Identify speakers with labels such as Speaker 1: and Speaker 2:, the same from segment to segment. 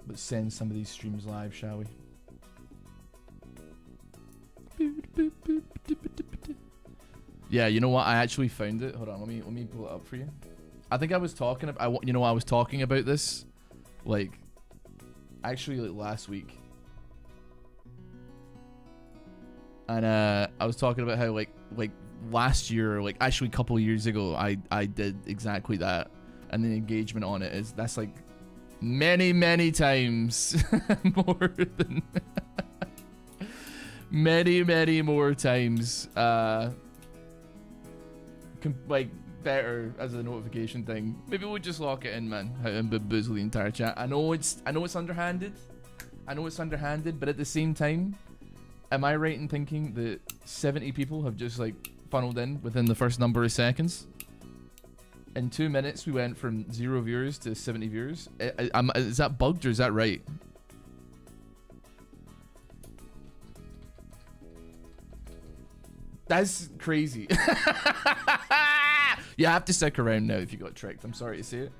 Speaker 1: Let's send some of these streams live, shall we? Yeah, you know what? I actually found it. Hold on, let me pull it up for you. I think I was talking about. You know, I was talking about this, like, actually, like last week, and I was talking about how like last year, or like actually a couple of years ago, I did exactly that, and the engagement on it that's like many times more than many more times like better as a notification thing. Maybe we'll just lock it in, man, and bamboozle the entire chat. I know it's underhanded, but at the same time, am I right in thinking that 70 people have just like funneled in within the first number of seconds? In 2 minutes we went from 0 viewers to 70 viewers. Is that bugged or is that right? That's crazy. You have to stick around now if you got tricked. I'm sorry to say it.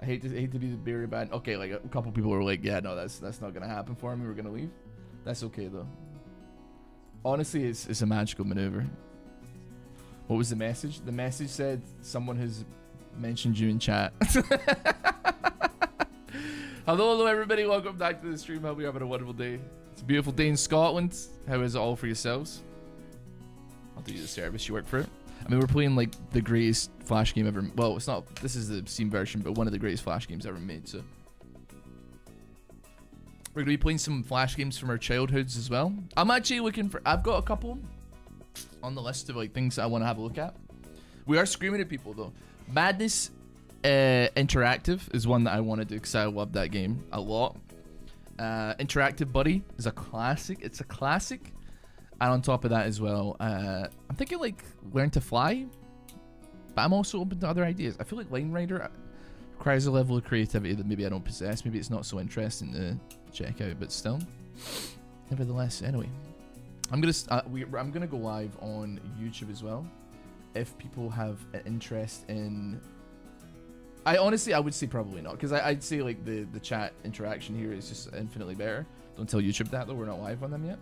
Speaker 1: I hate to be the bearer bad. Okay, like a couple people were like, yeah, no, that's not gonna happen for me. We're gonna leave. That's okay though. Honestly, it's a magical maneuver. What was the message? The message said someone has mentioned you in chat. Hello everybody. Welcome back to the stream. Hope you're having a wonderful day. It's a beautiful day in Scotland. How is it all for yourselves? I'll do you the service. You work for it. I mean, we're playing like the greatest Flash game ever. Well, it's not. This is the Steam version, but one of the greatest Flash games ever made. So we're gonna be playing some Flash games from our childhoods as well. I'm actually looking for. I've got a couple on the list of like things that I want to have a look at. We are screaming at people though. Madness Interactive is one that I want to do because I love that game a lot. Interactive Buddy is a classic. It's a classic. And on top of that as well, I'm thinking like Learn to Fly, but I'm also open to other ideas. I feel like Line Rider requires a level of creativity that maybe I don't possess. Maybe it's not so interesting to check out, but still, nevertheless. Anyway, I'm gonna go live on YouTube as well. If people have an interest in, I would say probably not, because I'd say like the chat interaction here is just infinitely better. Don't tell YouTube that though. We're not live on them yet.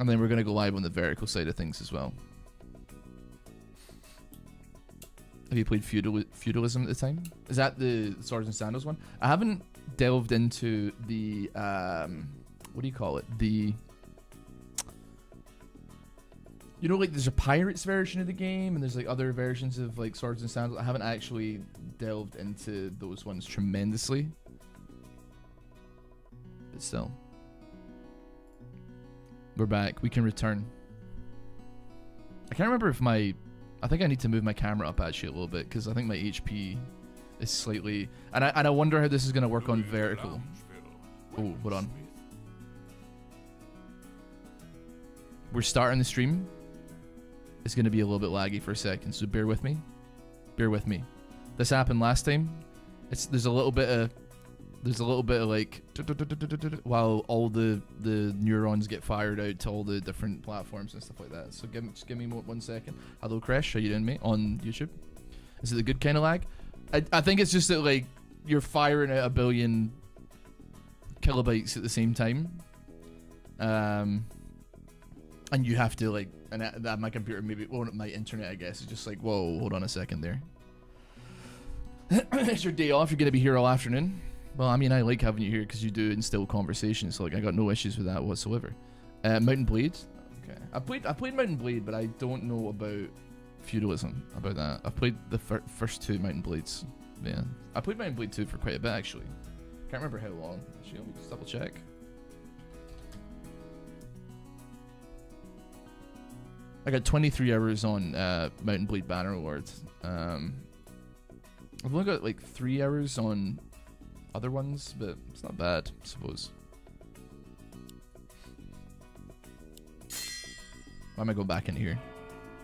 Speaker 1: And then we're going to go live on the vertical side of things as well. Have you played Feudalism at the time? Is that the Swords and Sandals one? I haven't delved into the, what do you call it? The, you know, like there's a Pirates version of the game and there's like other versions of like Swords and Sandals. I haven't actually delved into those ones tremendously. But still. We're back. We can return. I can't remember if I think I need to move my camera up actually a little bit because I think my HP is slightly, and I wonder how this is going to work on vertical. Oh, hold on. We're starting the stream. It's going to be a little bit laggy for a second, so bear with me. Bear with me. This happened last time. There's a little bit of like while all the neurons get fired out to all the different platforms and stuff like that. So just give me 1 second. Hello Crash, how you doing, mate? On YouTube. Is it the good kind of lag? I think it's just that like you're firing out 1 billion kilobytes at the same time, and you have to like, and that my computer maybe, well, my internet I guess is just like, whoa, hold on a second there. It's your day off. You're gonna be here all afternoon. Well, I mean, I like having you here because you do instill conversation, so like I got no issues with that whatsoever. Mountain Blade. Okay, I played Mountain Blade, but I don't know about Feudalism. About that, I've played the first 2 Mountain Blades. Yeah, I played Mountain Blade 2 for quite a bit actually. Can't remember how long. Actually, let me just double check. I got 23 hours on Mountain Blade Bannerlord. I've only got like 3 hours on other ones, but it's not bad, I suppose. Why am I going back in here?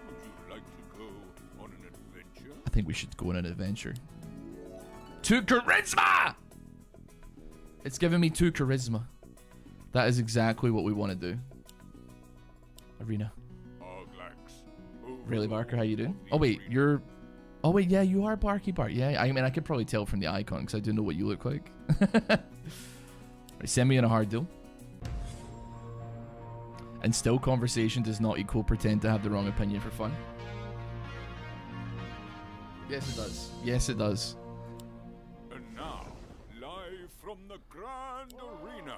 Speaker 2: Would you like to go on an adventure?
Speaker 1: I think we should go on an adventure. 2 charisma! It's giving me 2 charisma. That is exactly what we want to do. Arena. Really, Barker, how you doing? Oh wait, you're... Oh wait, yeah, you are Barky Bart. Yeah, I mean, I could probably tell from the icon because I do know what you look like. Right, send me in a hard deal. And still, conversation does not equal pretend to have the wrong opinion for fun. Yes, it does. Yes, it does.
Speaker 2: And now, live from the Grand Arena.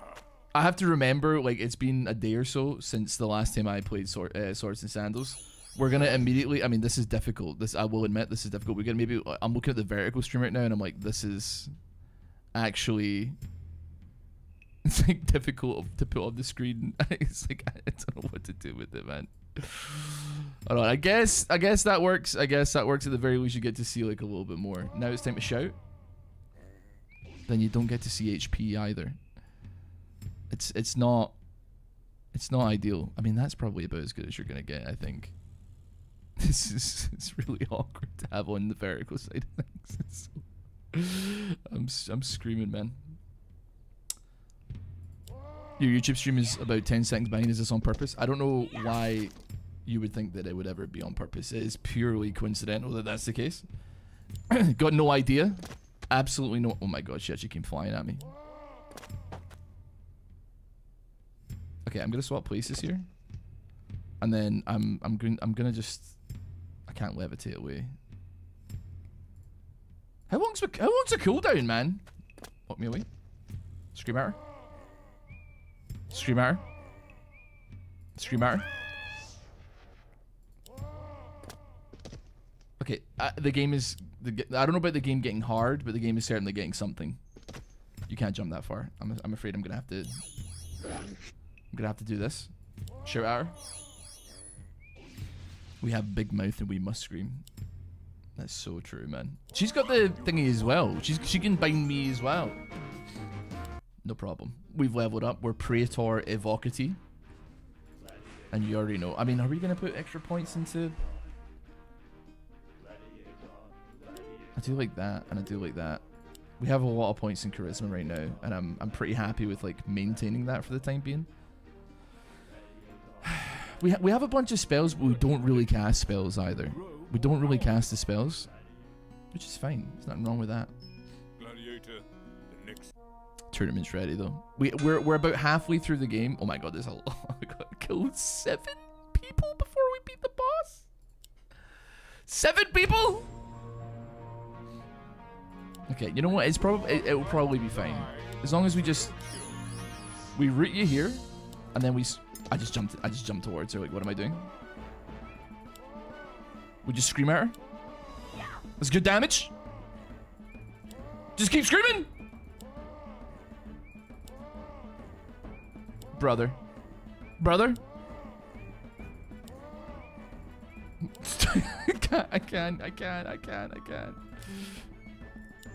Speaker 1: I have to remember, like, it's been a day or so since the last time I played Swords and Sandals. We're gonna immediately. I mean, this is difficult. This, I will admit, this is difficult. We're gonna maybe. I'm looking at the vertical stream right now, and I'm like, this is actually. It's like difficult to put on the screen. It's like I don't know what to do with it, man. Hold on. I guess that works. I guess that works. At the very least, you get to see like a little bit more. Now it's time to shout. Then you don't get to see HP either. It's not ideal. I mean, that's probably about as good as you're gonna get, I think. It's really awkward to have on the vertical side of things. I'm screaming, man. Your YouTube stream is about 10 seconds behind. Is this on purpose? I don't know why you would think that it would ever be on purpose. It is purely coincidental that that's the case. Got no idea. Absolutely no. Oh my god, she actually came flying at me. Okay, I'm gonna swap places here, and then I'm gonna just. I can't levitate away. How long's a cooldown, man? Walk me away. Scream at her. Scream at her. Scream at her. Okay, the game is. I don't know about the game getting hard, but the game is certainly getting something. You can't jump that far. I'm afraid I'm gonna have to. I'm gonna have to do this. Shout at her. We have big mouth and we must scream. That's so true, man. She's got the thingy as well. She can bind me as well. No problem. We've leveled up. We're Praetor Evocati. And you already know. I mean, are we gonna put extra points into? I do like that, and I do like that. We have a lot of points in charisma right now, and I'm pretty happy with like maintaining that for the time being. We have a bunch of spells, but we don't really cast spells either. We don't really cast the spells, which is fine. There's nothing wrong with that.
Speaker 2: Gladiator, the next
Speaker 1: Tournament's ready though. We're about halfway through the game. Oh my god, there's a lot. We got to kill 7 people before we beat the boss. 7 people. Okay, you know what? It's probably it will probably be fine as long as we root you here, and then I just jumped towards her. Like, what am I doing? We just scream at her. That's good damage. Just keep screaming, brother. I can't.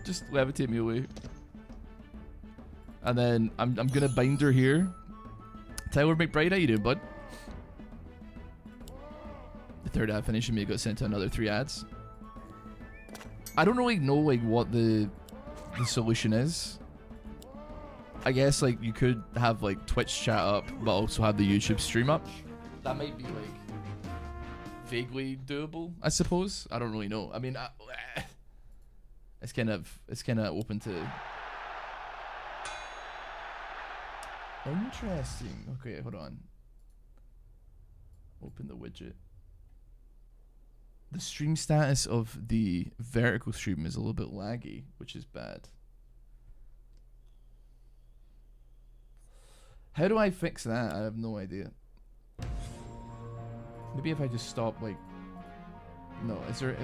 Speaker 1: Just levitate me away. And then I'm gonna bind her here. Tyler McBride, how you doing, bud? The third ad finishing me got sent to another 3 ads. I don't really know like what the solution is. I guess like you could have like Twitch chat up, but also have the YouTube stream up. That might be like vaguely doable, I suppose. I don't really know. I mean, it's kind of open to. Interesting. Okay, hold on. Open the widget. The stream status of the vertical stream is a little bit laggy, which is bad. How do I fix that? I have no idea. Maybe if I just stop, like... No, is there...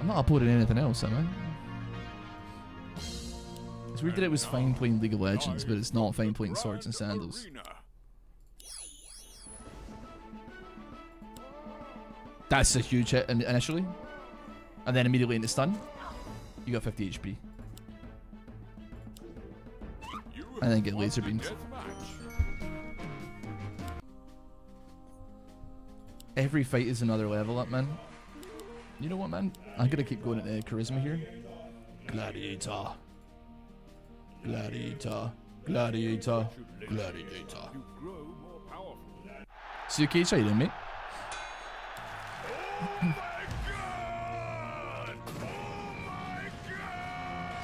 Speaker 1: I'm not uploading anything else, am I? It's weird that it was fine playing League of Legends, but it's not fine playing Swords and Sandals. That's a huge hit initially. And then immediately into stun. You got 50 HP. And then get laser beamed. Every fight is another level up, man. You know what, man? I'm gonna keep going into charisma here. Gladiator. Gladiator. Gladiator. Gladiator. Suitcase, how you doing, mate?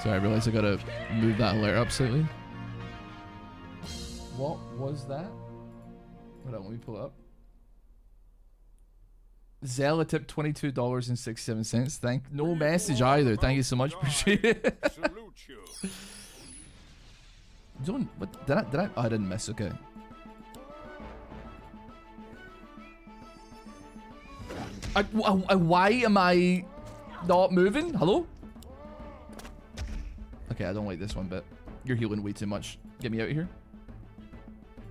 Speaker 1: Sorry, I realized I gotta move that alert up slightly. What was that? Hold on, let me pull it up. Zella tipped $22.67. No message either. Thank you so much. Appreciate it. Don't. What did I? Oh, I didn't miss. Okay. Why am I not moving? Hello? Okay, I don't like this one bit. You're healing way too much. Get me out of here.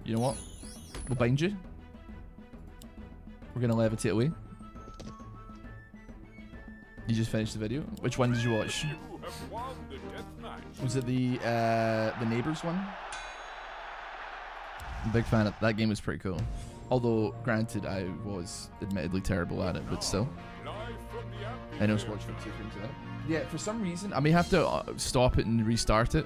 Speaker 1: You know what? We'll bind you. We're gonna levitate away. You just finished the video. Which one did you watch? Was it the neighbors one? I'm a big fan of that game. Was pretty cool. Although, granted, I was admittedly terrible at it, but still. I know it's watched for 2 things. Yeah, for some reason, I may have to stop it and restart it.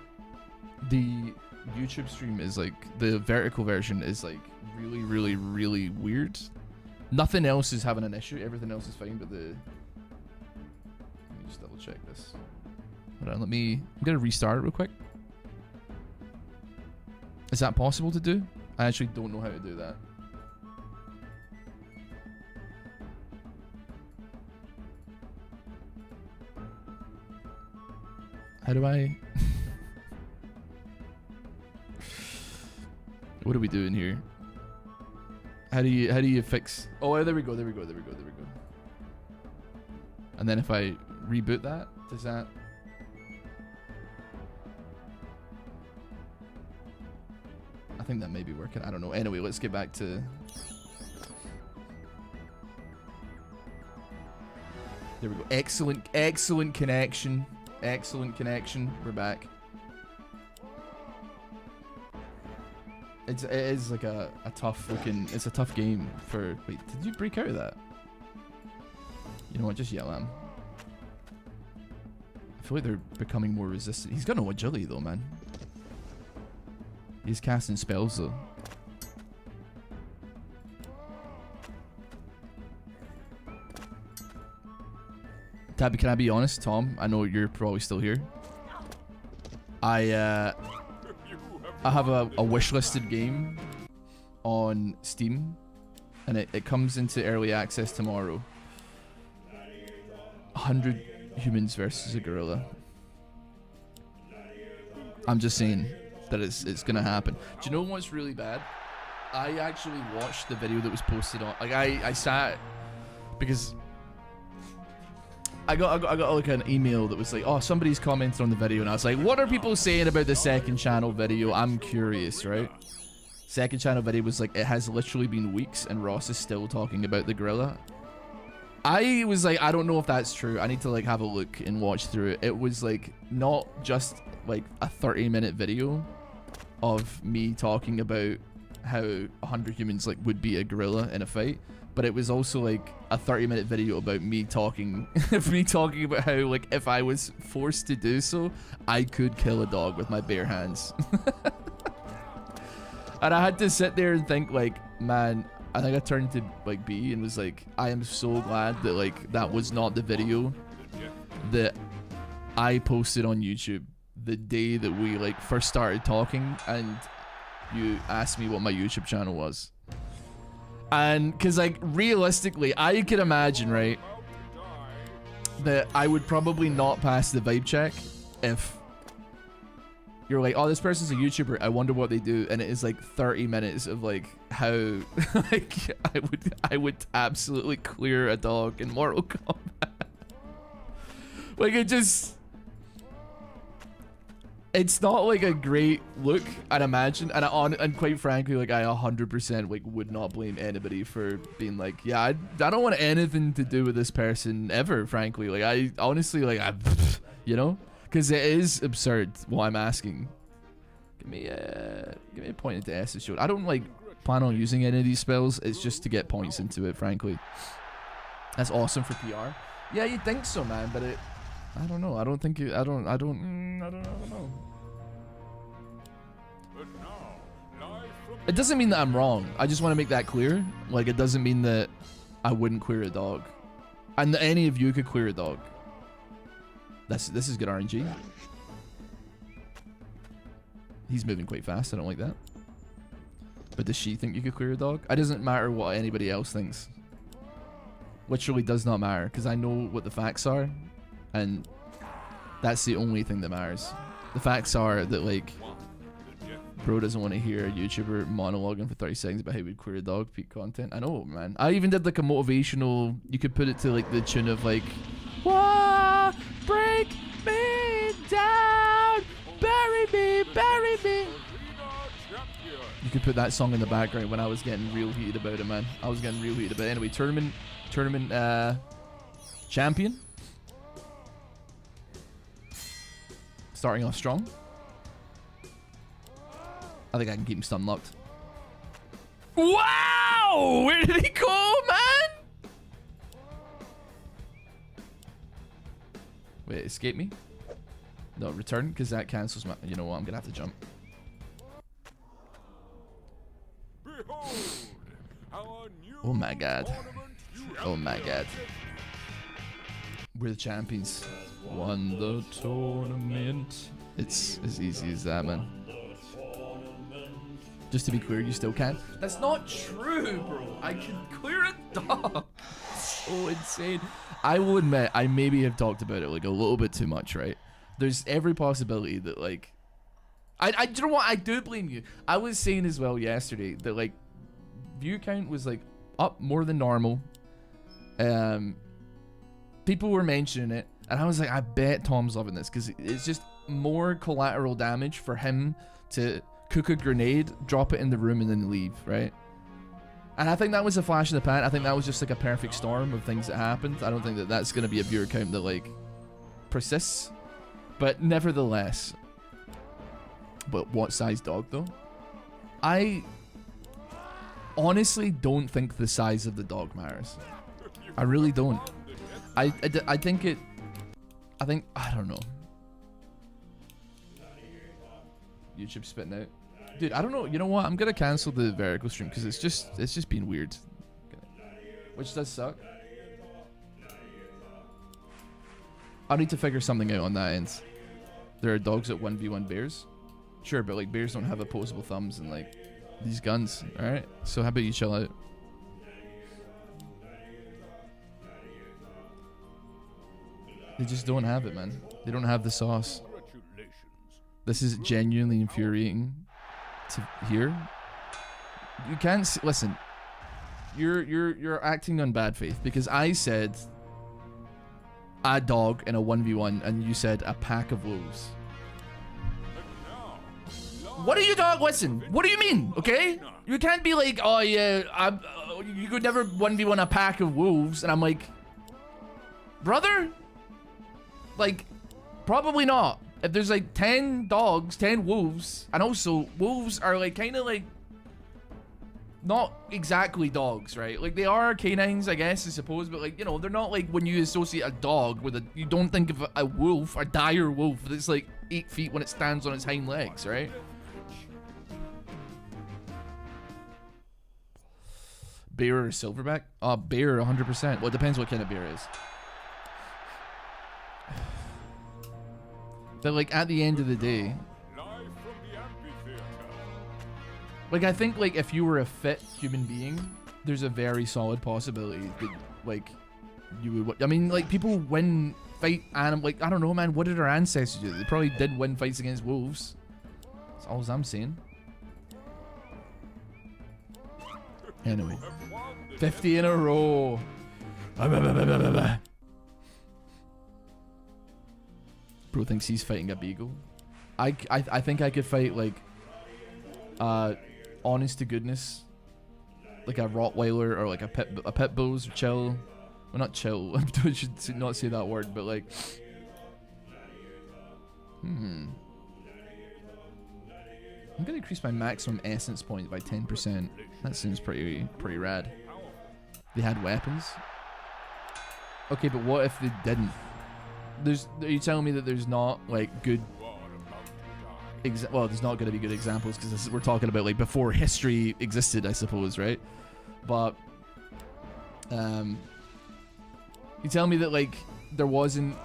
Speaker 1: The YouTube stream is like, the vertical version is like really, really, really weird. Nothing else is having an issue. Everything else is fine, but the... Let me just double check this. Hold on, I'm gonna restart it real quick. Is that possible to do? I actually don't know how to do that. How do I... What are we doing here? How do you fix... Oh, there we go. And then if I reboot that, does that... I think that may be working. I don't know. Anyway, let's get back to... There we go. Excellent connection. Excellent connection. We're back. It is like a tough looking... It's a tough game for... Wait, did you break out of that? You know what? Just yell at him. I feel like they're becoming more resistant. He's got no agility though, man. He's casting spells though. Tabby, can I be honest, Tom? I know you're probably still here. I have a wish-listed game on Steam, and it comes into early access tomorrow. 100 humans versus a gorilla. I'm just saying that it's gonna happen. Do you know what's really bad? I actually watched the video that was posted on. Like I sat because I got like an email that was like, oh, somebody's commented on the video, and I was like, what are people saying about the second channel video? I'm curious, right? Second channel video was like, it has literally been weeks and Ross is still talking about the gorilla. I was like, I don't know if that's true. I need to like have a look and watch through it. It was like not just like a 30-minute video of me talking about how 100 humans like would beat a gorilla in a fight, but it was also like a 30-minute video about me talking about how like if I was forced to do so, I could kill a dog with my bare hands. And I had to sit there and think like, man, I think I turned to like B and was like, I am so glad that like that was not the video that I posted on YouTube the day that we like first started talking and you asked me what my YouTube channel was. And cause like realistically, I could imagine, right, that I would probably not pass the vibe check if you're like, oh, this person's a YouTuber, I wonder what they do, and it is like 30 minutes of like how like I would absolutely clear a dog in Mortal Kombat. Like it just, it's not like a great look, I'd imagine, and quite frankly, like I 100% like would not blame anybody for being like, yeah, I don't want anything to do with this person ever, frankly. Like I honestly, like you know, because it is absurd what I'm asking. Give me a point into S's show. I don't like plan on using any of these spells. It's just to get points into it, frankly. That's awesome for PR. Yeah, you'd think so, man, but it. I don't know. I don't think it. I don't know. It doesn't mean that I'm wrong. I just want to make that clear. Like, it doesn't mean that I wouldn't clear a dog, and that any of you could clear a dog. This is good RNG. He's moving quite fast. I don't like that. But does she think you could clear a dog? It doesn't matter what anybody else thinks. Literally does not matter, because I know what the facts are, and that's the only thing that matters. The facts are that, like, bro doesn't want to hear a YouTuber monologuing for 30 seconds about how we'd clear a dog, peak content. I know, man. I even did like a motivational, you could put it to like the tune of like, wah, break me down, bury me, bury me. You could put that song in the background when I was getting real heated about it, man. I was getting real heated about it. Anyway, tournament champion. Starting off strong. I think I can keep him stun locked. Wow! Where did he go, man? Wait, escape me? No, return, because that cancels my... You know what? I'm going to have to jump. Oh my god. Oh my god. We're the champions. Won the tournament. It's as easy as that, man. Just to be clear, you still can. That's not true, bro. I can clear a dog. So insane. I will admit, I maybe have talked about it like a little bit too much, right? There's every possibility that like... I you know what? I do blame you. I was saying as well yesterday that like view count was like up more than normal. People were mentioning it, and I was like, I bet Tom's loving this because it's just more collateral damage for him to cook a grenade, drop it in the room, and then leave, right? And I think that was a flash in the pan. I think that was just like a perfect storm of things that happened. I don't think that that's going to be a viewer count that like persists, but nevertheless. But what size dog though? I honestly don't think the size of the dog matters. I really don't. I think it... I don't know. YouTube spitting out. Dude, I don't know. You know what? I'm gonna cancel the vertical stream because it's just being weird. Which does suck. I need to figure something out on that end. There are dogs that 1v1 bears. Sure, but like bears don't have opposable thumbs and like these guns. Alright? So how about you chill out? They just don't have it, man. They don't have the sauce. This is genuinely infuriating to hear. You can't listen. You're acting on bad faith because I said a dog in a 1v1 and you said a pack of wolves. What are you dog? Listen. What do you mean? Okay, you can't be like, oh yeah, you could never 1v1 a pack of wolves, and I'm like, brother. Like, probably not. If there's like 10 dogs, 10 wolves, and also wolves are like kind of like not exactly dogs, right? Like they are canines, I guess, I suppose, but like, you know, they're not like when you associate a dog with a, you don't think of a wolf, a dire wolf that's like 8 feet when it stands on its hind legs, right? Bear or silverback? Bear 100%. Well, it depends what kind of bear it is. But like at the end of the day, like I think like if you were a fit human being, there's a very solid possibility that like you would. I mean, like people win fight animal. Like I don't know, man. What did our ancestors do? They probably did win fights against wolves. That's all I'm saying. Anyway, 50 in a row. Bro thinks he's fighting a beagle. I think I could fight like honest to goodness, like a Rottweiler or like a pit bull's chill. Well, not chill. I should not say that word, but like I'm gonna increase my maximum essence point by 10%. That seems pretty rad. They had weapons. Okay, but what if they didn't? Are you telling me that there's not like good well, there's not going to be good examples because we're talking about like before history existed, I suppose, right? But you tell me that like there wasn't,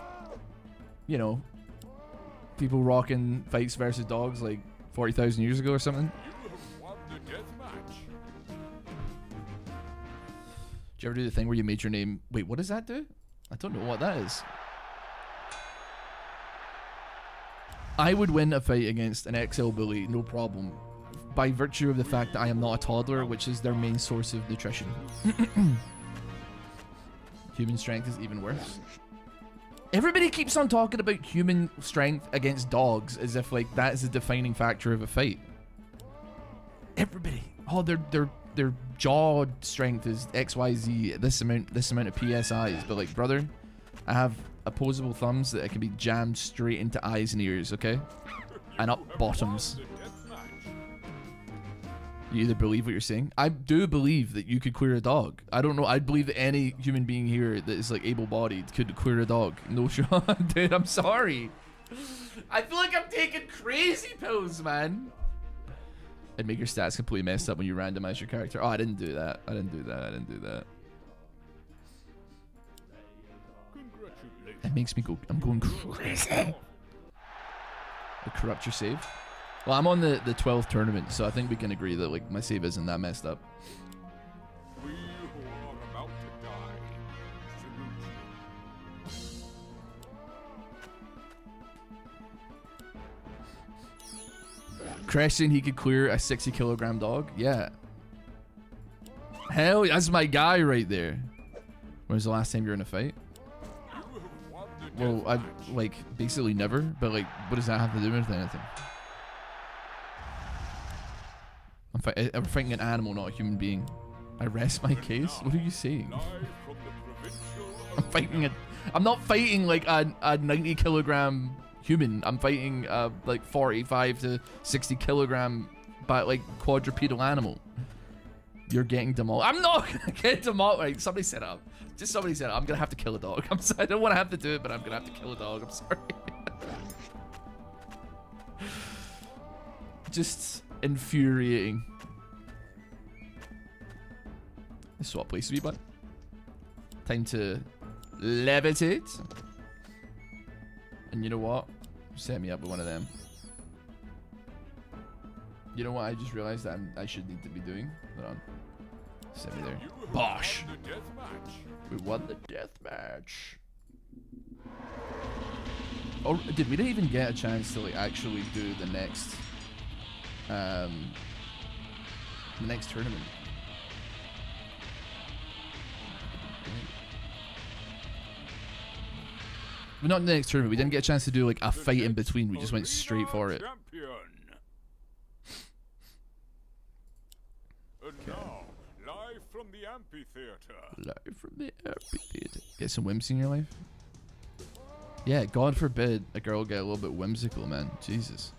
Speaker 1: you know, people rocking fights versus dogs like 40,000 years ago or something.
Speaker 2: You have won the death match.
Speaker 1: Did you ever do the thing where you made your name? Wait, what does that do? I don't know what that is. I would win a fight against an XL bully, no problem, by virtue of the fact that I am not a toddler, which is their main source of nutrition. Human strength is even worse. Everybody keeps on talking about human strength against dogs as if like that is a defining factor of a fight. Everybody. Oh, their jaw strength is XYZ, this amount of PSIs, but like, brother, I have opposable thumbs that can be jammed straight into eyes and ears, okay? And up bottoms. You either believe what you're saying. I do believe that you could queer a dog. I don't know. I believe that any human being here that is like able-bodied could queer a dog. No shot, dude. I'm sorry. I feel like I'm taking crazy pills, man. It'd make your stats completely messed up when you randomize your character. Oh, I didn't do that. I didn't do that. I didn't do that. It makes me go. I'm going crazy. I corrupt your save. Well, I'm on the 12th tournament, so I think we can agree that like my save isn't that messed up.
Speaker 2: We who are about to die salute you.
Speaker 1: Crash saying he could clear a 60-kilogram dog. Yeah. Hell, that's my guy right there. When was the last time you were in a fight? Well, I like basically never, but like, what does that have to do with anything? I'm fighting an animal, not a human being. I rest my case? What are you saying? I'm fighting a... I'm not fighting like a 90-kilogram human. I'm fighting like 45 to 60-kilogram but like quadrupedal animal. You're getting demolished. I'm not gonna get demolished. Right, somebody set up. Just somebody said I'm gonna have to kill a dog. I'm sorry. I don't want to have to do it, but I'm gonna have to kill a dog. I'm sorry. Just infuriating. Swap places with you, bud. Time to levitate. And you know what? Set me up with one of them. You know what? I just realized that I should need to be doing. Hold on. Set me there. Bosh! We won the death match. Oh, we didn't even get a chance to like actually do the next tournament. Well, not the next tournament. We didn't get a chance to do like a fight in between. We just went straight for it.
Speaker 2: And now, live from the amphitheater.
Speaker 1: Live from the amphitheater. Get some whimsy in your life? Yeah, God forbid a girl get a little bit whimsical, man. Jesus.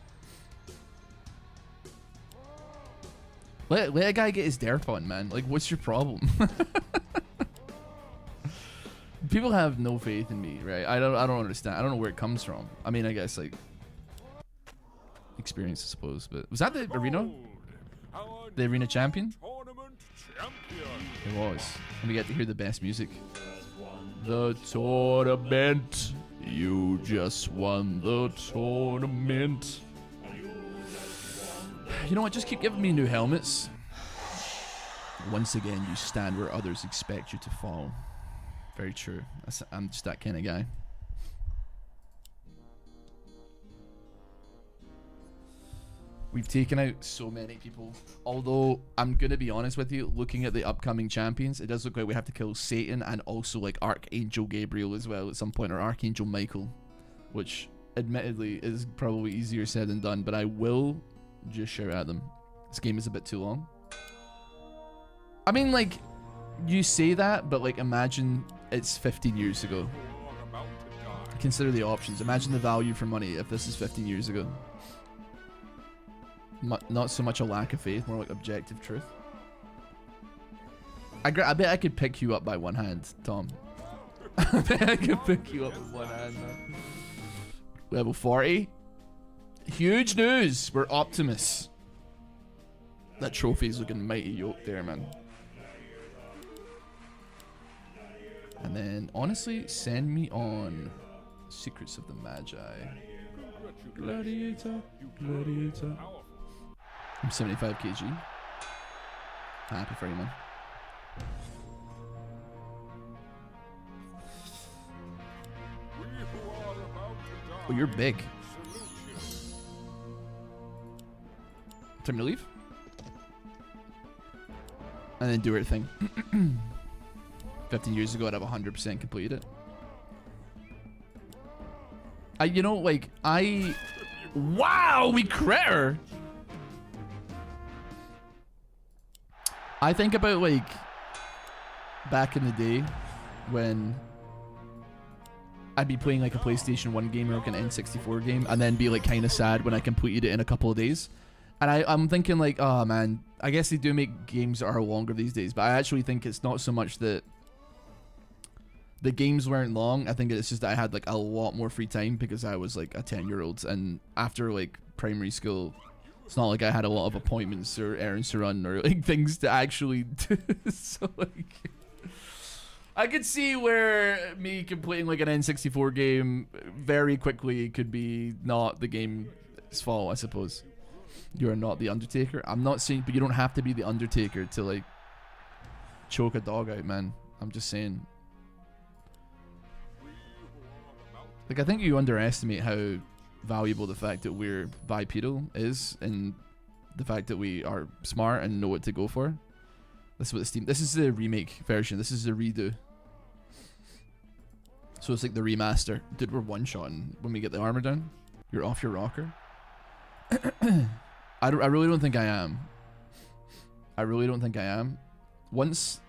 Speaker 1: Let a guy get his derp on, man. Like, what's your problem? People have no faith in me, right? I don't understand. I don't know where it comes from. I mean, I guess like experience, I suppose. But was that the arena? The arena champion? It was. And we get to hear the best music. The tournament. You just won the tournament. You know what? Just keep giving me new helmets. Once again, you stand where others expect you to fall. Very true. I'm just that kind of guy. We've taken out so many people. Although, I'm going to be honest with you, looking at the upcoming champions, it does look like we have to kill Satan and also like Archangel Gabriel as well at some point, or Archangel Michael. Which, admittedly, is probably easier said than done, but I will just shout at them. This game is a bit too long. I mean, like, you say that, but like, imagine it's 15 years ago. Consider the options. Imagine the value for money if this is 15 years ago. Not so much a lack of faith, more like objective truth. I bet I could pick you up by one hand, Tom. I bet I could pick you up with one hand, man. Level 40. Huge news. We're Optimus. That trophy's looking mighty yoked there, man. And then, honestly, send me on Secrets of the Magi. Gladiator. Gladiator. I'm 75 kg. Happy for you, man. Oh, you're big. Time to leave. And then do her thing. 15 years ago, I'd have 100% completed it. You know, like, wow, we crit her! I think about, like, back in the day when I'd be playing, like, a PlayStation 1 game or, like, an N64 game, and then be, like, kind of sad when I completed it in a couple of days. And I'm thinking, like, oh, man, I guess they do make games that are longer these days, but I actually think it's not so much that the games weren't long. I think it's just that I had, like, a lot more free time because I was, like, a 10-year-old. And after, like, primary school, it's not like I had a lot of appointments or errands to run or, like, things to actually do. So, like, I could see where me completing, like, an N64 game very quickly could be not the game's fault, I suppose. You are not the Undertaker. I'm not saying, but you don't have to be the Undertaker to, like, choke a dog out, man. I'm just saying. Like, I think you underestimate how valuable the fact that we're bipedal is, and the fact that we are smart and know what to go for. This is what this is the remake version. This is the redo. So it's like the remaster. Dude, we're one-shotting when we get the armor down. You're off your rocker. I really don't think I am. I really don't think I am. Once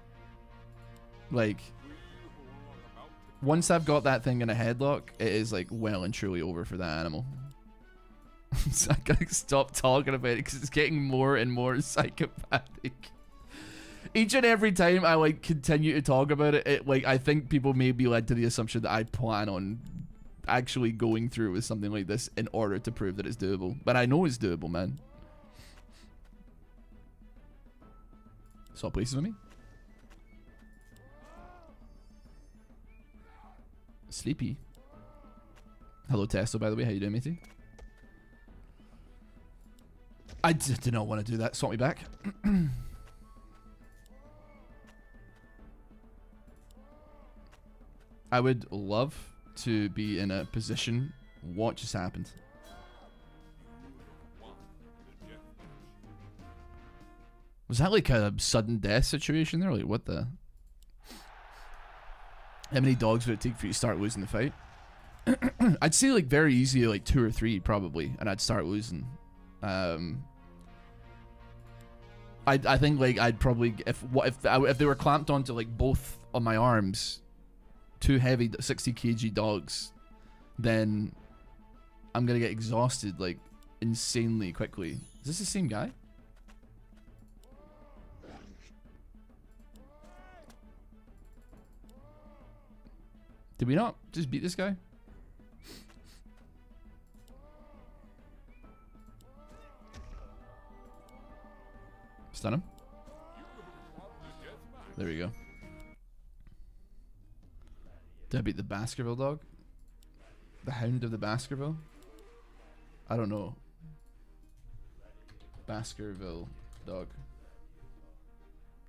Speaker 1: I've got that thing in a headlock, it is, like, well and truly over for that animal. So I gotta stop talking about it because it's getting more and more psychopathic. Each and every time I, like, continue to talk about it, like, I think people may be led to the assumption that I plan on actually going through with something like this in order to prove that it's doable. But I know it's doable, man. Swap places with me? Sleepy. Hello, Tesla, by the way. How you doing, matey? I did not want to do that. Swap me back. I would love to be in a position. What just happened? Was that like a sudden death situation there? Like, what the? How many dogs would it take for you to start losing the fight? I'd say, like, very easy, like 2 or 3 probably, and I'd start losing. I think, like, I'd probably, if they were clamped onto, like, both of my arms, 2 heavy 60 kg dogs, then I'm gonna get exhausted, like, insanely quickly. Is this the same guy? Did we not just beat this guy? Stun him. There we go. Did I beat the Baskerville dog? The Hound of the Baskerville? I don't know. Baskerville dog.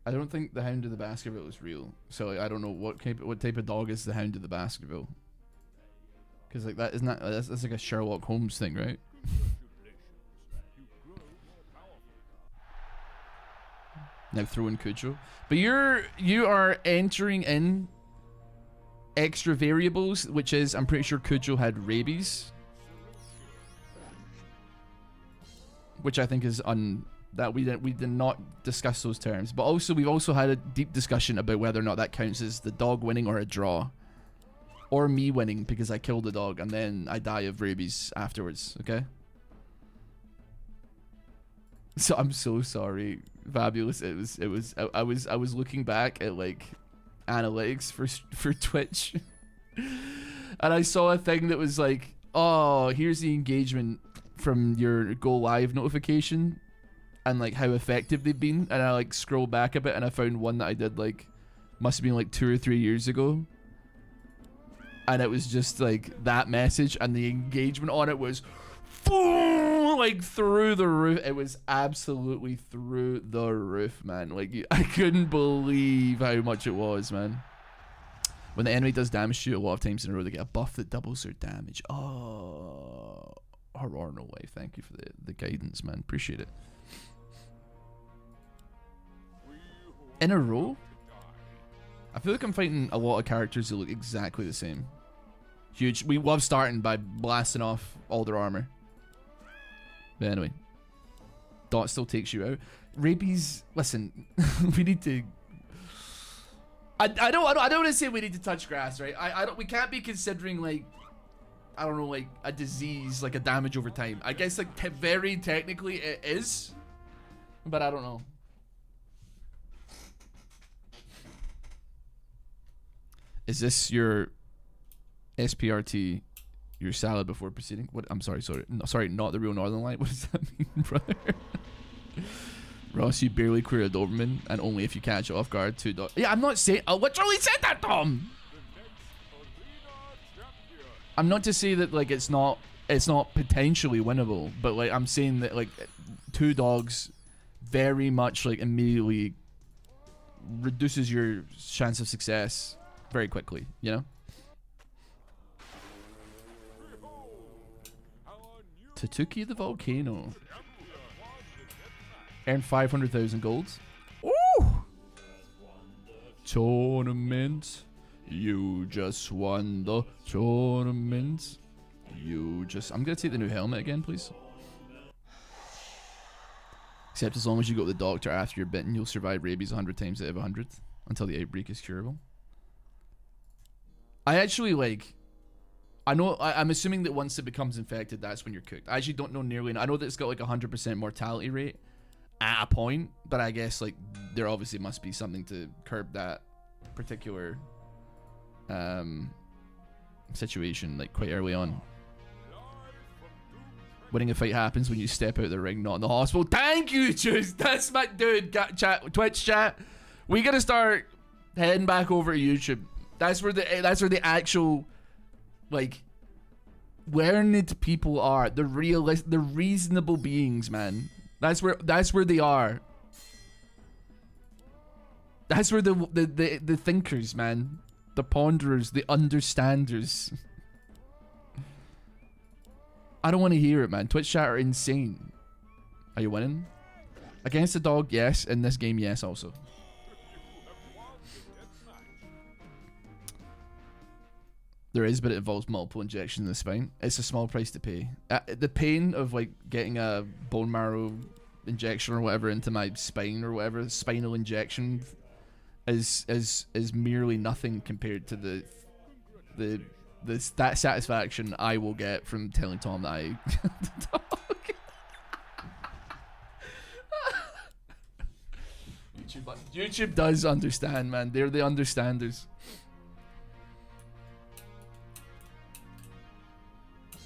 Speaker 1: I don't think the Hound of the Baskerville is real. So, like, I don't know what type of dog is the Hound of the Baskerville. Because, like, that isn't that that's like a Sherlock Holmes thing, right? Now throw in Cujo. But you are entering in extra variables, which is, I'm pretty sure Cujo had rabies, which I think is that we did not discuss those terms. But also, we've also had a deep discussion about whether or not that counts as the dog winning or a draw, or me winning because I killed the dog and then I die of rabies afterwards. Okay. So I'm so sorry, Fabulous. I was looking back at, like, analytics for Twitch, and I saw a thing that was like, oh, here's the engagement from your go live notification and, like, how effective they've been. And I, like, scrolled back a bit and I found one that I did, like, must have been like 2 or 3 years ago, and it was just like that message, and the engagement on it was boom, like through the roof. It was absolutely through the roof, man. Like I couldn't believe how much it was, man. When the enemy does damage to you a lot of times in a row, they get a buff that doubles their damage. Oh, horror no way. Thank you for the guidance, man. Appreciate it. In a row? I feel like I'm fighting a lot of characters who look exactly the same. Huge. We love starting by blasting off all their armor. But anyway. Dot still takes you out. Rabies, listen, we need to... I don't want to say we need to touch grass, right? We can't be considering, like, I don't know, like a disease, like a damage over time. I guess, like, very technically it is, but I don't know. Is this your SPRT, your salad before proceeding? What? I'm sorry, no, sorry, not the real Northern Light. What does that mean, brother? Ross, you barely clear a Doberman, and only if you catch it off guard. 2 dogs. Yeah, I'm not saying. I literally said that, Tom. I'm not to say that like it's not potentially winnable, but like I'm saying that like 2 dogs very much like immediately reduces your chance of success very quickly, you know? Tatuki the Volcano. Earn 500,000 golds. Ooh! Tournament. You just won the tournament. I'm gonna take the new helmet again, please. Except as long as you go to the doctor after you're bitten, you'll survive rabies 100 times out of 100 until the outbreak is curable. I actually like... I'm assuming that once it becomes infected, that's when you're cooked. I actually don't know nearly... I know that it's got like a 100% mortality rate at a point, but I guess like there obviously must be something to curb that particular situation like quite early on. Winning a fight happens when you step out of the ring, not in the hospital. Thank you, Juice. That's my dude. Twitch chat. We gotta start heading back over to YouTube. That's where the actual like learned people are. The reasonable beings, man. That's where they are. That's where the thinkers, man. The ponderers, the understanders. I don't want to hear it, man. Twitch chat are insane. Are you winning? Against the dog, yes. In this game, yes, also. There is, but it involves multiple injections in the spine. It's a small price to pay. The pain of like getting a bone marrow injection or whatever into my spine or whatever, spinal injection, is merely nothing compared to that satisfaction I will get from telling Tom that I the dog. YouTube does understand, man. They're the understanders.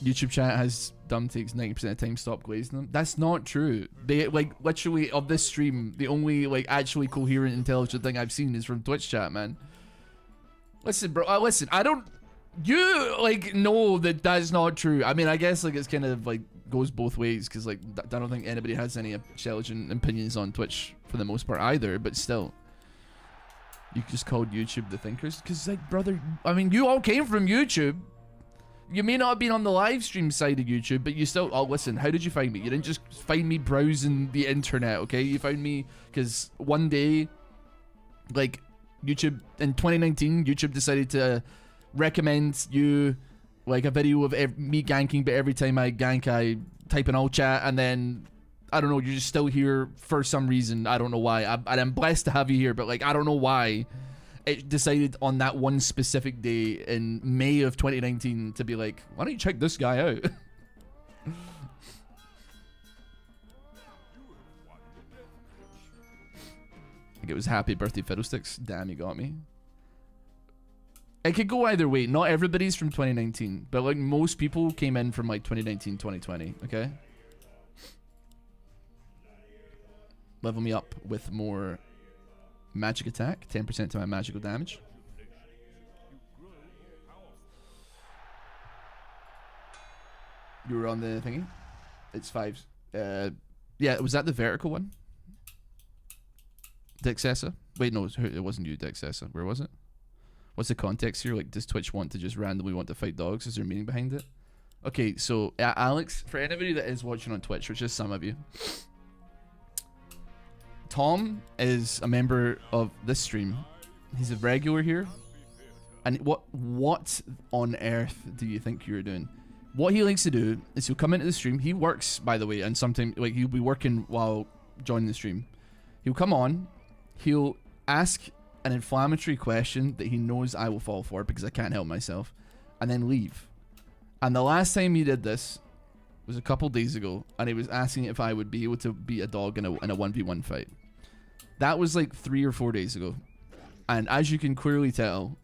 Speaker 1: YouTube chat has dumb takes 90% of the time. Stop glazing them. That's not true. They like literally of this stream, the only like actually coherent, intelligent thing I've seen is from Twitch chat, man. Listen, bro. Listen. I don't. You like know that that's not true. I mean, I guess like it's kind of like goes both ways because like I don't think anybody has any intelligent opinions on Twitch for the most part either. But still, you just called YouTube the thinkers because like brother. I mean, you all came from YouTube. You may not have been on the live stream side of YouTube, but you still... Oh, listen, how did you find me? You didn't just find me browsing the internet, okay? You found me because one day, like, YouTube... In 2019, YouTube decided to recommend you, like, a video of me ganking, but every time I gank, I type in all chat, and then... I don't know, you're just still here for some reason. I don't know why. I'm blessed to have you here, but, like, I don't know why. It decided on that one specific day in May of 2019 to be like, why don't you check this guy out? I think it was Happy Birthday Fiddlesticks. Damn, you got me. It could go either way. Not everybody's from 2019, but like most people came in from like 2019, 2020, okay? Level me up with more magic attack, 10% to my magical damage. You were on the thingy? It's 5. Yeah, was that the vertical one? Dexessa? Wait, no, it wasn't you, Dexessa. Where was it? What's the context here? Like, does Twitch want to just randomly want to fight dogs? Is there meaning behind it? Okay, so Alex, for anybody that is watching on Twitch, which is some of you, Tom is a member of this stream. He's a regular here. And what on earth do you think you're doing? What he likes to do is he'll come into the stream. He works, by the way, and sometimes like he'll be working while joining the stream. He'll come on. He'll ask an inflammatory question that he knows I will fall for because I can't help myself, and then leave. And the last time he did this was a couple days ago, and he was asking if I would be able to beat a dog in a 1v1 fight. That was like 3 or 4 days ago, and as you can clearly tell,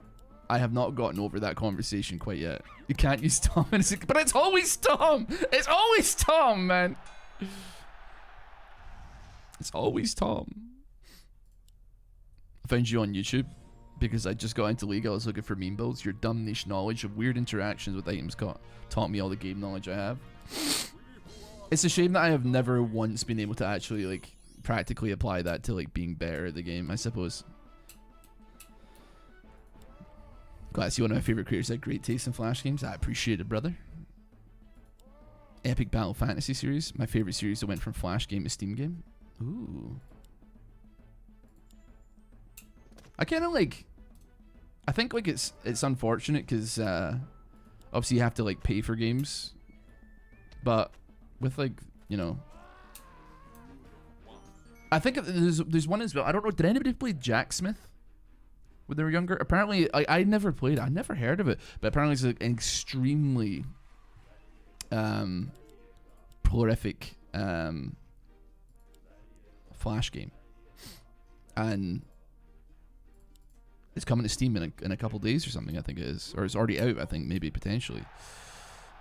Speaker 1: I have not gotten over that conversation quite yet. You can't use Tom, but it's always Tom. It's always Tom, man. It's always Tom. I found you on YouTube because I just got into League. I was looking for meme builds. Your dumb niche knowledge of weird interactions with items taught me all the game knowledge I have. It's a shame that I have never once been able to actually like practically apply that to like being better at the game, I suppose. Glad to see one of my favorite creators had great taste in Flash games. I appreciate it, brother. Epic Battle Fantasy series. My favorite series that went from Flash game to Steam game. Ooh. I kind of like... I think like it's unfortunate because obviously you have to like pay for games. But with like, you know... I think there's one as well. I don't know. Did anybody play Jack Smith when they were younger? Apparently, I never played it. I never heard of it. But apparently it's an extremely prolific Flash game. And it's coming to Steam in a couple days or something, I think it is. Or it's already out, I think, maybe, potentially.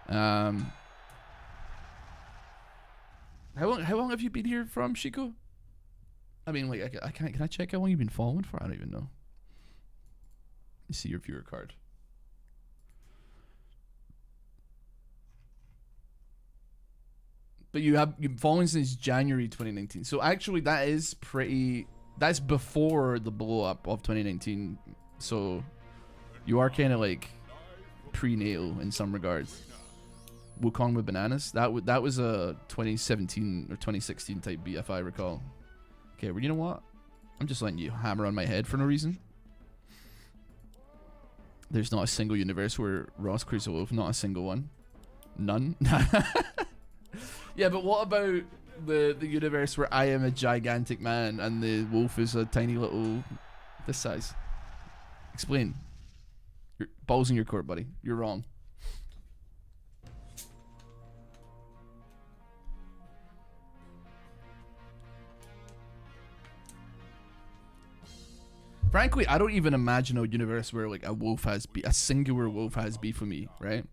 Speaker 1: How long have you been here from, Shiko? I mean, like, can I check how long you've been following for? I don't even know. You see your viewer card. But you've been following since January 2019. So actually, that's before the blow up of 2019. So you are kind of like prenatal in some regards. Wukong with bananas. That was a 2017 or 2016 type beat, if I recall. Okay, well, you know what? I'm just letting you hammer on my head for no reason. There's not a single universe where Ross creates a wolf. Not a single one. None. Yeah, but what about the universe where I am a gigantic man and the wolf is a tiny little this size? Explain. Your balls in your court, buddy. You're wrong. Frankly, I don't even imagine a universe where like a singular wolf has beef with me, right?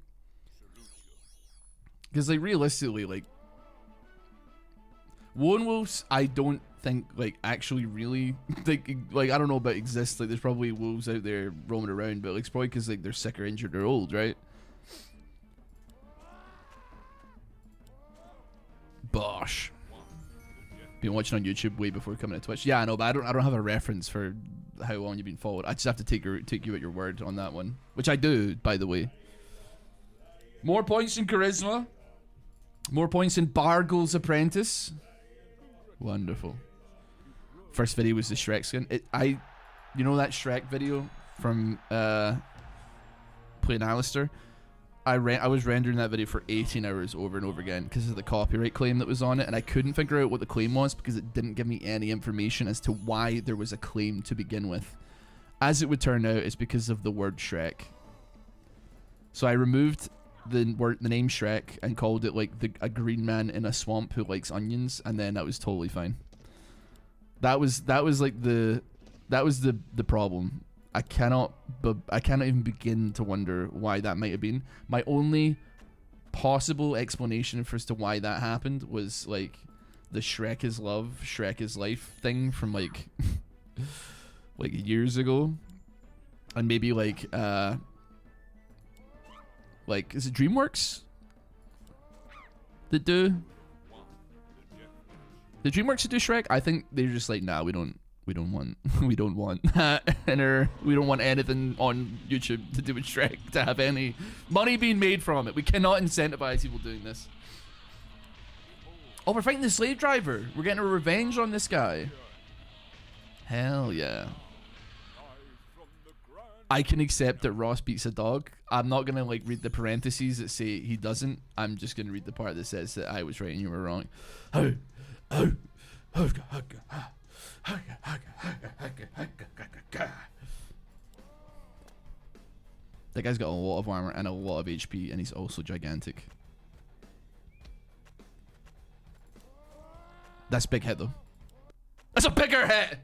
Speaker 1: Because like realistically, like lone wolves, I don't think like actually really like I don't know about exist. Like there's probably wolves out there roaming around, but like it's probably because like they're sick or injured or old, right? Bosh. Been watching on YouTube way before coming to Twitch. Yeah, I know, but I don't have a reference for how long you've been followed. I just have to take you at your word on that one, which I do, by the way. More points in charisma. More points in Bargle's Apprentice. Wonderful. First video was the Shrek skin. You know that Shrek video from playing Alistair? I was rendering that video for 18 hours over and over again because of the copyright claim that was on it, and I couldn't figure out what the claim was because it didn't give me any information as to why there was a claim to begin with. As it would turn out, it's because of the word Shrek. So I removed the name Shrek and called it like a green man in a swamp who likes onions, and then that was totally fine. That was the problem. I cannot even begin to wonder why that might have been. My only possible explanation for as to why that happened was like the Shrek is love, Shrek is life thing from like like years ago, and maybe like is it DreamWorks that do The DreamWorks to do Shrek, I think they're just like, nah, we don't want we don't want anything on YouTube to do with Shrek to have any money being made from it. We cannot incentivize people doing this. Oh, we're fighting the slave driver. We're getting a revenge on this guy. Hell yeah. I can accept that Ross beats a dog. I'm not gonna like read the parentheses that say he doesn't. I'm just gonna read the part that says that I was right and you were wrong. That guy's got a lot of armor and a lot of HP, and he's also gigantic. That's a big hit though. That's a bigger hit!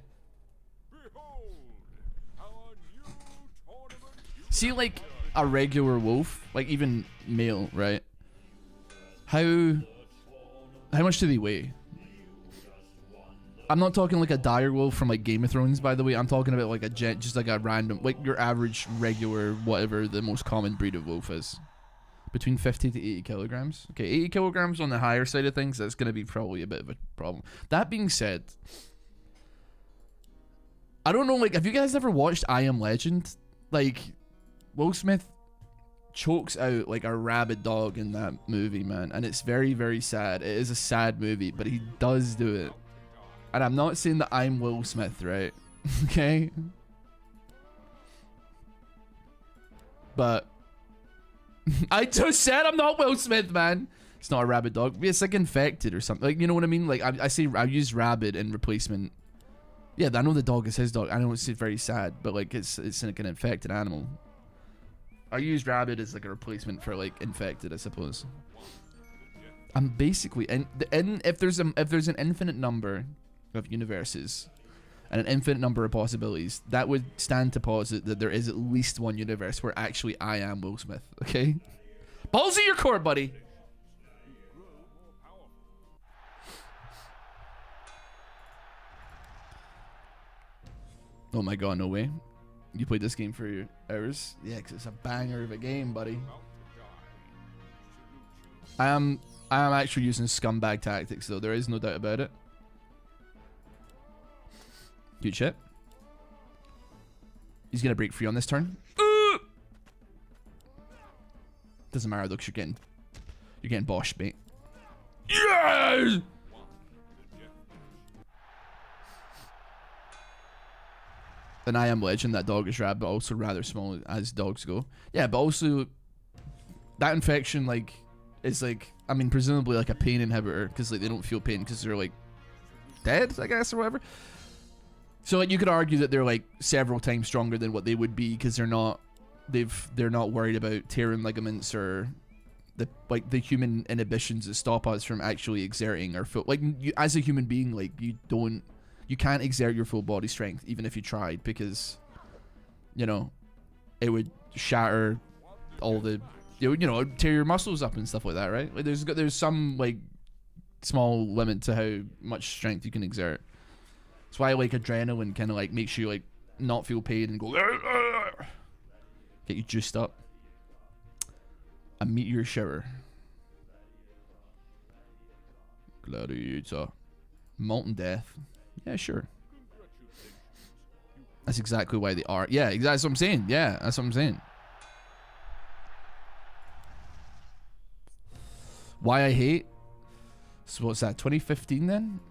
Speaker 1: See, like a regular wolf, like even male, right? How much do they weigh? I'm not talking like a dire wolf from like Game of Thrones, by the way. I'm talking about like just like a random, like your average, regular, whatever the most common breed of wolf is. Between 50 to 80 kilograms. Okay, 80 kilograms on the higher side of things, that's going to be probably a bit of a problem. That being said, I don't know, like, have you guys ever watched I Am Legend? Like, Will Smith chokes out like a rabid dog in that movie, man. And it's very, very sad. It is a sad movie, but he does do it. And I'm not saying that I'm Will Smith, right? Okay? But I just said I'm not Will Smith, man. It's not a rabid dog. It's like infected or something. Like, you know what I mean? Like, I use rabid in replacement. Yeah, I know the dog is his dog. I know it's very sad, but like it's like an infected animal. I use rabid as like a replacement for like infected, I suppose. I'm basically if there's an infinite number of universes and an infinite number of possibilities, that would stand to posit that there is at least one universe where actually I am Will Smith. Okay, balls of your court, buddy. Oh my god, no way. You played this game for hours? Yeah, because it's a banger of a game, buddy. I am actually using scumbag tactics, though. There is no doubt about it. Good shit. He's going to break free on this turn. Doesn't matter, though, because you're getting boshed, mate. Yes! Then I Am Legend, that dog is rad, but also rather small as dogs go. Yeah, but also that infection, like, is like, I mean, presumably like a pain inhibitor, because like they don't feel pain because they're like dead, I guess, or whatever. So like you could argue that they're like several times stronger than what they would be because they're not worried about tearing ligaments or the human inhibitions that stop us from actually exerting our full, like you, as a human being, like you can't exert your full body strength even if you tried, because you know it would shatter all the, you know, tear your muscles up and stuff like that, right? Like there's some like small limit to how much strength you can exert. That's why like adrenaline kind of like makes you like not feel pain and go get you juiced up. A meteor shower. Gladiator. Molten death. Yeah, sure. That's exactly why they are. Yeah, exactly. That's what I'm saying. Yeah, that's what I'm saying. Why I hate? So what's that? 2015 then?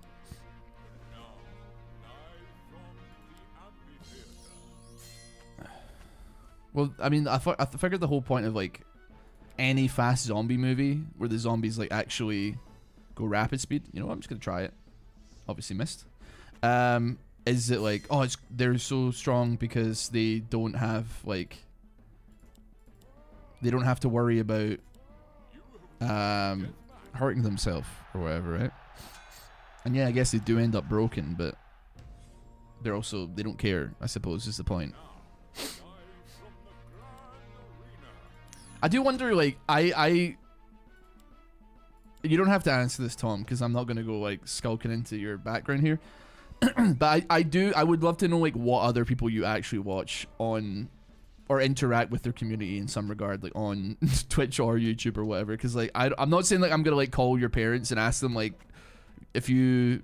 Speaker 1: Well, I mean, I figured the whole point of like any fast zombie movie where the zombies like actually go rapid speed. You know what? I'm just gonna try it. Obviously missed. Is it like, oh, they're so strong because they don't have like, they don't have to worry about hurting themselves or whatever, right? And yeah, I guess they do end up broken, but they're also, they don't care, I suppose, is the point. I do wonder, like, you don't have to answer this, Tom, because I'm not going to go, like, skulking into your background here. But I would love to know, like, what other people you actually watch on, or interact with their community in some regard, like, on Twitch or YouTube or whatever. Because, like, I'm not saying, like, I'm going to, like, call your parents and ask them, like, if you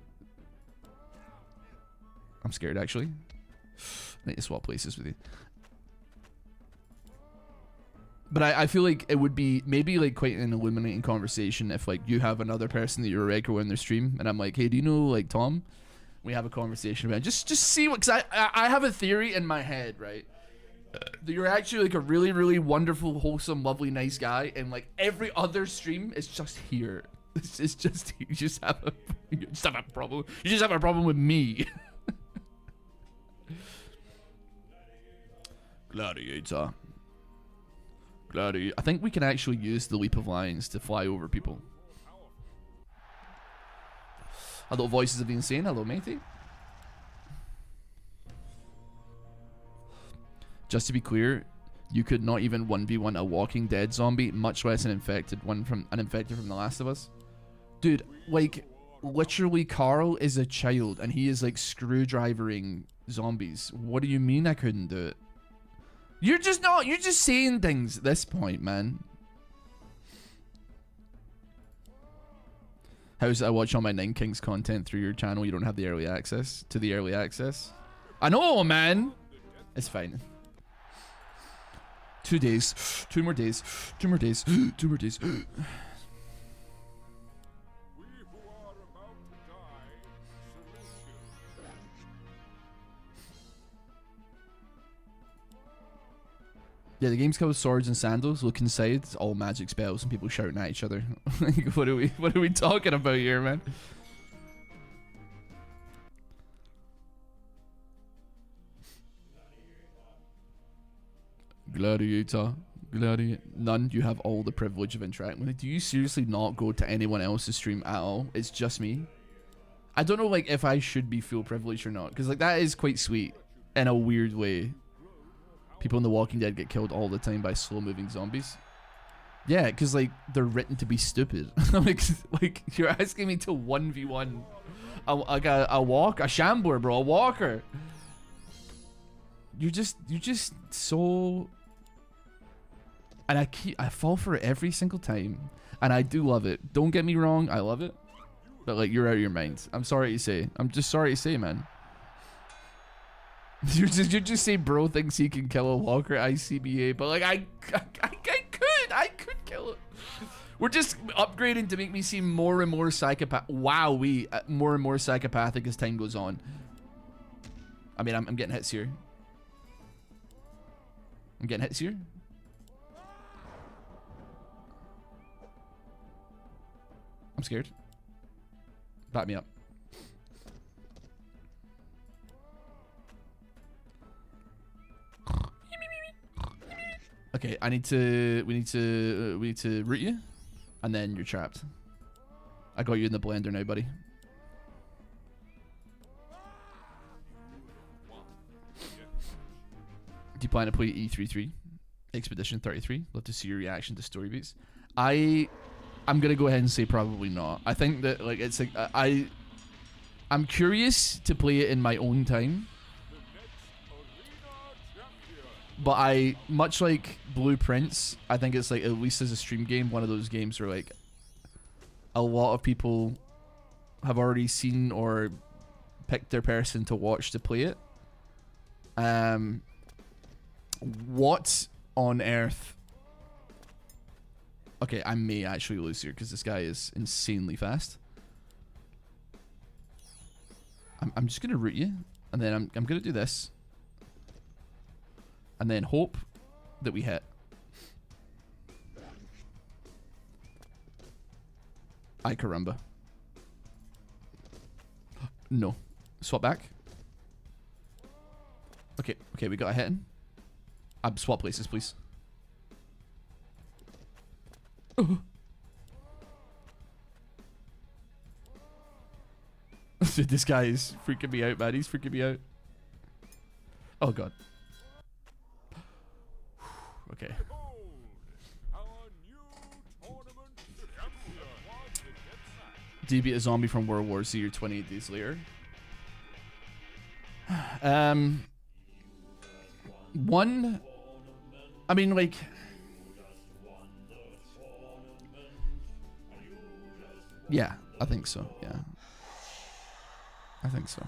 Speaker 1: I'm scared actually. I need to swap places with you. But I feel like it would be maybe like quite an illuminating conversation if like you have another person that you're a regular in their stream and I'm like, hey, do you know like Tom? We have a conversation about it. Just see what, cause I have a theory in my head, right? That you're actually like a really, really wonderful, wholesome, lovely, nice guy, and like every other stream is just here. It's just you just have a problem. You just have a problem with me. Gladiator. Gladiator. I think we can actually use the leap of lines to fly over people. Hello, voices of the insane. Hello, matey. Just to be clear, you could not even 1v1 a Walking Dead zombie, much less an infected from The Last of Us. Dude, like, literally Carl is a child and he is like screwdrivering zombies. What do you mean I couldn't do it? You're just saying things at this point, man. How's I watch all my Nine Kings content through your channel? You don't have the early access to the early access. I know, man. It's fine. 2 days. 2 more days. 2 more days. 2 more days. Yeah, the game's called Swords and Sandals. Look inside, it's all magic spells and people shouting at each other. What are we talking about here, man? Gladiator. Gladiator. None. You have all the privilege of interacting with it. Do you seriously not go to anyone else's stream at all? It's just me. I don't know, like, if I should be full privileged or not, because like that is quite sweet in a weird way. People in The Walking Dead get killed all the time by slow-moving zombies. Yeah, because like they're written to be stupid. like you're asking me to 1v1 a shambler, bro, a walker. You're just so. And I fall for it every single time, and I do love it. Don't get me wrong, I love it. But like you're out of your mind. I'm sorry to say. I'm just sorry to say, man. You just say bro thinks he can kill a walker ICBA, but like I could kill it. We're just upgrading to make me seem more and more psychopath. Wow, more and more psychopathic as time goes on. I mean, I'm getting hits here. I'm getting hits here. I'm scared. Back me up. Okay, we need to root you, and then you're trapped. I got you in the blender now, buddy. Do you plan to play E33 Expedition 33? Love to see your reaction to story beats. I'm gonna go ahead and say probably not. I think that like it's like I'm curious to play it in my own time. But much like Blueprints, I think it's like, at least as a stream game, one of those games where like a lot of people have already seen or picked their person to watch to play it. What on earth? Okay, I may actually lose here because this guy is insanely fast. I'm just gonna root you, and then I'm gonna do this. And then hope that we hit. Ay caramba. No. Swap back. Okay, we got a hit in. Swap places, please. Oh. Dude, this guy is freaking me out, man. He's freaking me out. Oh, God. Okay. Do you beat a zombie from World War Z or 28 days later? One, I mean, like, yeah, I think so. Yeah, I think so.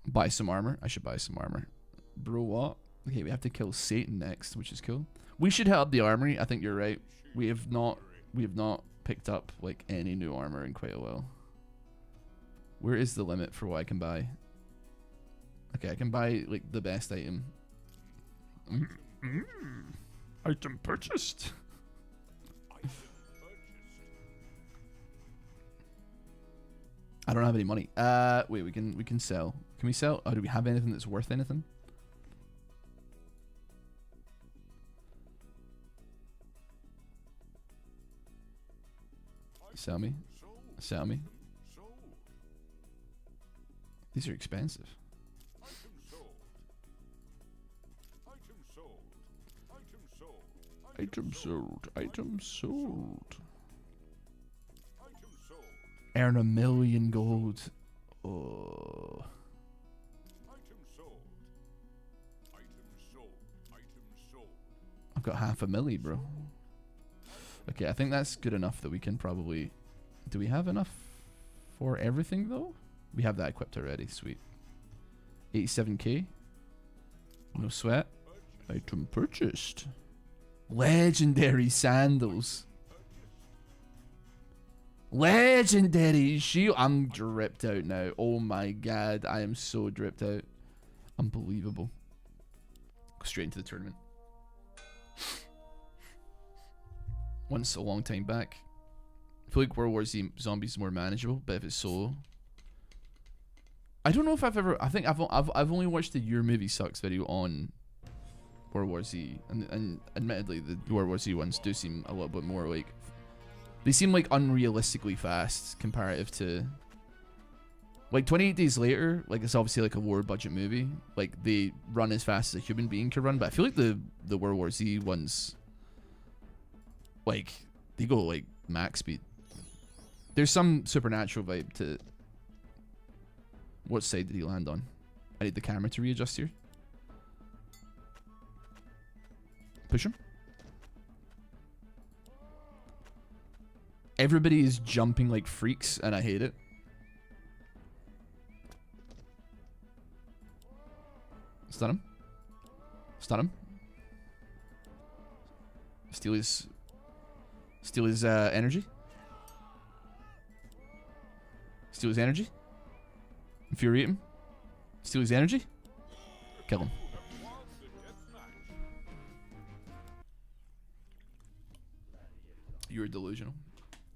Speaker 1: Buy some armor. I should buy some armor. Bro, what? Okay, we have to kill Satan next, which is cool. We should hit up the armory. I think you're right. We have not picked up like any new armor in quite a while. Where is the limit for what I can buy? Okay, I can buy like the best item. Item purchased. I don't have any money. Wait, we can sell. Can we sell? Oh, do we have anything that's worth anything? Sell me. Sell me. These are expensive. Item sold. Item sold. Earn 1,000,000 gold. Oh. I've got 500,000, bro. Okay, I think that's good enough that we can probably... Do we have enough for everything, though? We have that equipped already. Sweet. 87k. No sweat. Item purchased. Legendary sandals. Legendary shield. I'm dripped out now. Oh my god. I am so dripped out. Unbelievable. Go straight into the tournament. Once a long time back. I feel like World War Z Zombies is more manageable, but if it's solo... I don't know if I've ever... I think I've only watched the Your Movie Sucks video on World War Z. And admittedly, the World War Z ones do seem a little bit more like... They seem like unrealistically fast comparative to... Like 28 Days Later, like it's obviously like a war budget movie. Like they run as fast as a human being can run, but I feel like the World War Z ones... Like, they go like max speed. There's some supernatural vibe to... What side did he land on? I need the camera to readjust here. Push him. Everybody is jumping like freaks and I hate it. Stun him. Stun him. Steal his energy. Steal his energy. Infuriate him. Steal his energy. Kill him. You're delusional.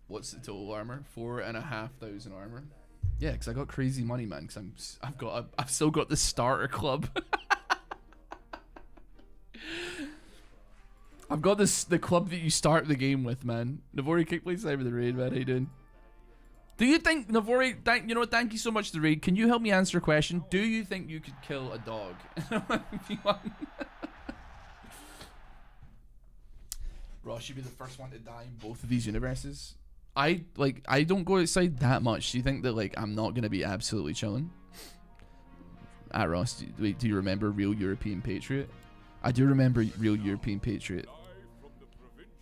Speaker 1: What's the total armor? 4,500 armor. Yeah, because I got crazy money, man. Because I've still got the starter club. I've got the club that you start the game with, man. Navori, kick please over the raid, man. How you doing? Do you think, Navori, thank you so much for the raid. Can you help me answer a question? Do you think you could kill a dog? Ross, you'd be the first one to die in both of these universes. I don't go outside that much. Do you think that, like, I'm not going to be absolutely chilling? Ross, do you remember Real European Patriot? I do remember Real European Patriot.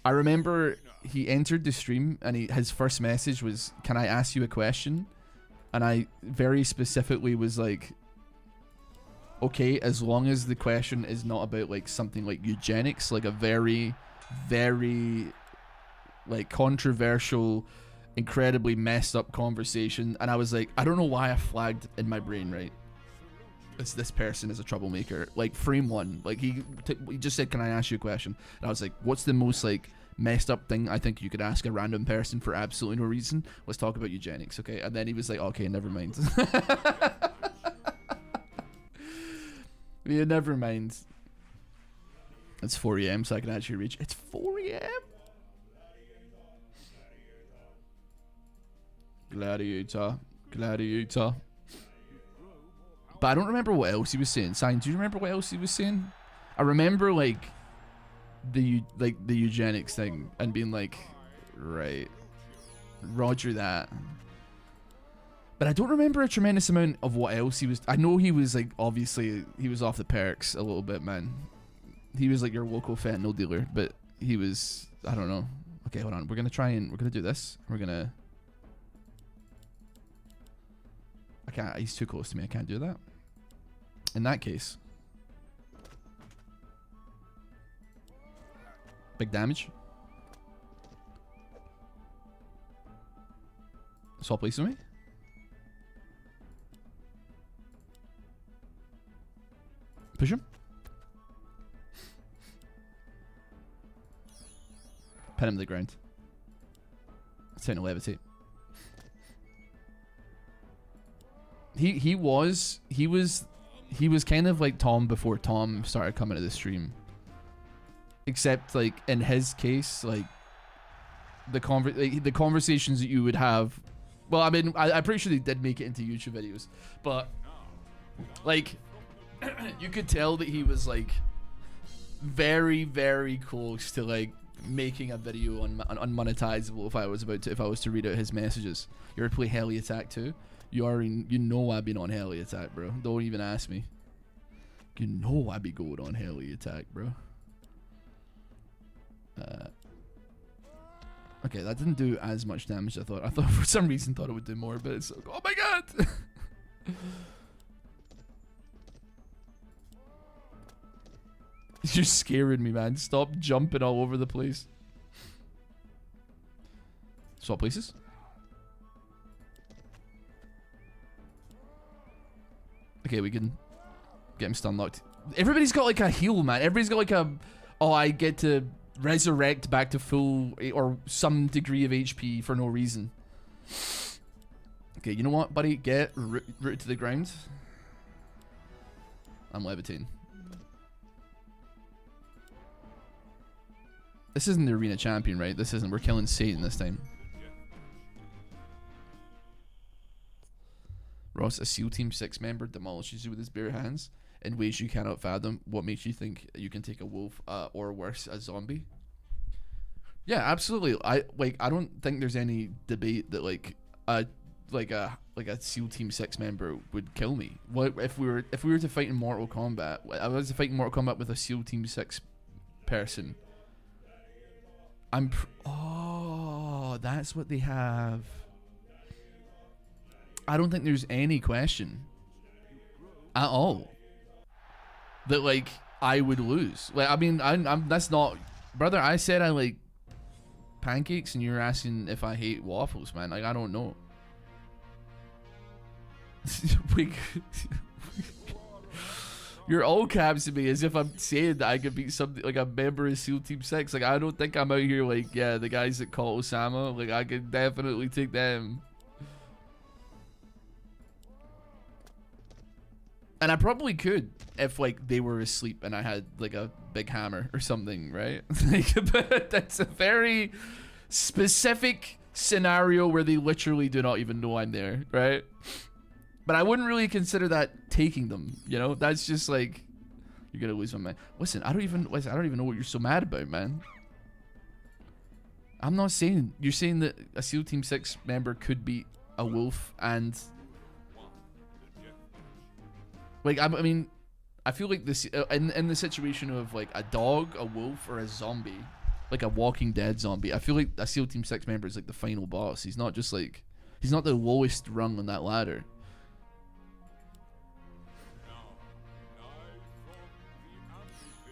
Speaker 1: I remember he entered the stream and his first message was, "Can I ask you a question?" And I very specifically was like, okay, as long as the question is not about like something like eugenics, like a very, very like controversial, incredibly messed up conversation. And I was like, I don't know why I flagged in my brain, right? This person is a troublemaker. Like frame one, like he just said, "Can I ask you a question?" And I was like, what's the most like messed up thing I think you could ask a random person for absolutely no reason? Let's talk about eugenics, okay? And then he was like, okay, never mind. Yeah, never mind. It's 4 AM, so I can actually reach. It's 4 AM. Gladiator. But I don't remember what else he was saying. Sign, do you remember what else he was saying? I remember like the eugenics thing and being like, right, roger that. But I don't remember a tremendous amount of what else he was. I know he was like, obviously he was off the perks a little bit, man. He was like your local fentanyl dealer, but he was, I don't know. Okay, hold on. We're gonna do this. I can't. He's too close to me. I can't do that. In that case. Big damage. Swap places with me. Push him. Pin him to the ground. It's time to levitate. He was kind of like Tom before Tom started coming to the stream. Except like in his case, like the conversations that you would have. Well, I mean, I'm pretty sure they did make it into YouTube videos, but like you could tell that he was like very, very close to like making a video unmonetizable if I was to read out his messages. You ever play Heli Attack 2? You know I've been on Heli Attack, bro. Don't even ask me. You know I be going on Heli Attack, bro. Okay, that didn't do as much damage as I thought. I thought for some reason it would do more, but it's like, oh my god! You're scaring me, man. Stop jumping all over the place. Swap places. Okay, we can get him stun locked. Everybody's got like a heal, man. Everybody's got like a, oh, I get to resurrect back to full or some degree of HP for no reason. Okay, you know what, buddy? Get rooted to the ground. I'm levitating. This isn't the arena champion, right? This isn't. We're killing Satan this time. Ross, a SEAL Team 6 member demolishes you with his bare hands in ways you cannot fathom. What makes you think you can take a wolf or worse, a zombie? Yeah, absolutely. I don't think there's any debate that like a SEAL Team 6 member would kill me. What if we were to fight in Mortal Kombat? I was to fight in Mortal Kombat with a SEAL Team 6 person. Oh, that's what they have. I don't think there's any question at all that like I would lose. Like, I mean, I'm that's not, brother. I said I like pancakes, and you're asking if I hate waffles, man. Like, I don't know. You're all caps to me as if I'm saying that I could beat something like a member of SEAL Team 6. Like, I don't think I'm out here like, yeah, the guys that call Osama. Like, I could definitely take them. And I probably could if like they were asleep and I had like a big hammer or something, right? Like, but that's a very specific scenario where they literally do not even know I'm there, right? But I wouldn't really consider that taking them, you know? That's just like, you're gonna lose my mind. Listen, I don't even know what you're so mad about, man. I'm not saying, you're saying that a SEAL Team 6 member could beat a wolf and like, I mean, I feel like this in the situation of like a dog, a wolf, or a zombie, like a Walking Dead zombie. I feel like a SEAL Team 6 member is like the final boss. He's not just like, he's not the lowest rung on that ladder.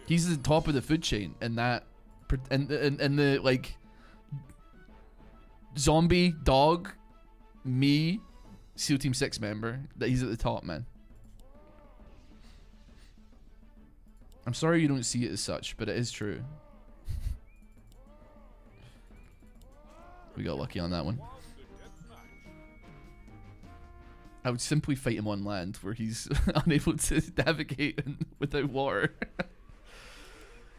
Speaker 1: He's the top of the food chain, and that, and the like, zombie, dog, me, SEAL Team 6 member. That he's at the top, man. I'm sorry you don't see it as such, but it is true. We got lucky on that one. I would simply fight him on land where he's unable to navigate without water.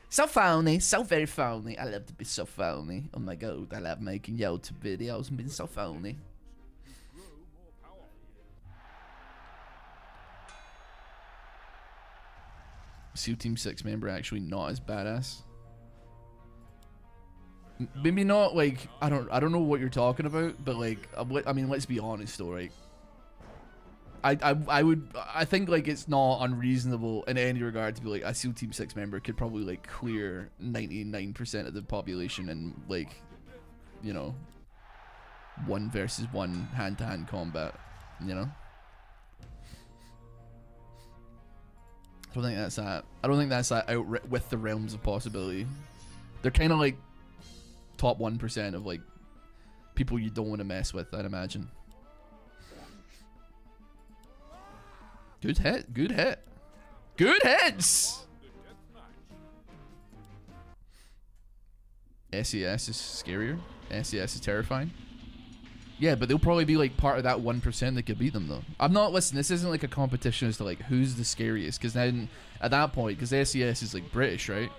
Speaker 1: So funny, so very funny. I love to be so funny. Oh my god, I love making YouTube videos and being so funny. SEAL Team 6 member actually not as badass. Maybe not like, I don't know what you're talking about, but like, I mean, let's be honest though, right? I think like it's not unreasonable in any regard to be like a SEAL Team 6 member could probably like clear 99% of the population in like, you know, 1 versus 1 hand-to-hand combat, you know? I don't think that's that. I don't think that's that out with the realms of possibility. They're kind of like top 1% of like people you don't want to mess with, I'd imagine. Good hit. Good hit. Good hits! SES is scarier. SES is terrifying. Yeah, but they'll probably be like part of that 1% that could beat them though. I'm not, listen, this isn't like a competition as to like who's the scariest, because then at that point, because SES is like British, right?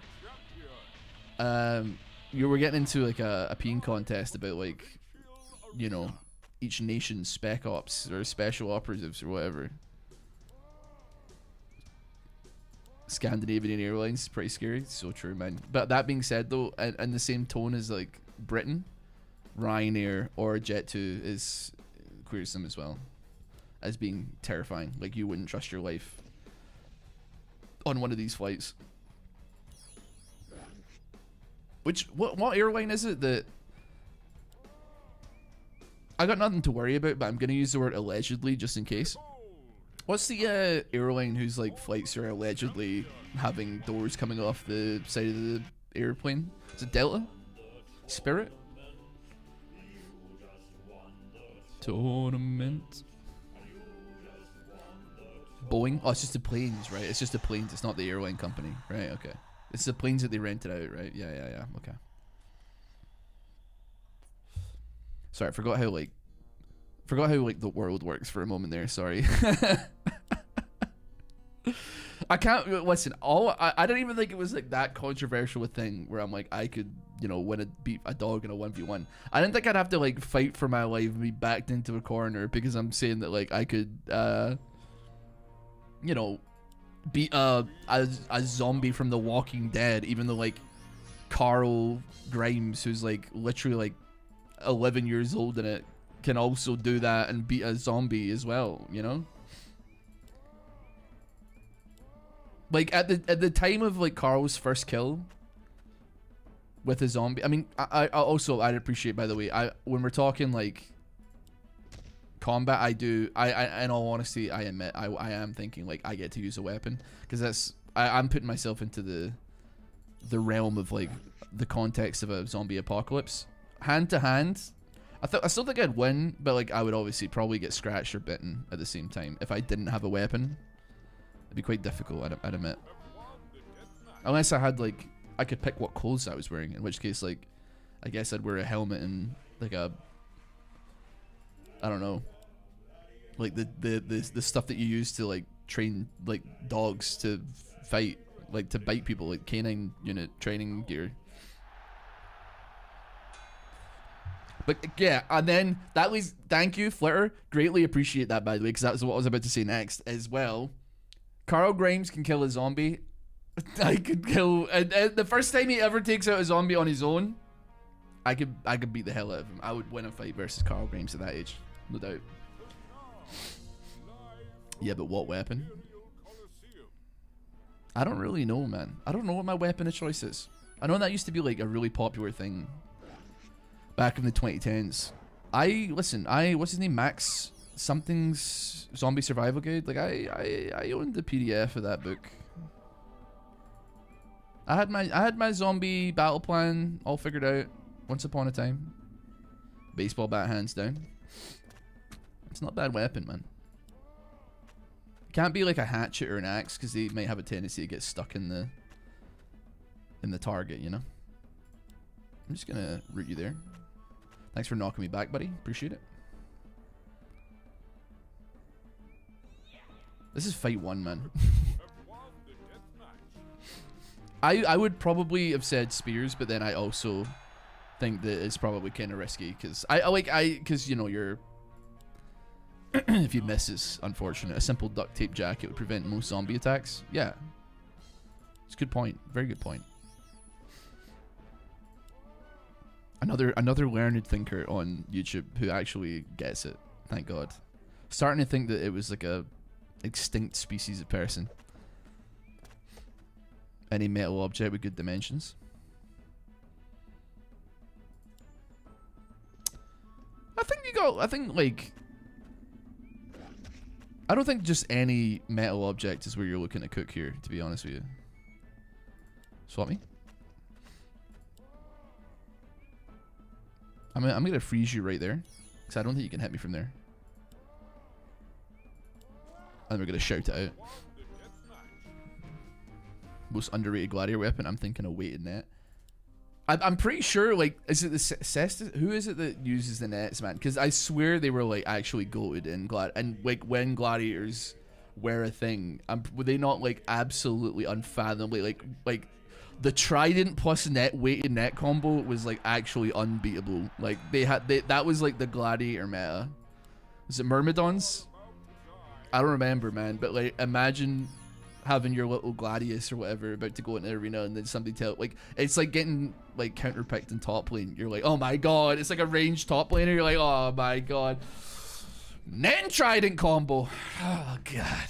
Speaker 1: You were getting into like a peeing contest about like, you know, each nation's spec ops or special operatives or whatever. Scandinavian Airlines is pretty scary. So true, man. But that being said though, in the same tone as like Britain, Ryanair or Jet2 is queersome as well as being terrifying. Like you wouldn't trust your life on one of these flights. What airline is it that I got nothing to worry about, but I'm gonna use the word allegedly just in case. What's the airline whose like flights are allegedly having doors coming off the side of the airplane? Is it Delta? Spirit? Tournament. Boeing? Oh, it's just the planes, right? It's just the planes. It's not the airline company, right? Okay. It's the planes that they rented out, right? Yeah. Okay. Sorry, I forgot how like the world works for a moment there. Sorry. I can't listen. I don't even think it was like that controversial a thing where I'm like I could, you know, beat a dog in a 1v1. I didn't think I'd have to like fight for my life and be backed into a corner because I'm saying that like I could, you know, beat a zombie from The Walking Dead, even though like Carl Grimes, who's like literally like 11 years old in it, can also do that and beat a zombie as well, you know? Like at the time of like Carl's first kill with a zombie, I mean, I'd appreciate, by the way, when we're talking like combat, I in all honesty, I admit I am thinking like I get to use a weapon, because that's I'm putting myself into the realm of like the context of a zombie apocalypse. Hand to hand, I still think I'd win, but like I would obviously probably get scratched or bitten at the same time if I didn't have a weapon. It'd be quite difficult, I'd admit. Unless I had like, I could pick what clothes I was wearing, in which case like, I guess I'd wear a helmet and like a, I don't know, like the stuff that you use to like train like dogs to fight, like to bite people, like canine unit training gear. But yeah, and then that was, thank you, Flitter. Greatly appreciate that, by the way, because that was what I was about to say next as well. Carl Grimes can kill a zombie. I could kill, and the first time he ever takes out a zombie on his own, I could beat the hell out of him. I would win a fight versus Carl Grimes at that age, no doubt. Yeah, but what weapon? I don't really know, man. I don't know what my weapon of choice is. I know that used to be like a really popular thing back in the 2010s. What's his name? Max something's zombie survival guide. Like I owned the PDF of that book. I had my zombie battle plan all figured out once upon a time. Baseball bat hands down. It's not a bad weapon, man. It can't be like a hatchet or an axe, because they might have a tendency to get stuck in the target, you know. I'm just gonna root you there. Thanks for knocking me back, buddy. Appreciate it. This is fight one, man. I would probably have said spears, but then I also think that it's probably kind of risky, because because you know, you're if you miss, it's unfortunate. A simple duct tape jacket would prevent most zombie attacks. Yeah, it's a good point. Very good point. Another learned thinker on YouTube who actually gets it. Thank God. Starting to think that it was like a extinct species of person. Any metal object with good dimensions. I think like I don't think just any metal object is where you're looking to cook here, to be honest with you. Swap me. I'm gonna freeze you right there, because I don't think you can hit me from there. And we're gonna shout it out. Most underrated gladiator weapon. I'm thinking a weighted net. I'm pretty sure, like, is it the Cestus? Who is it that uses the nets, man? Because I swear they were like actually goated in and like when gladiators were a thing, were they not like absolutely unfathomably like the trident plus net weighted net combo was like actually unbeatable. Like that was like the gladiator meta. Was it Myrmidons? I don't remember, man, but like imagine having your little gladius or whatever about to go into the arena and then somebody like it's like getting like counterpicked in top lane. You're like, oh my god, it's like a ranged top laner. You're like, oh my god, net and trident combo. Oh god,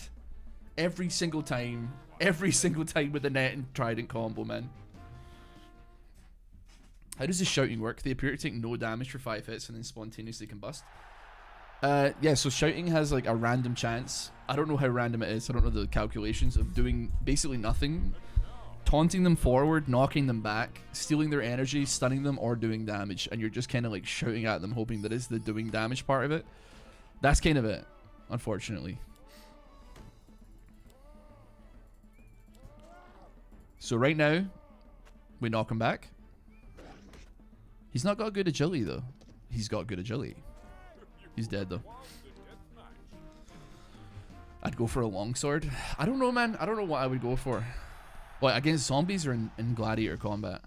Speaker 1: every single time with the net and trident combo, man. How does the shouting work? They appear to take no damage for 5 hits and then spontaneously combust. Yeah, so shouting has like a random chance. I don't know how random it is. I don't know the calculations of doing basically nothing. Taunting them forward, knocking them back, stealing their energy, stunning them, or doing damage. And you're just kind of like shouting at them, hoping that it's the doing damage part of it. That's kind of it, unfortunately. So right now, we knock him back. He's not got good agility though. He's got good agility. He's dead though. I'd go for a longsword. I don't know, man. I don't know what I would go for. What, against zombies or in gladiator combat?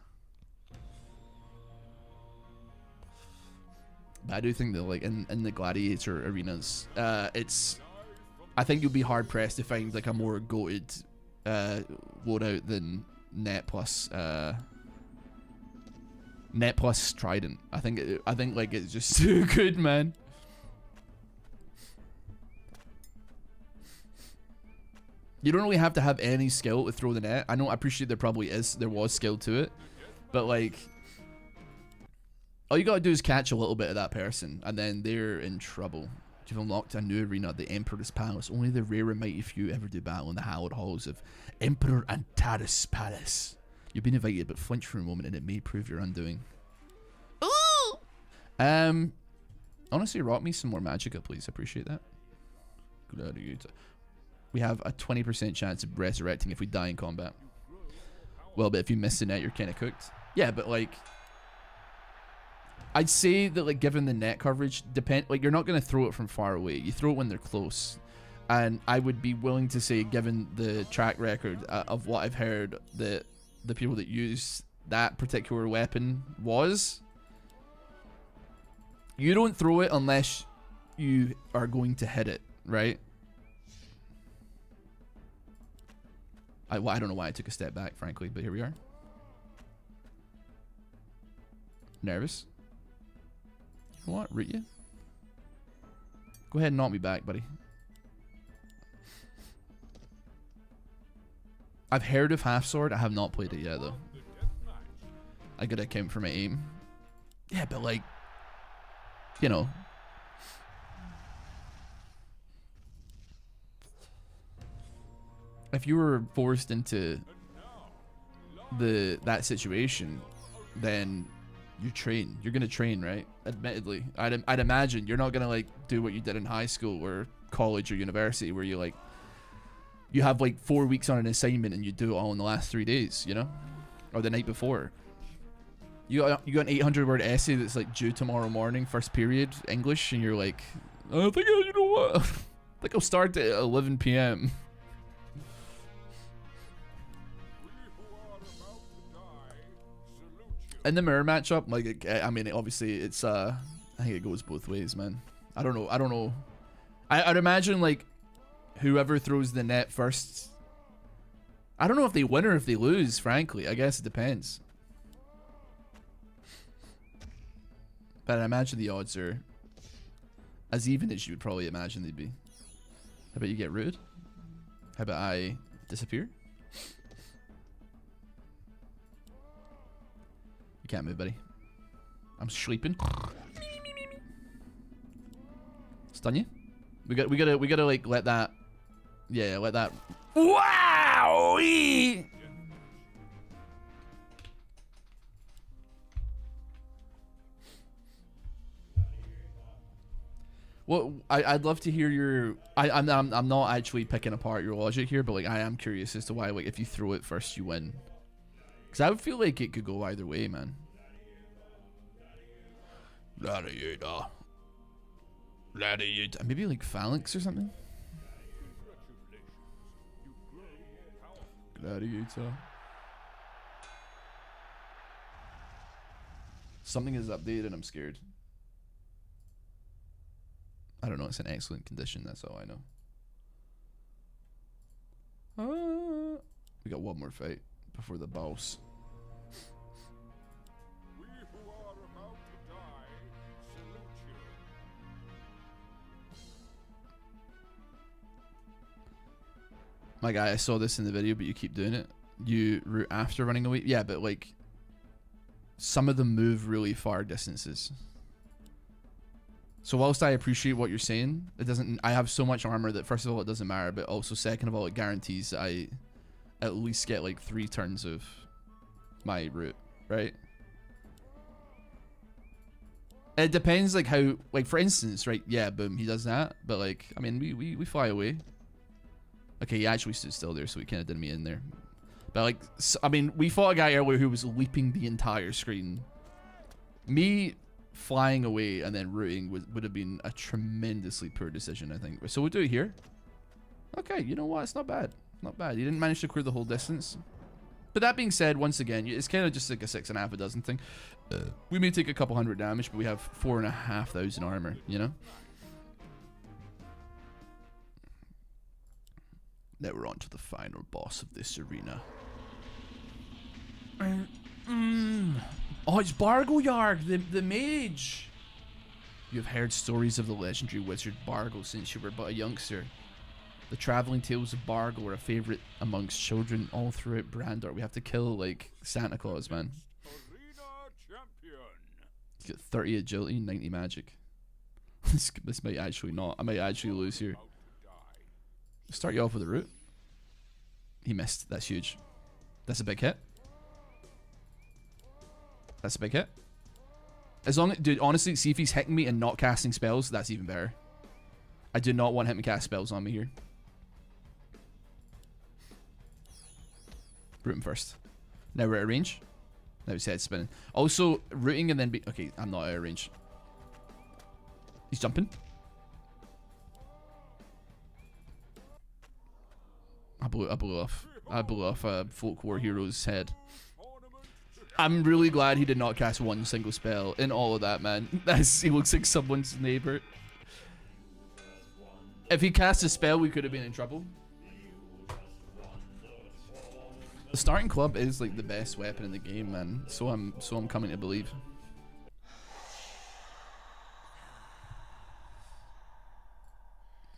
Speaker 1: But I do think that like in the gladiator arenas, I think you'll be hard pressed to find like a more goated loadout than net plus trident. I think like it's just too good, man. You don't really have to have any skill to throw the net. I know, I appreciate there was skill to it, but like, all you gotta do is catch a little bit of that person, and then they're in trouble. You've unlocked a new arena, the Emperor's Palace. Only the rare and mighty few ever do battle in the hallowed halls of Emperor Antares Palace. You've been invited, but flinch for a moment, and it may prove your undoing. Ooh! Honestly, rock me some more Magicka, please. Appreciate that. Gladiator. We have a 20% chance of resurrecting if we die in combat. Well, but if you miss the net, you're kind of cooked. Yeah, but like, I'd say that like given the net coverage, like you're not going to throw it from far away. You throw it when they're close. And I would be willing to say, given the track record of what I've heard, that the people that use that particular weapon you don't throw it unless you are going to hit it, right? I don't know why I took a step back, frankly, but here we are. Nervous? You know what? Root you? Go ahead and knock me back, buddy. I've heard of Half Sword. I have not played it yet, though. I gotta account for my aim. Yeah, but like, you know. If you were forced into that situation, then you train. You're gonna train, right? Admittedly, I'd imagine you're not gonna like do what you did in high school or college or university, where you have like 4 weeks on an assignment and you do it all in the last 3 days, you know, or the night before. You got an 800-word essay that's like due tomorrow morning, first period English, and you're like, I think you know what? I think I'll start at 11 p.m. In the mirror matchup, like, I mean, obviously, it's, I think it goes both ways, man. I don't know. I'd imagine, like, whoever throws the net first, I don't know if they win or if they lose, frankly. I guess it depends. But I imagine the odds are as even as you would probably imagine they'd be. How about you get rude? How about I disappear? You can't move, buddy. I'm sleeping. Stun you. We gotta like let that. Yeah, let that. Wow! Well, I'd love to hear your. I'm not actually picking apart your logic here, but like I am curious as to why like if you throw it first you win. Because I would feel like it could go either way, man. Gladiator. Gladiator. Maybe like phalanx or something. Gladiator. Something is updated and I'm scared. I don't know, it's in excellent condition, that's all I know. We got one more fight before the boss.
Speaker 2: We who are about to die salute you.
Speaker 1: My guy, I saw this in the video, but you keep doing it. You root after running away. Yeah, but like some of them move really far distances. So whilst I appreciate what you're saying, it doesn't. I have so much armor that first of all it doesn't matter, but also second of all it guarantees that I at least get like 3 turns of my route, right? It depends like how, like for instance, right? Yeah, boom, he does that, but like I mean we fly away. Okay, he actually stood still there, so he kind of did me in there. But like, I mean, we fought a guy earlier who was leaping the entire screen. Me flying away and then rooting would have been a tremendously poor decision, I think. So we'll do it here. Okay, you know what? It's not bad. Not bad. He didn't manage to clear the whole distance. But that being said, once again, it's kind of just like a 6.5 a dozen thing. We may take a couple hundred damage, but we have 4,500 armor, you know? Now we're on to the final boss of this arena. Oh, it's Bargoyard, the mage. You've heard stories of the legendary wizard Bargo since you were but a youngster. The traveling tales of Bargo are a favorite amongst children all throughout Brandor. We have to kill like Santa Claus, man.
Speaker 2: Arena champion.
Speaker 1: He's got 30 agility, 90 magic. This might actually not. I might actually lose here. Start you off with a root. He missed. That's huge. That's a big hit. That's a big hit. As long as, dude, honestly, see if he's hitting me and not casting spells, that's even better. I do not want him to cast spells on me here. Root him first. Now we're out of range. Now his head's spinning. Also, rooting and then be... Okay, I'm not out of range. He's jumping. I blew off a folk war hero's head. I'm really glad he did not cast one single spell in all of that, man. He looks like someone's neighbor. If he cast a spell, we could have been in trouble. The starting club is like the best weapon in the game, man. So I'm coming to believe.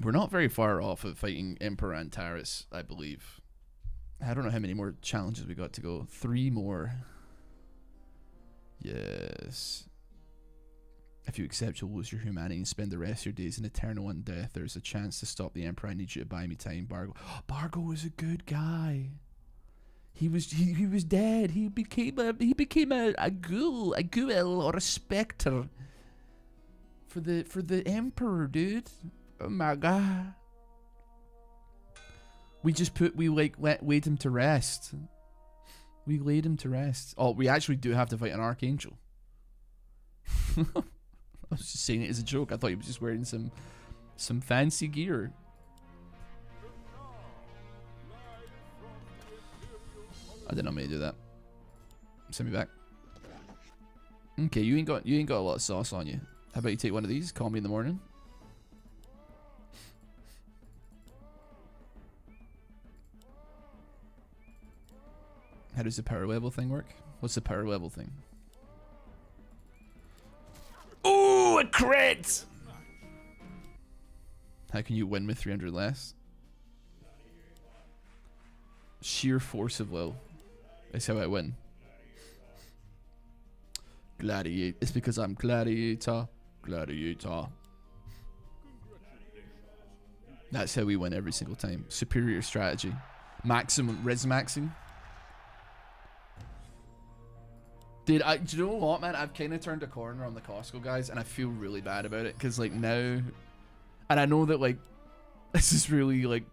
Speaker 1: We're not very far off of fighting Emperor Antares, I believe. I don't know how many more challenges we got to go. 3 more. Yes. If you accept, you'll lose your humanity and spend the rest of your days in eternal undeath. There's a chance to stop the Emperor. I need you to buy me time, Bargo. Bargo was a good guy. He was dead. He became a ghoul, or a spectre for the Emperor, dude. Oh my god. We laid him to rest. We laid him to rest. Oh, we actually do have to fight an Archangel. I was just saying it as a joke. I thought he was just wearing some fancy gear. I did not mean to do that. Send me back. Okay, you ain't got a lot of sauce on you. How about you take one of these? Call me in the morning. How does the power level thing work? What's the power level thing? Ooh, a crit! How can you win with 300 less? Sheer force of will is how I win. Gladiator. It's because I'm Gladiator. Gladiator. That's how we win every single time. Superior strategy. Maximum res maxing. Dude, do you know what, man? I've kind of turned a corner on the Costco guys, and I feel really bad about it, because, like, now... And I know that, like, this is really, like,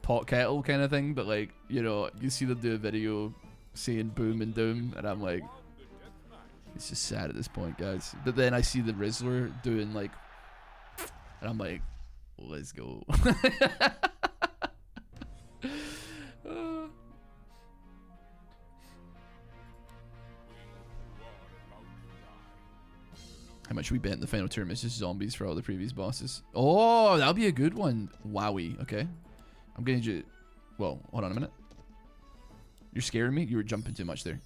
Speaker 1: pot kettle kind of thing, but, like, you know, you see them do a video saying boom and doom, and I'm like... It's just sad at this point, guys. But then I see the Rizzler doing, like... And I'm like, let's go. How much we bet in the final tournament is just zombies for all the previous bosses. Oh, that'll be a good one. Wowie. Okay. I'm gonna do... Well, hold on a minute. You're scaring me? You were jumping too much there.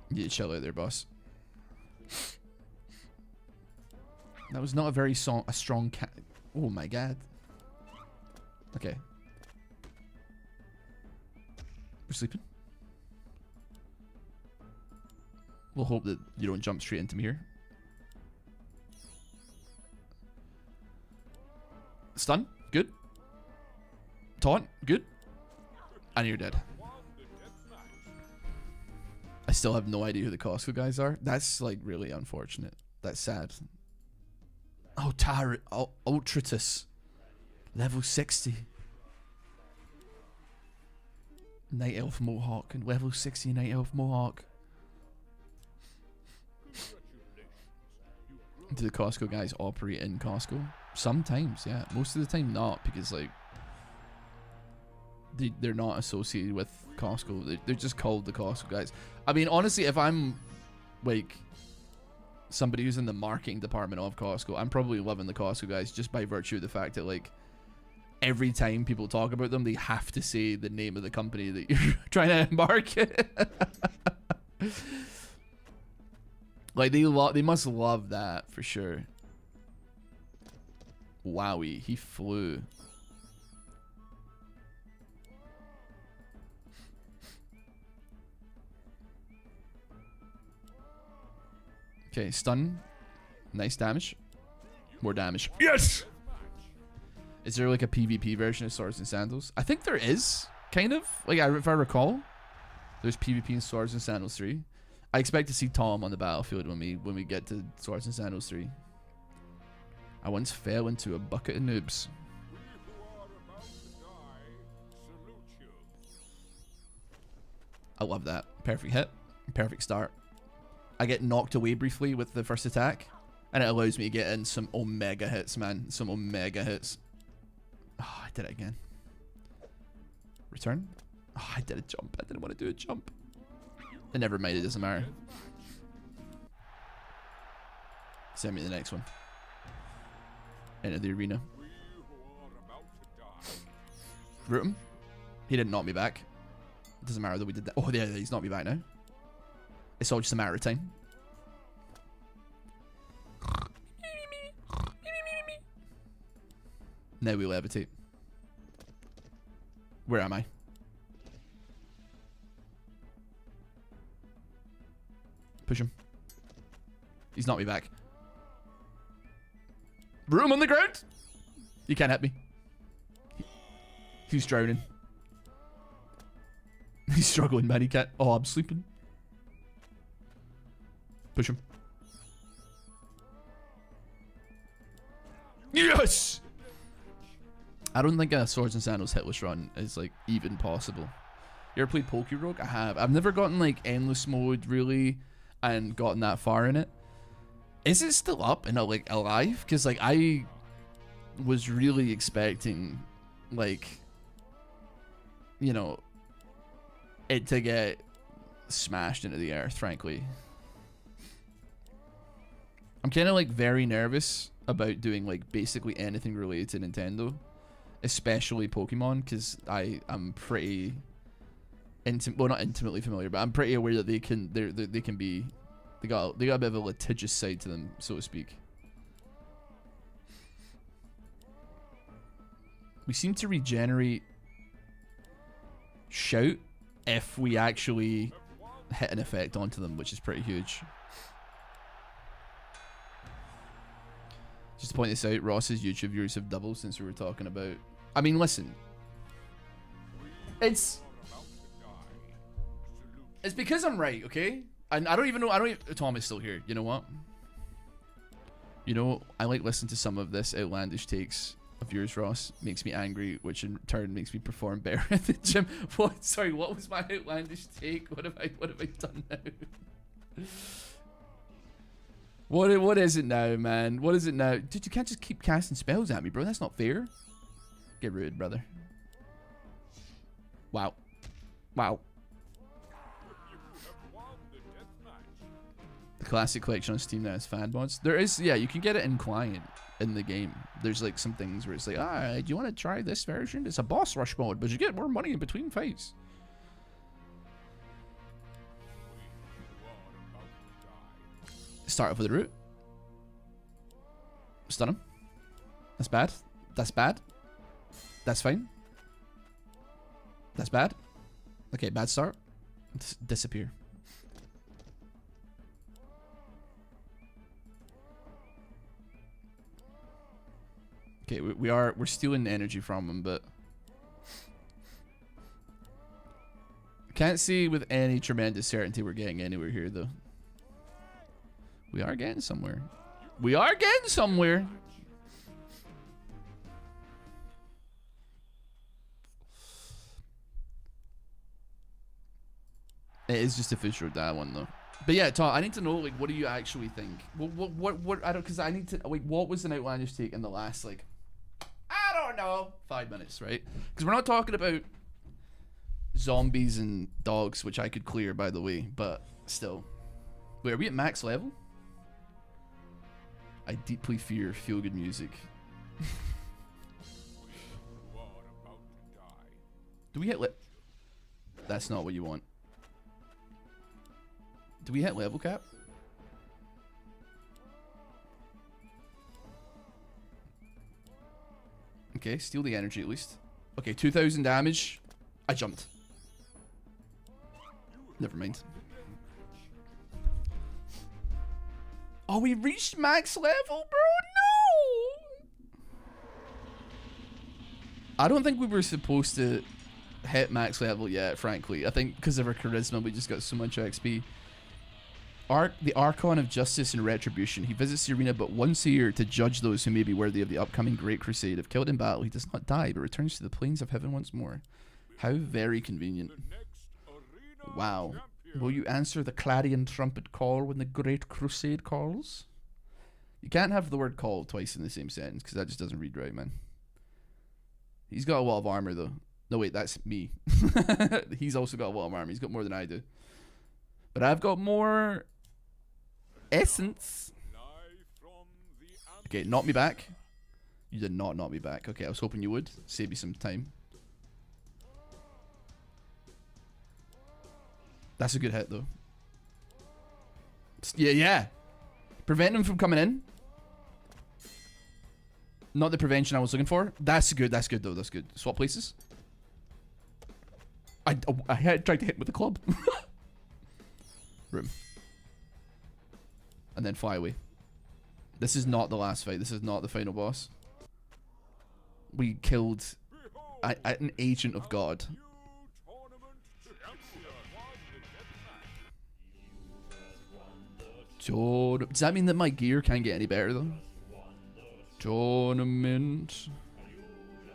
Speaker 1: You chill out there, boss. That was not a very strong cat. Oh my god. Okay. We're sleeping. We'll hope that you don't jump straight into me here. Stun. Good. Taunt. Good. And you're dead. I still have no idea who the Costco guys are. That's, like, really unfortunate. That's sad. Oh, Ultratus. Level 60. Night Elf Mohawk. And level 60 Night Elf Mohawk. Do the Costco guys operate in Costco? Sometimes, yeah. Most of the time not, because, like, they're not associated with Costco. They're just called the Costco guys. I mean, honestly, if I'm, like, somebody who's in the marketing department of Costco, I'm probably loving the Costco guys just by virtue of the fact that, like, every time people talk about them, they have to say the name of the company that you're trying to market. Like, they must love that for sure. Wowie, he flew. Okay, stun. Nice damage. More damage. Yes! Is there like a PvP version of Swords and Sandals? I think there is, kind of. Like, if I recall, there's PvP in Swords and Sandals 3. I expect to see Tom on the battlefield when we get to Swords and Sandals 3. I once fell into a bucket of noobs. I love that. Perfect hit. Perfect start. I get knocked away briefly with the first attack, and it allows me to get in some omega hits, man. Some omega hits. Oh, I did it again. Return. Oh, I did a jump. I didn't want to do a jump. And never mind, it doesn't matter. Send me the next one. Enter the arena. Root him. He didn't knock me back. It doesn't matter that we did that. Oh, yeah, he's knocked me back now. It's all just a matter of time. Now we levitate. Where am I? Push him. He's knocked me back. Room on the ground. You can't hit me. He's drowning. He's struggling, man. He can't. Oh, I'm sleeping. Push him. Yes! I don't think a Swords and Sandals hitless run is, like, even possible. You ever played Pokerogue? I have. I've never gotten, like, endless mode, really, and gotten that far in it. Is it still up and, like, alive? Because, like, I was really expecting, like, you know, it to get smashed into the earth, frankly. I'm kind of, like, very nervous about doing, like, basically anything related to Nintendo, especially Pokemon, because I'm pretty well, not intimately familiar, but I'm pretty aware that they can be, they got a bit of a litigious side to them, so to speak. We seem to regenerate Shout if we actually hit an effect onto them, which is pretty huge. Just to point this out, Ross's YouTube viewers have doubled since we were talking about... I mean, listen. It's because I'm right, okay? And I don't even know... Tom is still here. You know what? You know, I like listening to some of this outlandish takes of yours, Ross. Makes me angry, which in turn makes me perform better at the gym. What? Sorry, what was my outlandish take? What have I done now? What is it now, man? What is it now? Dude, you can't just keep casting spells at me, bro. That's not fair. Get rude, brother. Wow. Wow. The classic collection on Steam now is fan mods. There is, yeah, you can get it in client in the game. There's like some things where it's like, do you want to try this version? It's a boss rush mode, but you get more money in between fights. Start off with the root. Stun him. That's bad. That's bad. That's fine. That's bad. Okay, bad start. Disappear. Okay, we're stealing energy from him, but can't see with any tremendous certainty we're getting anywhere here, though. We are getting somewhere. We are getting somewhere. It is just a feature of that one, though. But yeah, Tom, I need to know, like, what do you actually think? What I don't, because I need to, like, what was an outlandish take in the last, like, I don't know, 5 minutes, right? Because we're not talking about zombies and dogs, which I could clear, by the way, but still. Wait, are we at max level? I deeply fear feel-good music. Do we hit That's not what you want. Do we hit level cap? Okay, steal the energy at least. Okay, 2,000 damage. I jumped. Never mind. Oh, we reached max level, bro? No! I don't think we were supposed to hit max level yet, frankly. I think because of our charisma, we just got so much XP. The Archon of Justice and Retribution. He visits the arena but once a year to judge those who may be worthy of the upcoming Great Crusade. If killed in battle, he does not die, but returns to the plains of heaven once more. How very convenient. Wow. Will you answer the clarion trumpet call when the Great Crusade calls? You can't have the word call twice in the same sentence, because that just doesn't read right, man. He's got a lot of armor, though. No, wait, that's me. He's also got a lot of armor. He's got more than I do. But I've got more essence. Okay, knock me back. You did not knock me back. Okay, I was hoping you would. Save me some time. That's a good hit, though. Yeah, yeah. Prevent him from coming in. Not the prevention I was looking for. That's good, though. That's good. Swap places. I had tried to hit him with a club. Room. And then fly away. This is not the last fight. This is not the final boss. We killed an agent of God. Does that mean that my gear can't get any better, though? Tournament.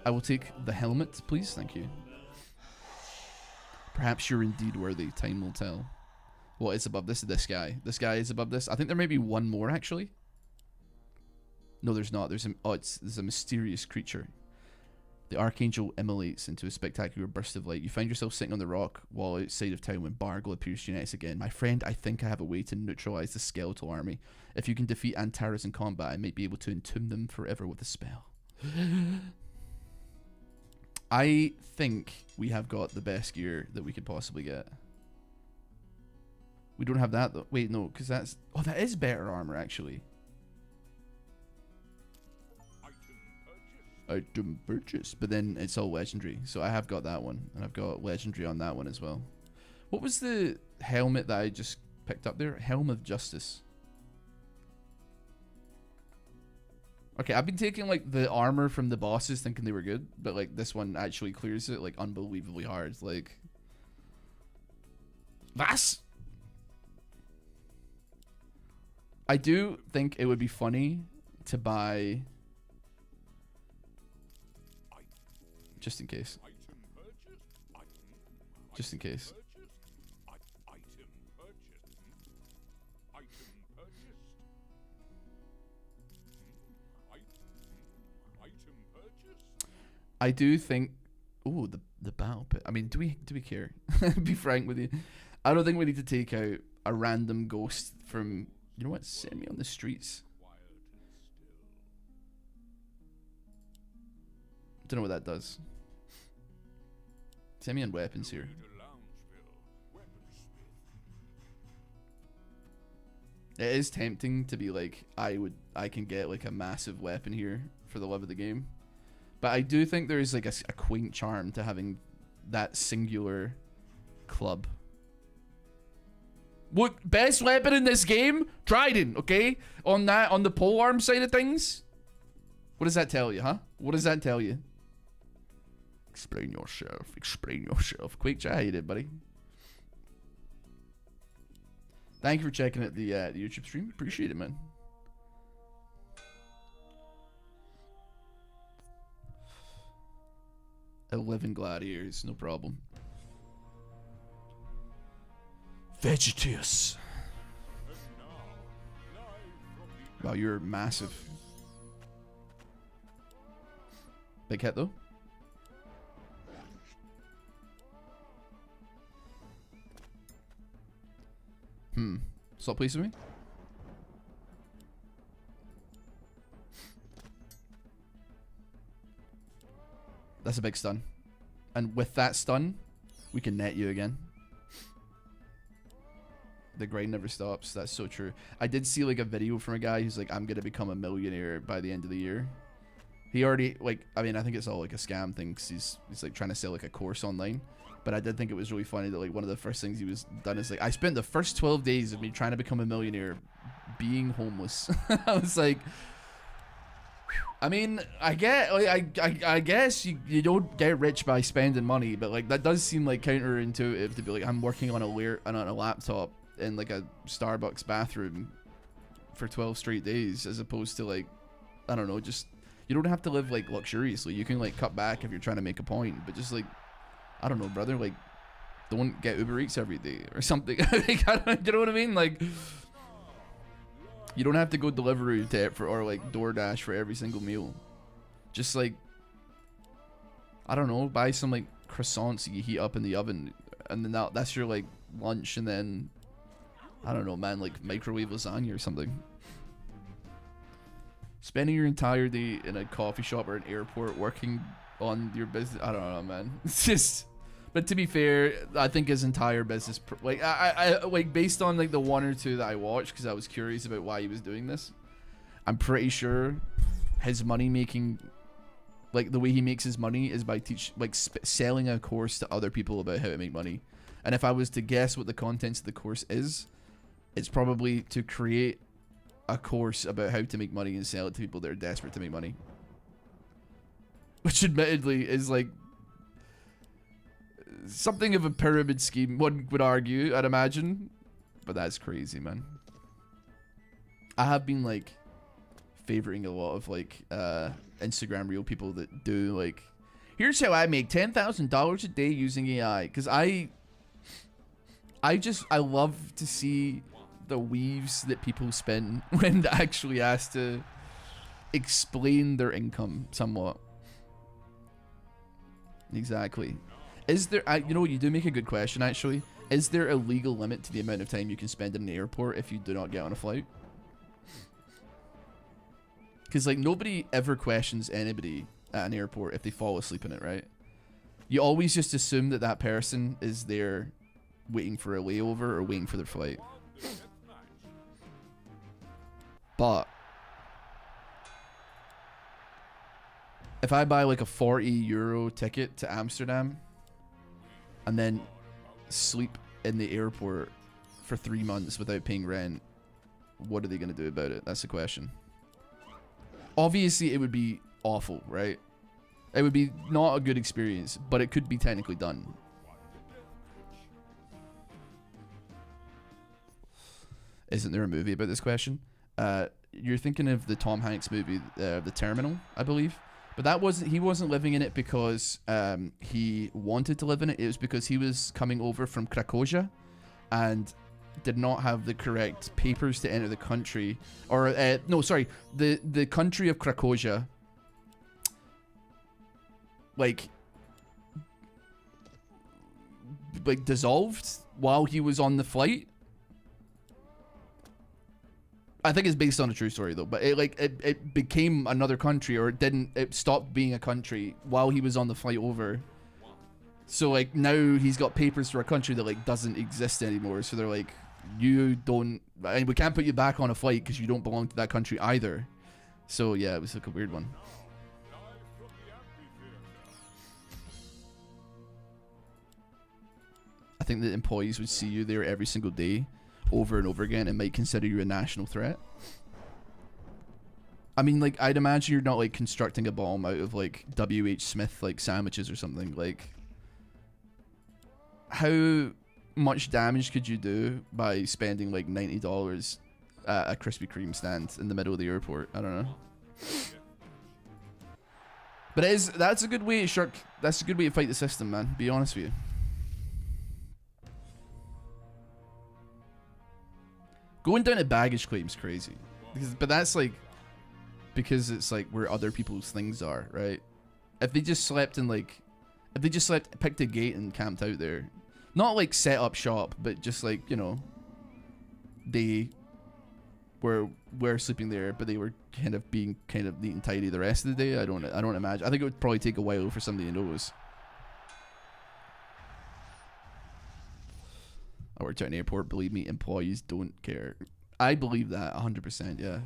Speaker 1: I will take the helmet, please. Thank you. Perhaps you're indeed worthy. Time will tell. What is above this? This guy. This guy is above this. I think there may be one more, actually. No, there's not. There's a mysterious creature. The Archangel immolates into a spectacular burst of light. You find yourself sitting on the rock while outside of town when Bargle appears to unite us again. My friend, I think I have a way to neutralize the skeletal army. If you can defeat Antares in combat, I might be able to entomb them forever with a spell. I think we have got the best gear that we could possibly get. We don't have that, though. Wait, no, because that's... Oh, that is better armor, actually. Item purchase. But then it's all legendary. So I have got that one. And I've got legendary on that one as well. What was the helmet that I just picked up there? Helm of Justice. Okay, I've been taking like the armor from the bosses thinking they were good, but like this one actually clears it like unbelievably hard. Like, was? I do think it would be funny to buy, just in case. Just in case. I do think, oh, the battle pit. I mean, do we care? Be frank with you, I don't think we need to take out a random ghost from. You know what? Send me on the streets. Don't know what that does. Send me on weapons here. It is tempting to be like, I can get like a massive weapon here for the love of the game. But I do think there is like a quaint charm to having that singular club. What best weapon in this game? Trident, okay? On the polearm side of things. What does that tell you, huh? What does that tell you? Explain yourself. Explain yourself. Quake chat, how you did, buddy? Thank you for checking out the YouTube stream. Appreciate it, man. 11 gladiators, no problem. Vegetius. Wow, you're massive. Big hit though. Stop pleasing me. That's a big stun. And with that stun, we can net you again. The grind never stops. That's so true. I did see like a video from a guy who's like, I'm gonna become a millionaire by the end of the year. He already, like, I mean, I think it's all like a scam thing because he's like trying to sell like a course online. But I did think it was really funny that like one of the first things he was done is like, I spent the first 12 days of me trying to become a millionaire being homeless. I was like, I mean, I get, like, I guess you don't get rich by spending money, but like that does seem like counterintuitive to be like, I'm working on a laptop in like a Starbucks bathroom for 12 straight days, as opposed to like, I don't know, just, you don't have to live like luxuriously. You can like cut back if you're trying to make a point, but just like, I don't know, brother, like, don't get Uber Eats every day or something. Like, you know what I mean? Like, you don't have to go delivery or like DoorDash for every single meal. Just like, I don't know, buy some like croissants you heat up in the oven, and then that's your like lunch, and then I don't know, man, like microwave lasagna or something. Spending your entire day in a coffee shop or an airport working on your business, I don't know, man. It's just, but to be fair, I think his entire business, like I like based on like the one or two that I watched, because I was curious about why he was doing this, I'm pretty sure his money making, like the way he makes his money is by selling a course to other people about how to make money. And if I was to guess what the contents of the course is, it's probably to create a course about how to make money and sell it to people that are desperate to make money. Which admittedly is like something of a pyramid scheme, one would argue, I'd imagine. But that's crazy, man. I have been like favoriting a lot of like Instagram reel people that do like, here's how I make $10,000 a day using AI. Because I love to see the weaves that people spin when actually asked to explain their income somewhat. Exactly. Is there, you know, you do make a good question actually. Is there a legal limit to the amount of time you can spend in an airport if you do not get on a flight? Because like nobody ever questions anybody at an airport if they fall asleep in it, right? You always just assume that that person is there waiting for a layover or waiting for their flight. But if I buy like a €40 ticket to Amsterdam and then sleep in the airport for 3 months without paying rent, what are they going to do about it? That's the question. Obviously, it would be awful, right? It would be not a good experience, but it could be technically done. Isn't there a movie about this question? You're thinking of the Tom Hanks movie, The Terminal, I believe. But he wasn't living in it because he wanted to live in it. It was because he was coming over from Krakow and did not have the correct papers to enter the country. Or, no, sorry. The country of Krakow, like dissolved while he was on the flight. I think it's based on a true story though, but it became another country, or it stopped being a country while he was on the flight over. So like now he's got papers for a country that like doesn't exist anymore. So they're like, you don't, and we can't put you back on a flight because you don't belong to that country either. So yeah, it was like a weird one. I think that employees would see you there every single day, over and over again, and might consider you a national threat. I mean, like, I'd imagine you're not like constructing a bomb out of like W.H. Smith like sandwiches or something. Like, how much damage could you do by spending like $90 at a Krispy Kreme stand in the middle of the airport? I don't know. But that's a good way to that's a good way to fight the system, man. Be honest with you. Going down to baggage claim's crazy, but that's like because it's like where other people's things are, right? If they just slept picked a gate and camped out there, not like set up shop, but just like, you know, they were sleeping there, but they were kind of being kind of neat and tidy the rest of the day. I don't imagine. I think it would probably take a while for somebody to notice. I worked at an airport. Believe me, employees don't care. I believe that 100%. Yeah.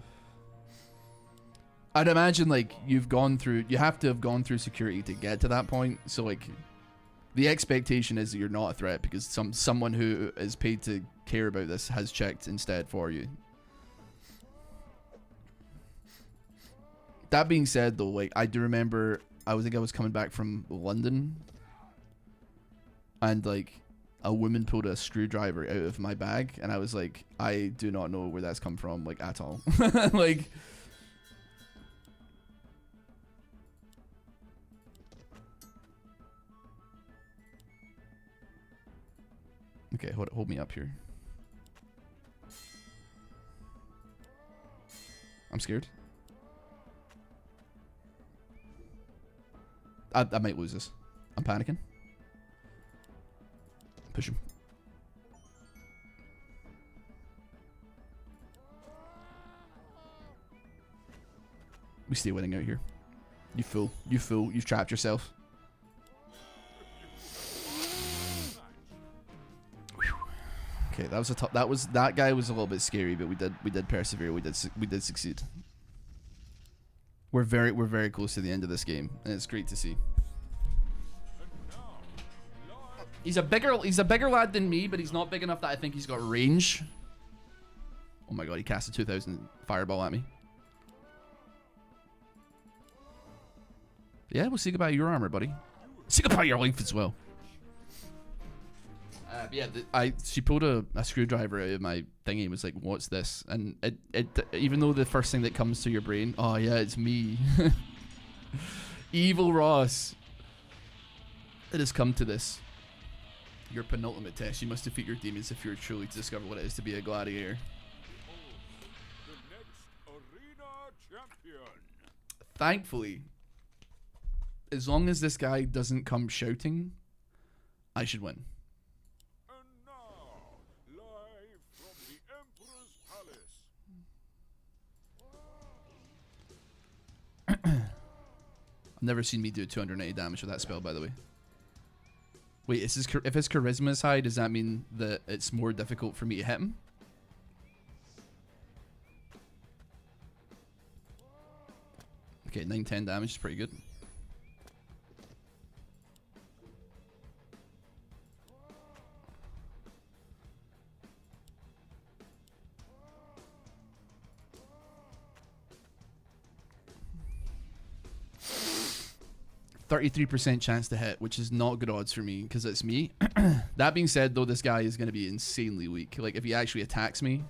Speaker 1: I'd imagine like you have to have gone through security to get to that point. So like, the expectation is that you're not a threat because someone who is paid to care about this has checked instead for you. That being said, though, like I do remember, I think I was coming back from London, and like, a woman pulled a screwdriver out of my bag, and I was like, I do not know where that's come from, like, at all. Like, okay, hold me up here. I'm scared. I might lose this. I'm panicking. Push him. We stay winning out here. You fool. You fool. You've trapped yourself. Whew. Okay, that was a tough. That guy was a little bit scary, but we did persevere. We did succeed. We're very close to the end of this game, and it's great to see. He's a bigger lad than me, but he's not big enough that I think he's got range. Oh my god, he cast a 2000 fireball at me. Yeah, we'll say goodbye to your armor, buddy. Say goodbye to your life as well. But yeah, she pulled a screwdriver out of my thingy and was like, "What's this?" And it even though the first thing that comes to your brain, oh yeah, it's me, evil Ross. It has come to this. Your penultimate test. You must defeat your demons if you're truly to discover what it is to be a gladiator.
Speaker 2: The next arena champion.
Speaker 1: Thankfully, as long as this guy doesn't come shouting, I should win.
Speaker 2: And now, live from the Emperor's Palace.
Speaker 1: I've never seen me do 280 damage with that spell, by the way. Wait, if his charisma is high, does that mean that it's more difficult for me to hit him? Okay, 9-10 damage is pretty good.
Speaker 3: 33% chance to hit, which is not good odds for me because it's me. That being said, though, this guy is going to be insanely weak. Like, if he actually attacks me,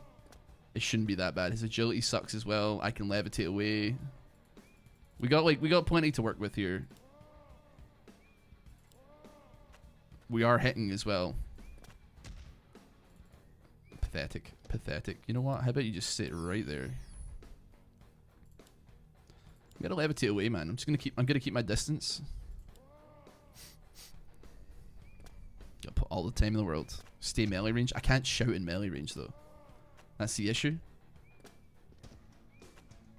Speaker 3: it shouldn't be that bad. His agility sucks as well. I can levitate away. We got plenty to work with here. We are hitting as well. Pathetic. Pathetic. You know what? How about you just sit right there? I'm gonna levitate away, man. I'm gonna keep my distance. Gotta put all the time in the world. Stay melee range. I can't shout in melee range though. That's the issue.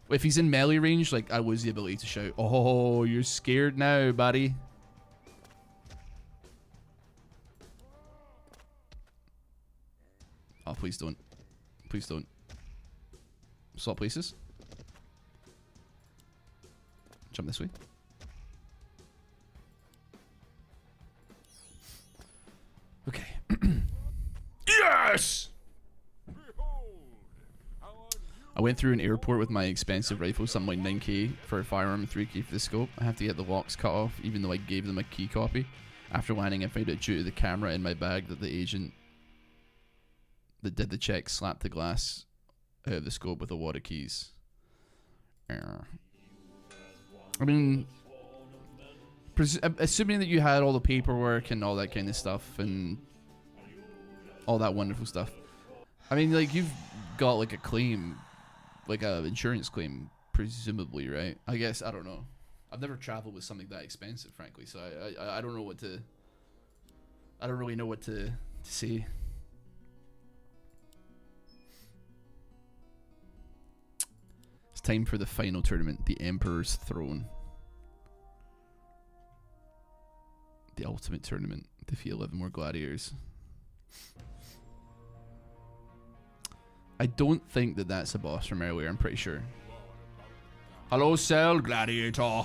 Speaker 3: If he's in melee range, like, I lose the ability to shout. Oh, you're scared now, buddy. Oh, please don't. Please don't. Swap places. Jump this way. Okay. Yes! I went through an airport with my expensive rifle, something like 9k for a firearm and 3k for the scope. I have to get the locks cut off, even though I gave them a key copy. After landing, I found out due to the camera in my bag that the agent that did the check slapped the glass out of the scope with a wad of keys. I mean, assuming that you had all the paperwork and all that kind of stuff and all that wonderful stuff. I mean, like, you've got like a claim, like a insurance claim, presumably, right? I guess, I don't know. I've never traveled with something that expensive, frankly, so I don't know what to. I don't really know what to say. It's time for the final tournament, the Emperor's Throne. The ultimate tournament. Defeat 11 more gladiators. I don't think that that's a boss from earlier, I'm pretty sure. Hello, cell, Gladiator.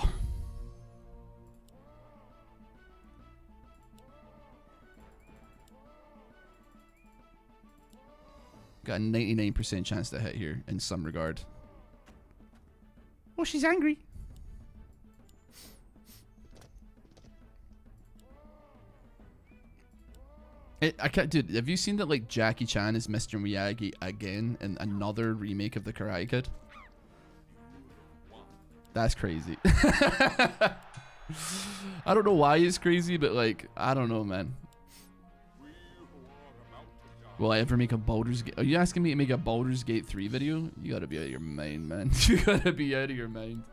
Speaker 3: Got a 99% chance to hit here in some regard. Oh, she's angry. I can't, dude. Have you seen that, like, Jackie Chan is Mr. Miyagi again in another remake of The Karate Kid? That's crazy. I don't know why it's crazy, but, like, I don't know, man. Will I ever make a Baldur's Gate? Are you asking me to make a Baldur's Gate 3 video? You gotta be out of your mind, man. You gotta be out of your mind.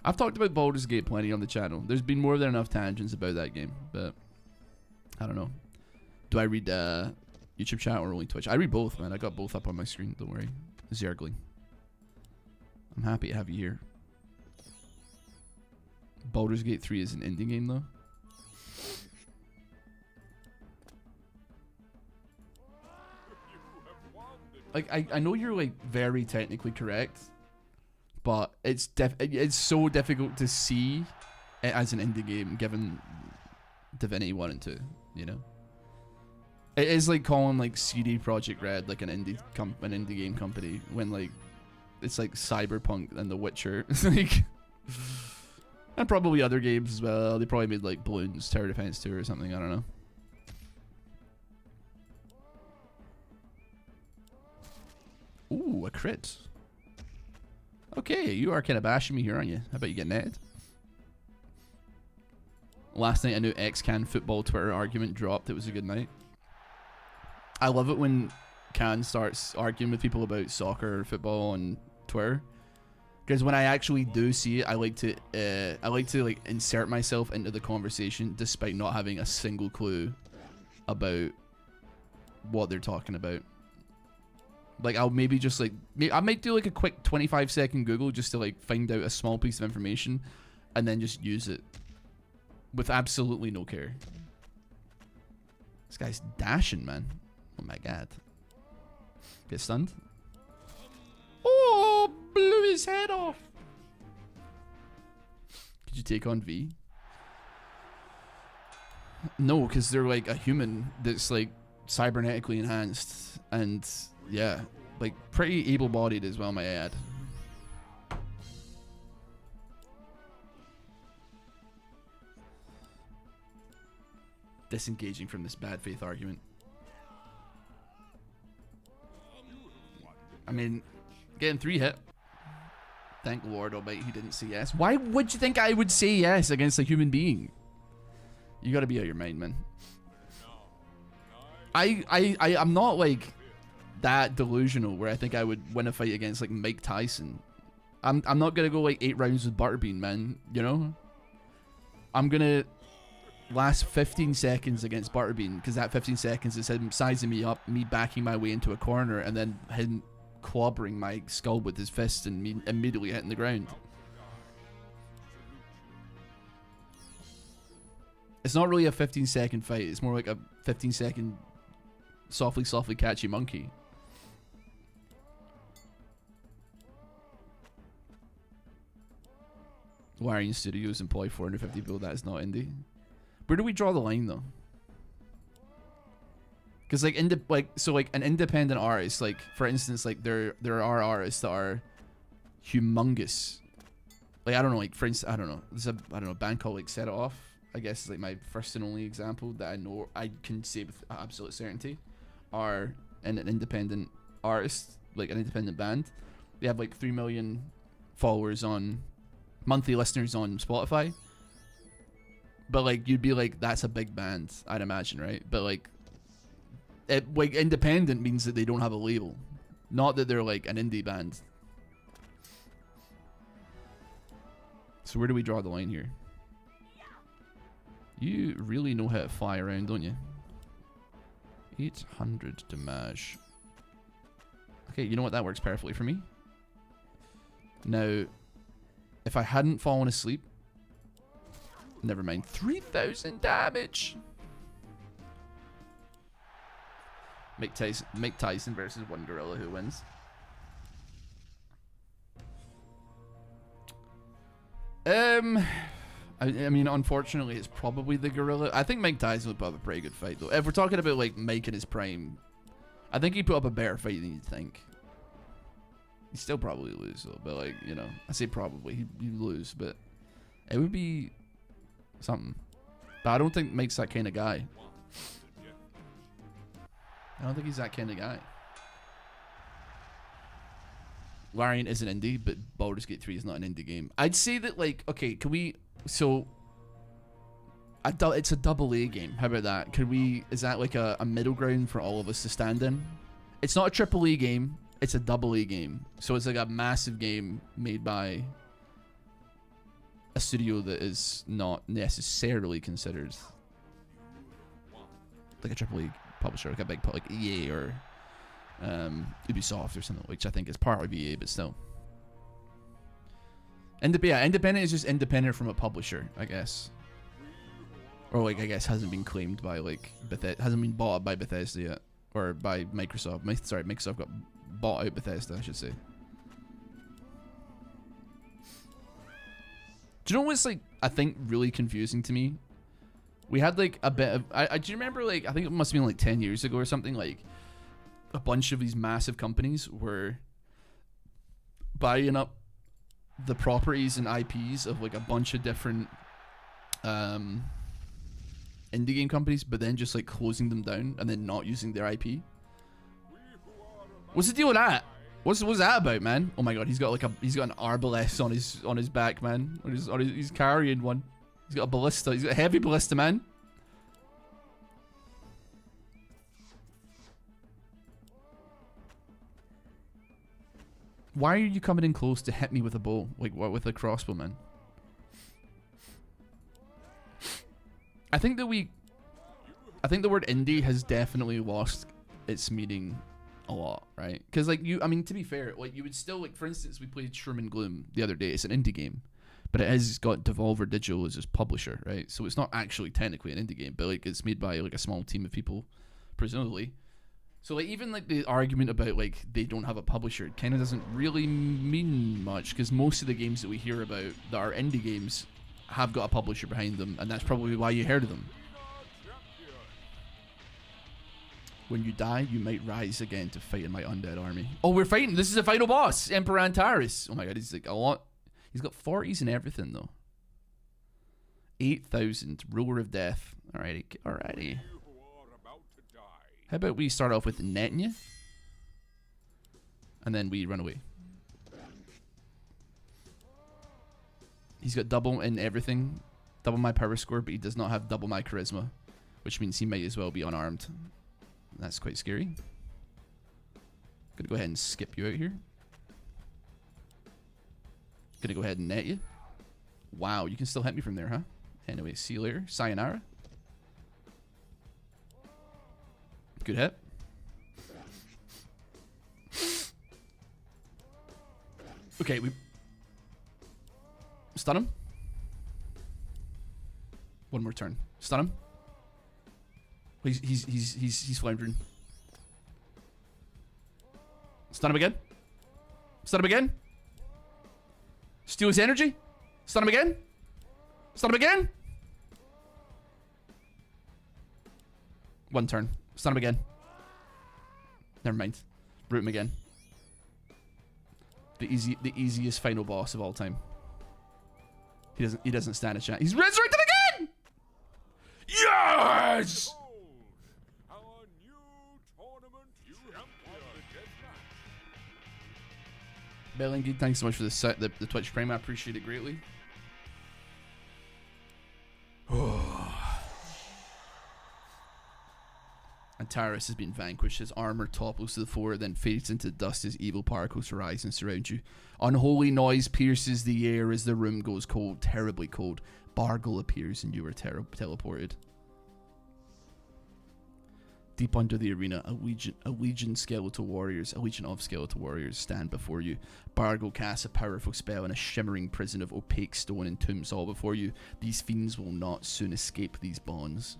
Speaker 3: I've talked about Baldur's Gate plenty on the channel. There's been more than enough tangents about that game, but I don't know. Do I read YouTube chat or only Twitch? I read both, man. I got both up on my screen. Don't worry. Zergling. I'm happy to have you here. Baldur's Gate 3 is an indie game, though. Like, I know you're, like, very technically correct, but it's so difficult to see it as an indie game given Divinity 1 and 2, you know? It is like calling, like, CD Projekt Red like an indie game company when, like, it's like Cyberpunk and The Witcher. It's like, and probably other games as well. They probably made like Bloons Tower Defense 2 or something. I don't know. Ooh, a crit. Okay, you are kind of bashing me here, aren't you? How about you get netted? Last night, a new X-Can football Twitter argument dropped. It was a good night. I love it when Can starts arguing with people about soccer or football on Twitter, because when I actually do see it, I like to like insert myself into the conversation despite not having a single clue about what they're talking about. Like, I'll maybe just like I might do like a quick 25-second Google just to like find out a small piece of information, and then just use it with absolutely no care. This guy's dashing, man. Oh my god. Get stunned. Oh, blew his head off. Could you take on V? No, because they're like a human that's like cybernetically enhanced and yeah, like pretty able-bodied as well, may I add. disengaging from this bad faith argument. I mean, getting 3 hit. Thank Lord Almighty he didn't say yes. Why would you think I would say yes against a human being? You gotta be out of your mind, man. I'm not like that delusional where I think I would win a fight against like Mike Tyson. I'm not gonna go like 8 rounds with Butterbean, man. You know? I'm gonna last 15 seconds against Butterbean because that 15 seconds is him sizing me up, me backing my way into a corner, and then him clobbering my skull with his fist and me immediately hitting the ground. It's not really a 15-second fight. It's more like a 15-second softly catchy monkey. Larian Studios employ 450 people. That is not indie. Where do we draw the line though? Because like an independent artist, like for instance, like there are artists that are humongous. Like I don't know, like for instance, I don't know, a band called like Set It Off. I guess is like my first and only example that I know I can say with absolute certainty are an independent artist, like an independent band. They have like 3 million followers on monthly listeners on Spotify. But like you'd be like, that's a big band, I'd imagine, right? But like independent means that they don't have a label, not that they're like an indie band. So where do we draw the line here? You really know how to fly around, don't you? 800 damage. Okay, you know what? That works perfectly for me. Now, if I hadn't fallen asleep, never mind. 3,000 damage. Mike Tyson versus one gorilla. Who wins? I mean, unfortunately, it's probably the gorilla. I think Mike Tyson would put up a pretty good fight, though. If we're talking about like Mike in his prime, I think he'd put up a better fight than you'd think. He'd still probably lose, though. But like, you know, I say probably he'd lose, but it would be something. But I don't think Mike's that kind of guy. I don't think he's that kind of guy. Larian is an indie, but Baldur's Gate 3 is not an indie game. I'd say that, like, okay, can we... So, it's a double A game. How about that? Could we... Is that like a middle ground for all of us to stand in? It's not a triple A game. It's a double A game. So it's like a massive game made by a studio that is not necessarily considered like a triple A publisher, like a big, like EA or Ubisoft or something, which I think is part of EA, but still. Independent is just independent from a publisher, I guess. Or like, I guess hasn't been claimed by like Bethesda, hasn't been bought by Bethesda yet, or by Microsoft. Sorry, Microsoft got bought out Bethesda, I should say. Do you know what's like, I think really confusing to me? We had like a bit of, do you remember like, I think it must have been like 10 years ago or something, like a bunch of these massive companies were buying up the properties and IPs of like a bunch of different indie game companies, but then just like closing them down and then not using their IP. What's the deal with that? What's that about, man? Oh my god, he's got an arbalest on his back, man. He's carrying one. He's got a ballista. He's got a heavy ballista, man. Why are you coming in close to hit me with a bow? Like, what, with a crossbow, man? I think the word indie has definitely lost its meaning a lot, right? Because, like, I mean, to be fair, like, you would still, like, for instance, we played Sherman Gloom the other day. It's an indie game, but it has got Devolver Digital as its publisher, right? So it's not actually technically an indie game, but, like, it's made by, like, a small team of people, presumably. So, like, even, like, the argument about, like, they don't have a publisher kind of doesn't really mean much, because most of the games that we hear about that are indie games have got a publisher behind them, and that's probably why you heard of them. When you die, you might rise again to fight in my undead army. Oh, we're fighting. This is the final boss, Emperor Antares. Oh my god, he's like a lot. He's got 40s and everything, though. 8,000, Ruler of Death. Alrighty, alrighty.
Speaker 2: who are about to die.
Speaker 3: How about we start off with netting you, and then we run away. He's got double in everything, double my power score, but he does not have double my charisma, which means he might as well be unarmed. That's quite scary. Gonna go ahead and skip you out here. Gonna go ahead and net you. Wow, you can still hit me from there, huh? Anyway, see you later. Sayonara. Good hit. Okay, we stun him. One more turn. Stun him. He's floundering. Stun him again. Stun him again. Steal his energy. Stun him again. Stun him again. One turn. Stun him again. Never mind. Root him again. The easiest final boss of all time. He doesn't stand a chance. He's resurrected again! Yes!
Speaker 2: Our new tournament champion.
Speaker 3: Bellingy, thanks so much for the Twitch Prime. I appreciate it greatly. Antares has been vanquished. His armor topples to the floor, then fades into dust as evil particles rise and surround you. Unholy noise pierces the air as the room goes cold, terribly cold. Bargle appears and you are teleported. Deep under the arena, a legion of skeletal warriors stand before you. Bargle casts a powerful spell in a shimmering prison of opaque stone and tombs all before you. These fiends will not soon escape these bonds.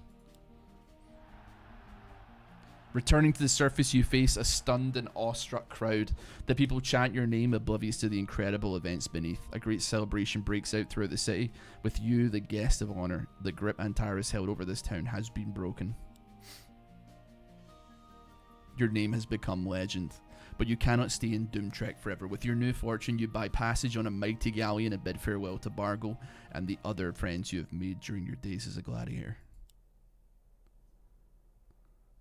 Speaker 3: Returning to the surface, you face a stunned and awestruck crowd. The people chant your name, oblivious to the incredible events beneath. A great celebration breaks out throughout the city. With you, the guest of honor, the grip Antares held over this town has been broken. Your name has become legend, but you cannot stay in Doomtrek forever. With your new fortune, you buy passage on a mighty galleon and bid farewell to Bargle and the other friends you have made during your days as a gladiator.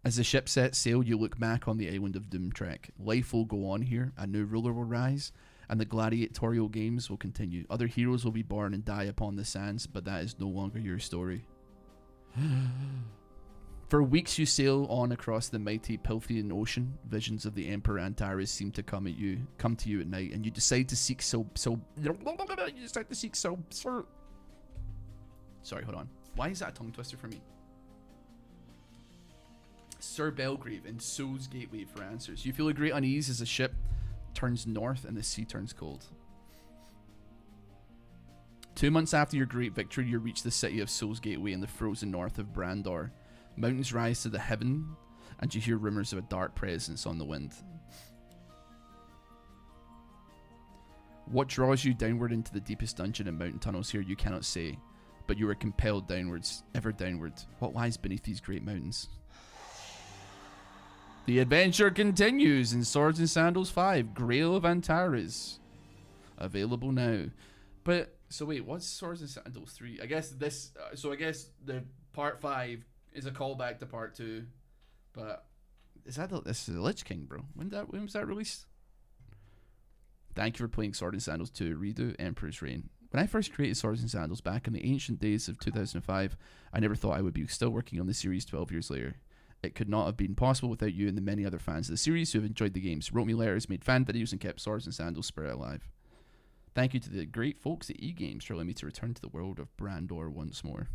Speaker 3: As the ship sets sail, you look back on the island of Doomtrek. Life will go on here, a new ruler will rise, and the gladiatorial games will continue. Other heroes will be born and die upon the sands, but that is no longer your story. For weeks you sail on across the mighty Pilthian Ocean. Visions of the Emperor Antares seem to come to you at night, and you decide to seek Sorry, hold on. Why is that a tongue twister for me? Sir Belgrave and Soul's Gateway for answers. You feel a great unease as the ship turns north and the sea turns cold. 2 months after your great victory, you reach the city of Soul's Gateway in the frozen north of Brandor. Mountains rise to the heaven, and you hear rumors of a dark presence on the wind. What draws you downward into the deepest dungeon and mountain tunnels here, you cannot say, but you are compelled downwards, ever downward. What lies beneath these great mountains? The adventure continues in Swords and Sandals 5, Grail of Antares. Available now. But, so wait, what's Swords and Sandals 3? I guess this, I guess the part 5 is a callback to part 2. But, this is the Lich King, bro. When was that released? Thank you for playing Swords and Sandals 2, redo Emperor's Reign. When I first created Swords and Sandals back in the ancient days of 2005, I never thought I would be still working on the series 12 years later. It could not have been possible without you and the many other fans of the series who have enjoyed the games, wrote me letters, made fan videos, and kept Swords and Sandals spirit alive. Thank you to the great folks at E-Games for allowing me to return to the world of Brandor once more.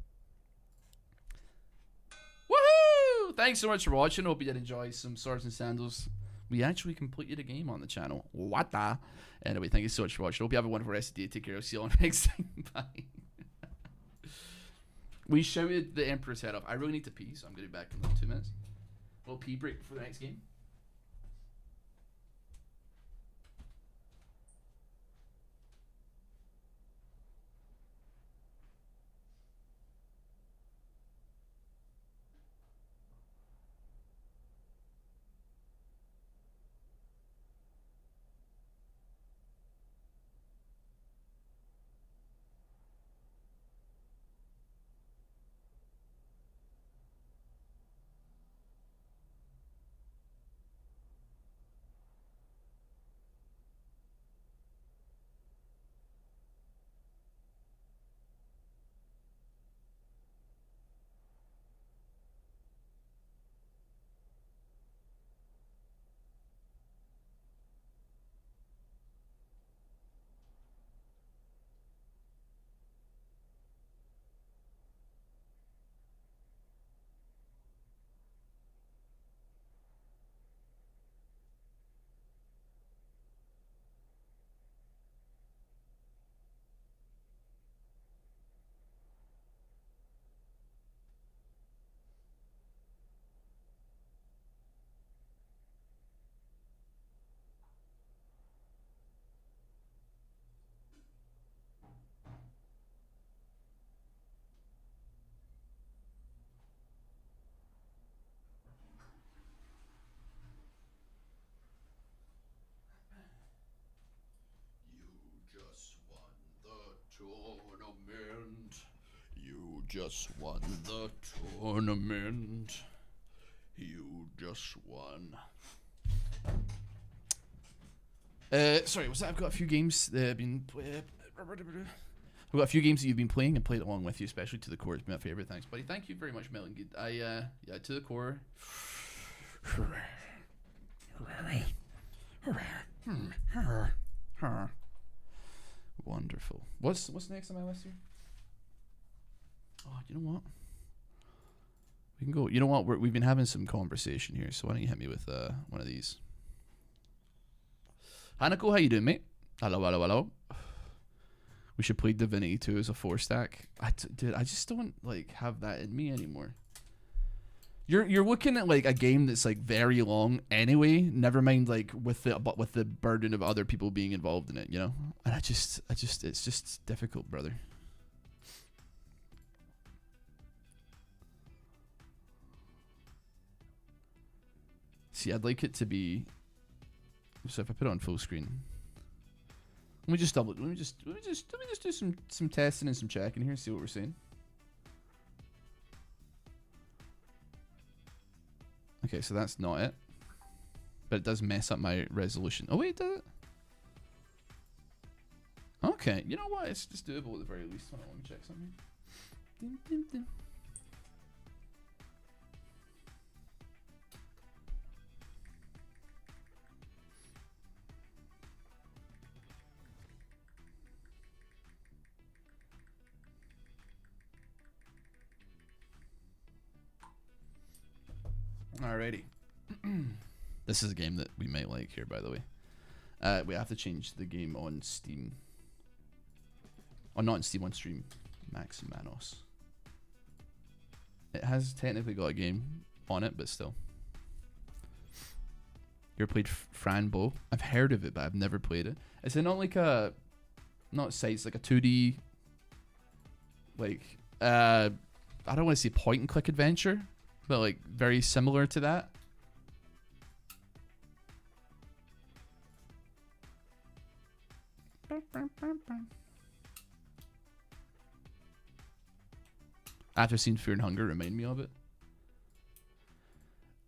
Speaker 3: Woohoo! Thanks so much for watching. Hope you did enjoy some Swords and Sandals. We actually completed a game on the channel. What the? Anyway, thank you so much for watching. Hope you have a wonderful rest of the day. Take care. I'll see you all next time. Bye. We shouted the Emperor's head off. I really need to pee, so I'm going to be back in like 2 minutes. A little pee break for the next game. just won the tournament. You just won. Sorry, was that? I've got a few games that have been. I've got a few games that you've been playing and played along with you, especially To the Core. It's been my favorite. Thanks, buddy. Thank you very much, Melon Good. Yeah, To the Core. Wonderful. What's next on my list here? Oh, you know what? We can go. You know what? We've been having some conversation here, so why don't you hit me with one of these? Hanako, how you doing, mate? Hello, hello, hello. We should play Divinity 2 as a 4-stack. Dude, I just don't like have that in me anymore. You're looking at like a game that's like very long anyway. Never mind like with the burden of other people being involved in it, you know. And I just it's just difficult, brother. See, I'd like it to be. So if I put it on full screen, let me just do some testing and some checking here, see what we're seeing. Okay, so that's not it, but it does mess up my resolution. Oh wait, does it? Okay, you know what? It's just doable at the very least. Hold on, let me check something. Dim, dim, dim. Alrighty. This is a game that we might like here, by the way. We have to change the game on Steam. Oh, not on Steam, on stream. Max Manos. It has technically got a game on it, but still. You ever played Franbo? I've heard of it, but I've never played it. Is it not like a... Not sites, like a 2D... Like... I don't want to say point and click adventure, but like very similar to that. After seeing Fear and Hunger, remind me of it.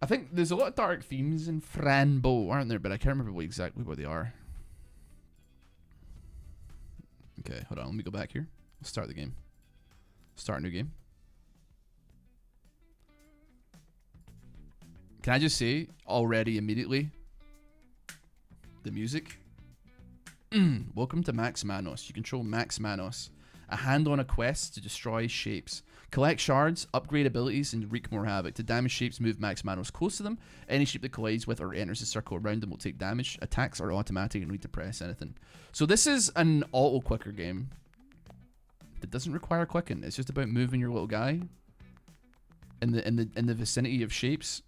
Speaker 3: I think there's a lot of dark themes in Franbo, aren't there? But I can't remember exactly what they are. Okay, hold on. Let me go back here. Let's start the game. Start a new game. Can I just say already immediately, the music? Welcome to Max Manos. You control Max Manos, a hand on a quest to destroy shapes. Collect shards, upgrade abilities, and wreak more havoc. To damage shapes, move Max Manos close to them. Any shape that collides with or enters a circle around them will take damage. Attacks are automatic and need to press anything. So this is an auto-clicker game. That doesn't require clicking. It's just about moving your little guy in the vicinity of shapes.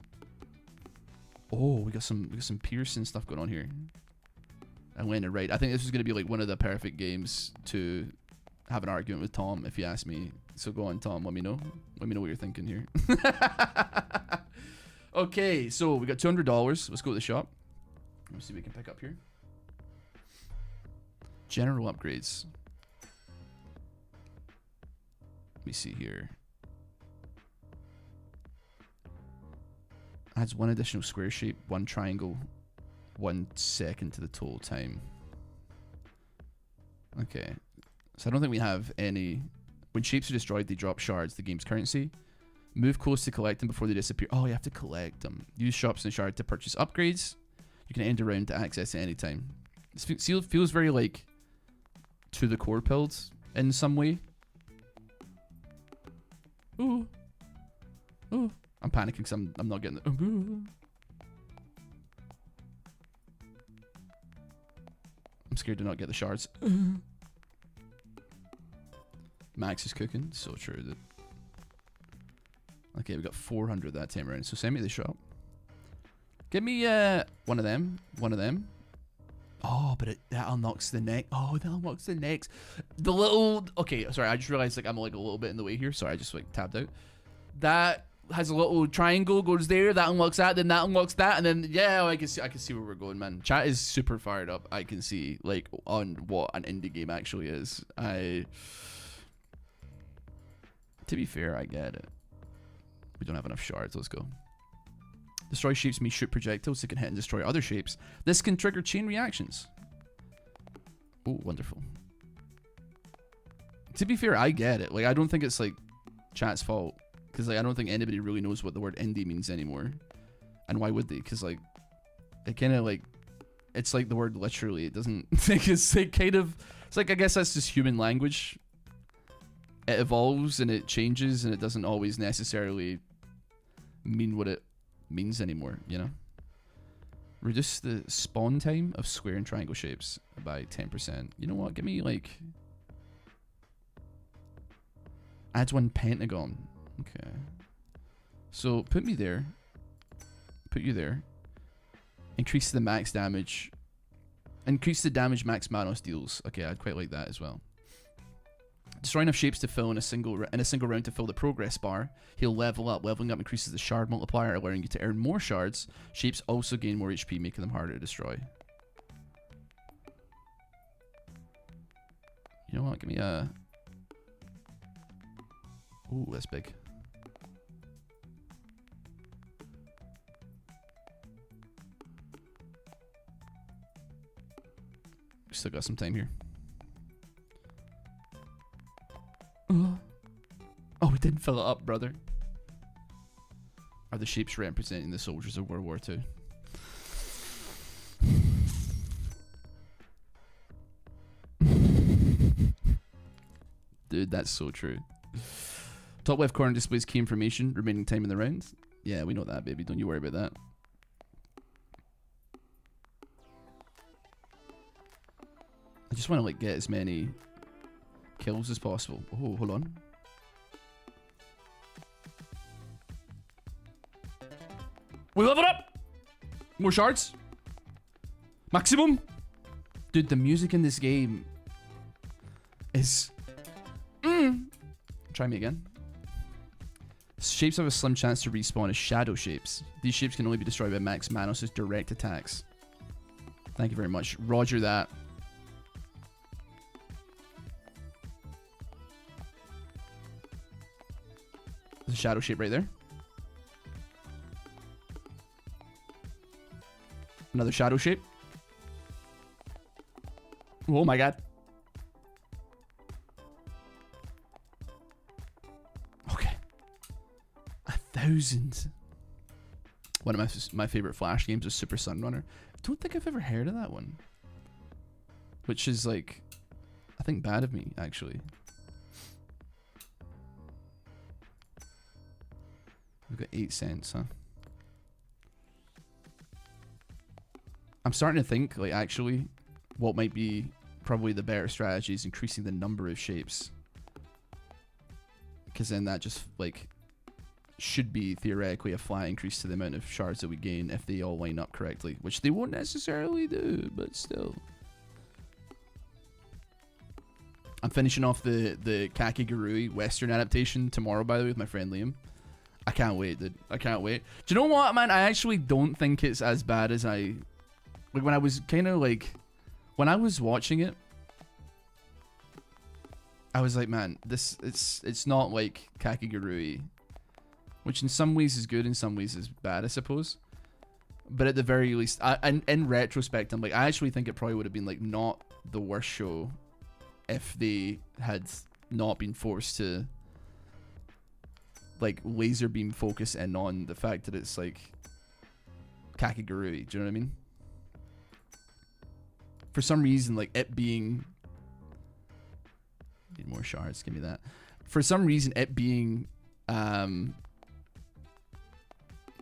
Speaker 3: Oh, we got some piercing stuff going on here. I went it right. I think this is going to be like one of the perfect games to have an argument with Tom, if you ask me. So go on, Tom. Let me know. Let me know what you're thinking here. Okay, so we got $200. Let's go to the shop. Let's see what we can pick up here. General upgrades. Let me see here. Adds one additional square shape, one triangle, 1 second to the total time. Okay. So I don't think we have any... When shapes are destroyed, they drop shards, the game's currency. Move close to collect them before they disappear. Oh, you have to collect them. Use shops and shard to purchase upgrades. You can end a round to access at any time. This feels very like To the Core pilled in some way. Ooh. Ooh. I'm panicking because I'm not getting the... I'm scared to not get the shards. Max is cooking. So true. Okay, we got 400 that time around. So send me the shop. Give me one of them. One of them. Oh, but that unlocks the neck. Oh, that unlocks the necks. The little... Okay, sorry. I just realized like I'm like a little bit in the way here. Sorry, I just like tabbed out. That... has a little triangle, goes there, that unlocks that, then that unlocks that, and then yeah, I can see where we're going, man. Chat is super fired up. I can see like on what an indie game actually is. To To be fair, I get it. We don't have enough shards. Let's go. Destroy shapes may shoot projectiles that can hit and destroy other shapes. This can trigger chain reactions. Oh, wonderful. To be fair, I get it. Like, I don't think it's like chat's fault, because like I don't think anybody really knows what the word indie means anymore. And why would they? Because like it kind of like it's like the word literally. It doesn't think it's like kind of. It's like I guess that's just human language. It evolves and it changes and it doesn't always necessarily mean what it means anymore, you know? Reduce the spawn time of square and triangle shapes by 10%. You know what? Give me like... Adds 1 pentagon. Okay. So put me there. Put you there. Increase the max damage. Increase the damage max Manos deals. Okay, I'd quite like that as well. Destroy enough shapes to fill in a single round to fill the progress bar. He'll level up. Leveling up increases the shard multiplier, allowing you to earn more shards. Shapes also gain more HP, making them harder to destroy. You know what? Give me a... Ooh, that's big. Still got some time here. Oh, we didn't fill it up, brother. Are the shapes representing the soldiers of World War II? Dude, that's so true. Top left corner displays key information, remaining time in the round. Yeah, we know that, baby. Don't you worry about that. I just want to like get as many kills as possible. Oh, hold on. We level up! More shards. Maximum. Dude, the music in this game is... Try me again. Shapes have a slim chance to respawn as shadow shapes. These shapes can only be destroyed by Max Manos' direct attacks. Thank you very much. Roger that. There's a shadow shape right there. Another shadow shape. Oh my god. Okay. 1,000. One of my favorite Flash games is Super Sunrunner. I don't think I've ever heard of that one. Which is like, I think bad of me, actually. We've got 8 cents, huh? I'm starting to think, like, actually, what might be probably the better strategy is increasing the number of shapes. Because then that just, like, should be theoretically a flat increase to the amount of shards that we gain if they all line up correctly. Which they won't necessarily do, but still. I'm finishing off the Kakegurui Western adaptation tomorrow, by the way, with my friend Liam. I can't wait, dude. I can't wait. Do you know what, man? I actually don't think it's as bad as I... Like, when I was kind of, like... When I was watching it, I was like, man, this... It's not like Kakegurui. Which in some ways is good, in some ways is bad, I suppose. But at the very least... in retrospect, I'm like, I actually think it probably would have been, like, not the worst show if they had not been forced to... like laser beam focus in on the fact that it's like Kakegurui. Do you know what I mean? For some reason, like it being... Need more shards, give me that. For some reason, it being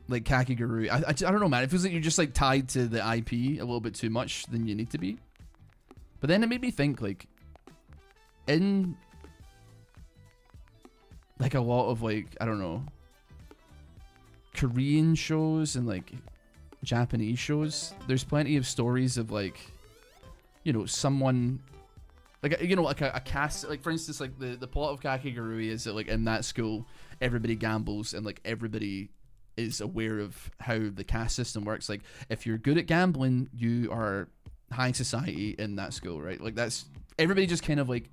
Speaker 3: like Kakegurui, I don't know, man. It feels like you're just like tied to the IP a little bit too much than you need to be. But then it made me think, like, in like a lot of, like, I don't know, Korean shows and like Japanese shows, there's plenty of stories of, like, you know, someone like, you know, like a cast, like, for instance, like the plot of Kakegurui is that, like, in that school everybody gambles and like everybody is aware of how the caste system works. Like, if you're good at gambling, you are high society in that school, right? Like, that's, everybody just kind of like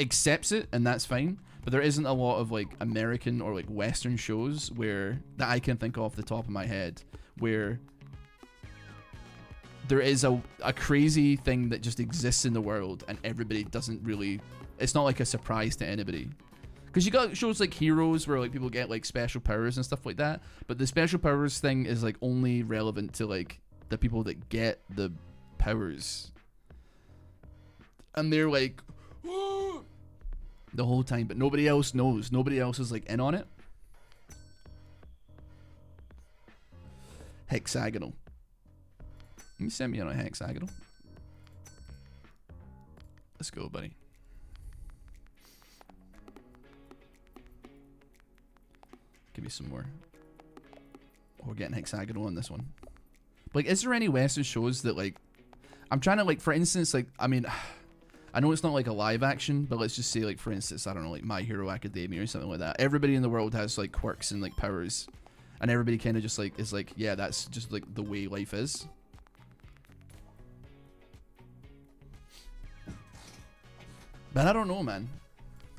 Speaker 3: accepts it, and that's fine. But there isn't a lot of like American or like Western shows where that I can think of off the top of my head where there is a crazy thing that just exists in the world and everybody doesn't really, it's not like a surprise to anybody. Because you got shows like Heroes where like people get like special powers and stuff like that, but the special powers thing is like only relevant to like the people that get the powers. And they're like the whole time, but nobody else knows. Nobody else is like in on it. Hexagonal. You send me on a hexagonal. Let's go, buddy. Give me some more. Oh, we're getting hexagonal on this one. Like, is there any Western shows that like I'm trying to like, for instance, like, I mean, I know it's not like a live action, but let's just say like, for instance, I don't know, like My Hero Academia or something like that. Everybody in the world has like quirks and like powers, and everybody kind of just like is like, yeah, that's just like the way life is. But I don't know, man.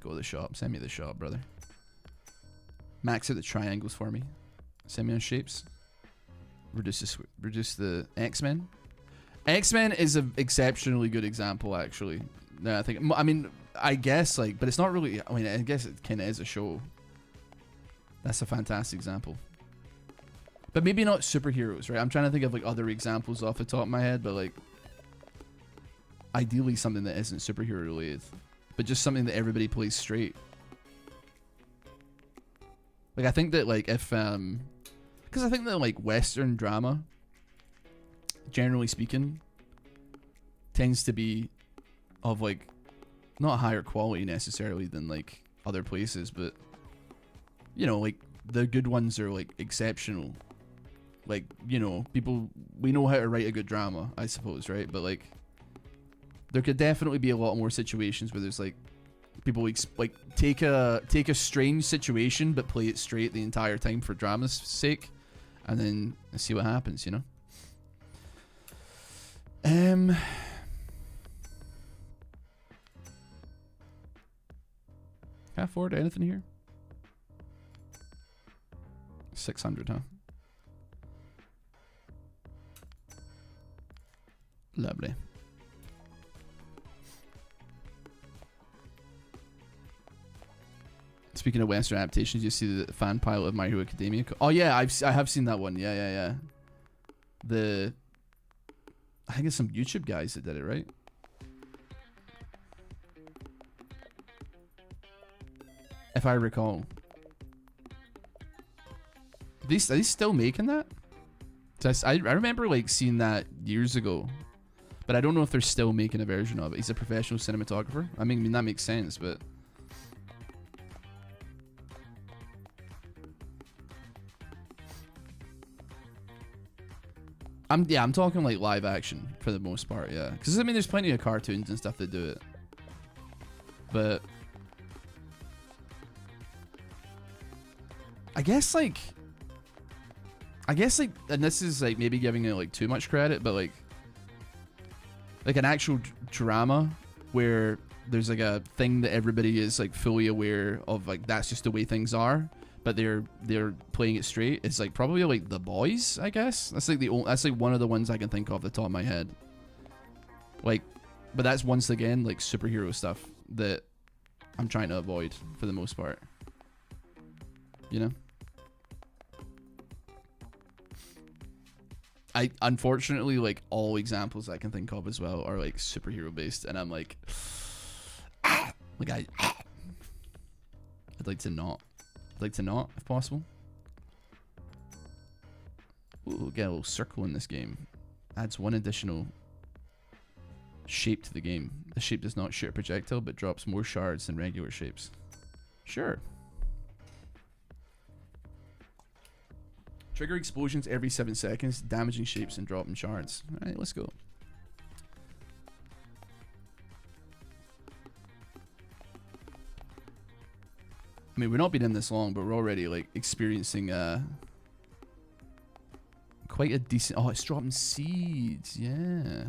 Speaker 3: Go to the shop. Send me the shop, brother. Max out the triangles for me. Send me on shapes. Reduce the X-Men. X-Men is an exceptionally good example, actually. No, I mean, I guess like, but it's not really. I mean, I guess it kind of is a show. That's a fantastic example. But maybe not superheroes, right? I'm trying to think of like other examples off the top of my head, but like, ideally something that isn't superhero related, but just something that everybody plays straight. Like, I think that like if because I think that like Western drama, generally speaking, tends to be of like not higher quality necessarily than like other places, but you know, like the good ones are like exceptional. Like, you know, we know how to write a good drama, I suppose, right? But like, there could definitely be a lot more situations where there's like people like take a strange situation but play it straight the entire time for drama's sake, and then see what happens, you know. Can I afford anything here? 600, huh? Lovely. Speaking of Western adaptations, you see the fan pilot of My Hero Academia. Oh yeah, I have seen that one. Yeah. I think it's some YouTube guys that did it, right? If I recall. Are they still making that? I remember like seeing that years ago, but I don't know if they're still making a version of it. He's a professional cinematographer. I mean that makes sense, but I'm talking like live action for the most part, yeah. Because I mean, there's plenty of cartoons and stuff that do it, but I guess like, and this is like maybe giving it like too much credit, but like an actual drama where there's like a thing that everybody is like fully aware of, like that's just the way things are, but they're playing it straight. It's like probably like The Boys, I guess. That's like that's like one of the ones I can think of off the top of my head. Like, but that's once again like superhero stuff that I'm trying to avoid for the most part. You know? I unfortunately like all examples I can think of as well are like superhero based, and I'm like, like I'd like to not. If possible. Ooh, get a little circle in this game. Adds one additional shape to the game. The shape does not shoot a projectile, but drops more shards than regular shapes. Sure. Trigger explosions every 7 seconds, damaging shapes and dropping shards. Alright, let's go. I mean, we've not been in this long, but we're already like experiencing quite a decent. Oh, it's dropping seeds. Yeah.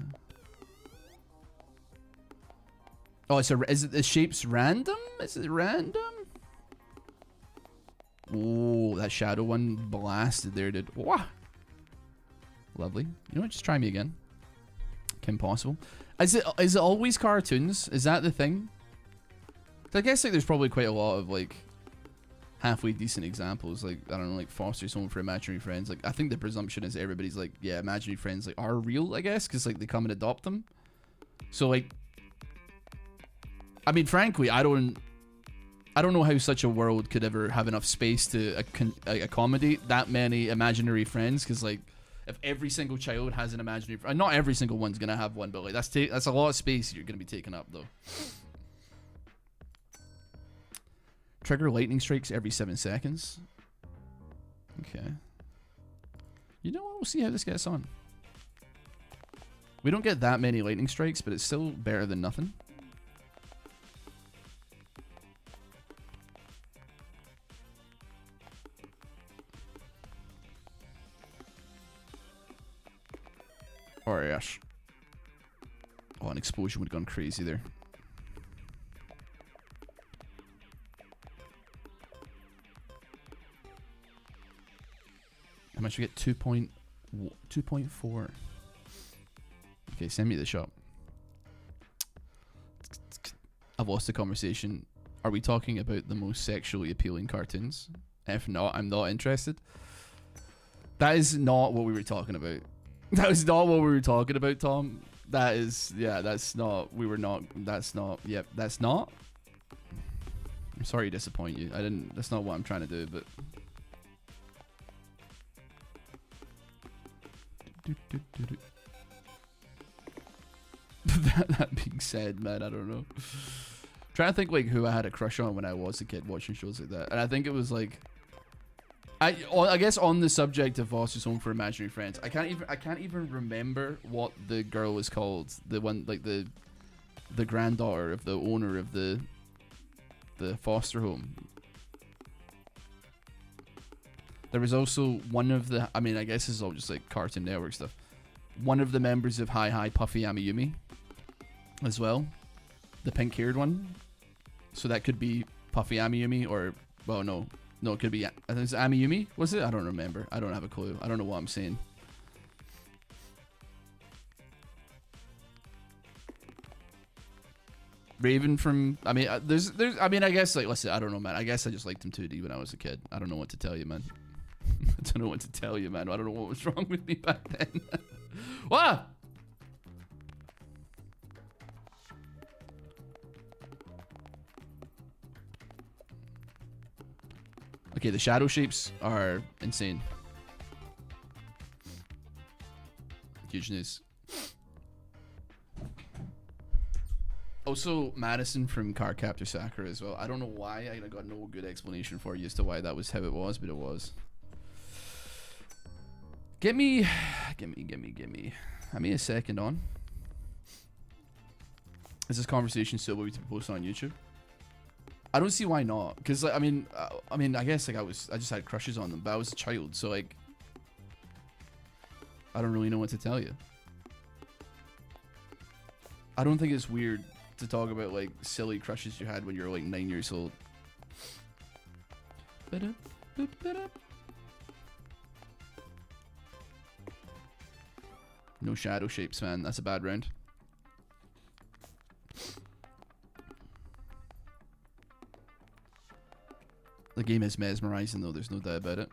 Speaker 3: Oh, is it the shapes random? Is it random? Oh, that shadow one blasted there, dude. Wah! Lovely. You know what? Just try me again. Kim Possible. Is it always cartoons? Is that the thing? I guess like there's probably quite a lot of like halfway decent examples. Like I don't know, like Foster's Home for Imaginary Friends. Like I think the presumption is everybody's like, yeah, imaginary friends like are real. I guess because like they come and adopt them. So like, I mean, frankly, I don't know how such a world could ever have enough space to accommodate that many imaginary friends. Because like, if every single child has an imaginary friend, not every single one's gonna have one, but like that's a lot of space you're gonna be taking up though. Trigger lightning strikes every 7 seconds. Okay. You know what? We'll see how this gets on. We don't get that many lightning strikes, but it's still better than nothing. Oh, yes. Oh, an explosion would have gone crazy there. How much we get? 2.4. Okay, send me the shop. I've lost the conversation. Are we talking about the most sexually appealing cartoons? If not, I'm not interested. That is not what we were talking about. That was not what we were talking about, Tom. That is, yeah, that's not, we were not, that's not, yep, that's not. I'm sorry to disappoint you. That's not what I'm trying to do, but. That being said, man, I don't know. Trying to think like who I had a crush on when I was a kid watching shows like that, and I think it was like, I guess on the subject of Foster's Home for Imaginary Friends, I can't even remember what the girl is called. The one like the granddaughter of the owner of the foster home. There was also one of the, I mean, I guess this is all just like Cartoon Network stuff. One of the members of Hi Hi Puffy Amiyumi as well. The pink haired one. So that could be Puffy Amiyumi or, well, no, it could be, I think it's Amiyumi, was it? I don't remember. I don't have a clue. I don't know what I'm saying. Raven from, I mean, there's, I mean, I guess, like, listen, I don't know, man. I guess I just liked him 2D when I was a kid. I don't know what to tell you, man. I don't know what to tell you, man. I don't know what was wrong with me back then. What? Okay, the shadow shapes are insane. Huge news. Also, Madison from Cardcaptor Sakura as well. I don't know why. I got no good explanation for you as to why that was how it was, but it was. Gimme. Have me a second on. Is this conversation still going to be posted on YouTube? I don't see why not, because like, I mean, I guess like I just had crushes on them, but I was a child, so like, I don't really know what to tell you. I don't think it's weird to talk about like silly crushes you had when you were like 9 years old. No shadow shapes, man. That's a bad round. The game is mesmerizing though, there's no doubt about it.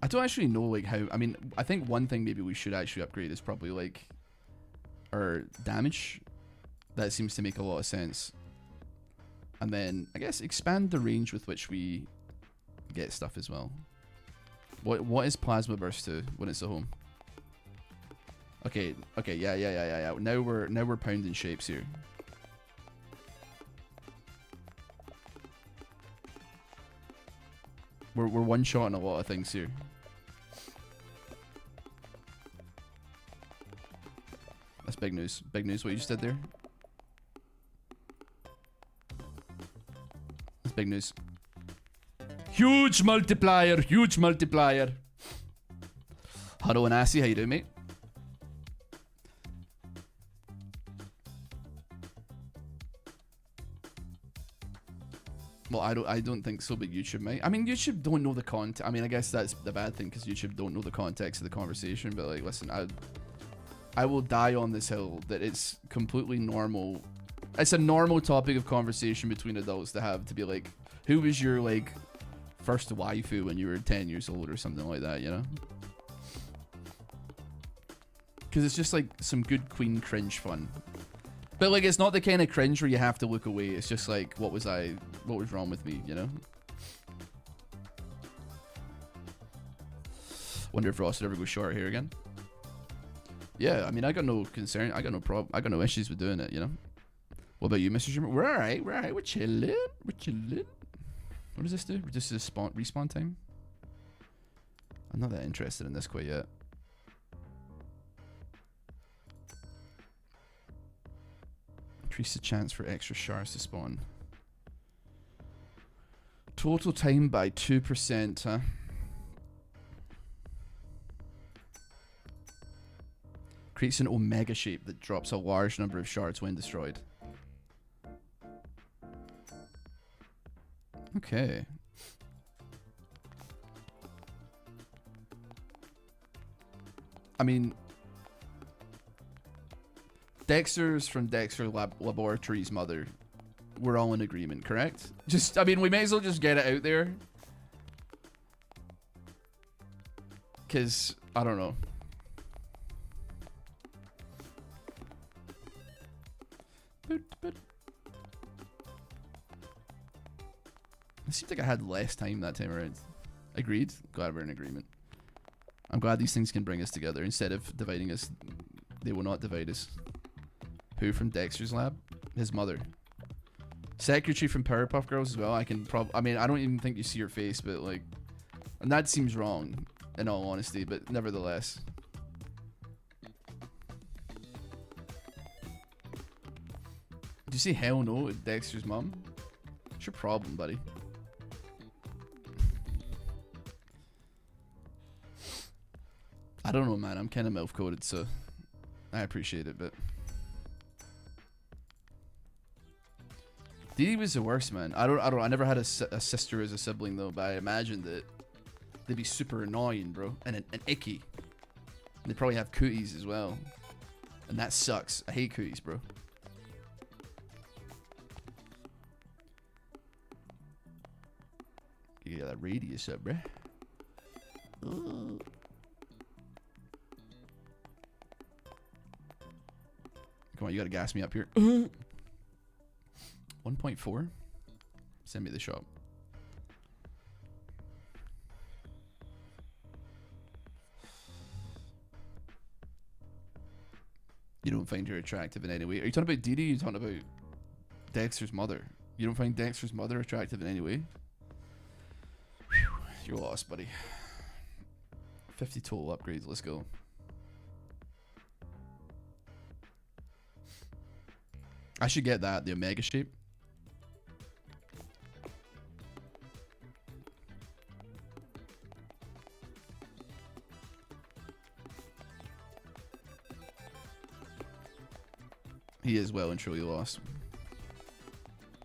Speaker 3: I don't actually know like how, I mean, I think one thing maybe we should actually upgrade is probably like our damage. That seems to make a lot of sense. And then I guess expand the range with which we get stuff as well. What is Plasma Burst to when it's at home? Okay, yeah. Now we're pounding shapes here. We're one-shotting a lot of things here. That's big news. Big news what you just did there. That's Big news. Huge multiplier. Huge multiplier. Hello and Assy, how you doing, mate? Well, I don't think so, but YouTube might. I mean, YouTube don't know the context. I mean, I guess that's the bad thing, because YouTube don't know the context of the conversation. But like, listen, I will die on this hill that it's completely normal. It's a normal topic of conversation between adults to have, to be like, who was your like first waifu when you were 10 years old or something like that, you know? Because it's just like some good queen cringe fun. But like, it's not the kind of cringe where you have to look away. It's just like, what was wrong with me, you know? Wonder if Ross would ever go short here again. Yeah, I mean, I got no concern. I got no problem. I got no issues with doing it, you know? What about you, Mr. Schumer? We're alright. We're alright. We're chilling. We're chilling. What does this do? This is respawn time? I'm not that interested in this quite yet. Increase the chance for extra shards to spawn. Total time by 2%, huh? Creates an omega shape that drops a large number of shards when destroyed. Okay. I mean, Dexter's from Dexter Laboratory's mother. We're all in agreement, correct? I mean, we may as well just get it out there. Because, I don't know. It seems like I had less time that time around. Agreed. Glad we're in agreement. I'm glad these things can bring us together. Instead of dividing us, they will not divide us. Who from Dexter's lab? His mother. Secretary from Powerpuff Girls as well. I mean, I don't even think you see her face, but like, and that seems wrong, in all honesty, but nevertheless. Did you say hell no at Dexter's mom? What's your problem, buddy? I don't know, man. I'm kind of MILF coded, so I appreciate it, but Dee Dee was the worst, man. I never had a sister as a sibling though, but I imagined that they'd be super annoying, bro, and icky. And they probably have cooties as well, and that sucks. I hate cooties, bro. You got that radius up, bruh. Come on, you gotta gas me up here. 1.4? Send me the shop. You don't find her attractive in any way. Are you talking about Dee Dee? Are you talking about Dexter's mother? You don't find Dexter's mother attractive in any way? Whew, you're lost, buddy. 50 total upgrades. Let's go. I should get that, the Omega shape. He is well and truly lost.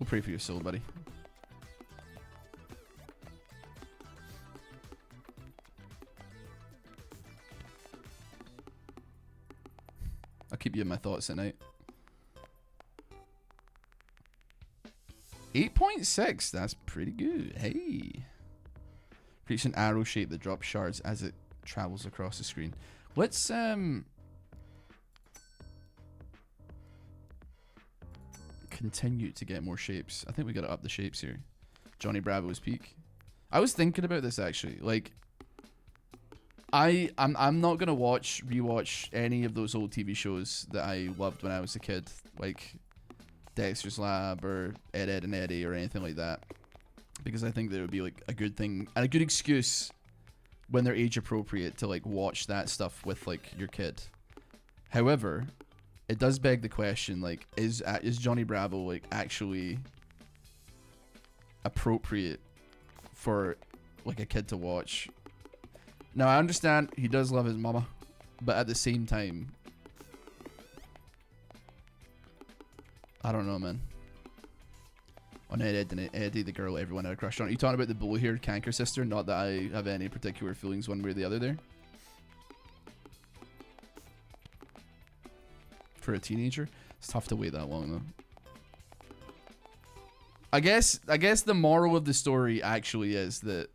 Speaker 3: We'll pray for your soul, buddy. I'll keep you in my thoughts at night. 8.6, that's pretty good. Hey. Creates an arrow shape that drops shards as it travels across the screen. Let's continue to get more shapes. I think we gotta up the shapes here. Johnny Bravo's peak. I was thinking about this actually. Like, I'm not gonna rewatch any of those old TV shows that I loved when I was a kid. Like Dexter's Lab or Ed, Edd and Eddy or anything like that, because I think that would be like a good thing and a good excuse when they're age appropriate to like watch that stuff with like your kid. However, it does beg the question, like, is Johnny Bravo like actually appropriate for like a kid to watch. Now I understand he does love his mama, but at the same time, I don't know, man. On Eddie, the girl everyone had a crush on. Are you talking about the blue-haired canker sister? Not that I have any particular feelings one way or the other there. For a teenager, it's tough to wait that long though. I guess the moral of the story actually is that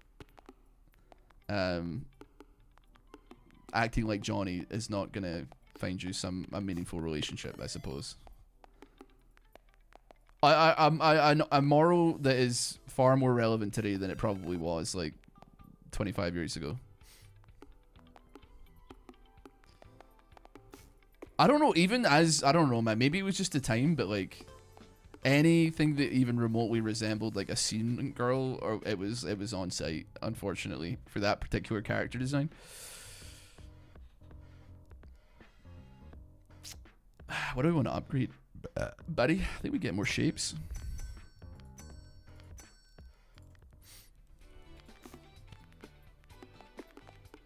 Speaker 3: acting like Johnny is not gonna find you a meaningful relationship, I suppose. A moral that is far more relevant today than it probably was like 25 years ago. I don't know, I don't know, man, maybe it was just the time, but like anything that even remotely resembled like a scene girl, or it was on site, unfortunately, for that particular character design. What do we want to upgrade? Buddy, I think we get more shapes.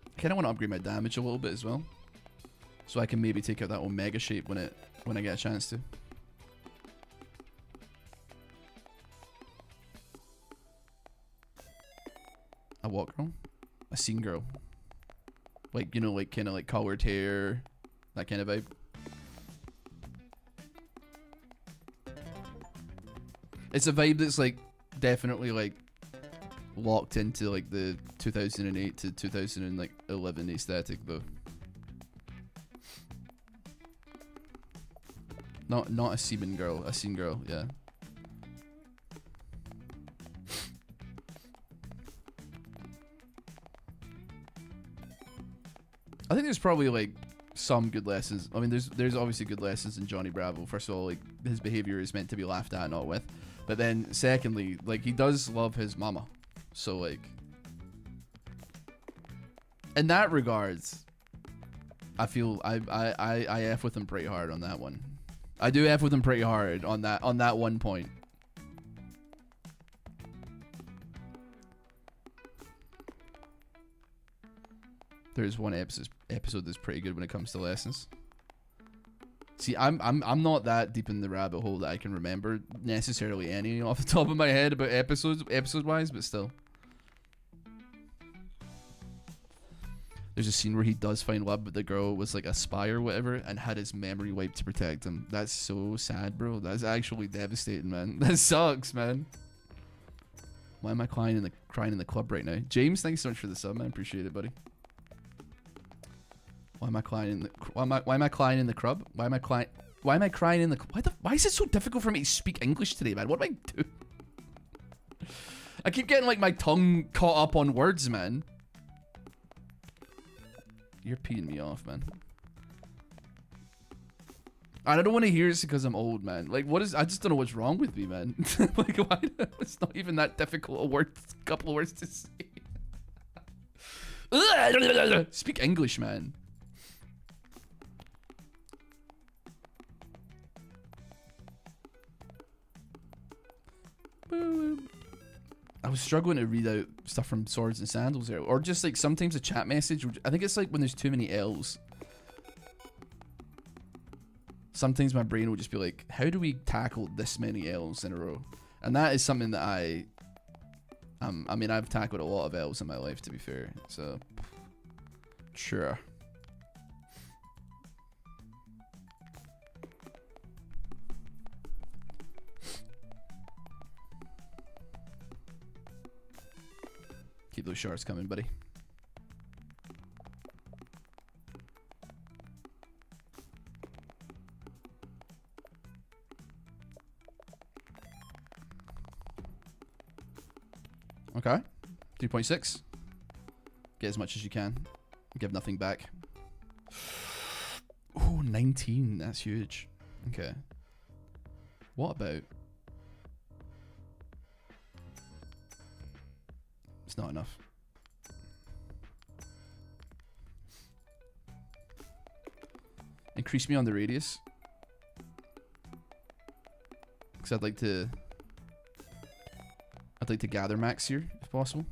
Speaker 3: I kind of want to upgrade my damage a little bit as well, so I can maybe take out that Omega shape when I get a chance to. A what girl? A scene girl. Like, you know, like kind of like colored hair, that kind of vibe. It's a vibe that's like definitely like locked into like the 2008 to 2011 aesthetic though. Not a semen girl, a scene girl, yeah. I think there's probably like some good lessons. I mean, there's obviously good lessons in Johnny Bravo. First of all, like his behavior is meant to be laughed at, not with. But then secondly, like he does love his mama. So like in that regards, I feel I F with him pretty hard on that one. I do F with him pretty hard on that one point. There's one episode that's pretty good when it comes to lessons. See, I'm not that deep in the rabbit hole that I can remember necessarily any off the top of my head about episode wise, but still. There's a scene where he does find love, but the girl was like a spy or whatever and had his memory wiped to protect him. That's so sad, bro. That's actually devastating, man. That sucks, man. Why am I crying in the club right now? James, thanks so much for the sub, man. Appreciate it, buddy. Why am I crying in the why am I crying in the club? Why am I crying in the why is it so difficult for me to speak English today, man? What do I do? I keep getting like my tongue caught up on words, man. You're peeing me off, man. I don't want to hear this because I'm old, man. Like, I just don't know what's wrong with me, man. Like, why? It's not even that difficult a couple of words to say. Speak English, man. I was struggling to read out stuff from Swords and Sandals there, or just like sometimes a chat message. I think it's like when there's too many L's. Sometimes my brain will just be like, how do we tackle this many L's in a row? And that is something that I mean, I've tackled a lot of L's in my life, to be fair. So, sure. Keep those shards coming, buddy. Okay. 3.6. Get as much as you can. Give nothing back. Oh, 19. That's huge. Okay. What about... It's not enough. Increase me on the radius. Because I'd like to like to gather max here, if possible.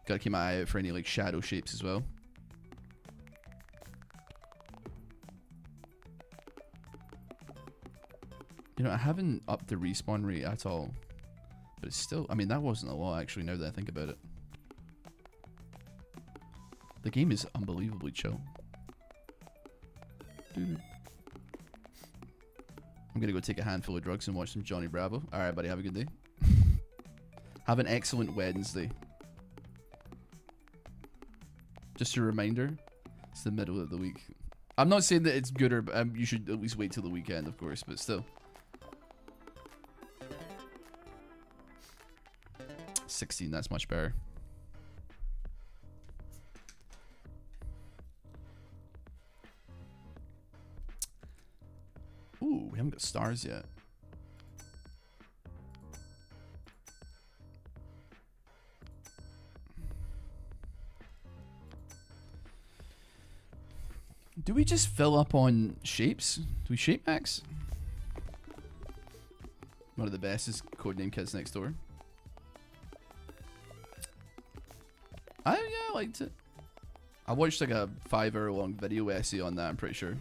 Speaker 3: Gotta keep my eye out for any like shadow shapes as well. You know, I haven't upped the respawn rate at all. But it's still, I mean, that wasn't a lot actually now that I think about it. The game is unbelievably chill. I'm gonna go take a handful of drugs and watch some Johnny Bravo. Alright, buddy, have a good day. Have an excellent Wednesday. Just a reminder, it's the middle of the week. I'm not saying that it's good or you should at least wait till the weekend, of course, but still. 16, that's much better. Ooh, we haven't got stars yet. Do we just fill up on shapes? Do we shape max? One of the best is Codename Kids Next Door. Yeah, I liked it. I watched like a 5-hour long video essay on that, I'm pretty sure.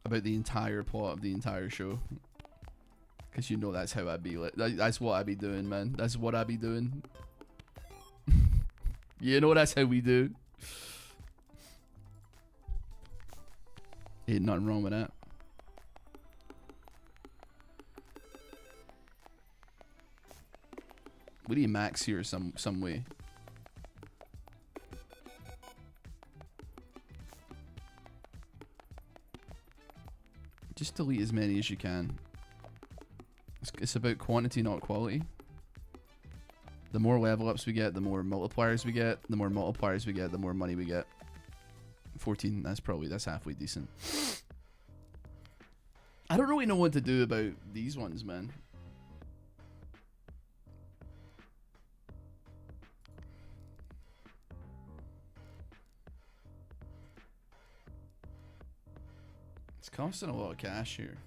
Speaker 3: About the entire plot of the entire show. Because you know that's how I'd be like. That's what I'd be doing, man. That's what I'd be doing. You know that's how we do. Ain't nothing wrong with that. We need max here some way. Just delete as many as you can. It's about quantity, not quality. The more level ups we get, the more multipliers we get. The more multipliers we get, the more money we get. 14, that's halfway decent. I don't really know what to do about these ones, man. It's costing a lot of cash here.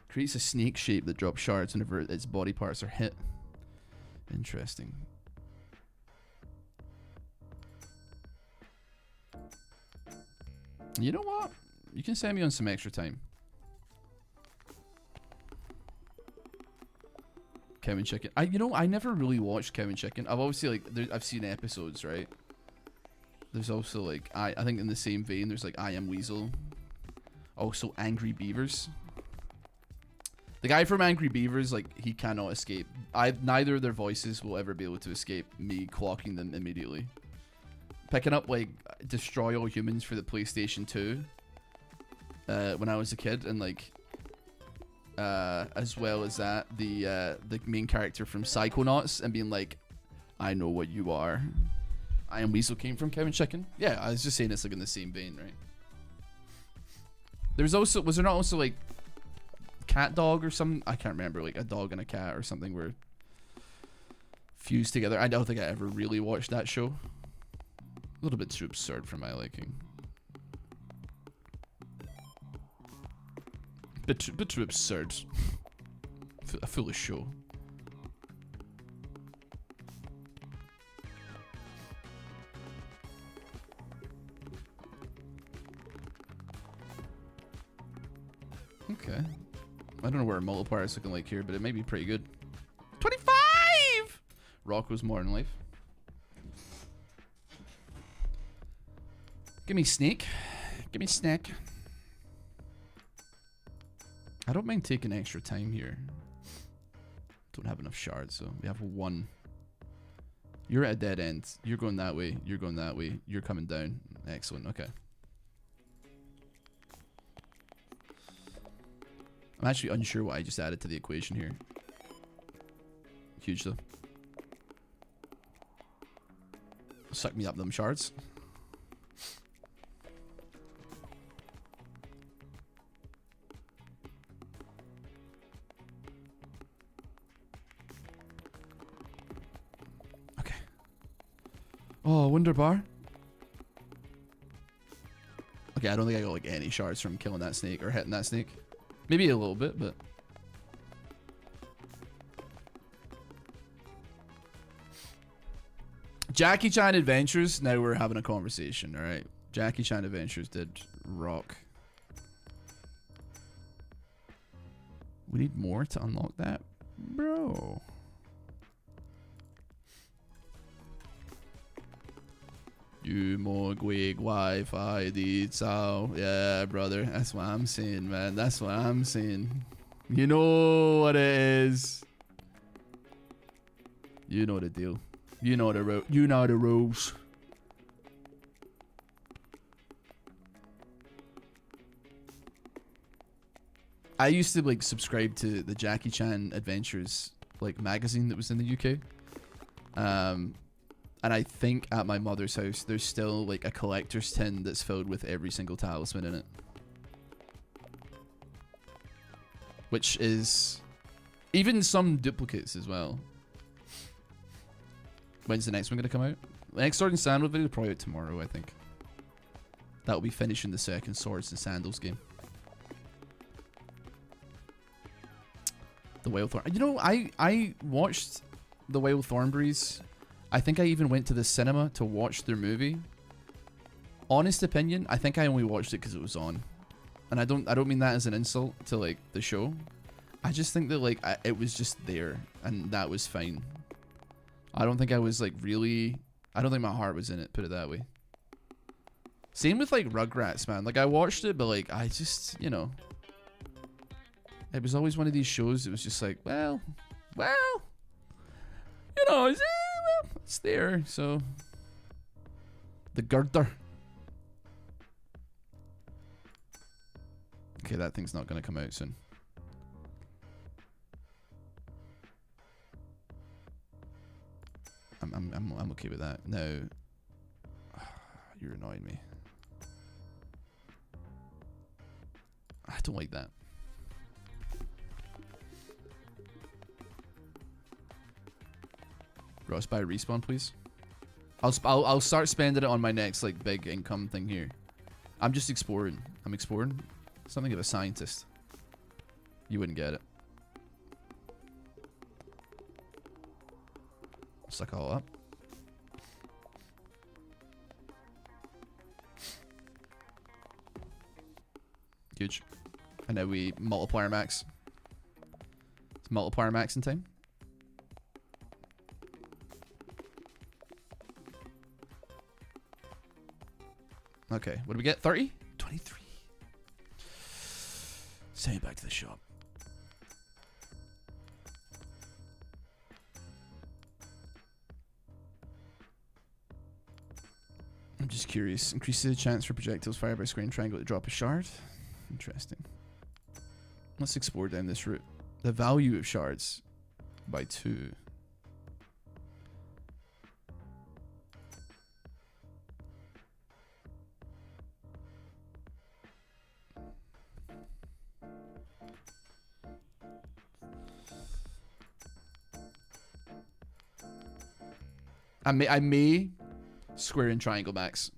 Speaker 3: Creates a snake shape that drops shards whenever its body parts are hit. Interesting. You know what? You can send me on some extra time. Cow and Chicken. I never really watched Cow and Chicken. I've obviously like I've seen episodes, right? There's also like I think in the same vein there's like I Am Weasel. Also Angry Beavers. The guy from Angry Beavers, like, he cannot escape. Neither of their voices will ever be able to escape me clocking them immediately. Picking up, like, Destroy All Humans for the PlayStation 2 when I was a kid, and, like, as well as that, the main character from Psychonauts, and being like, I know what you are. I Am Weasel came from Cow and Chicken. Yeah, I was just saying it's, like, in the same vein, right? Was there not also, like, Cat Dog or something? I can't remember, like a dog and a cat or something were fused together. I don't think I ever really watched that show. A little bit too absurd for my liking. Bit too absurd. A foolish show. Okay. I don't know where a multiplier is looking like here, but it may be pretty good. 25! Rocco's Modern Life. Give me Snake. Give me Snack. I don't mind taking extra time here. Don't have enough shards, so we have one. You're at a dead end. You're going that way. You're going that way. You're coming down. Excellent. Okay. I'm actually unsure what I just added to the equation here. Huge though. Suck me up them shards. Okay. Oh, Wonder Bar. Okay, I don't think I got like any shards from killing that snake or hitting that snake. Maybe a little bit, but. Jackie Chan Adventures. Now we're having a conversation, alright? Jackie Chan Adventures did rock. We need more to unlock that, bro. You more gwig Wi-Fi di sao. Yeah, brother. That's what I'm saying, man. That's what I'm saying. You know what it is. You know the deal. You know the rules. I used to like subscribe to the Jackie Chan Adventures like magazine that was in the UK. And I think at my mother's house there's still like a collector's tin that's filled with every single talisman in it. Which is even some duplicates as well. When's the next one gonna come out? The next Sword and Sandals video probably out tomorrow, I think. That'll be finishing the second Swords and Sandals game. The Wild Thorn. You know, I watched the Wild Thornberries. I think I even went to the cinema to watch their movie. Honest opinion, I think I only watched it because it was on. And I don't mean that as an insult to like the show. I just think that like it was just there and that was fine. I don't think I was like really. I don't think my heart was in it. Put it that way. Same with like Rugrats, man. Like I watched it, but like I just, you know, it was always one of these shows. It was just like, well, you know, it's there. So the girder. Okay, that thing's not gonna come out soon. I'm okay with that. Now, you're annoying me. I don't like that. Ross, buy respawn, please. I'll start spending it on my next like big income thing here. I'm just exploring. I'm exploring. Something of a scientist. You wouldn't get it. Suck all up. Huge. And now we multiplier max. It's multiplier max in time. Okay, what do we get? 30? 23. Send it back to the shop. I'm just curious. Increases the chance for projectiles fired by square and triangle to drop a shard. Interesting. Let's explore down this route. The value of shards by 2. I may square and triangle max.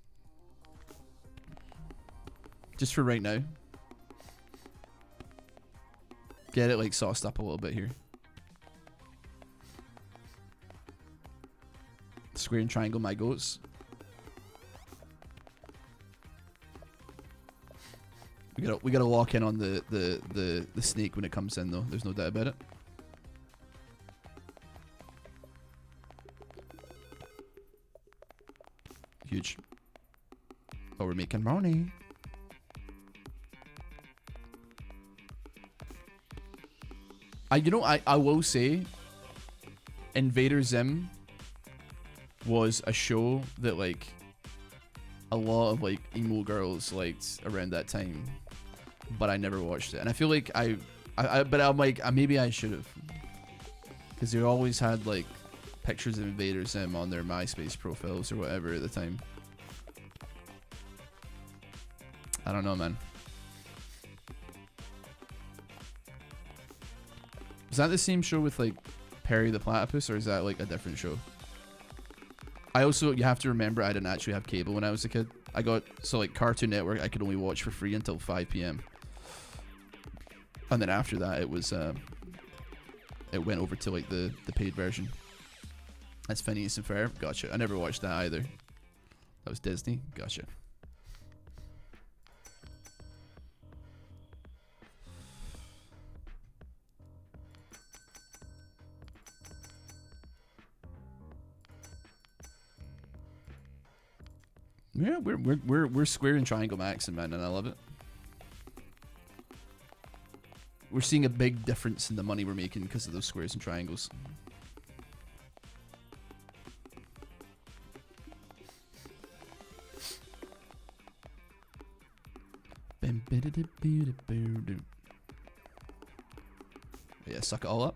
Speaker 3: Just for right now. Get it like sauced up a little bit here. Square and triangle my goats. We gotta lock in on the snake when it comes in though. There's no doubt about it. Huge. Oh, we're making money. I will say Invader Zim was a show that like a lot of like emo girls liked around that time, but I never watched it. And I feel like but I'm like maybe I should have, because they always had like pictures of Invader Zim on their MySpace profiles or whatever at the time. I don't know, man. Is that the same show with like Perry the Platypus, or is that like a different show? I also, you have to remember, I didn't actually have cable when I was a kid. I got, so like Cartoon Network, I could only watch for free until 5 p.m. And then after that, it was, it went over to like the paid version. That's Phineas and Ferb. Gotcha. I never watched that either. That was Disney. Gotcha. Yeah, we're square and triangle maxing, man, and I love it. We're seeing a big difference in the money we're making because of those squares and triangles. Yeah, suck it all up.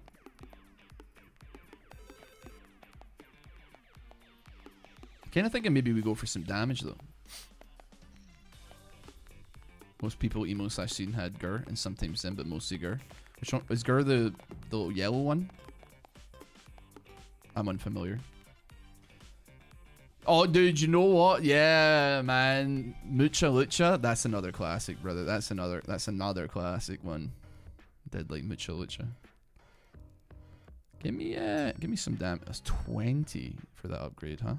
Speaker 3: Kind of thinking maybe we go for some damage though. Most people emo slash scene had Gur and sometimes Zim, but mostly Gur. Which one is Gur, the little yellow one? I'm unfamiliar. Oh, dude, you know what? Yeah, man, Mucha Lucha. That's another classic, brother. That's another classic one. Did like Mucha Lucha. Give me some damage. That's 20 for that upgrade, huh?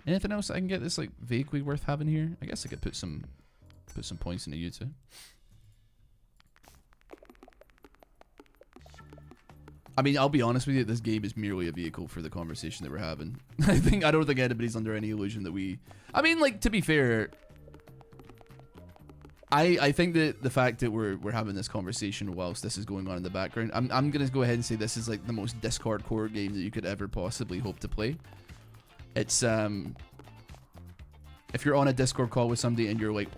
Speaker 3: Anything else I can get that's like vaguely worth having here? I guess I could put some points into you too. I mean, I'll be honest with you, this game is merely a vehicle for the conversation that we're having. I don't think anybody's under any illusion that we... I mean, like, to be fair, I think that the fact that we're having this conversation whilst this is going on in the background, I'm gonna go ahead and say this is like the most Discord core game that you could ever possibly hope to play. It's if you're on a Discord call with somebody and you're like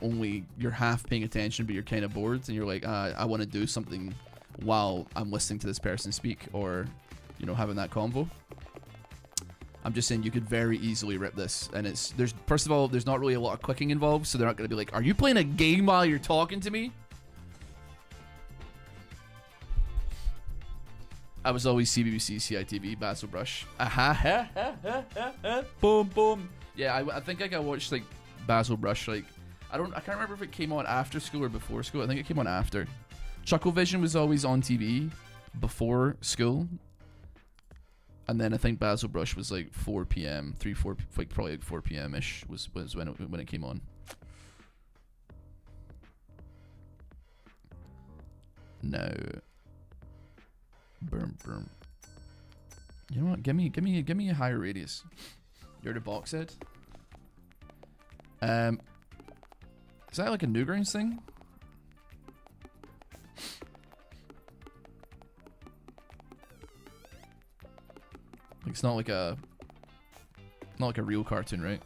Speaker 3: you're half paying attention but you're kind of bored and you're like, I want to do something while I'm listening to this person speak, or you know, having that convo. I'm just saying you could very easily rip this, and there's first of all, there's not really a lot of clicking involved, so they're not going to be like, are you playing a game while you're talking to me? I was always CBBC, CITV, Basil Brush. Aha, boom, boom. Yeah, I think I watched like Basil Brush. Like, I can't remember if it came on after school or before school. I think it came on after. Chucklevision was always on TV before school, and then I think Basil Brush was like 4 p.m., like probably like 4 p.m. ish was when it came on. No. Boom. You know what? Give me a higher radius. You're the box head. Is that like a Newgrounds thing? Like it's not like a real cartoon, right?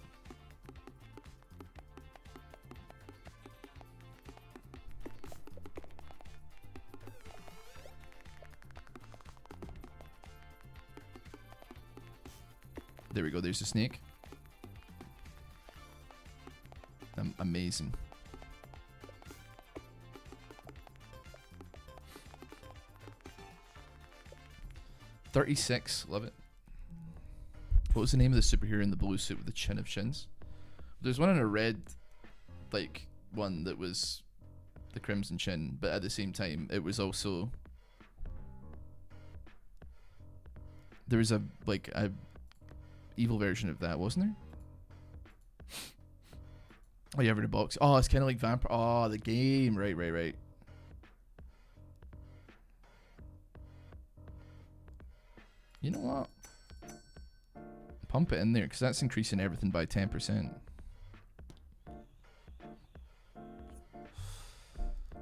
Speaker 3: There we go, there's a snake. Amazing. $36, love it. What was the name of the superhero in the blue suit with the chin of chins? There's one in a red, like, one that was the Crimson Chin, but at the same time, it was also... There was a evil version of that, wasn't there? Oh, you ever in a box? Oh, it's kind of like Vampire. Oh, the game. Right. You know what? Pump it in there, because that's increasing everything by 10%.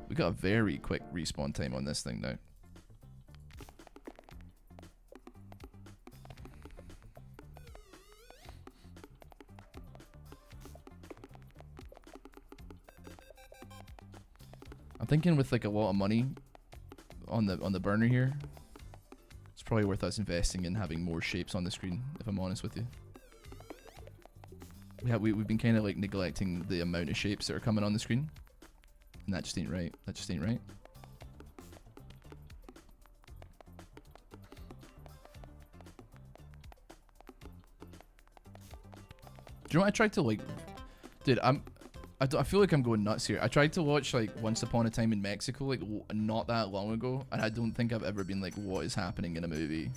Speaker 3: We got a very quick respawn time on this thing now. I'm thinking with like a lot of money on the burner here, it's probably worth us investing in having more shapes on the screen, if I'm honest with you. We've been kind of like neglecting the amount of shapes that are coming on the screen, and that just ain't right. That just ain't right.
Speaker 1: you know what I tried to like? Dude, I feel like I'm going nuts here. I tried to watch like Once Upon a Time in Mexico like not that long ago, and I don't think I've ever been like, what is happening in a movie?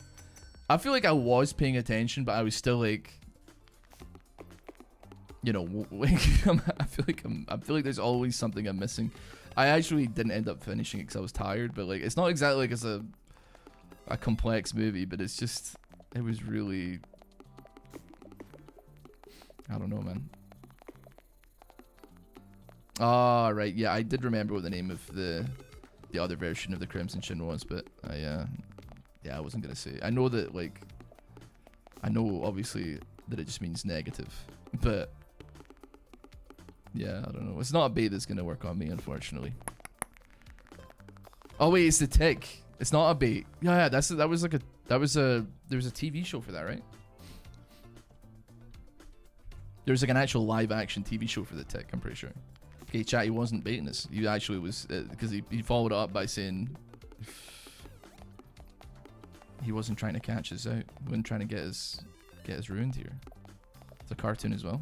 Speaker 1: I feel like I was paying attention, but I was still like, you know, like, I feel like there's always something I'm missing. I actually didn't end up finishing it because I was tired, but like it's not exactly like it's a complex movie, but it's just, it was really, I don't know, man. Ah, right, yeah, I did remember what the name of the other version of the Crimson Chin was, but yeah, I wasn't gonna say. I know that, like, I know obviously that it just means negative, but yeah, I don't know. It's not a bait that's gonna work on me, unfortunately. Oh wait, it's the tick. It's not a bait. Yeah, there was a TV show for that, right? There was like an actual live action TV show for the tick, I'm pretty sure. Okay, chat, he wasn't baiting us. He actually was, because he followed it up by saying he wasn't trying to catch us out. He wasn't trying to get us ruined here. It's a cartoon as well.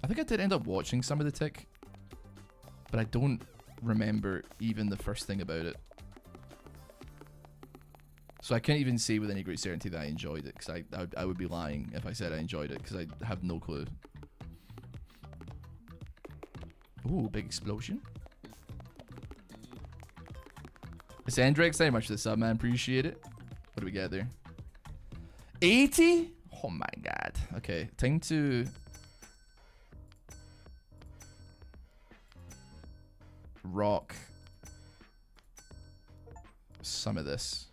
Speaker 1: I think I did end up watching some of the tick, but I don't remember even the first thing about it. So I can't even say with any great certainty that I enjoyed it, because I would be lying if I said I enjoyed it, because I have no clue. Ooh, big explosion. It's Andrex, thank you much for the sub, man. Appreciate it. What do we get there? 80? Oh my god. Okay, time to rock some of this.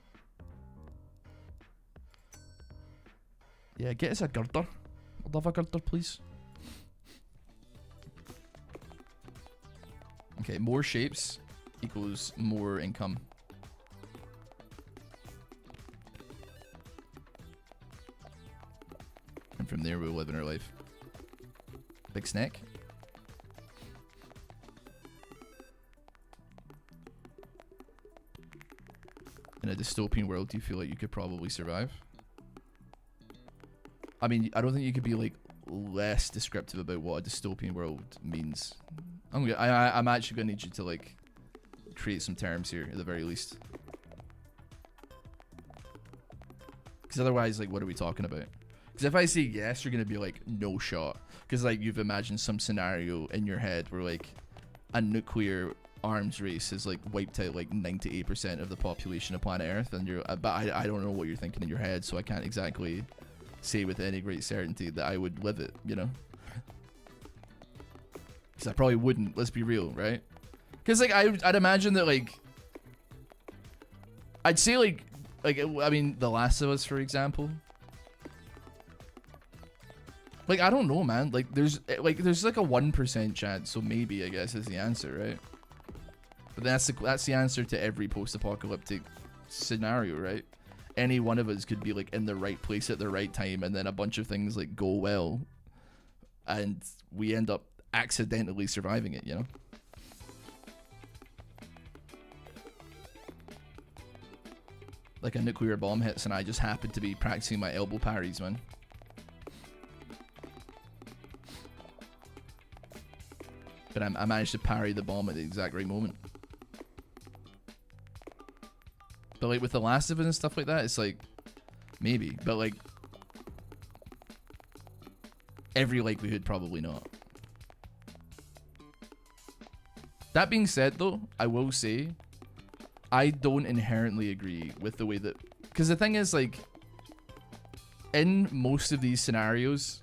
Speaker 1: Yeah, get us a girder. I'd love a girder, please. Okay, more shapes equals more income. And from there, we'll live in our life. Big snack. In a dystopian world, do you feel like you could probably survive? I mean, I don't think you could be like less descriptive about what a dystopian world means. I'm actually gonna need you to like create some terms here at the very least, because otherwise, like, what are we talking about? Because if I say yes, you're gonna be like, no shot, because like you've imagined some scenario in your head where like a nuclear arms race has like wiped out like 98% of the population of planet Earth, and you're, but I don't know what you're thinking in your head, so I can't exactly say with any great certainty that I would live it, you know? Because I probably wouldn't, let's be real, right? Because like I'd imagine that like I'd say like I mean The Last of Us, for example. Like, I don't know, man. Like there's like a 1% chance, so maybe, I guess, is the answer, right? But that's the answer to every post-apocalyptic scenario, right? Any one of us could be like in the right place at the right time, and then a bunch of things like go well, and we end up accidentally surviving it, you know? Like a nuclear bomb hits and I just happen to be practicing my elbow parries, man. But I managed to parry the bomb at the exact right moment. But like with The Last of Us and stuff like that, it's like, maybe. But like, every likelihood, probably not. That being said, though, I will say, I don't inherently agree with the way that... Because the thing is, like, in most of these scenarios...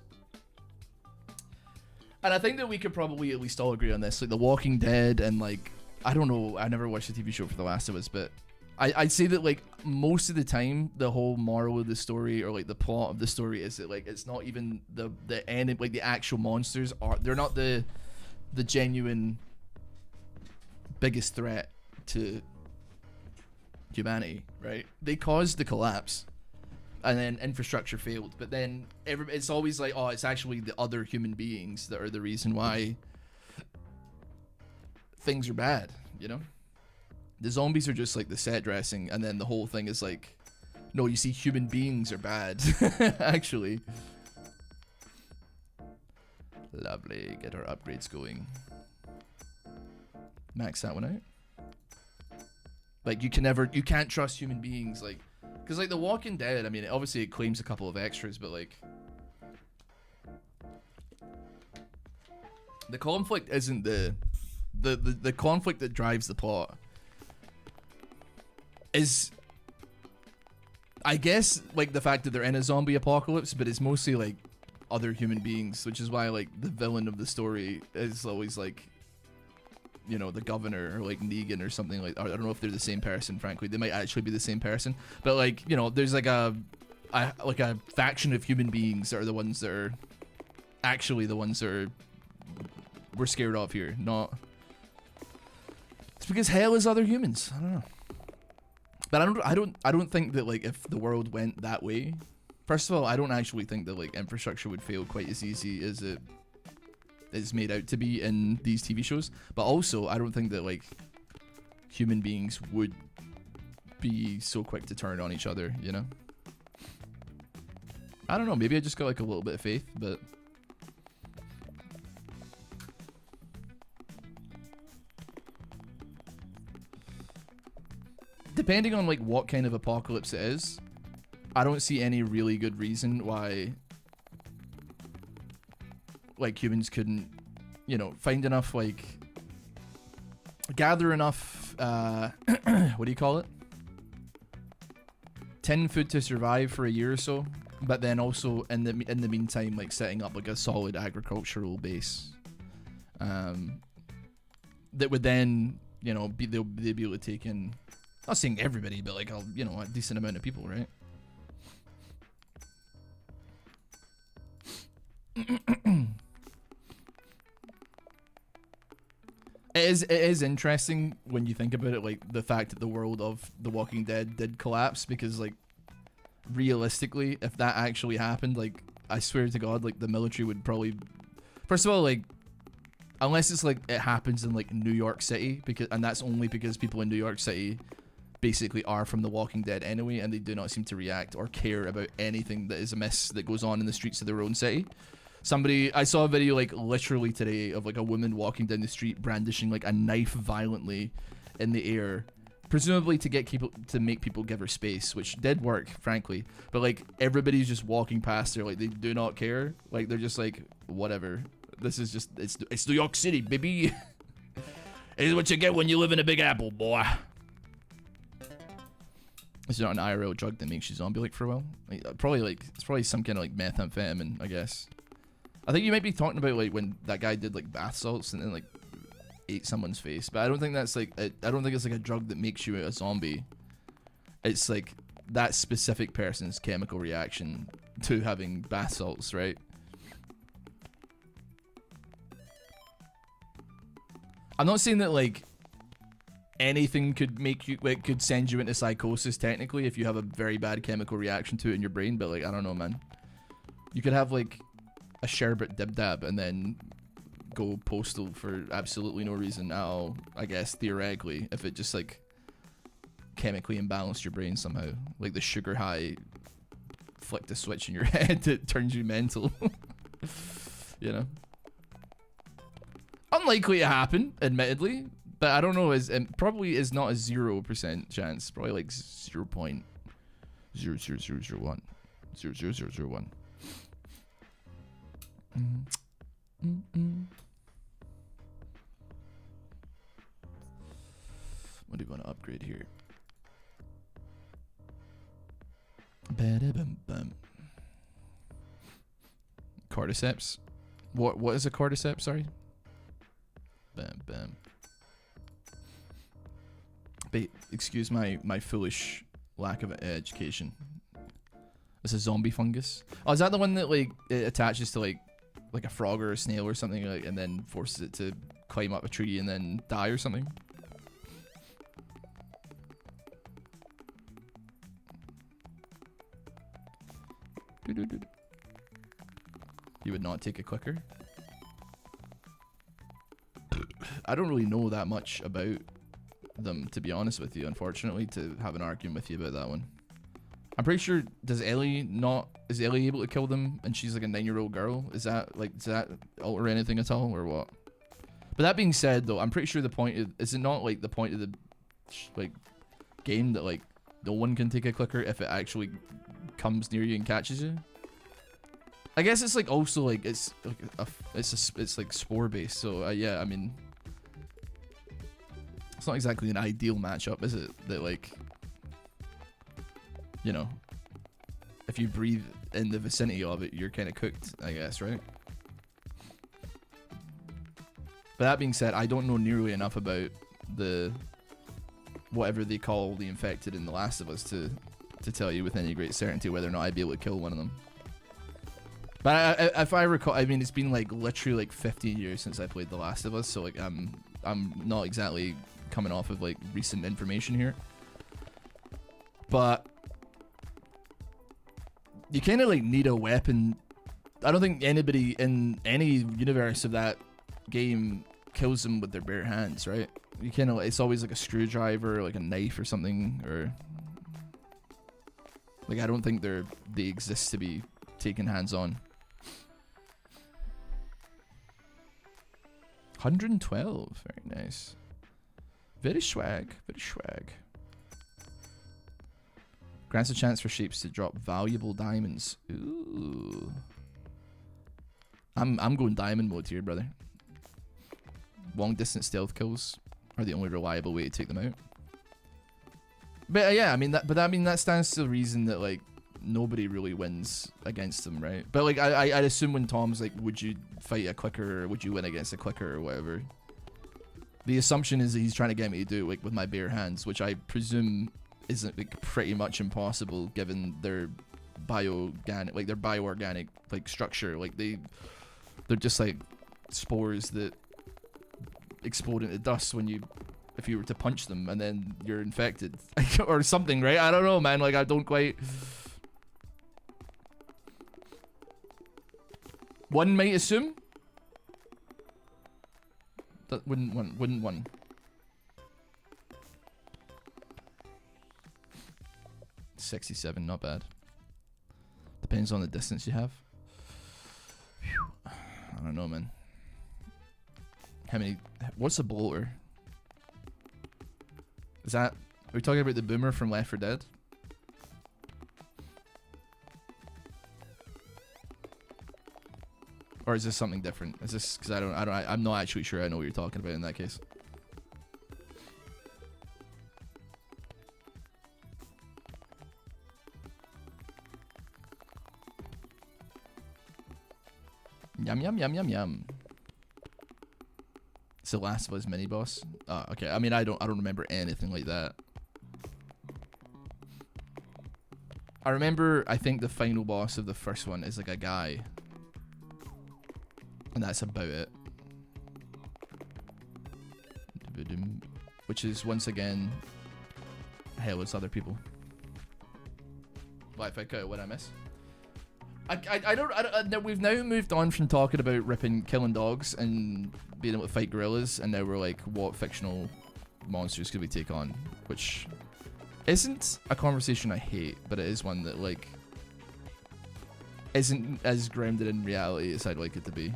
Speaker 1: And I think that we could probably at least all agree on this. Like, The Walking Dead and, like... I don't know, I never watched the TV show for The Last of Us, but... I'd say that, like, most of the time, the whole moral of the story, or like the plot of the story, is that like it's not even the end, like the actual monsters they're not the genuine biggest threat to humanity, right? They caused the collapse, and then infrastructure failed, but then it's always like, oh, it's actually the other human beings that are the reason why things are bad, you know? The zombies are just like the set dressing, and then the whole thing is like No, you see, human beings are bad. Actually. Lovely. Get our upgrades going. Max that one out. Like, you can't trust human beings, like, because, like, The Walking Dead, I mean, obviously it claims a couple of extras, but, like, the conflict isn't the conflict that drives the plot is, I guess, like, the fact that they're in a zombie apocalypse, but it's mostly, like, other human beings, which is why, like, the villain of the story is always, like, you know, the governor or, like, Negan or something. Like, I don't know if they're the same person, frankly. They might actually be the same person, but, like, you know, there's like a faction of human beings that are the ones that are actually the ones that are we're scared of here. Not, it's because hell is other humans. I don't know. But I don't think that, like, if the world went that way, first of all, I don't actually think that, like, infrastructure would fail quite as easy as it is made out to be in these TV shows. But also, I don't think that, like, human beings would be so quick to turn on each other, you know? I don't know, maybe I just got, like, a little bit of faith, but depending on, like, what kind of apocalypse it is, I don't see any really good reason why, like, humans couldn't, you know, find enough, like, gather enough, what do you call it? Tin food to survive for a year or so, but then also in the meantime, like, setting up, like, a solid agricultural base, that would then, you know, they'd be able to take in, not saying everybody, but, like, you know, a decent amount of people, right? It is interesting when you think about it, like, the fact that the world of The Walking Dead did collapse, because, like, realistically, if that actually happened, like, I swear to God, like, the military would probably, first of all, like, unless it's, like, it happens in, like, New York City, and that's only because people in New York City basically are from The Walking Dead anyway, and they do not seem to react or care about anything that is amiss that goes on in the streets of their own city. I saw a video, like, literally today of, like, a woman walking down the street brandishing, like, a knife violently in the air, presumably to make people give her space, which did work, frankly. But, like, everybody's just walking past her, like, they do not care. Like, they're just like, whatever. This is just, it's New York City, baby. It's what you get when you live in a Big Apple, boy. It's not an IRL drug that makes you zombie-like for a while. Like, it's probably some kind of, like, methamphetamine, I guess. I think you might be talking about, like, when that guy did, like, bath salts and then, like, ate someone's face. But I don't think that's, like, I don't think it's, like, a drug that makes you a zombie. It's, like, that specific person's chemical reaction to having bath salts, right? I'm not saying that, like, anything could make you, like, could send you into psychosis technically if you have a very bad chemical reaction to it in your brain, but, like, I don't know, man. You could have, like, a sherbet dib dab and then go postal for absolutely no reason at all, I guess, theoretically, if it just, like, chemically imbalanced your brain somehow. Like, the sugar high flicked a switch in your head that turns you mental. You know? Unlikely to happen, admittedly, but I don't know, it probably is not a 0% chance, probably like 0.00001. 0.00001. What do you want to upgrade here? Ba-da-bum-bum. Cordyceps. What is a cordyceps? Sorry. Bam bam. Excuse my foolish lack of education. It's a zombie fungus. Oh, is that the one that, like, it attaches to, like a frog or a snail or something, like, and then forces it to climb up a tree and then die or something? You would not take a clicker? I don't really know that much about them, to be honest with you, unfortunately, to have an argument with you about that one. I'm pretty sure, is Ellie able to kill them and she's like a 9-year-old girl? Does that alter anything at all or what? But that being said though, I'm pretty sure the point is it not like the point of the like game that like no one can take a clicker if it actually comes near you and catches you? I guess it's like also like it's like it's like spore based, so yeah, I mean it's not exactly an ideal matchup, is it? That like, you know, if you breathe in the vicinity of it, you're kind of cooked, I guess, right? But that being said, I don't know nearly enough about the whatever they call the infected in The Last of Us to tell you with any great certainty whether or not I'd be able to kill one of them. But if I recall, I mean, it's been like literally like 15 years since I played The Last of Us, so like I'm not exactly coming off of like recent information here. But you kind of like need a weapon. I don't think anybody in any universe of that game kills them with their bare hands, right? You kind of, it's always like a screwdriver, like a knife or something, or like I don't think they exist to be taken hands on. 112, very nice. Very swag, very swag. Grants a chance for shapes to drop valuable diamonds. Ooh. I'm going diamond mode here, brother. Long distance stealth kills are the only reliable way to take them out. But yeah, I mean that stands to the reason that like nobody really wins against them, right? But like I'd assume when Tom's like, would you fight a clicker or would you win against a clicker or whatever? The assumption is that he's trying to get me to do it like with my bare hands, which I presume isn't like pretty much impossible given their bioorganic like structure. Like they're just like spores that explode into dust if you were to punch them and then you're infected or something, right? I don't know, man. Like I don't quite. One might assume that wouldn't one. 67, not bad. Depends on the distance you have. Whew. I don't know, man. What's a bloater? Are we talking about the boomer from Left 4 Dead? Or is this something different? Is this because I'm not actually sure I know what you're talking about in that case. Yum yum yum yum yum. It's the Last of Us mini boss. Oh, okay. I mean, I don't remember anything like that. I remember. I think the final boss of the first one is like a guy, and that's about it. Which is once again, hell, it's other people. What if I cut what I miss? I don't. We've now moved on from talking about killing dogs and being able to fight gorillas, and now we're like, what fictional monsters could we take on? Which isn't a conversation I hate, but it is one that like isn't as grounded in reality as I'd like it to be.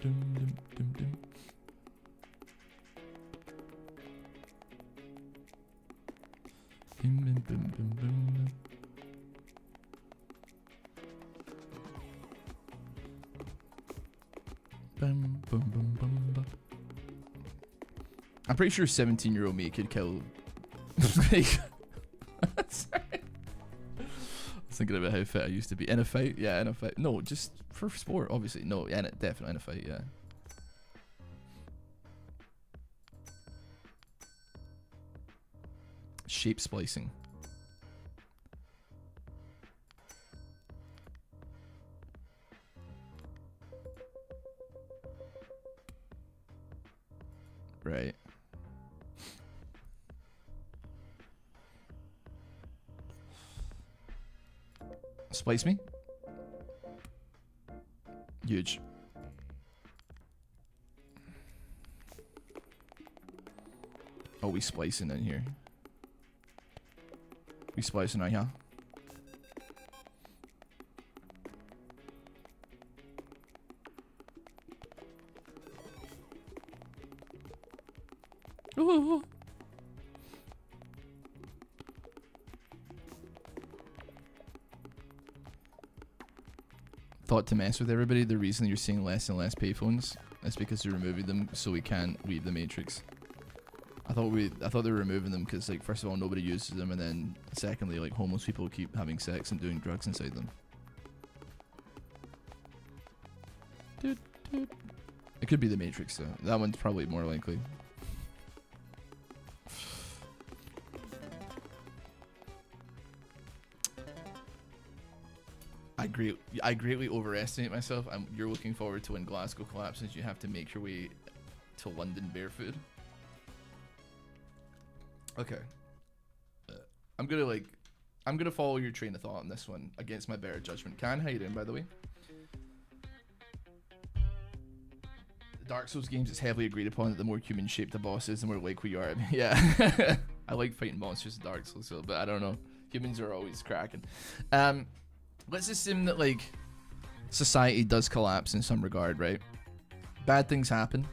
Speaker 1: Dum, dum, dum, dum. Bim, bim, bim, bim, bim. Bum, bum, bum, bum, bum. I'm pretty sure 17-year-old me could kill. Sorry. I was thinking about how fit I used to be in a fight. Yeah, in a fight. No, just for sport, obviously. No, yeah, definitely in a fight. Yeah. Shape splicing. Right. Splice me? Huge. Oh, we splicing in here. We splicing right here. Ooh. Thought to mess with everybody. The reason you're seeing less and less payphones is because they're removing them so we can't weave the matrix. I thought they were removing them because, like, first of all, nobody uses them, and then secondly, like, homeless people keep having sex and doing drugs inside them. It could be the Matrix though. That one's probably more likely. I greatly overestimate myself. You're looking forward to when Glasgow collapses. You have to make your way to London barefoot. Okay. I'm gonna follow your train of thought on this one against my better judgment. Can, how you doing, by the way? Dark Souls games, it's heavily agreed upon that the more human shaped the boss is, the more like we are. Yeah. I like fighting monsters in Dark Souls, but I don't know. Humans are always cracking. Let's assume that, like, society does collapse in some regard, right? Bad things happen.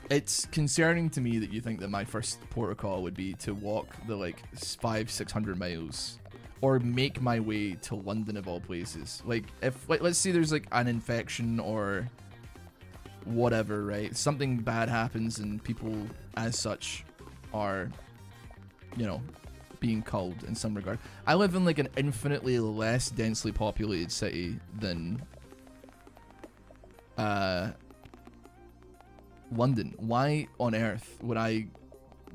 Speaker 1: It's concerning to me that you think that my first protocol would be to walk the, like, 500-600 miles or make my way to London of all places. Like, if, like, let's say there's, like, an infection or whatever, right? Something bad happens and people as such are, you know, being culled in some regard. I live in, like, an infinitely less densely populated city than London. Why on earth would I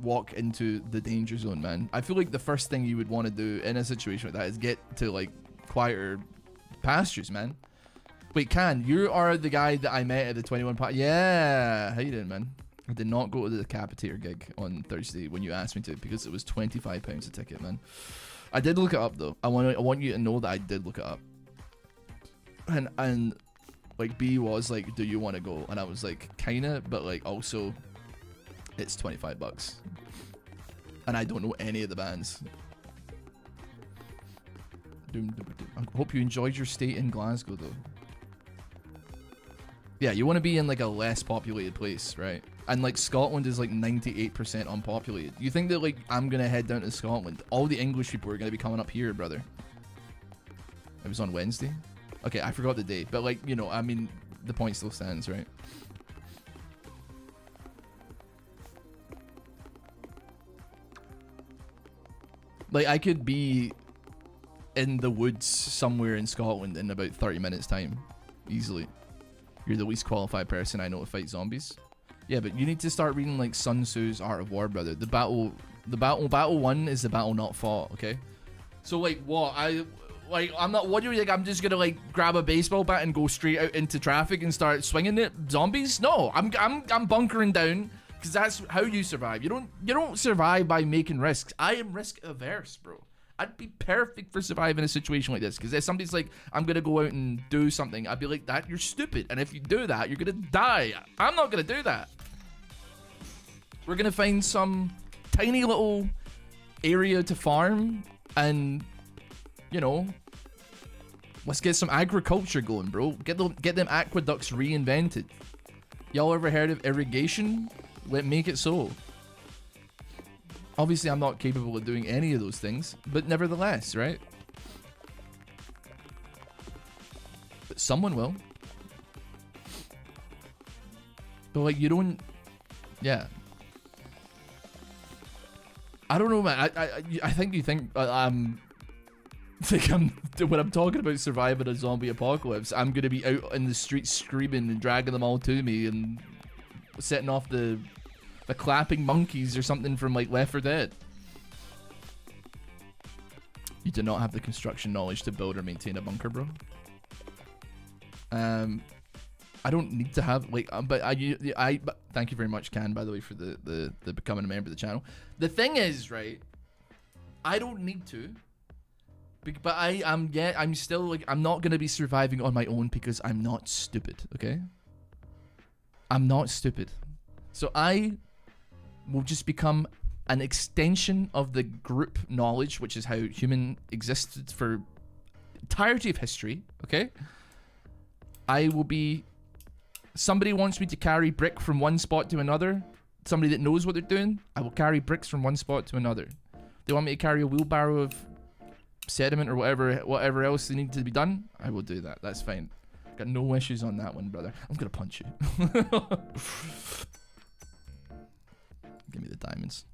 Speaker 1: walk into the danger zone, man? I feel like the first thing you would want to do in a situation like that is get to, like, quieter pastures, man. Wait, Can, you are the guy that I met at the 21 party. Yeah, how you doing, man? I did not go to the Decapitator gig on Thursday when you asked me to because it was £25 a ticket, man. I did look it up though. I want you to know that I did look it up. And like B was like, do you want to go? And I was like, kinda, but like also it's $25. And I don't know any of the bands. I hope you enjoyed your stay in Glasgow though. Yeah, you want to be in like a less populated place, right? And like Scotland is like 98% unpopulated. You think that like I'm gonna head down to Scotland? All the English people are gonna be coming up here, brother. It was on Wednesday. Okay, I forgot the date, but like, you know, I mean, the point still stands, right? Like, I could be in the woods somewhere in Scotland in about 30 minutes time, easily. You're the least qualified person I know to fight zombies. Yeah, but you need to start reading like Sun Tzu's Art of War, brother. Battle one is the battle not fought, okay? So like what? I'm not, what do you think? I'm just gonna like grab a baseball bat and go straight out into traffic and start swinging it? Zombies? No, I'm bunkering down because that's how you survive. You don't survive by making risks. I am risk averse, bro. I'd be perfect for surviving a situation like this because if somebody's like, I'm gonna go out and do something, I'd be like, that you're stupid, and if you do that, you're gonna die. I'm not gonna do that. We're gonna find some tiny little area to farm and, you know, let's get some agriculture going, bro. Get them aqueducts reinvented. Y'all ever heard of irrigation? Let's make it so. Obviously, I'm not capable of doing any of those things, but nevertheless, right? But someone will. But like, you don't, yeah. I don't know, man. I think you think when I'm talking about surviving a zombie apocalypse, I'm gonna be out in the streets screaming and dragging them all to me and setting off the clapping monkeys or something from like Left 4 Dead. You do not have the construction knowledge to build or maintain a bunker, bro. I don't need to have like, but but thank you very much, Can, by the way, for the becoming a member of the channel. The thing is, right, I don't need to, But I'm still like, I'm not gonna be surviving on my own because I'm not stupid, okay? I'm not stupid. So I will just become an extension of the group knowledge, which is how human existed for entirety of history, okay? I will be, somebody wants me to carry brick from one spot to another, somebody that knows what they're doing, I will carry bricks from one spot to another. They want me to carry a wheelbarrow of sediment or whatever else they need to be done, I will do that. That's fine. Got no issues on that one, brother. I'm gonna punch you. Give me the diamonds.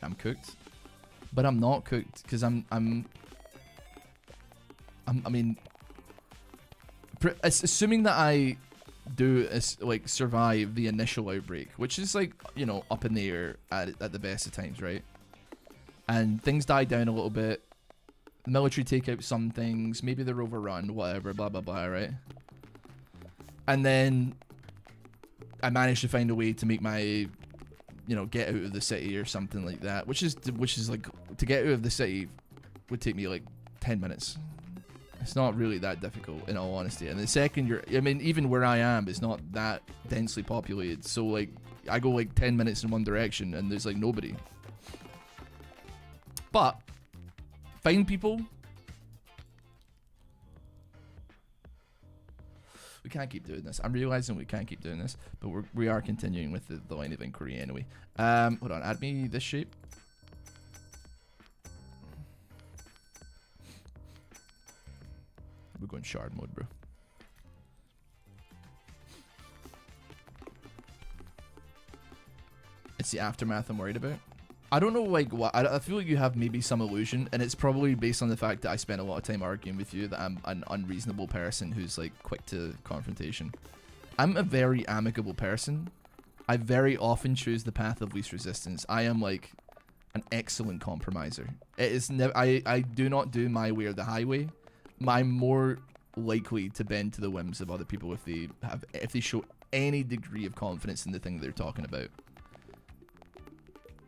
Speaker 1: I'm cooked, but I'm not cooked because I mean, assuming that I do like survive the initial outbreak, which is like, you know, up in the air at the best of times, right? And things die down a little bit. The military take out some things, maybe they're overrun, whatever, blah blah blah, right? And then I managed to find a way to make my, you know, get out of the city or something like that, which is like, to get out of the city would take me like 10 minutes. It's not really that difficult, in all honesty. And the second I mean, even where I am, it's not that densely populated. So like, I go like 10 minutes in one direction and there's like nobody. But find people. We can't keep doing this. I'm realizing we can't keep doing this, but we are continuing with the line of inquiry anyway. Hold on, add me this shape. We're going shard mode, bro. It's the aftermath I'm worried about. I don't know, like, what. I feel like you have maybe some illusion, and it's probably based on the fact that I spent a lot of time arguing with you that I'm an unreasonable person who's, like, quick to confrontation. I'm a very amicable person. I very often choose the path of least resistance. I am, like, an excellent compromiser. It is never. I do not do my way or the highway. I'm more likely to bend to the whims of other people if they show any degree of confidence in the thing they're talking about.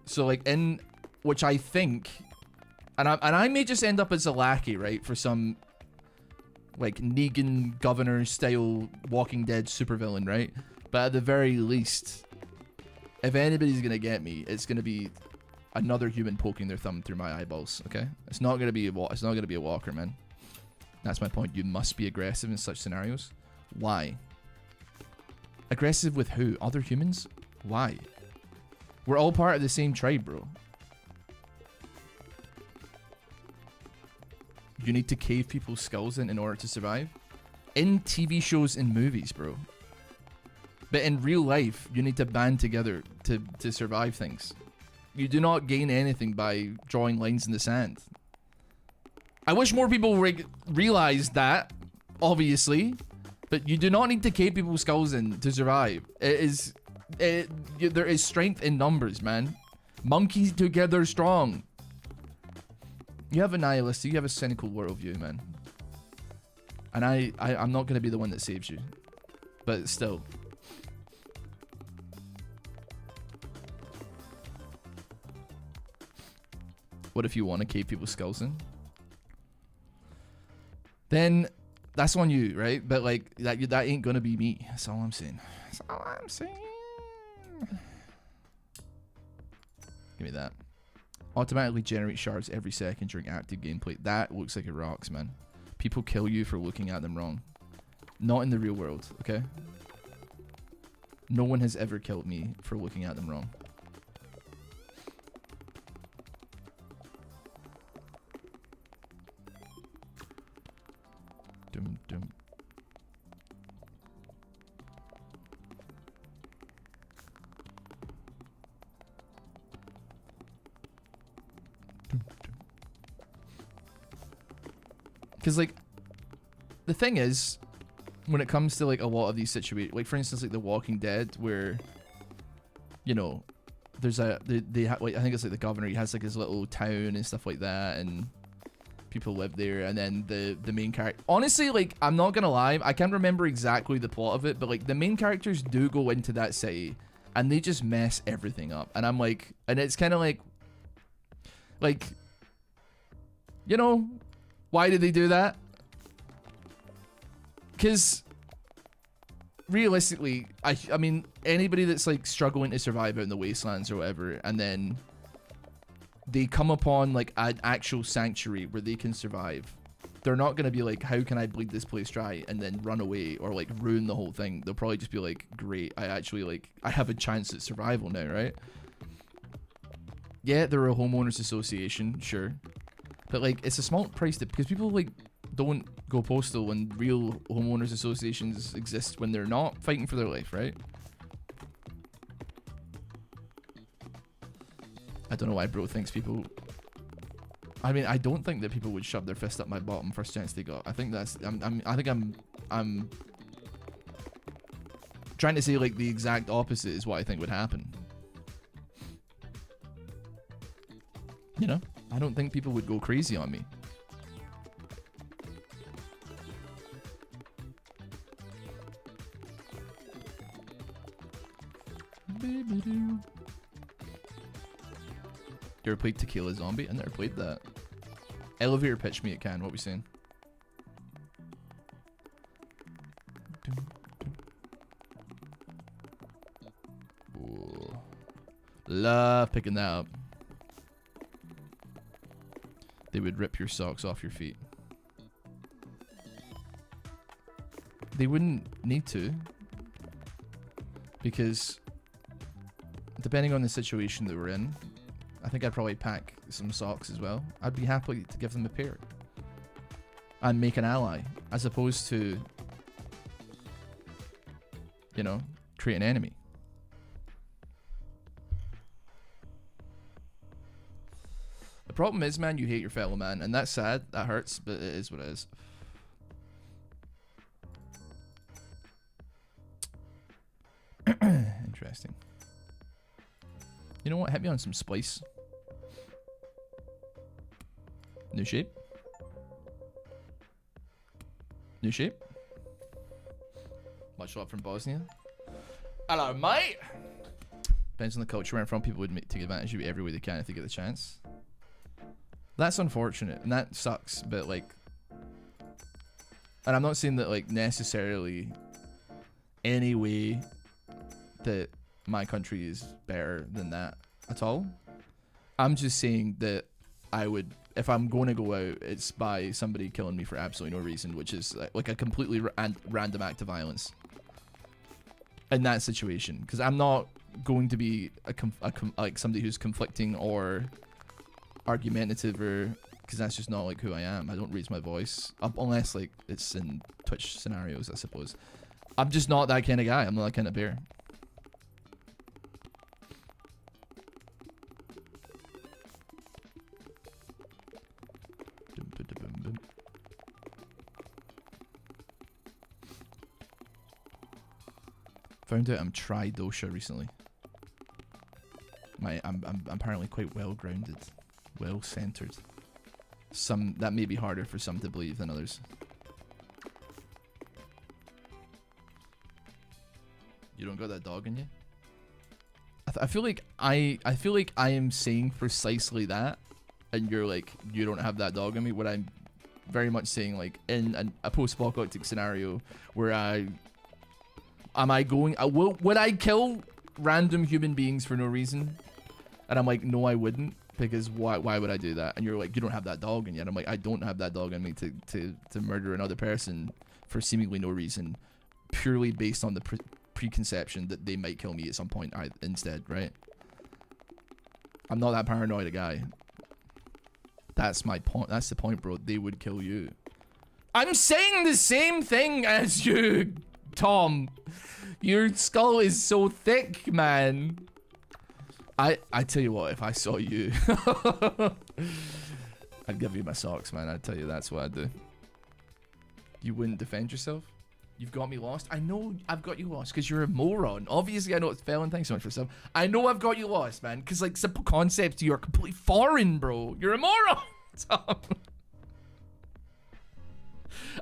Speaker 1: So like, which I think, and I may just end up as a lackey, right, for some like Negan governor style Walking Dead supervillain, right? But at the very least, if anybody's gonna get me, it's gonna be another human poking their thumb through my eyeballs. Okay, it's not gonna be a walker, man. That's my point. You must be aggressive in such scenarios. Why? Aggressive with who? Other humans? Why? We're all part of the same tribe, bro. You need to cave people's skulls in order to survive? In TV shows and movies, bro. But in real life, you need to band together to survive things. You do not gain anything by drawing lines in the sand. I wish more people realized that, obviously. But you do not need to cave people's skulls in to survive. There is strength in numbers, man. Monkeys together strong. You have a nihilistic, you have a cynical worldview, man. And I'm not going to be the one that saves you. But still. What if you want to cave people's skulls in? Then that's on you, right? But like, that ain't going to be me. That's all I'm saying. That's all I'm saying. Give me that. Automatically generate shards every second during active gameplay. That looks like it rocks, man. People kill you for looking at them wrong. Not in the real world, okay? No one has ever killed me for looking at them wrong. Dum dum. Because, like, the thing is, when it comes to, like, a lot of these situations, like, for instance, like, The Walking Dead, where, you know, there's like, I think it's, like, the governor, he has, like, his little town and stuff like that, and people live there, and then the main character, honestly, like, I'm not gonna lie, I can't remember exactly the plot of it, but, like, the main characters do go into that city, and they just mess everything up. And I'm like, and it's kind of like, you know, why did they do that? Because realistically, I mean, anybody that's like struggling to survive out in the wastelands or whatever, and then they come upon like an actual sanctuary where they can survive, they're not going to be like, how can I bleed this place dry and then run away or like ruin the whole thing. They'll probably just be like, great, I actually like, I have a chance at survival now, right? Yeah, they're a homeowners association, sure, but like it's a small price to, because people like don't go postal when real homeowners associations exist when they're not fighting for their life, right? I don't know why bro thinks people, I mean, I don't think that people would shove their fist up my bottom first chance they got. I think that's, I think I'm trying to say like the exact opposite is what I think would happen. You know, I don't think people would go crazy on me. You ever played Tequila Zombie? I never played that. Elevator pitch me, it can. What we saying? Ooh. Love picking that up. They would rip your socks off your feet. They wouldn't need to, because depending on the situation that we're in, I think I'd probably pack some socks as well. I'd be happy to give them a pair and make an ally, as opposed to, you know, create an enemy. The problem is, man, you hate your fellow man, and that's sad. That hurts, but it is what it is. Interesting. You know what? Hit me on some splice. New shape. New shape. Much love from Bosnia. Hello, mate. Depends on the culture where I'm from. People would take advantage of you every way they can if they get the chance. That's unfortunate, and that sucks, but like, and I'm not saying that like necessarily any way that my country is better than that at all. I'm just saying that I would, if I'm going to go out, it's by somebody killing me for absolutely no reason, which is like a completely random act of violence in that situation, because I'm not going to be like somebody who's conflicting or argumentative, or because that's just not like who I am. I don't raise my voice unless like it's in Twitch scenarios, I suppose. I'm just not that kind of guy. I'm not that kind of bear. Found out I'm tri-dosha recently. I'm apparently quite well grounded, well centered. Some that may be harder for some to believe than others. You don't got that dog in you? I feel like I am saying precisely that, and you're like, you don't have that dog in me. What I'm very much saying, like in a post-apocalyptic scenario where would I kill random human beings for no reason? And I'm like, no, I wouldn't, because why would I do that? And you're like, you don't have that dog in you. And I'm like, I don't have that dog in me to murder another person for seemingly no reason, purely based on the preconception that they might kill me at some point instead, right? I'm not that paranoid a guy. That's my point. That's the point, bro. They would kill you. I'm saying the same thing as you, Tom. Your skull is so thick, man. I tell you what, if I saw you, I'd give you my socks, man. I'd tell you that's what I'd do. You wouldn't defend yourself? You've got me lost? I know I've got you lost because you're a moron. Obviously, I know it's Felon. Thanks so much for stuff. I know I've got you lost, man, because like simple concepts to you are completely foreign, bro. You're a moron. Tom.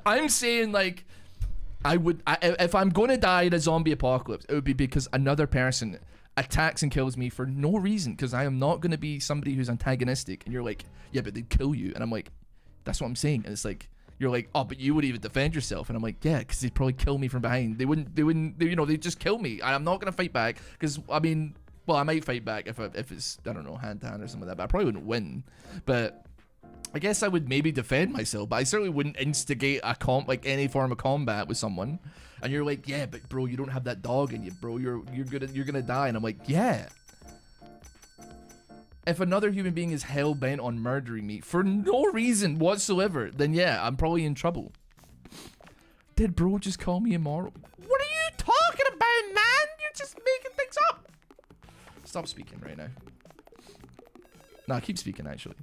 Speaker 1: I'm saying like, if I'm going to die in a zombie apocalypse, it would be because another person attacks and kills me for no reason, because I am not going to be somebody who's antagonistic. And you're like, yeah, but they'd kill you. And I'm like, that's what I'm saying. And it's like, you're like, oh, but you would even defend yourself. And I'm like, yeah, because they'd probably kill me from behind. They'd just kill me. And I'm not going to fight back, because, I mean, well, I might fight back if it's, I don't know, hand to hand or something like that, but I probably wouldn't win. But I guess I would maybe defend myself, but I certainly wouldn't instigate any form of combat with someone. And you're like, yeah, but bro, you don't have that dog in you, bro. You're gonna die. And I'm like, yeah. If another human being is hell bent on murdering me for no reason whatsoever, then yeah, I'm probably in trouble. Did bro just call me immoral? What are you talking about, man? You're just making things up. Stop speaking right now. Nah, keep speaking actually.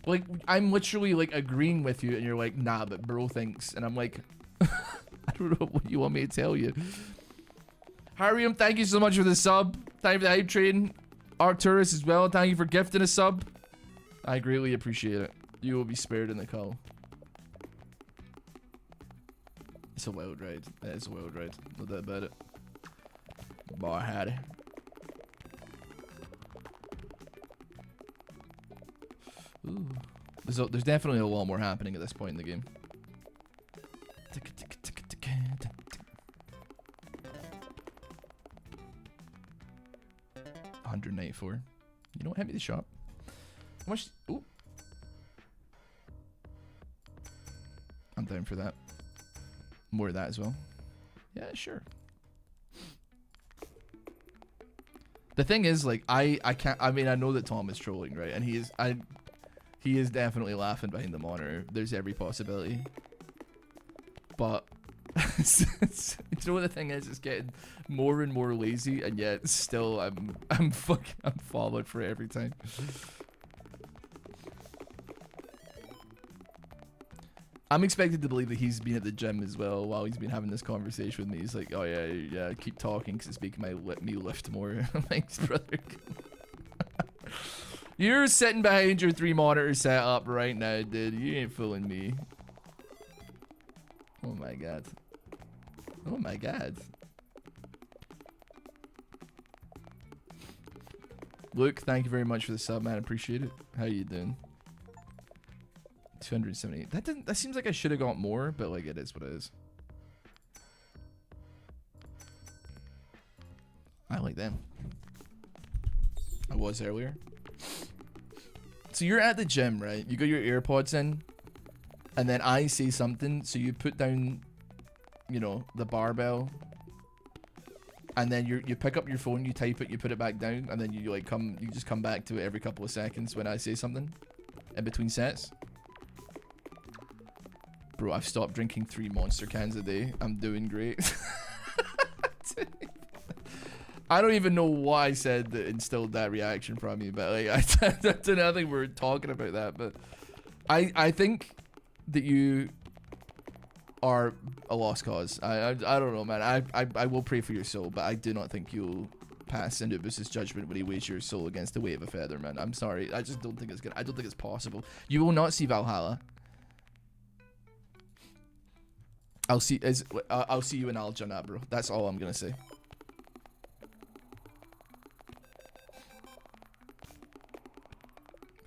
Speaker 1: Like, I'm literally like agreeing with you and you're like, nah, but bro thinks. And I'm like, I don't know what you want me to tell you. Harium, thank you so much for the sub. Thank you for the hype train. Arcturus as well, thank you for gifting a sub. I greatly appreciate it. You will be spared in the call. It's a wild ride. It is a wild ride. No doubt about it. Bar Hattie. Ooh. There's definitely a lot more happening at this point in the game. 194. You know what? Hand me the shop. How much? Ooh. I'm down for that. More of that as well. Yeah, sure. The thing is, like, I can't. I mean, I know that Tom is trolling, right? And he is definitely laughing behind the monitor. There's every possibility. But you know what the thing is? It's getting more and more lazy, and yet still I'm followed for it every time. I'm expected to believe that he's been at the gym as well while he's been having this conversation with me. He's like, oh yeah, keep talking because it's making me lift more. I'm like, brother. You're sitting behind your 3 monitor setup right now, dude. You ain't fooling me. Oh my god. Oh my god. Luke, thank you very much for the sub, man. Appreciate it. How you doing? 278. That seems like I should have got more, but like it is what it is. I like them. I was earlier. So you're at the gym, right? You got your AirPods in, and then I say something, so you put down, you know, the barbell, and then you pick up your phone, you type it, you put it back down, and then you just come back to it every couple of seconds when I say something in between sets. Bro, I've stopped drinking 3 Monster cans a day. I'm doing great. I don't even know what I said that instilled that reaction from you, but like I don't know, I think we're talking about that, but I think that you are a lost cause. I don't know, man. I will pray for your soul, but I do not think you'll pass Anubis' judgment when he weighs your soul against the weight of a feather, man. I'm sorry. I just don't think it's gonna. I don't think it's possible. You will not see Valhalla. I'll see you in Al Jannah, bro. That's all I'm gonna say.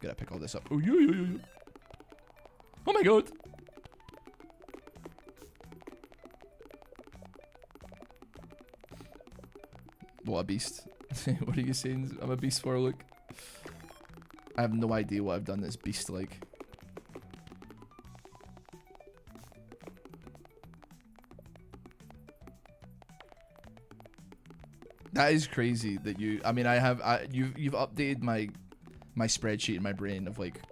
Speaker 1: Gotta pick all this up. Oh yeah. Oh my god. What a beast. What are you saying? I'm a beast for, look. I have no idea what I've done that's beast-like. That is crazy that you. I mean, you've updated my spreadsheet in my brain of like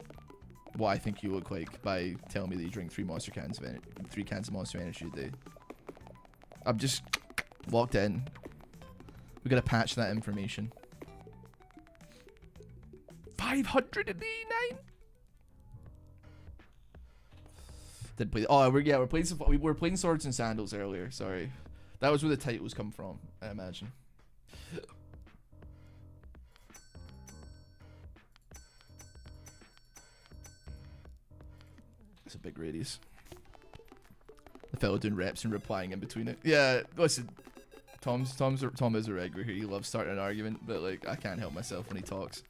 Speaker 1: what I think you look like by telling me that you drink 3 cans of Monster Energy a day. I'm just locked in. We gotta patch that information. 589. Didn't play. Oh, we're playing Swords and Sandals earlier. Sorry, that was where the titles come from, I imagine. It's a big radius. The fellow doing reps and replying in between it. Yeah, listen. Tom is a regular here. He loves starting an argument, but like I can't help myself when he talks.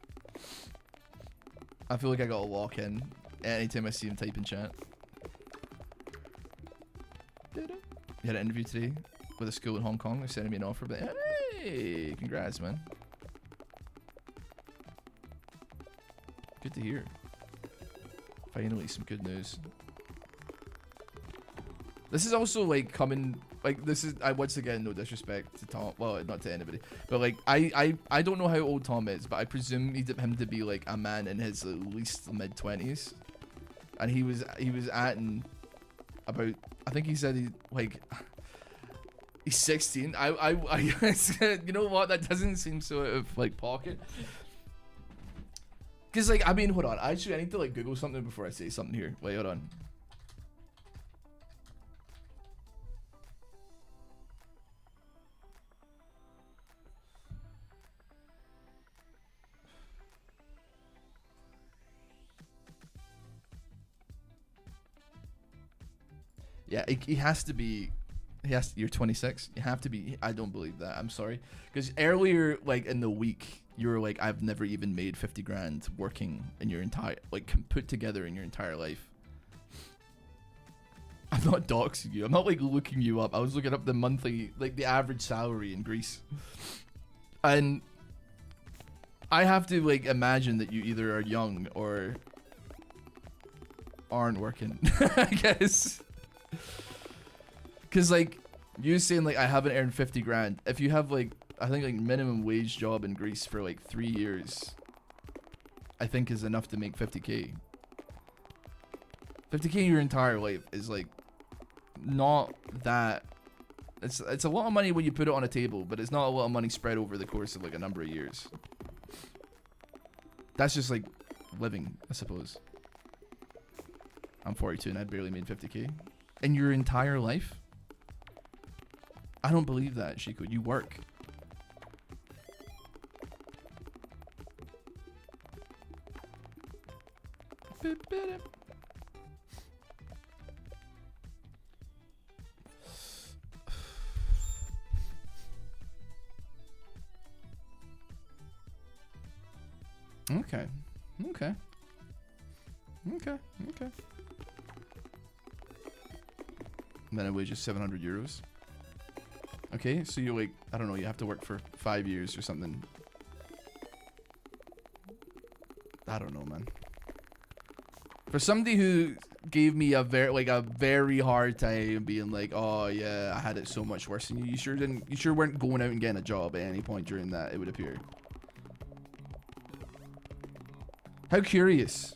Speaker 1: I feel like I gotta lock in anytime I see him type in chat. You had an interview today with a school in Hong Kong. They're sending me an offer, but hey, congrats, man. Good to hear. Finally, some good news. This is also like coming, like this is, I once again, no disrespect to Tom, well, not to anybody, but like I don't know how old Tom is, but I presume him to be like a man in his at least mid-20s, and he was atting about, I think he said he's 16. You know what? That doesn't seem so out of like pocket. Cause like I mean, hold on. Actually, I need to like Google something before I say something here. Wait, hold on. Yeah, he has to be. You're 26. You have to be. I don't believe that. I'm sorry. Because earlier, like in the week, you were like, I've never even made 50 grand working in your entire, like put together in your entire life. I'm not doxing you. I'm not like looking you up. I was looking up the monthly, like the average salary in Greece. And I have to like imagine that you either are young or aren't working, I guess. Cause like you saying like I haven't earned 50 grand. If you have like, I think like minimum wage job in Greece for like 3 years, I think is enough to make 50k. 50k your entire life is like not that. It's a lot of money when you put it on a table, but it's not a lot of money spread over the course of like a number of years. That's just like living, I suppose. I'm 42 and I barely made 50k in your entire life. I don't believe that, Shiko. You work. Okay. Okay. Okay. Okay. Minimum wage is 700 euros. Okay, so you're like, I don't know, you have to work for 5 years or something. I don't know, man. For somebody who gave me a very hard time being like, oh yeah, I had it so much worse than you. You sure weren't going out and getting a job at any point during that, it would appear. How curious.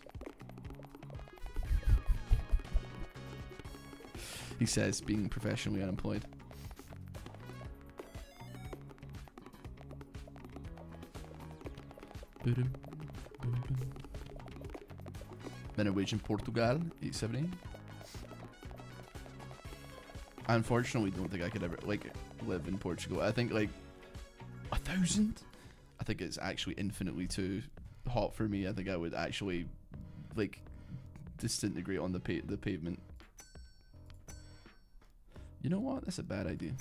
Speaker 1: He says, being professionally unemployed. Minimum wage in Portugal, 870. I unfortunately don't think I could ever like live in Portugal. I think like 1,000. I think it's actually infinitely too hot for me. I think I would actually like disintegrate on the pavement. You know what? That's a bad idea.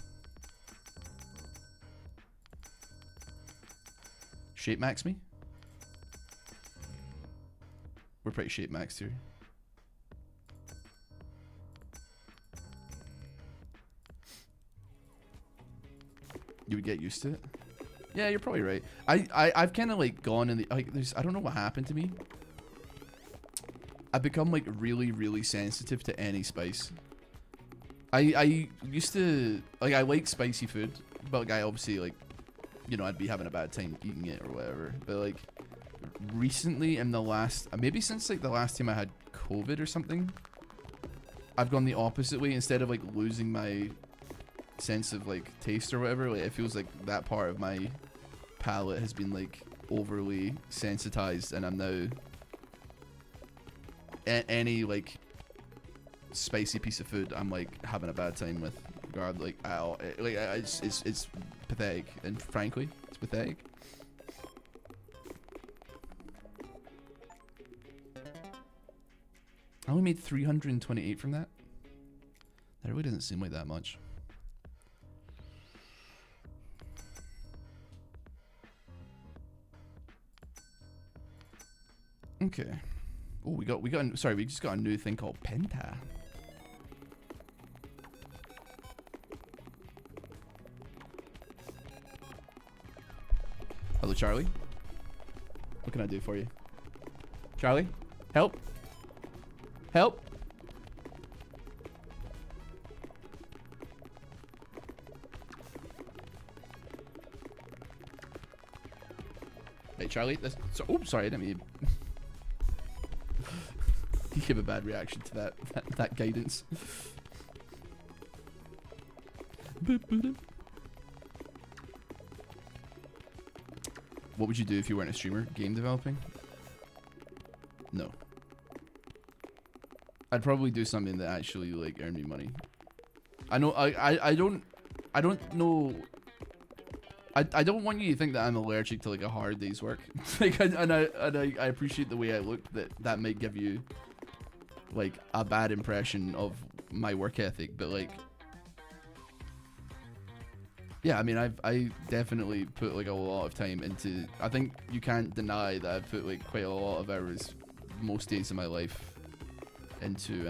Speaker 1: Shape max me? We're pretty shape maxed here. You would get used to it. Yeah, you're probably right. I've kind of like gone in the like I don't know what happened to me. I've become like really sensitive to any spice. I used to like I like spicy food, but like I obviously like, you know, I'd be having a bad time eating it or whatever. But like recently in the last maybe since like the last time I had COVID or something, I've gone the opposite way. Instead of like losing my sense of like taste or whatever, like it feels like that part of my palate has been like overly sensitized, and I'm now any like spicy piece of food I'm like having a bad time with. Regard like it's pathetic, and frankly it's pathetic. I only made 328 from that. That really doesn't seem like that much.
Speaker 3: Okay. Oh, we just got a new thing called Penta. Hello, Charlie. What can I do for you? Charlie? Help? Help? Hey, Charlie. Sorry, I didn't mean. You give a bad reaction to that guidance. What would you do if you weren't a streamer? Game developing? No. I'd probably do something that actually like earned me money. I know I don't know. I don't want you to think that I'm allergic to like a hard day's work. Like I appreciate the way I look, that might give you like a bad impression of my work ethic, but like yeah, I mean I definitely put like a lot of time into. I think you can't deny that I've put like quite a lot of hours most days of my life into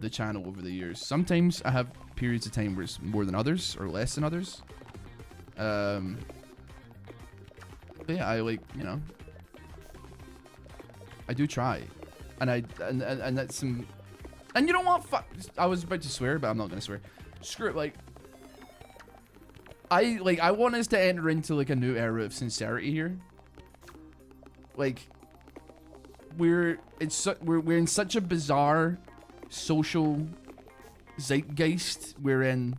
Speaker 3: the channel over the years. Sometimes I have periods of time where it's more than others or less than others. But yeah, I like, you know, I do try, and and that's some, and you know what? Fuck, I was about to swear, but I'm not gonna swear. Screw it. Like, I want us to enter into like a new era of sincerity here. Like, we're in such a bizarre social zeitgeist wherein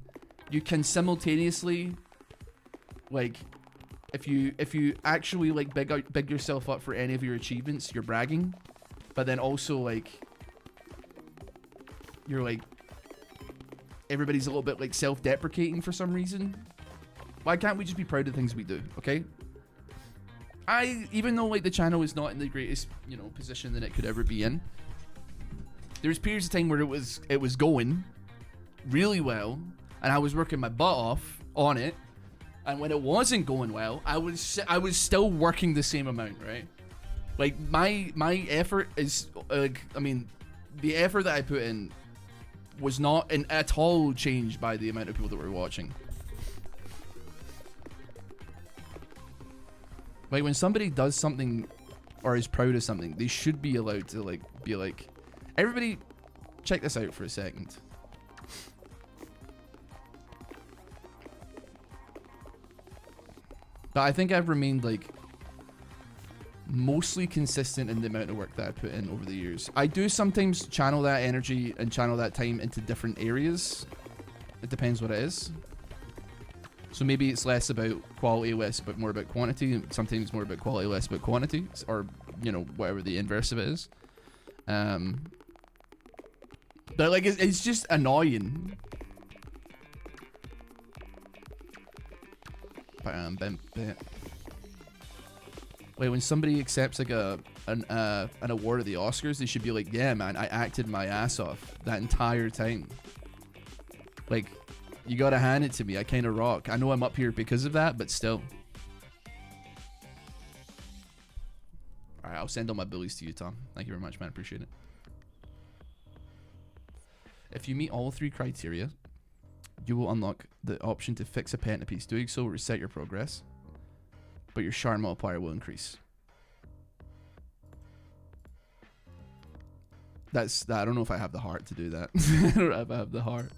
Speaker 3: you can simultaneously, like, if you actually like big yourself up for any of your achievements, you're bragging, but then also like you're like, everybody's a little bit like self-deprecating for some reason. Why can't we just be proud of things we do? Okay, even though like the channel is not in the greatest, you know, position that it could ever be in, there's periods of time where it was going really well, and I was working my butt off on it, and when it wasn't going well, I was still working the same amount, right? Like my effort is like, I mean, the effort that I put in was not at all changed by the amount of people that were watching. Like, when somebody does something or is proud of something, they should be allowed to like be like, everybody check this out for a second. But I think I've remained like mostly consistent in the amount of work that I put in over the years. I do sometimes channel that energy and channel that time into different areas. It depends what it is. So maybe it's less about quality, less but more about quantity. Sometimes more about quality, less about quantity, or, you know, whatever the inverse of it is. But like, it's just annoying. Wait, when somebody accepts like an award at the Oscars, they should be like, yeah, man, I acted my ass off that entire time. Like, you gotta hand it to me. I kind of rock. I know I'm up here because of that, but still. Alright, I'll send all my billies to you, Tom. Thank you very much, man. Appreciate it. If you meet all 3 criteria, you will unlock the option to fix a pentapiece. Doing so will reset your progress, but your shard multiplier will increase. That's that. I don't know if I have the heart to do that. I don't know if I have the heart.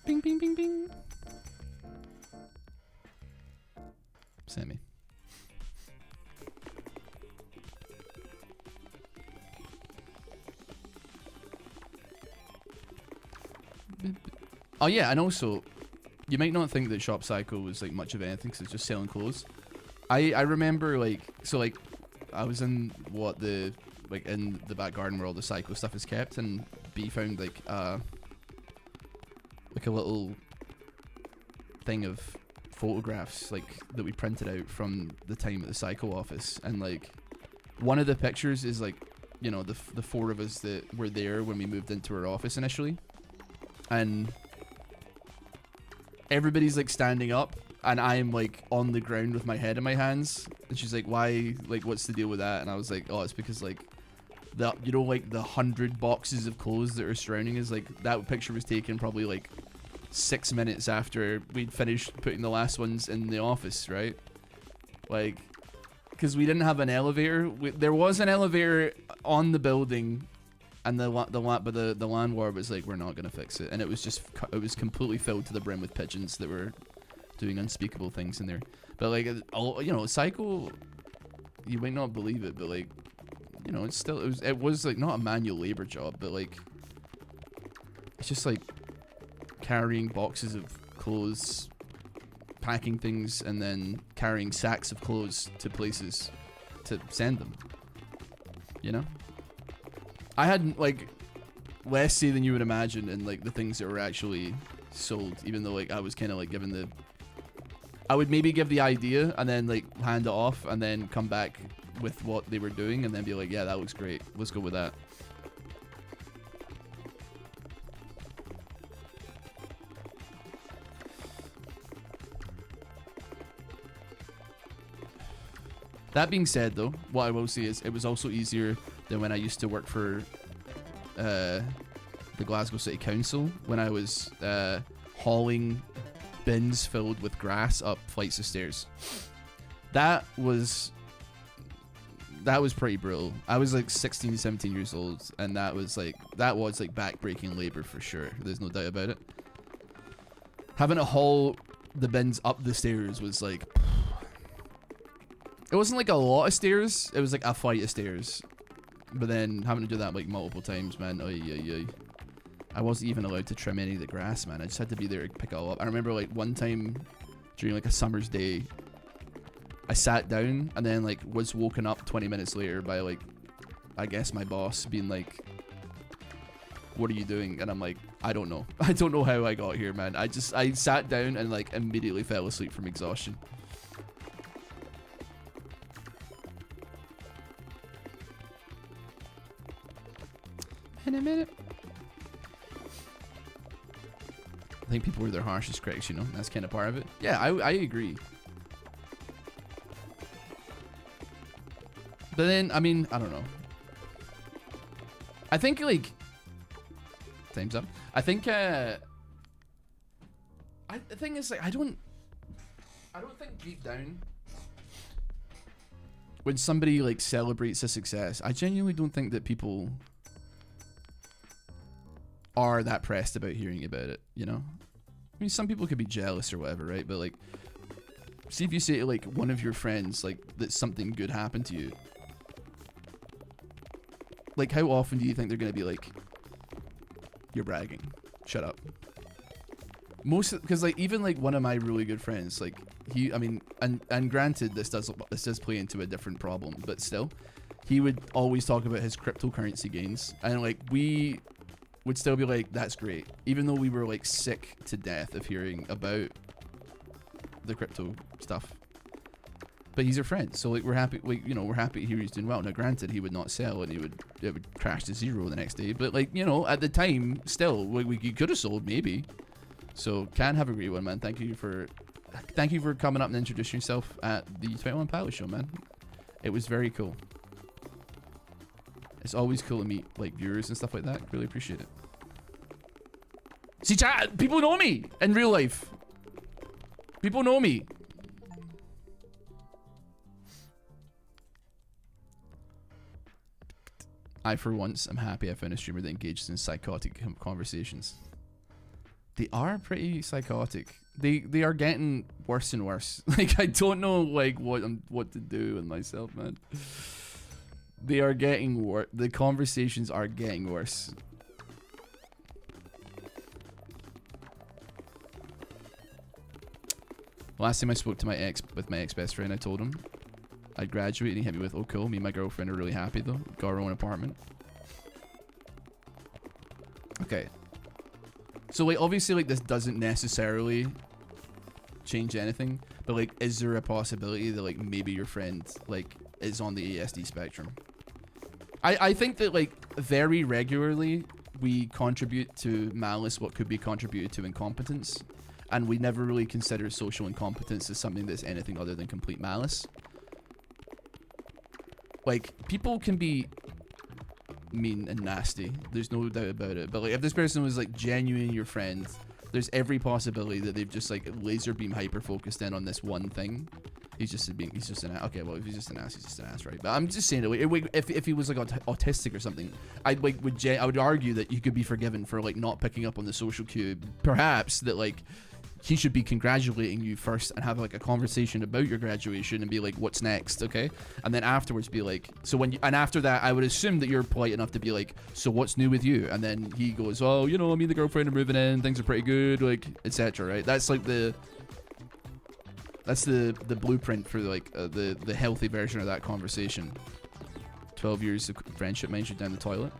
Speaker 3: Bing, bing, bing, bing. Sammy. Oh yeah, and also, you might not think that Shop Psycho was like much of anything because it's just selling clothes. I remember like, so like, I was in in the back garden where all the Psycho stuff is kept, and B found like a little thing of photographs like that we printed out from the time at the Psycho office, and like one of the pictures is like, you know, the four of us that were there when we moved into our office initially, and everybody's like standing up, and I'm like on the ground with my head in my hands, and she's like, why, like, what's the deal with that? And I was like, oh, it's because like the, you know, like the 100 boxes of clothes that are surrounding us, like that picture was taken probably like 6 minutes after we'd finished putting the last ones in the office, right? Like, because we didn't have an elevator. There was an elevator on the building, and the landlord was like, we're not gonna fix it, and it was completely filled to the brim with pigeons that were doing unspeakable things in there. But like, you know, Cycle, you might not believe it, but like, you know, it was like not a manual labor job, but like, it's just like carrying boxes of clothes, packing things, and then carrying sacks of clothes to places to send them, you know? I had like less say than you would imagine in like the things that were actually sold, even though like I was kind of like given the, I would maybe give the idea and then like hand it off and then come back with what they were doing and then be like, yeah, that looks great, let's go with that. That being said, though, what I will say is it was also easier than when I used to work for the Glasgow City Council, when I was hauling bins filled with grass up flights of stairs. That was pretty brutal. I was like 16, 17 years old, and that was like back-breaking labor for sure. There's no doubt about it. Having to haul the bins up the stairs was like, it wasn't like a lot of stairs, it was like a flight of stairs. But then having to do that like multiple times, man, I wasn't even allowed to trim any of the grass, man. I just had to be there to pick it all up. I remember like one time during like a summer's day, I sat down and then like was woken up 20 minutes later by like, I guess my boss being like, what are you doing? And I'm like, I don't know. I don't know how I got here, man. I sat down and like immediately fell asleep from exhaustion. In a minute. I think people were their harshest critics, you know? That's kind of part of it. Yeah, I agree. But then, I mean, I don't know. I think, like... Time's up. I think, the thing is, like, I don't think deep down, when somebody, like, celebrates a success, I genuinely don't think that people are that pressed about hearing about it, you know? I mean, some people could be jealous or whatever, right? But like, see if you say to like one of your friends like that something good happened to you, like how often do you think they're gonna be like, you're bragging, shut up? Most, because like even like one of my really good friends, like he, I mean, and granted this does play into a different problem, but still, he would always talk about his cryptocurrency gains, and like we would still be like, that's great, even though we were like sick to death of hearing about the crypto stuff. But he's our friend, so like we're happy, like, you know, we're happy to hear he's doing well. Now granted, he would not sell and it would crash to zero the next day, but like, you know, at the time still we could have sold maybe. So can have a great one, man. Thank you for coming up and introducing yourself at the 21 Pilot Show, man. It was very cool. It's always cool to meet like viewers and stuff like that. Really appreciate it. See, chat, people know me in real life. People know me. I, for once, am happy I found a streamer that engages in psychotic conversations. They are pretty psychotic. They are getting worse and worse. Like, I don't know like what to do with myself, man. They are getting worse. The conversations are getting worse. Last time I spoke to my ex best friend, I told him I'd graduate, and he hit me with, "Oh cool, me and my girlfriend are really happy though. Got our own apartment." Okay. So like obviously like this doesn't necessarily change anything, but like is there a possibility that like maybe your friend like is on the ASD spectrum. I think that like very regularly we contribute to malice what could be contributed to incompetence, and we never really consider social incompetence as something that's anything other than complete malice. Like, people can be mean and nasty, there's no doubt about it, but like if this person was like genuine your friend, there's every possibility that they've just like laser beam hyper focused in on this one thing. He's just an ass. Okay, well, if he's just an ass, he's just an ass, right? But I'm just saying, like, if he was like autistic or something, I would argue that you could be forgiven for like not picking up on the social cue. Perhaps that like he should be congratulating you first and have like a conversation about your graduation and be like, what's next, okay? And then afterwards be like, so when you, and after that, I would assume that you're polite enough to be like, so what's new with you? And then he goes, oh, you know, me and the girlfriend are moving in, things are pretty good, like, etc. Right? That's like the blueprint for like the healthy version of that conversation. 12 years of friendship mines you down the toilet.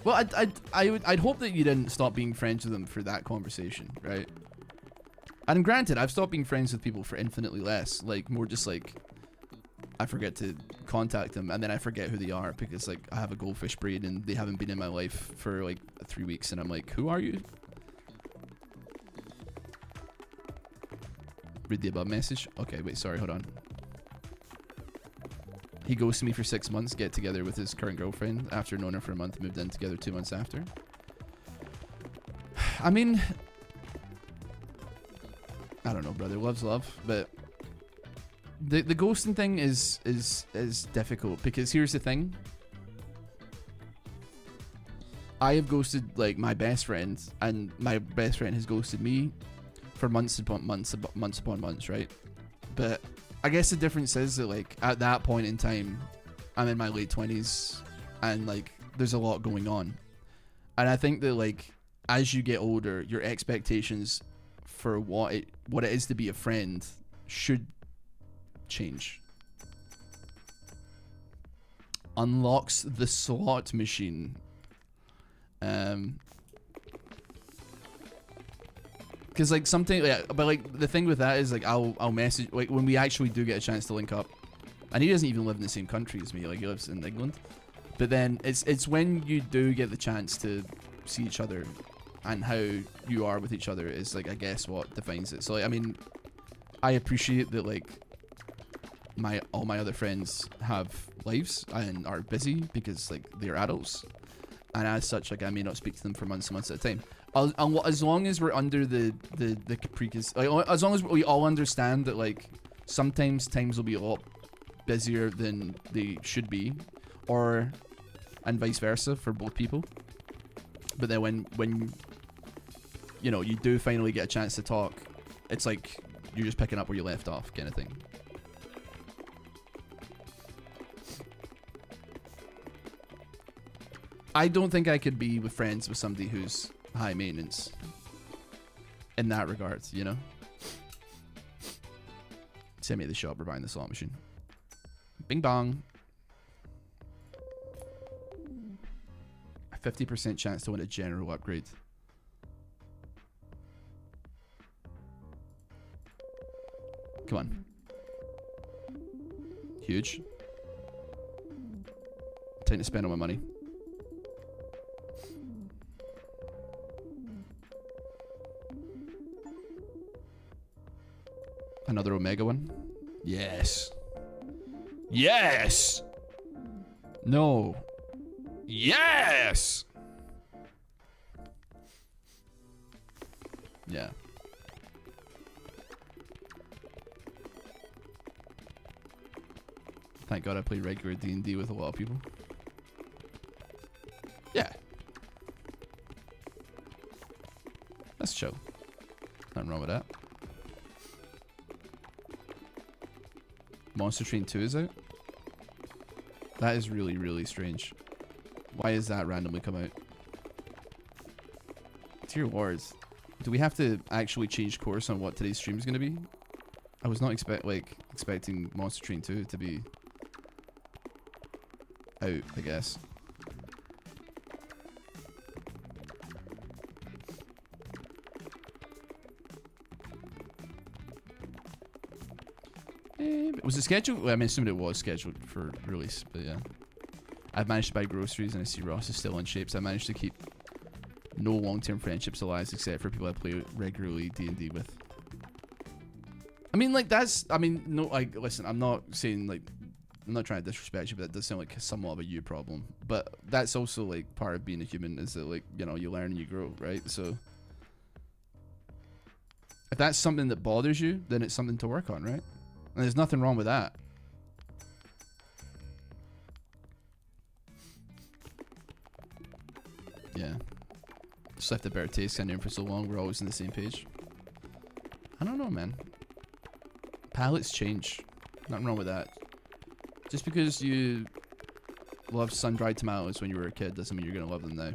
Speaker 3: Well, I'd hope that you didn't stop being friends with them for that conversation, right? And granted, I've stopped being friends with people for infinitely less, like more just like I forget to contact them and then I forget who they are because like I have a goldfish breed and they haven't been in my life for like 3 weeks and I'm like, who are you? Read the above message. Okay, wait, sorry, hold on. He ghosted me for 6 months, get together with his current girlfriend. After knowing her for a month, moved in together 2 months after. I mean, I don't know, brother. Love's love, but the ghosting thing is difficult because here's the thing. I have ghosted like my best friend, and my best friend has ghosted me for months upon months, right? But I guess the difference is that like at that point in time, I'm in my late 20s and like there's a lot going on. And I think that like as you get older, your expectations for what it is to be a friend should change. Unlocks the slot machine. Because like something, yeah, but like the thing with that is like I'll message like when we actually do get a chance to link up, and he doesn't even live in the same country as me, like he lives in England. But then it's when you do get the chance to see each other, and how you are with each other is like I guess what defines it. So like I mean, I appreciate that like all my other friends have lives and are busy because like they're adults, and as such like I may not speak to them for months and months at a time. As long as we're under the capricious, like, as long as we all understand that like sometimes times will be a lot busier than they should be, and vice versa for both people. But then when you know you do finally get a chance to talk, it's like you're just picking up where you left off, kind of thing. I don't think I could be with friends with somebody who's high maintenance in that regard, you know? Send me to the shop, we're buying the slot machine. Bing bong. A 50% chance to win a general upgrade. Come on. Huge. Time to spend all my money. Another Omega one? Yes. Yes! No. Yes! Yeah. Thank God I play regular D&D with a lot of people. Yeah. That's chill. Nothing wrong with that. Monster Train 2 is out? That is really, really strange. Why is that randomly come out? Dear Lords. Do we have to actually change course on what today's stream is going to be? I was not expecting Monster Train 2 to be out, I guess. Was it scheduled? Well, I mean, assuming it was scheduled for release, but yeah. I've managed to buy groceries and I see Ross is still in shape, so I managed to keep no long-term friendships alive except for people I play regularly D&D with. I mean, like, that's, I mean, no, like, listen, I'm not saying, like, I'm not trying to disrespect you, but that does sound like somewhat of a you problem. But that's also, like, part of being a human is that, like, you know, you learn and you grow, right? So if that's something that bothers you, then it's something to work on, right? And there's nothing wrong with that. Yeah. Just left a better taste. I knew him for so long. We're always on the same page. I don't know, man. Palates change. Nothing wrong with that. Just because you loved sun-dried tomatoes when you were a kid doesn't mean you're going to love them now.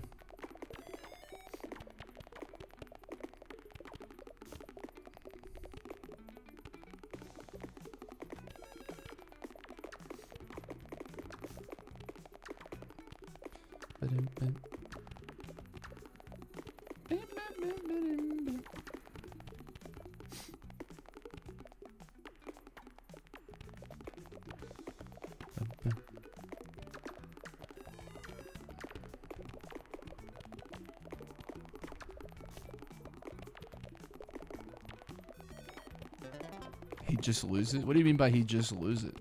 Speaker 3: He'd just lose it? What do you mean by he'd just lose it?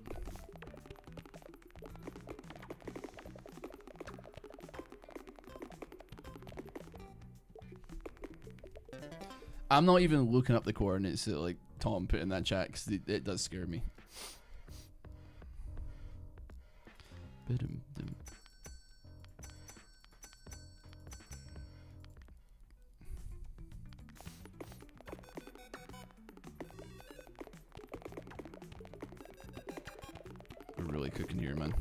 Speaker 3: I'm not even looking up the coordinates that, like, Tom put in that chat because it does scare me. We're really cooking here, man.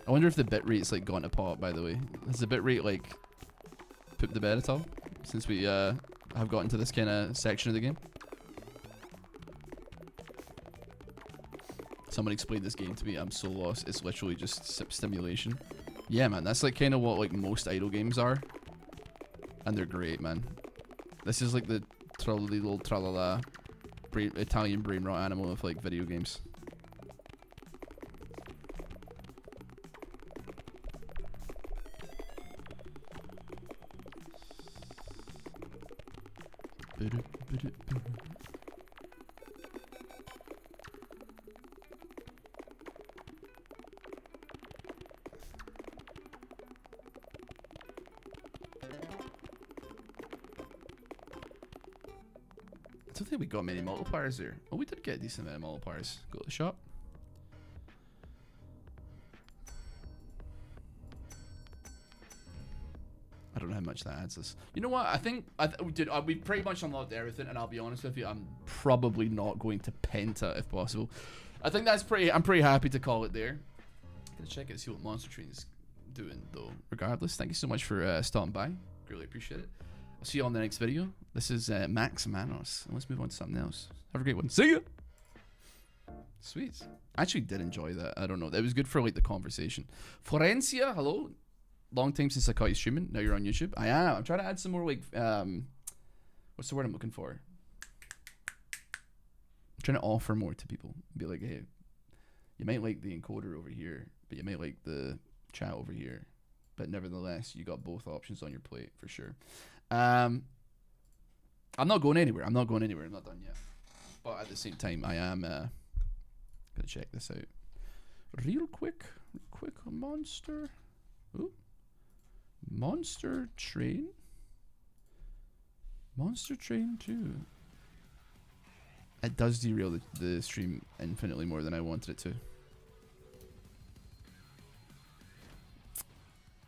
Speaker 3: I wonder if the bitrate's, like, gone to pot, by the way. Has the bitrate, like, pooped the bed at all since we have gotten to this kind of section of the game? Someone explained this game to me. I'm so lost. It's literally just stimulation. Yeah, man, that's like kind of what like most idle games are, and they're great, man. This is like the little tralala Italian brain rot animal of like video games. I don't think we got many multipliers there. Oh, we did get a decent amount of multipliers. Go to the shop. I don't know how much that adds us. You know what? I think we pretty much unlocked everything, and I'll be honest with you, I'm probably not going to penta if possible. I think that's pretty. I'm pretty happy to call it there. Gonna check it and see what Monster Train's doing though. Regardless, thank you so much for stopping by. Really appreciate it. I'll see you on the next video. This is Max Manos, and let's move on to something else. Have a great one. See ya. Sweet. I actually did enjoy that. I don't know. It was good for like the conversation. Florencia, hello. Long time since I caught you streaming. Now you're on YouTube. I am. I'm trying to add some more like what's the word I'm looking for? I'm trying to offer more to people. Be like, hey, you might like the encoder over here, but you might like the chat over here. But nevertheless, you got both options on your plate for sure. I'm not going anywhere. I'm not going anywhere. I'm not done yet. But at the same time, I am gonna check this out real quick. Monster. Ooh. Monster Train. Monster Train 2. It does derail the stream infinitely more than I wanted it to.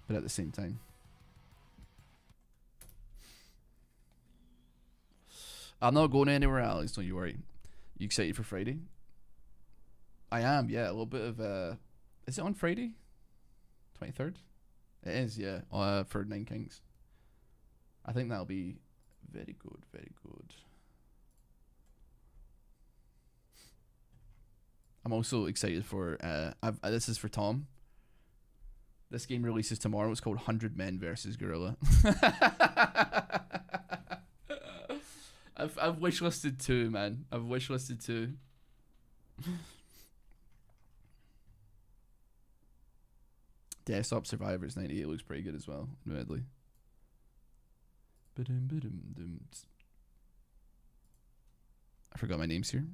Speaker 3: But at the same time. I'm not going anywhere, Alex, don't you worry. You excited for Friday? I am, yeah. A little bit of is it on Friday? 23rd? It is, yeah. For Nine Kings. I think that'll be very good, very good. I'm also excited for this is for Tom. This game releases tomorrow. It's called 100 Men versus Gorilla. I've wishlisted 2, man. I've wishlisted 2. Desktop Survivors 98 looks pretty good as well, admittedly. I forgot my names here.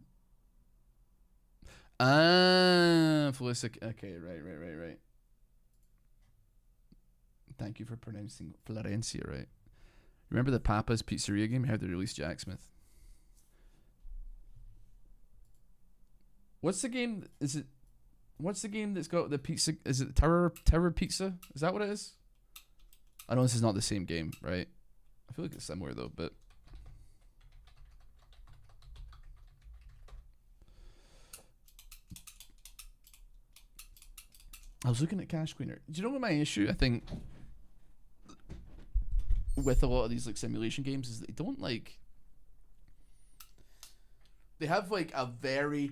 Speaker 3: Felicic. Okay, right. Thank you for pronouncing Florencia right. Remember the Papa's Pizzeria game? How they released Jack Smith. What's the game? What's the game that's got the pizza? Is it Tower Pizza? Is that what it is? I know this is not the same game, right? I feel like it's similar though, but I was looking at Cash Cleaner. Do you know what my issue, I think, with a lot of these like simulation games is they don't like, they have like a very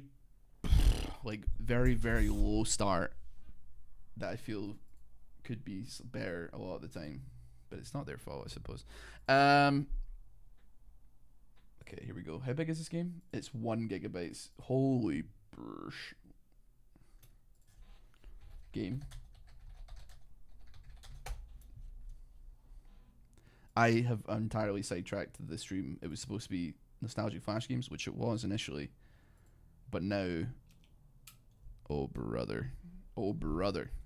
Speaker 3: very low start that I feel could be better a lot of the time, but it's not their fault, I suppose. Okay, here we go. How big is this game? It's 1 gigabyte. Holy brush. Game. I have entirely sidetracked the stream. It was supposed to be Nostalgic Flash games, which it was initially, but now, oh brother,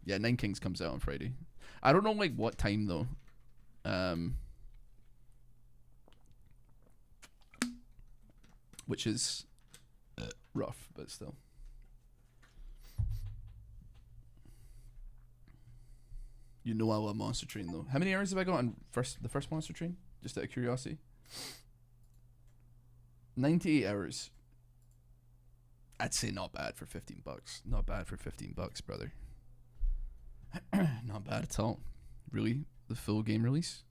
Speaker 3: yeah, Nine Kings comes out on Friday. I don't know like what time though. Which is rough, but still. You know I love Monster Train though. How many hours have I got on the first Monster Train? Just out of curiosity. 98 hours. I'd say not bad for $15. Not bad for $15, brother. Not bad at all. Really? The full game release?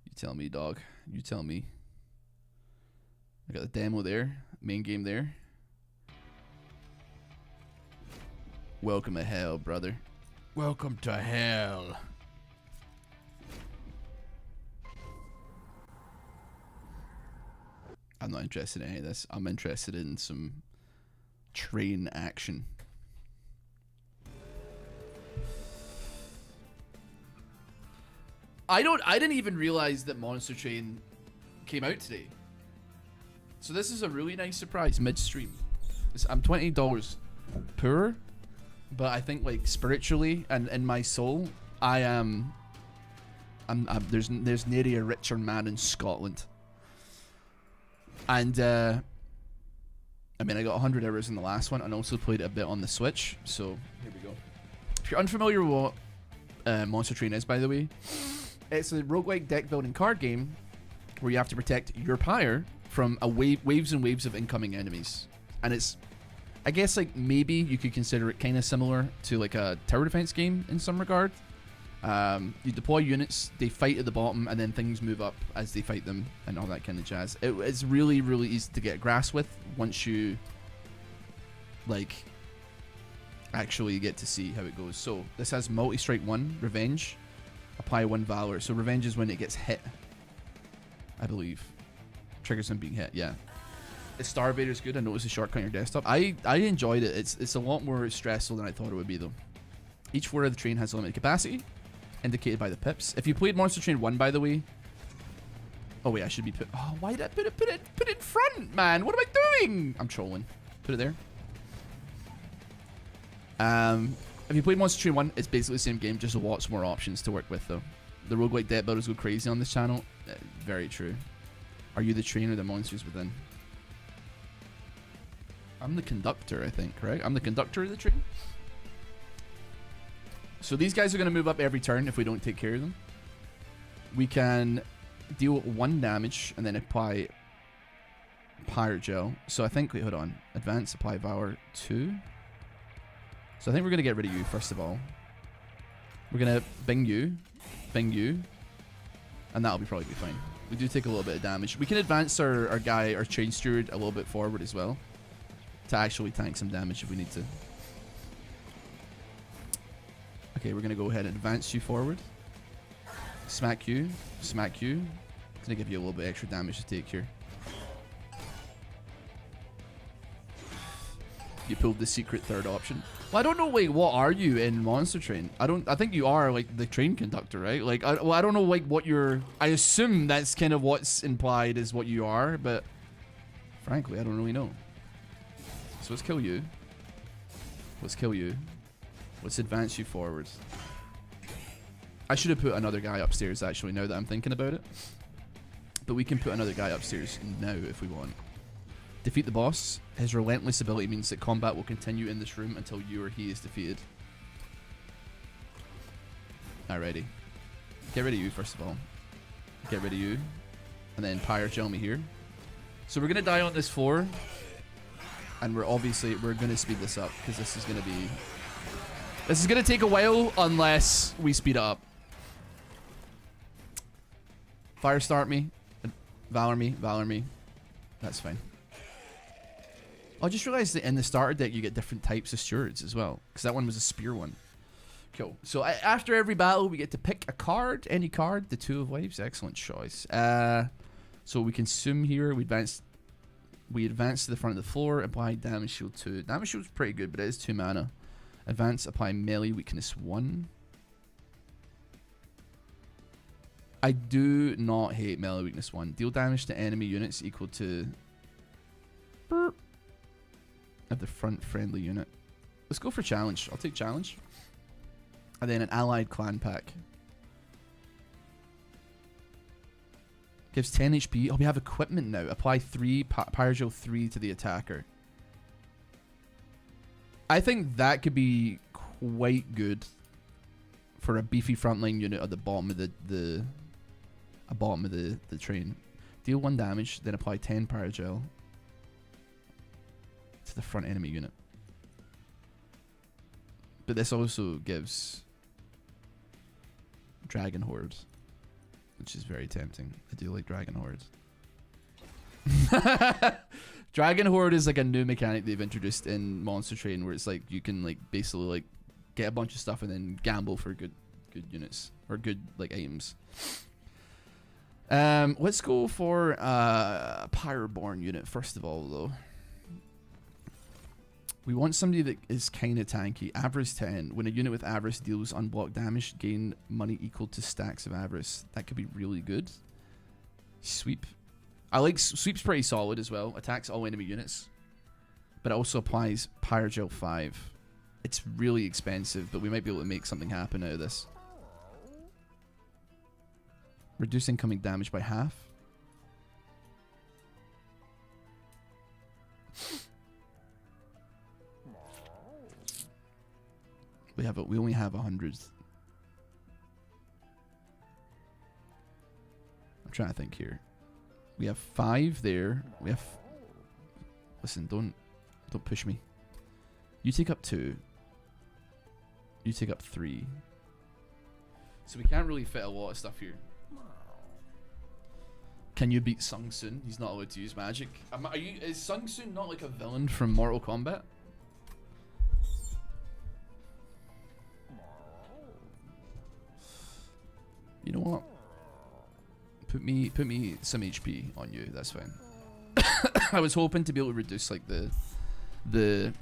Speaker 3: You tell me, dog. You tell me. I got the demo there. Main game there. Welcome to hell, brother. Welcome to hell. I'm not interested in any of this. I'm interested in some train action. I didn't even realize that Monster Train came out today. So this is a really nice surprise midstream. I'm $20 poor. But I think like spiritually and in my soul, I'm there's nary a richer man in Scotland. And I mean I got 100 hours in the last one and also played it a bit on the Switch. So here we go. If you're unfamiliar with what Monster Train is, by the way, it's a roguelike deck building card game where you have to protect your pyre from waves and waves of incoming enemies. And it's, I guess like maybe you could consider it kind of similar to like a tower defense game in some regard. You deploy units, they fight at the bottom, and then things move up as they fight them and all that kind of jazz. It's really easy to get grass with once you like actually get to see how it goes. So this has multi-strike 1, revenge, apply 1 valor. So revenge is when it gets hit, I believe. Triggers them being hit, yeah. The Starvader is good. I know it's a shortcut on your desktop. I enjoyed it. It's a lot more stressful than I thought it would be though. Each floor of the train has a limited capacity, indicated by the pips. If you played Monster Train 1, by the way. Oh wait, I should be put. Oh, why did I put it in front, man? What am I doing? I'm trolling. Put it there. If you played Monster Train 1, it's basically the same game, just lots more options to work with though. The roguelike deck builders go crazy on this channel. Very true. Are you the train or the monsters within? I'm the conductor, I think, right? I'm the conductor of the train. So these guys are going to move up every turn if we don't take care of them. We can deal 1 damage and then apply Pyre Gel. So I think, wait, hold on. Advance, apply Valor 2. So I think we're going to get rid of you, first of all. We're going to bing you, and that'll probably be fine. We do take a little bit of damage. We can advance our guy, our train steward, a little bit forward as well to actually tank some damage if we need to. Okay, we're going to go ahead and advance you forward. Smack you. Smack you. It's going to give you a little bit extra damage to take here. You pulled the secret third option. Well, I don't know, like, what are you in Monster Train? I think you are, like, the train conductor, right? Like, I don't know, like, what you're... I assume that's kind of what's implied is what you are, but... Frankly, I don't really know. So let's kill you. Let's kill you. Let's advance you forward. I should have put another guy upstairs, actually, now that I'm thinking about it. But we can put another guy upstairs now if we want. Defeat the boss. His relentless ability means that combat will continue in this room until you or he is defeated. Alrighty. Get rid of you, first of all. Get rid of you. And then Pyre Gel me here. So we're going to die on this floor. And we're going to speed this up. Because this is going to be... This is going to take a while unless we speed it up. Fire start me. Valor me. Valor me. That's fine. I just realized that in the starter deck you get different types of stewards as well. Because that one was a spear one. Cool. So after every battle we get to pick a card. Any card. The Two of Waves. Excellent choice. So we consume here. We advance to the front of the floor. Apply damage shield 2. Damage shield is pretty good, but it is 2 mana. Advance. Apply melee weakness 1. I do not hate melee weakness 1. Deal damage to enemy units equal to... Burp. Of the front friendly unit. Let's go for challenge. I'll take challenge. And then an allied clan pack. Gives 10 HP. Oh, we have equipment now. Apply 3 Pyrogel 3 to the attacker. I think that could be quite good for a beefy frontline unit at the bottom of the train. Deal 1 damage, then apply 10 Pyrogel to the front enemy unit. But this also gives Dragon Horde, which is very tempting. I do like Dragon Horde. Dragon Horde is like a new mechanic they've introduced in Monster Train, where it's like you can like basically like get a bunch of stuff and then gamble for good units or good like items. Let's go for Pyroborn unit first of all, though. We want somebody that is kind of tanky. Avarice 10. When a unit with Avarice deals unblocked damage, gain money equal to stacks of Avarice. That could be really good. Sweep. I like Sweep's pretty solid as well. Attacks all enemy units. But it also applies Pyrogel 5. It's really expensive, but we might be able to make something happen out of this. Reduce incoming damage by half. We only have 100. I'm trying to think here. We have 5 there. We have... Listen, don't push me. You take up 2. You take up 3. So we can't really fit a lot of stuff here. Can you beat Sung Soon? He's not allowed to use magic. Is Sung Soon not like a villain from Mortal Kombat? You know what? Put me some HP on you. That's fine. I was hoping to be able to reduce like the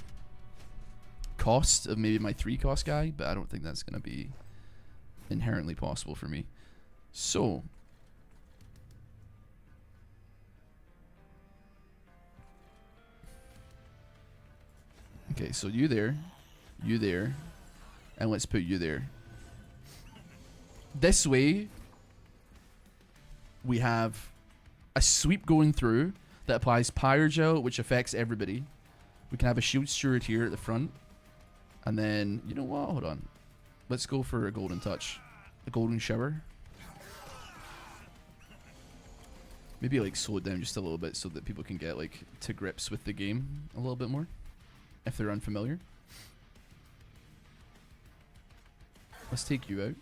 Speaker 3: cost of maybe my 3 cost guy, but I don't think that's gonna be inherently possible for me. So okay, so you there, and let's put you there. This way, we have a sweep going through that applies Pyrogel, which affects everybody. We can have a shield steward here at the front. And then, you know what? Hold on. Let's go for a golden touch. A golden shower. Maybe like slow it down just a little bit so that people can get like to grips with the game a little bit more. If they're unfamiliar. Let's take you out.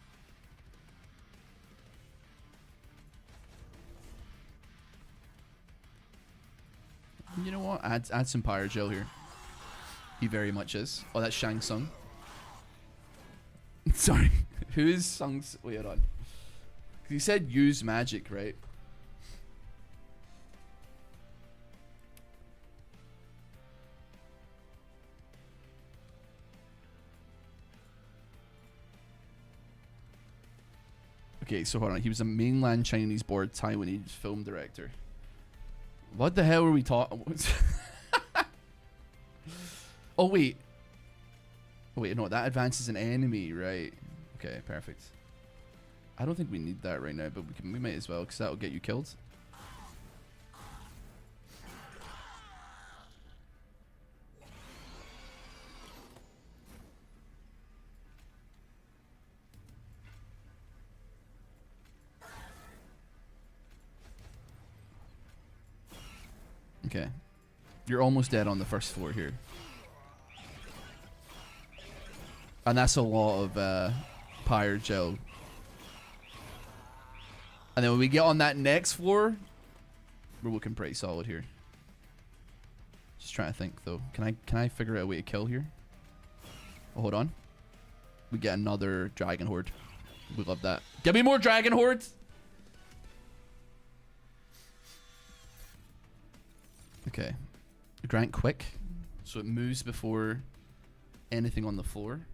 Speaker 3: You know what? Add some Pyrogel here. He very much is. Oh, that's Shang Tsung. Sorry. Who is Sung? Wait, hold on. He said use magic, right? Okay, so hold on. He was a mainland Chinese born Taiwanese film director. What the hell are we talking? Oh wait. Oh wait, no, that advances an enemy, right? Okay, perfect. I don't think we need that right now, but we might as well, because that'll get you killed. Okay. You're almost dead on the first floor here. And that's a lot of pyre gel. And then when we get on that next floor, we're looking pretty solid here. Just trying to think though. Can I figure out a way to kill here? Oh, hold on. We get another dragon horde. We love that. Give me more dragon hordes! Okay. Grant quick. So it moves before anything on the floor.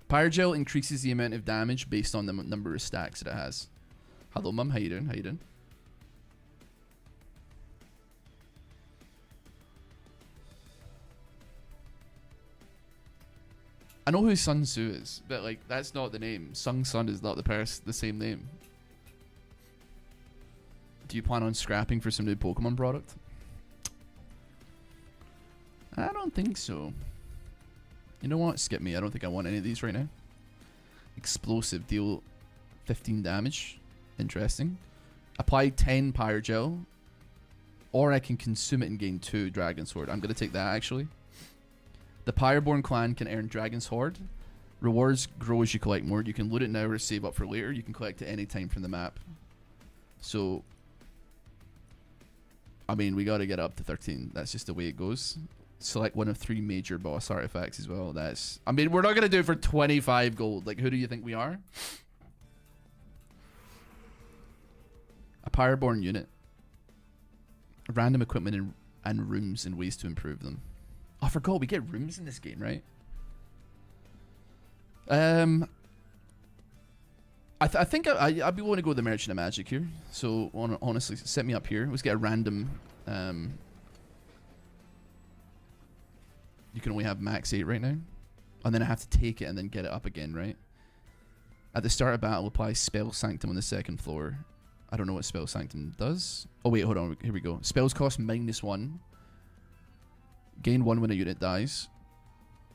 Speaker 3: Pyre gel increases the amount of damage based on the number of stacks that it has. Hello, Mum. How you doing? How you doing? I know who Sun Tzu is, but like that's not the name. Sung Sun is not the same name. Do you plan on scrapping for some new Pokemon product? I don't think so. You know what? Skip me. I don't think I want any of these right now. Explosive. Deal 15 damage. Interesting. Apply 10 Pyre Gel. Or I can consume it and gain 2 Dragon Sword. I'm going to take that actually. The Pyreborn clan can earn Dragon Sword. Rewards grow as you collect more. You can loot it now or save up for later. You can collect it any time from the map. So, I mean, we got to get up to 13. That's just the way it goes. Select one of 3 major boss artifacts as well. That's, I mean, we're not going to do it for 25 gold. Like, who do you think we are? A Pyreborn unit. Random equipment and rooms and ways to improve them. Oh, I forgot we get rooms in this game, right? I think I'd be willing to go with the Merchant of Magic here. So, honestly, set me up here. Let's get a random... you can only have max 8 right now. And then I have to take it and then get it up again, right? At the start of battle, apply Spell Sanctum on the 2nd floor. I don't know what Spell Sanctum does. Oh, wait, hold on. Here we go. Spells cost -1. Gain 1 when a unit dies.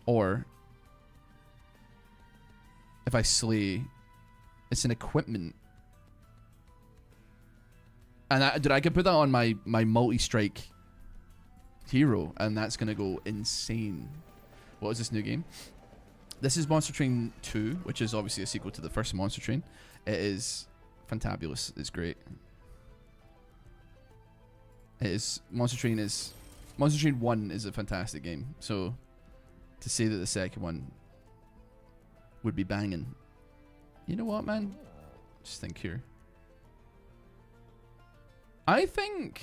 Speaker 3: Or... if I slay... it's an equipment. And I can put that on my multi-strike hero, and that's going to go insane. What is this new game? This is Monster Train 2, which is obviously a sequel to the first Monster Train. It is fantabulous. It's great. It is... Monster Train 1 is a fantastic game. So, to say that the second one would be banging. You know what, man? Just think here. I think...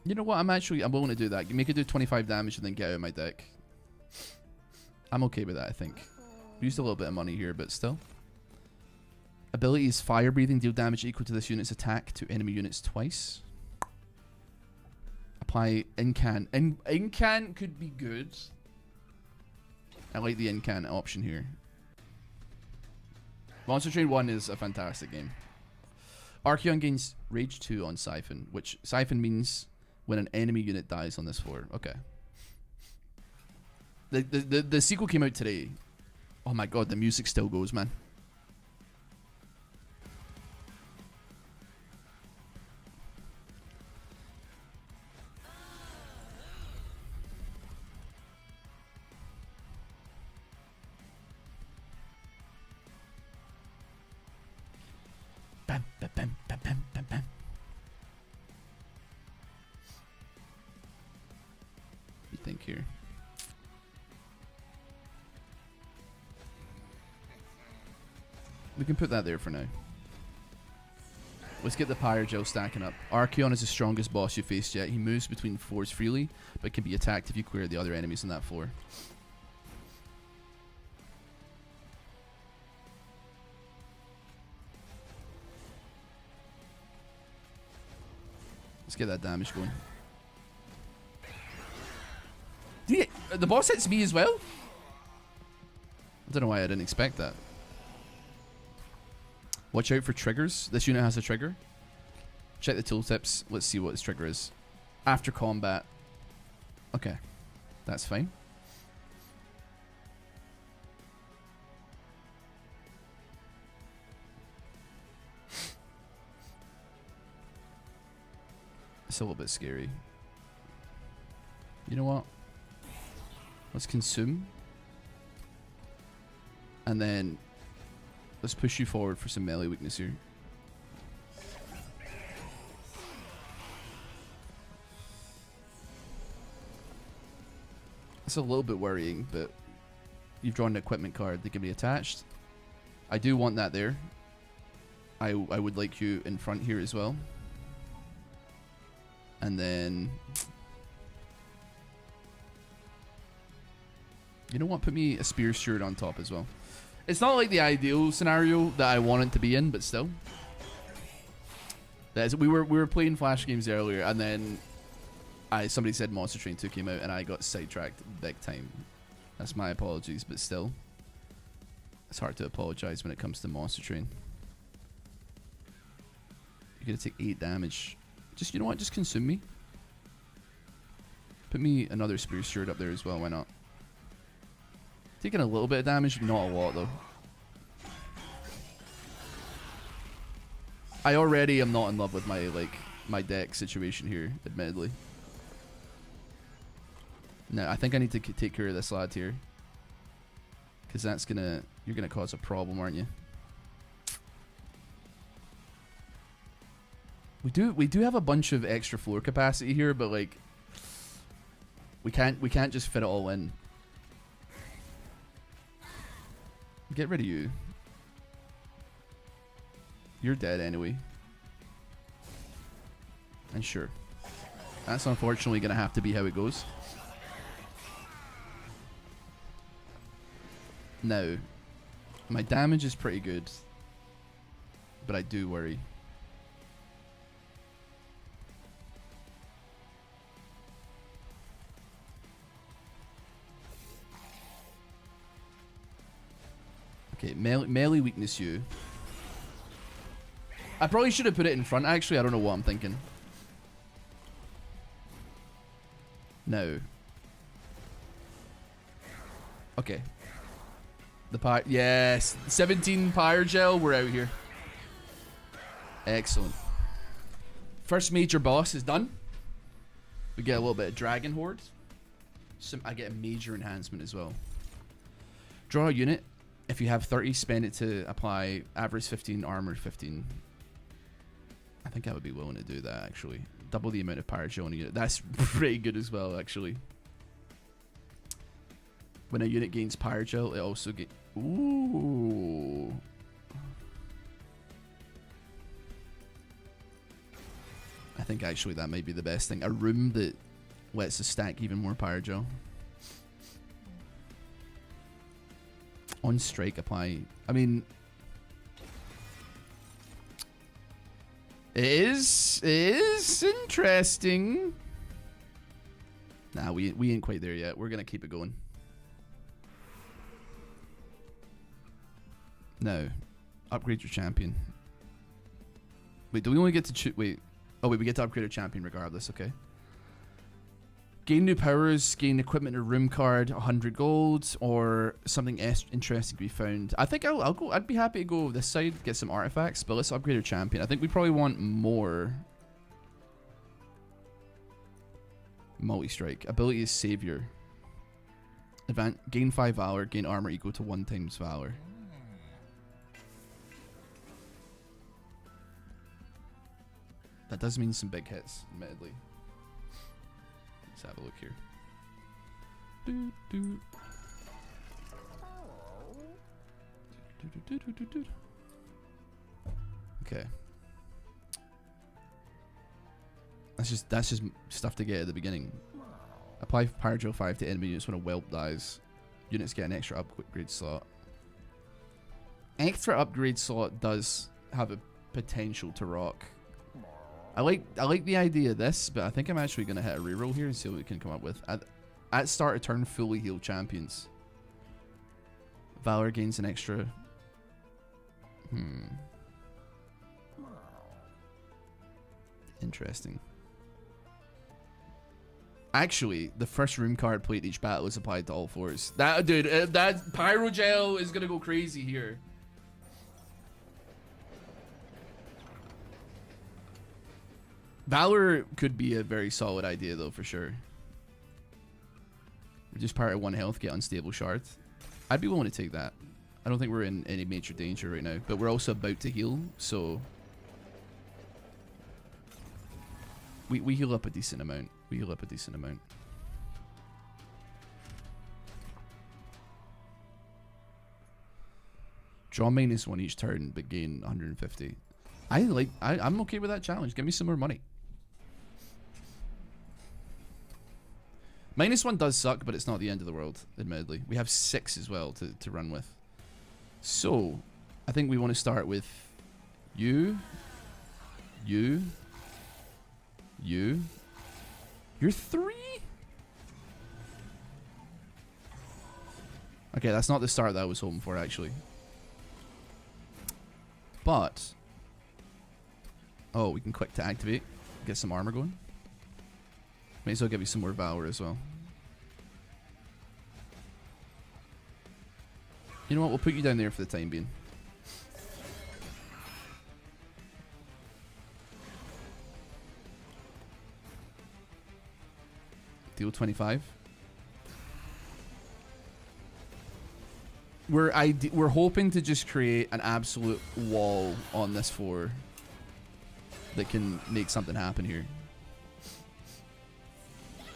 Speaker 3: you know what? I'm willing to do that. Make it do 25 damage and then get out of my deck. I'm okay with that, I think. Used a little bit of money here, but still. Ability is fire breathing. Deal damage equal to this unit's attack to enemy units twice. Apply Incan. Incan could be good. I like the Incan option here. Monster Train 1 is a fantastic game. Archeon gains Rage 2 on Siphon, which Siphon means when an enemy unit dies on this floor. Okay. The sequel came out today. Oh my god, the music still goes, man. Bam, bam, bam, bam, bam, bam, bam. What do you think here? We can put that there for now. Let's get the Pyre Gel stacking up. Archeon is the strongest boss you faced yet. He moves between floors freely, but can be attacked if you clear the other enemies on that floor. Let's get that damage going. The boss hits me as well? I don't know why I didn't expect that. Watch out for triggers. This unit has a trigger. Check the tooltips. Let's see what its trigger is. After combat. Okay. That's fine. It's a little bit scary. You know what? Let's consume. And then let's push you forward for some melee weakness here. It's a little bit worrying, but you've drawn an equipment card that can be attached. I do want that there. I would like you in front here as well. And then... You know what? Put me a spear shirt on top as well. It's not like the ideal scenario that I want it to be in, but still. We were playing Flash games earlier, and then somebody said Monster Train 2 came out, and I got sidetracked big time. That's my apologies, but still. It's hard to apologize when it comes to Monster Train. You're gonna take 8 damage. Just, you know what? Just consume me. Put me another spear shirt up there as well. Why not? Taking a little bit of damage, not a lot though. I already am not in love with my deck situation here, admittedly. No, I think I need to take care of this lad here, because you're gonna cause a problem, aren't you? We do have a bunch of extra floor capacity here, but like we can't just fit it all in. Get rid of you. You're dead anyway. And sure. That's unfortunately going to have to be how it goes. Now, my damage is pretty good, but I do worry. Okay, melee weakness you. I probably should have put it in front, actually. I don't know what I'm thinking. No. Okay. Yes! 17 Pyre Gel, we're out here. Excellent. First major boss is done. We get a little bit of Dragon Horde. I get a major enhancement as well. Draw a unit. If you have 30, spend it to apply average 15, armor 15. I think I would be willing to do that, actually. Double the amount of Pyre Gel on a unit. That's pretty good as well, actually. When a unit gains Pyre Gel, it also gets... Ooh. I think actually that might be the best thing. A room that lets us stack even more Pyre Gel. On strike, apply. I mean, it is interesting. Nah, we ain't quite there yet. We're gonna keep it going. No, upgrade your champion. Wait, do we only get to choose? Wait, oh wait, we get to upgrade our champion regardless. Okay. Gain new powers, gain equipment or room card, 100 gold, or something interesting to be found. I think I'll go. I'd be happy to go this side, get some artifacts, but let's upgrade our champion. I think we probably want more. Multi-strike. Ability is Savior. Gain 5 valor, gain armor equal to 1 times valor. That does mean some big hits, admittedly. Let's have a look here. Okay. That's just stuff to get at the beginning. Apply Pyre Gel 5 to enemy units when a whelp dies. Units get an extra upgrade slot. Extra upgrade slot does have a potential to rock. I like the idea of this, but I think I'm actually gonna hit a reroll here and see what we can come up with. At start of turn, fully healed champions. Valor gains an extra. Interesting. Actually, the first room card played each battle is applied to all fours. That dude, that Pyrogel is gonna go crazy here. Valor could be a very solid idea though, for sure. Reduce power at 1 health, get unstable shards. I'd be willing to take that. I don't think we're in any major danger right now, but we're also about to heal, so we heal up a decent amount. We heal up a decent amount. Draw -1 each turn, but gain 150. I'm okay with that challenge. Give me some more money. -1 does suck, but it's not the end of the world, admittedly. We have 6 as well to run with. So, I think we want to start with you. You're 3? Okay, that's not the start that I was hoping for, actually. But, oh, we can click to activate. Get some armor going. May as well give you some more Valor as well. You know what? We'll put you down there for the time being. Deal 25. We're hoping to just create an absolute wall on this floor that can make something happen here.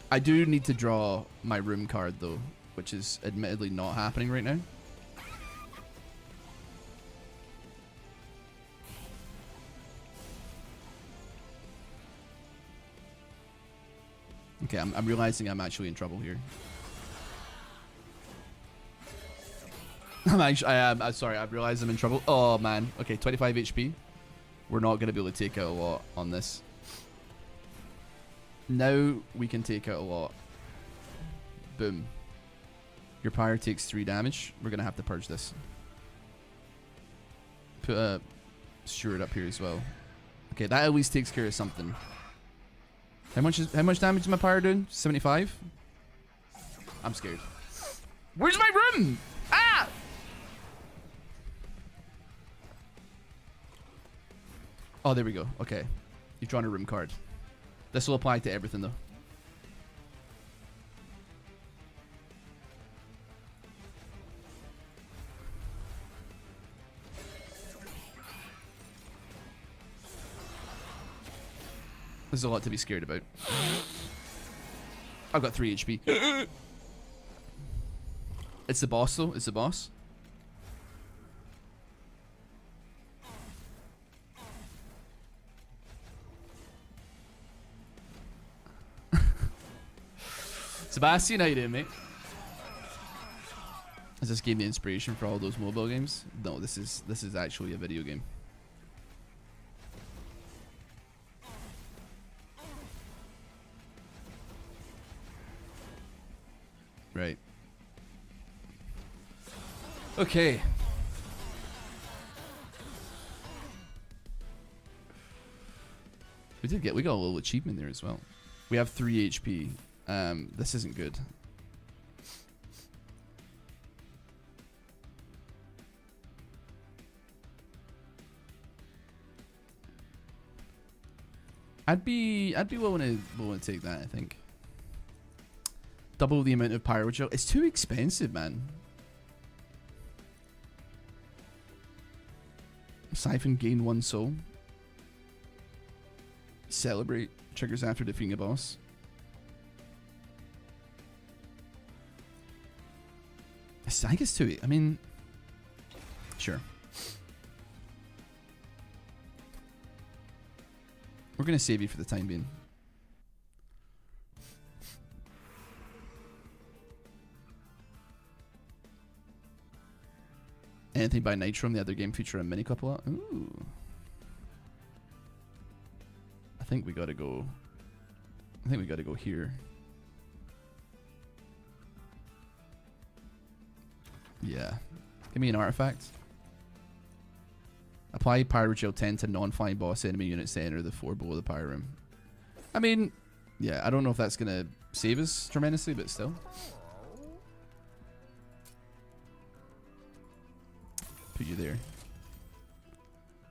Speaker 3: I do need to draw my room card though, which is admittedly not happening right now. Okay, I'm realizing I'm actually in trouble here. I'm sorry, I've realized I'm in trouble. Oh man. Okay, 25 HP. We're not going to be able to take out a lot on this. Now we can take out a lot. Boom. Your pyre takes 3 damage. We're going to have to purge this. Put a steward up here as well. Okay, that at least takes care of something. How much damage is my pyre doing? 75? I'm scared. Where's my room? Ah! Oh, there we go. Okay. You've drawn a room card. This will apply to everything, though. There's a lot to be scared about. I've got 3 HP. It's the boss, though. It's the boss. Sebastian, how you doing, mate? Has this gave me inspiration for all those mobile games? No, this is actually a video game. Right. Okay. We got a little achievement there as well. We have 3 HP. This isn't good. I'd be willing to take that, I think. Double the amount of Pyrogel. It's too expensive, man. Siphon, gain 1 soul. Celebrate. Triggers after defeating a boss. I think it's too... I mean... Sure. We're going to save you for the time being. Anything by Nitrom, the other game feature a mini clip a lot. Ooh. think we gotta go. I think we gotta go here. Yeah. Give me an artifact. Apply Pyrogel 10 to non-flying boss enemy units to enter the floor below the pyro room. I mean, yeah, I don't know if that's gonna save us tremendously, but still. Put you there.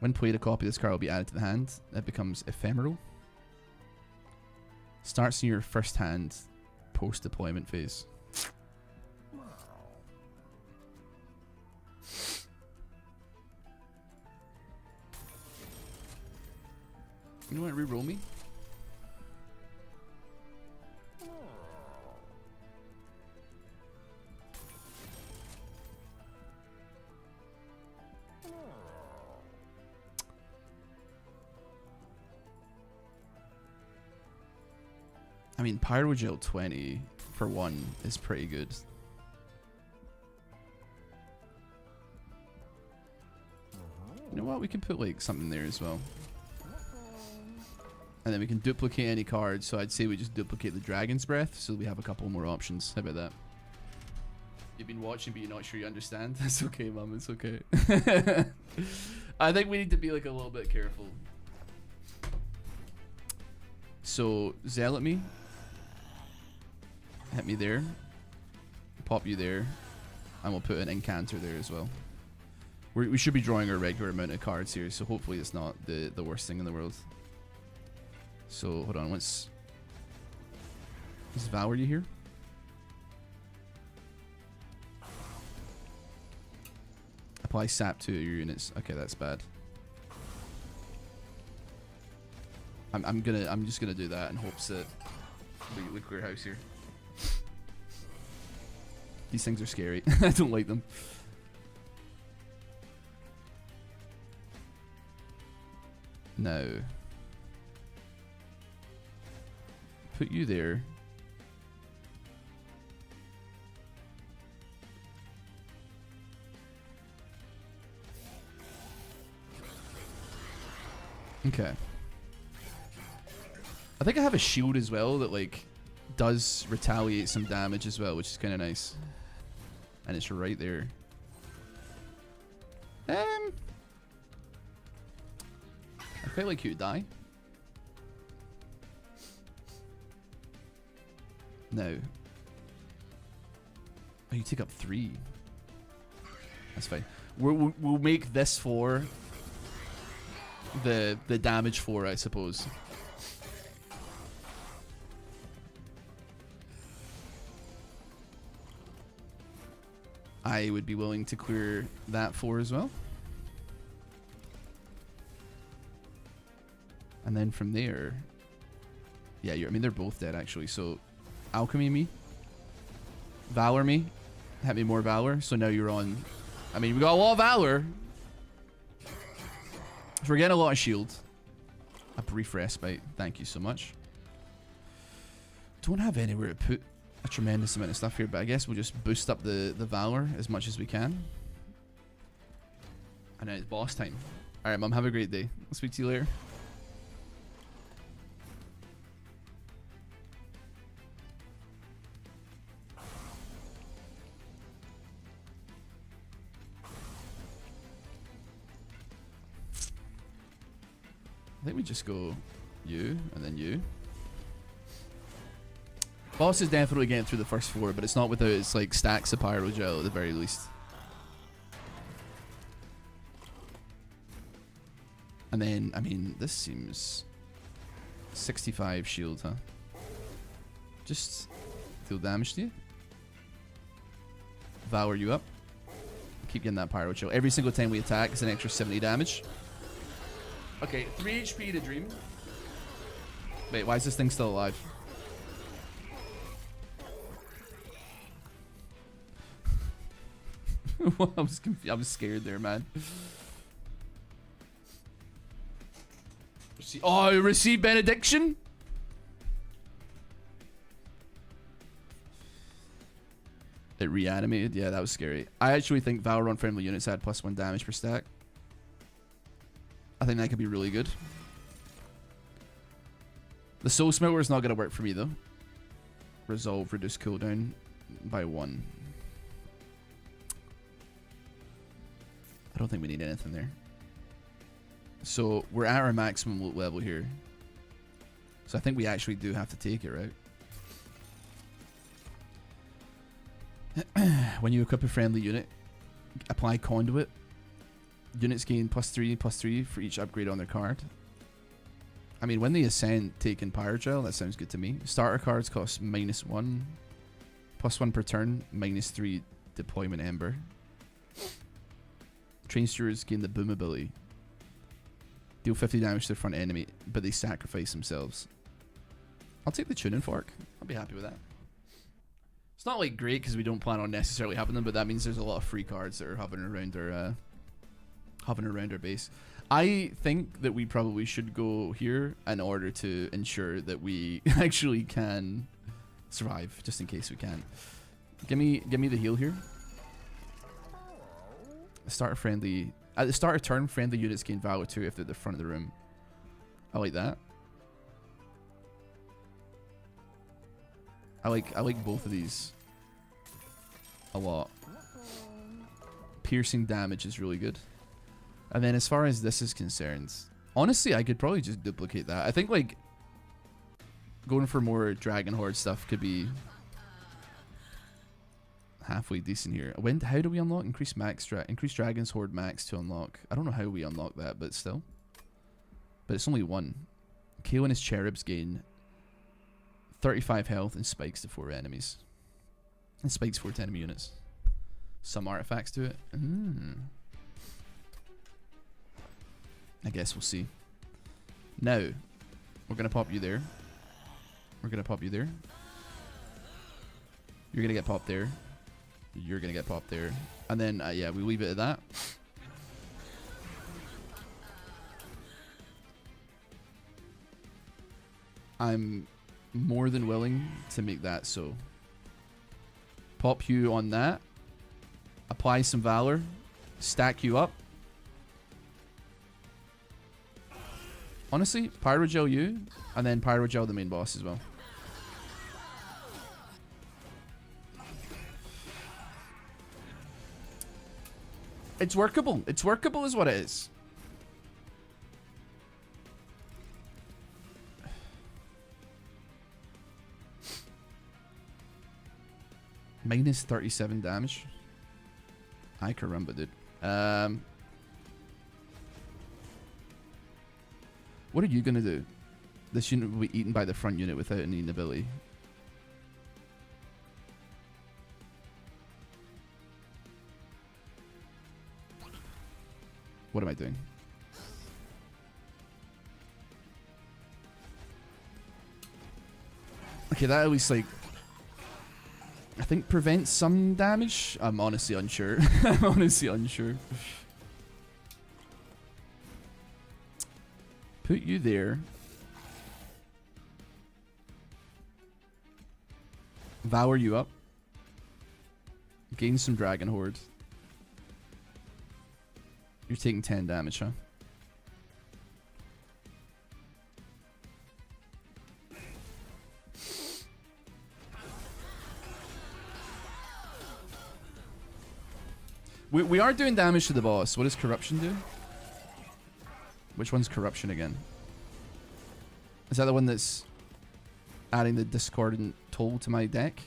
Speaker 3: When played, a copy of this card will be added to the hand. It becomes ephemeral. Starts in your first hand, post-deployment phase. You want to re-roll me? I mean, Pyrogel 20 for 1 is pretty good. You know what? We can put like something there as well. And then we can duplicate any card. So I'd say we just duplicate the Dragon's Breath so we have a couple more options. How about that? You've been watching but you're not sure you understand? That's okay, Mum. It's okay. I think we need to be like a little bit careful. So, Zealot me. Hit me there. Pop you there. And we'll put an Incanter there as well. We should be drawing a regular amount of cards here, so hopefully it's not the worst thing in the world. So, hold on. Is Valor you here? Apply sap to your units. Okay, that's bad. I'm just gonna do that in hopes that we clear house here. These things are scary. I don't like them. No. Put you there. Okay. I think I have a shield as well that like does retaliate some damage as well, which is kind of nice. And it's right there. I quite like you to die. No. Oh, you take up 3. That's fine. We'll make this 4 the damage 4, I suppose. I would be willing to clear that 4 as well. And then from there, yeah, I mean they're both dead actually. So, Alchemy me, Valor me, hit me more Valor. So now you're on. I mean we got a lot of Valor. So we're getting a lot of shield. A brief respite. Thank you so much. Don't have anywhere to put a tremendous amount of stuff here, but I guess we'll just boost up the Valor as much as we can. And then it's boss time. Alright, Mum, have a great day. I'll speak to you later. I think we just go you and then you. Boss is definitely getting through the first 4, but it's not without its like stacks of Pyrogel at the very least. And then, I mean, this seems 65 shield, huh? Just deal damage to you. Valor you up. Keep getting that Pyrogel. Every single time we attack, it's an extra 70 damage. Okay, 3 HP to Dream. Wait, why is this thing still alive? I was confused. I was scared there, man. Oh, receive benediction? It reanimated? Yeah, that was scary. I actually think Valor on friendly units had +1 damage per stack. I think that could be really good. The Soul Smelter is not going to work for me though. Resolve, reduce cooldown by 1. I don't think we need anything there. So we're at our maximum loot level here. So I think we actually do have to take it, right? When you equip a friendly unit, apply conduit. Units gain +3/+3 for each upgrade on their card. I mean, when they ascend, taking Pyrogel, that sounds good to me. Starter cards cost -1, +1 per turn, -3 deployment ember. Train stewards gain the boom ability. Deal 50 damage to the front enemy, but they sacrifice themselves. I'll take the tuning fork. I'll be happy with that. It's not like great because we don't plan on necessarily having them, but that means there's a lot of free cards that are hovering around our base. I think that we probably should go here in order to ensure that we actually can survive, just in case we can. Give me the heal here. At the start of turn, friendly units gain valor 2 if they're at the front of the room. I like that. I like both of these a lot. Piercing damage is really good. And then as far as this is concerned, honestly, I could probably just duplicate that. I think like going for more Dragon Horde stuff could be halfway decent here. How do we unlock increase Dragon's Horde max to unlock? I don't know how we unlock that, but still. But it's only 1. Kale and his cherubs gain 35 health and spikes to 4 enemies. And spikes 4 to enemy units. Some artifacts to it. I guess we'll see. Now, we're going to pop you there. We're going to pop you there. You're going to get popped there. You're going to get popped there. And then, yeah, we leave it at that. I'm more than willing to make that so. Pop you on that. Apply some Valor. Stack you up. Honestly, Pyrogel you, and then Pyrogel the main boss as well. It's workable. It's workable is what it is. Minus 37 damage. Ay caramba, dude. What are you gonna do? This unit will be eaten by the front unit without any ability. What am I doing? Okay, that at least like I think prevents some damage. I'm honestly unsure. I'm honestly unsure. Put you there. Valor you up. Gain some Dragon Horde. You're taking 10 damage, huh? We are doing damage to the boss. What does Corruption do? Which one's Corruption again? Is that the one that's adding the discordant toll to my deck?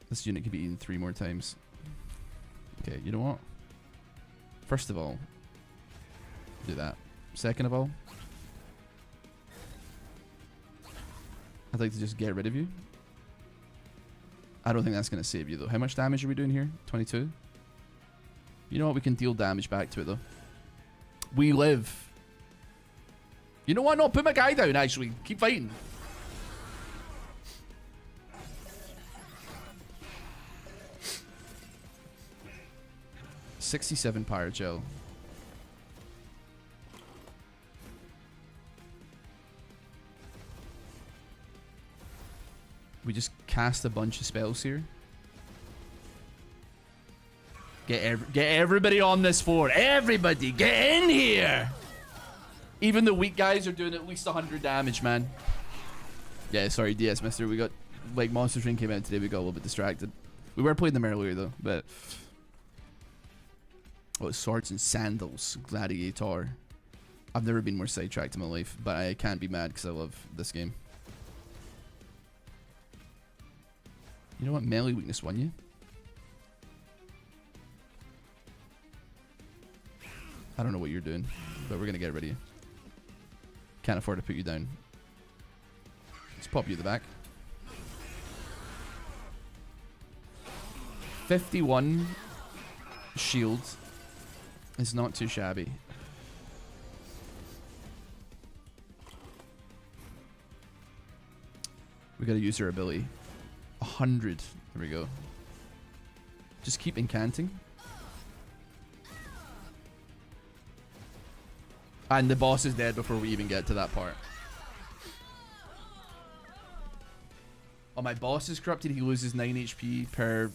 Speaker 3: This unit can be eaten 3 more times. Okay, you know what? First of all, do that. Second of all, I'd like to just get rid of you. I don't think that's going to save you though. How much damage are we doing here? 22? You know what? We can deal damage back to it though. We live. You know what? No, put my guy down actually. Keep fighting. $67 Pyrogel. We just cast a bunch of spells here. Get everybody on this floor. Everybody, get in here. Even the weak guys are doing at least 100 damage, man. Yeah, sorry, DS Mister. We got, like, Monster Train came out today. We got a little bit distracted. We were playing them earlier, though, but... Oh, it's Swords and Sandals. Gladiator. I've never been more sidetracked in my life, but I can't be mad because I love this game. You know what? Melee weakness won you. I don't know what you're doing, but we're going to get rid of you. Can't afford to put you down. Let's pop you at the back. 51 shield is not too shabby. We gotta use our ability. 100. There we go. Just keep incanting. And the boss is dead before we even get to that part. Oh, my boss is corrupted. He loses 9 HP per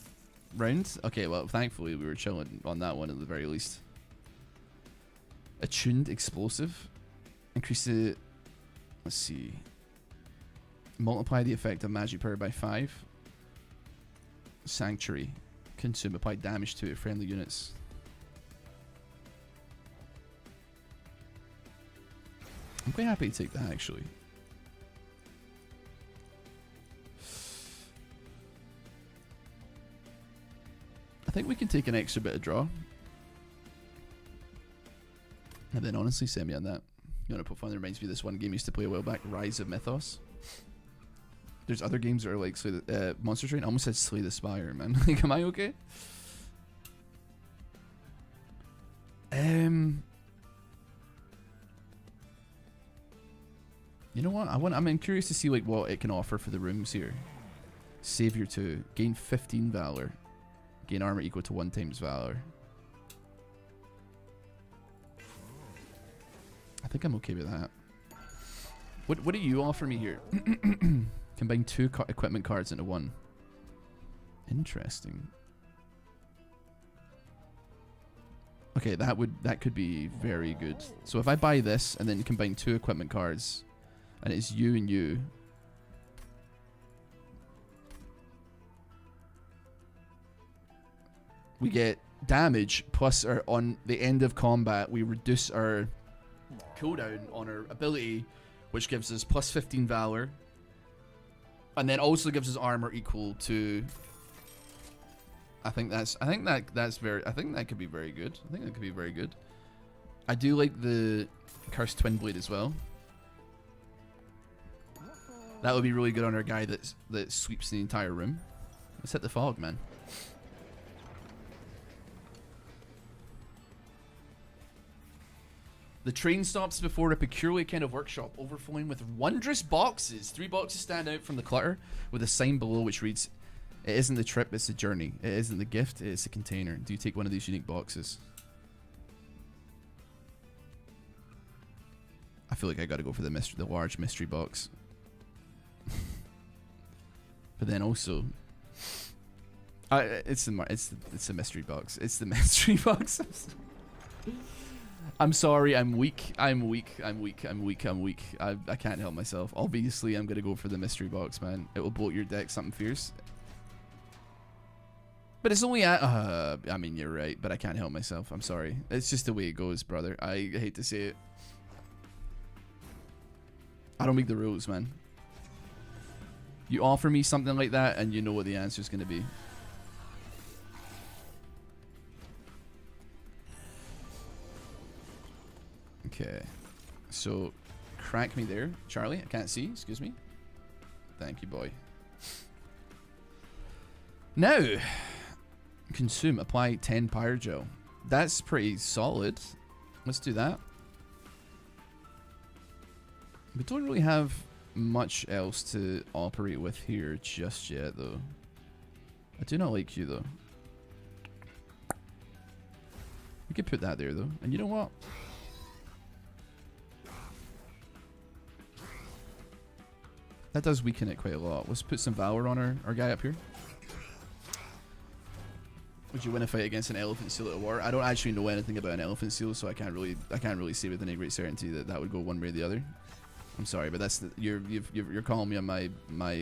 Speaker 3: round. Okay, well, thankfully we were chilling on that one at the very least. Attuned explosive. Increase the... Let's see. Multiply the effect of magic power by 5. Sanctuary. Consume. Apply damage to friendly units. I'm quite happy to take that, actually. I think we can take an extra bit of draw. And then honestly, send me on that. You want to put fun? That reminds me of this one game I used to play a while back, Rise of Mythos. There's other games that are like Monster Train. I almost said Slay the Spire, man. Like, am I okay? You know what? I'm curious to see like what it can offer for the rooms here. Savior 2. Gain 15 Valor. Gain armor equal to 1 times Valor. I think I'm okay with that. What do you offer me here? Combine 2 equipment cards into 1. Interesting. Okay, that could be very good. So if I buy this and then combine 2 equipment cards, and it's you and you. We get damage plus on the end of combat we reduce our cooldown on our ability, which gives us plus 15 Valor. And then also gives us armor equal to... I think that could be very good. I think that could be very good. I do like the Cursed Twin Blade as well. That would be really good on our guy that sweeps the entire room. Let's hit the fog, man. The train stops before a peculiar kind of workshop, overflowing with wondrous boxes. 3 boxes stand out from the clutter, with a sign below which reads, "It isn't the trip, it's the journey. It isn't the gift, it is the container. Do you take one of these unique boxes?" I feel like I gotta go for the large mystery box. But then also, it's a mystery box. It's the mystery box. I'm sorry, I'm weak. I can't help myself. Obviously, I'm gonna go for the mystery box, man. It will bloat your deck something fierce. But it's only at... I mean, you're right, but I can't help myself. I'm sorry. It's just the way it goes, brother. I hate to say it. I don't make the rules, man. You offer me something like that, and you know what the answer is going to be. Okay. So, crack me there. Charlie, I can't see. Excuse me. Thank you, boy. Now, consume. Apply 10 Pyrogel. That's pretty solid. Let's do that. We don't really have much else to operate with here just yet, though. I do not like you, though. We could put that there, though. And you know what? That does weaken it quite a lot. Let's put some Valor on our guy up here. Would you win a fight against an elephant seal at a war? I don't actually know anything about an elephant seal, so I can't really say with any great certainty that that would go one way or the other. I'm sorry, but that's you're calling me on my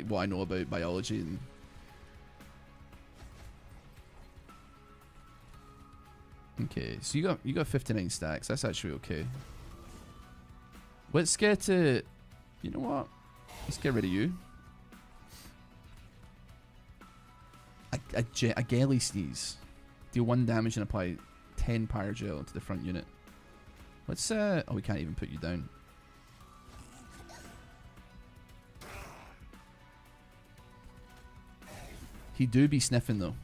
Speaker 3: what I know about biology and. Okay, so you got 59 stacks. That's actually okay. Let's get you know what? Let's get rid of you. A Gelly Sneeze. Deal 1 damage and apply 10 Pyre Gel to the front unit. Let's oh, we can't even put you down. He do be sniffing though.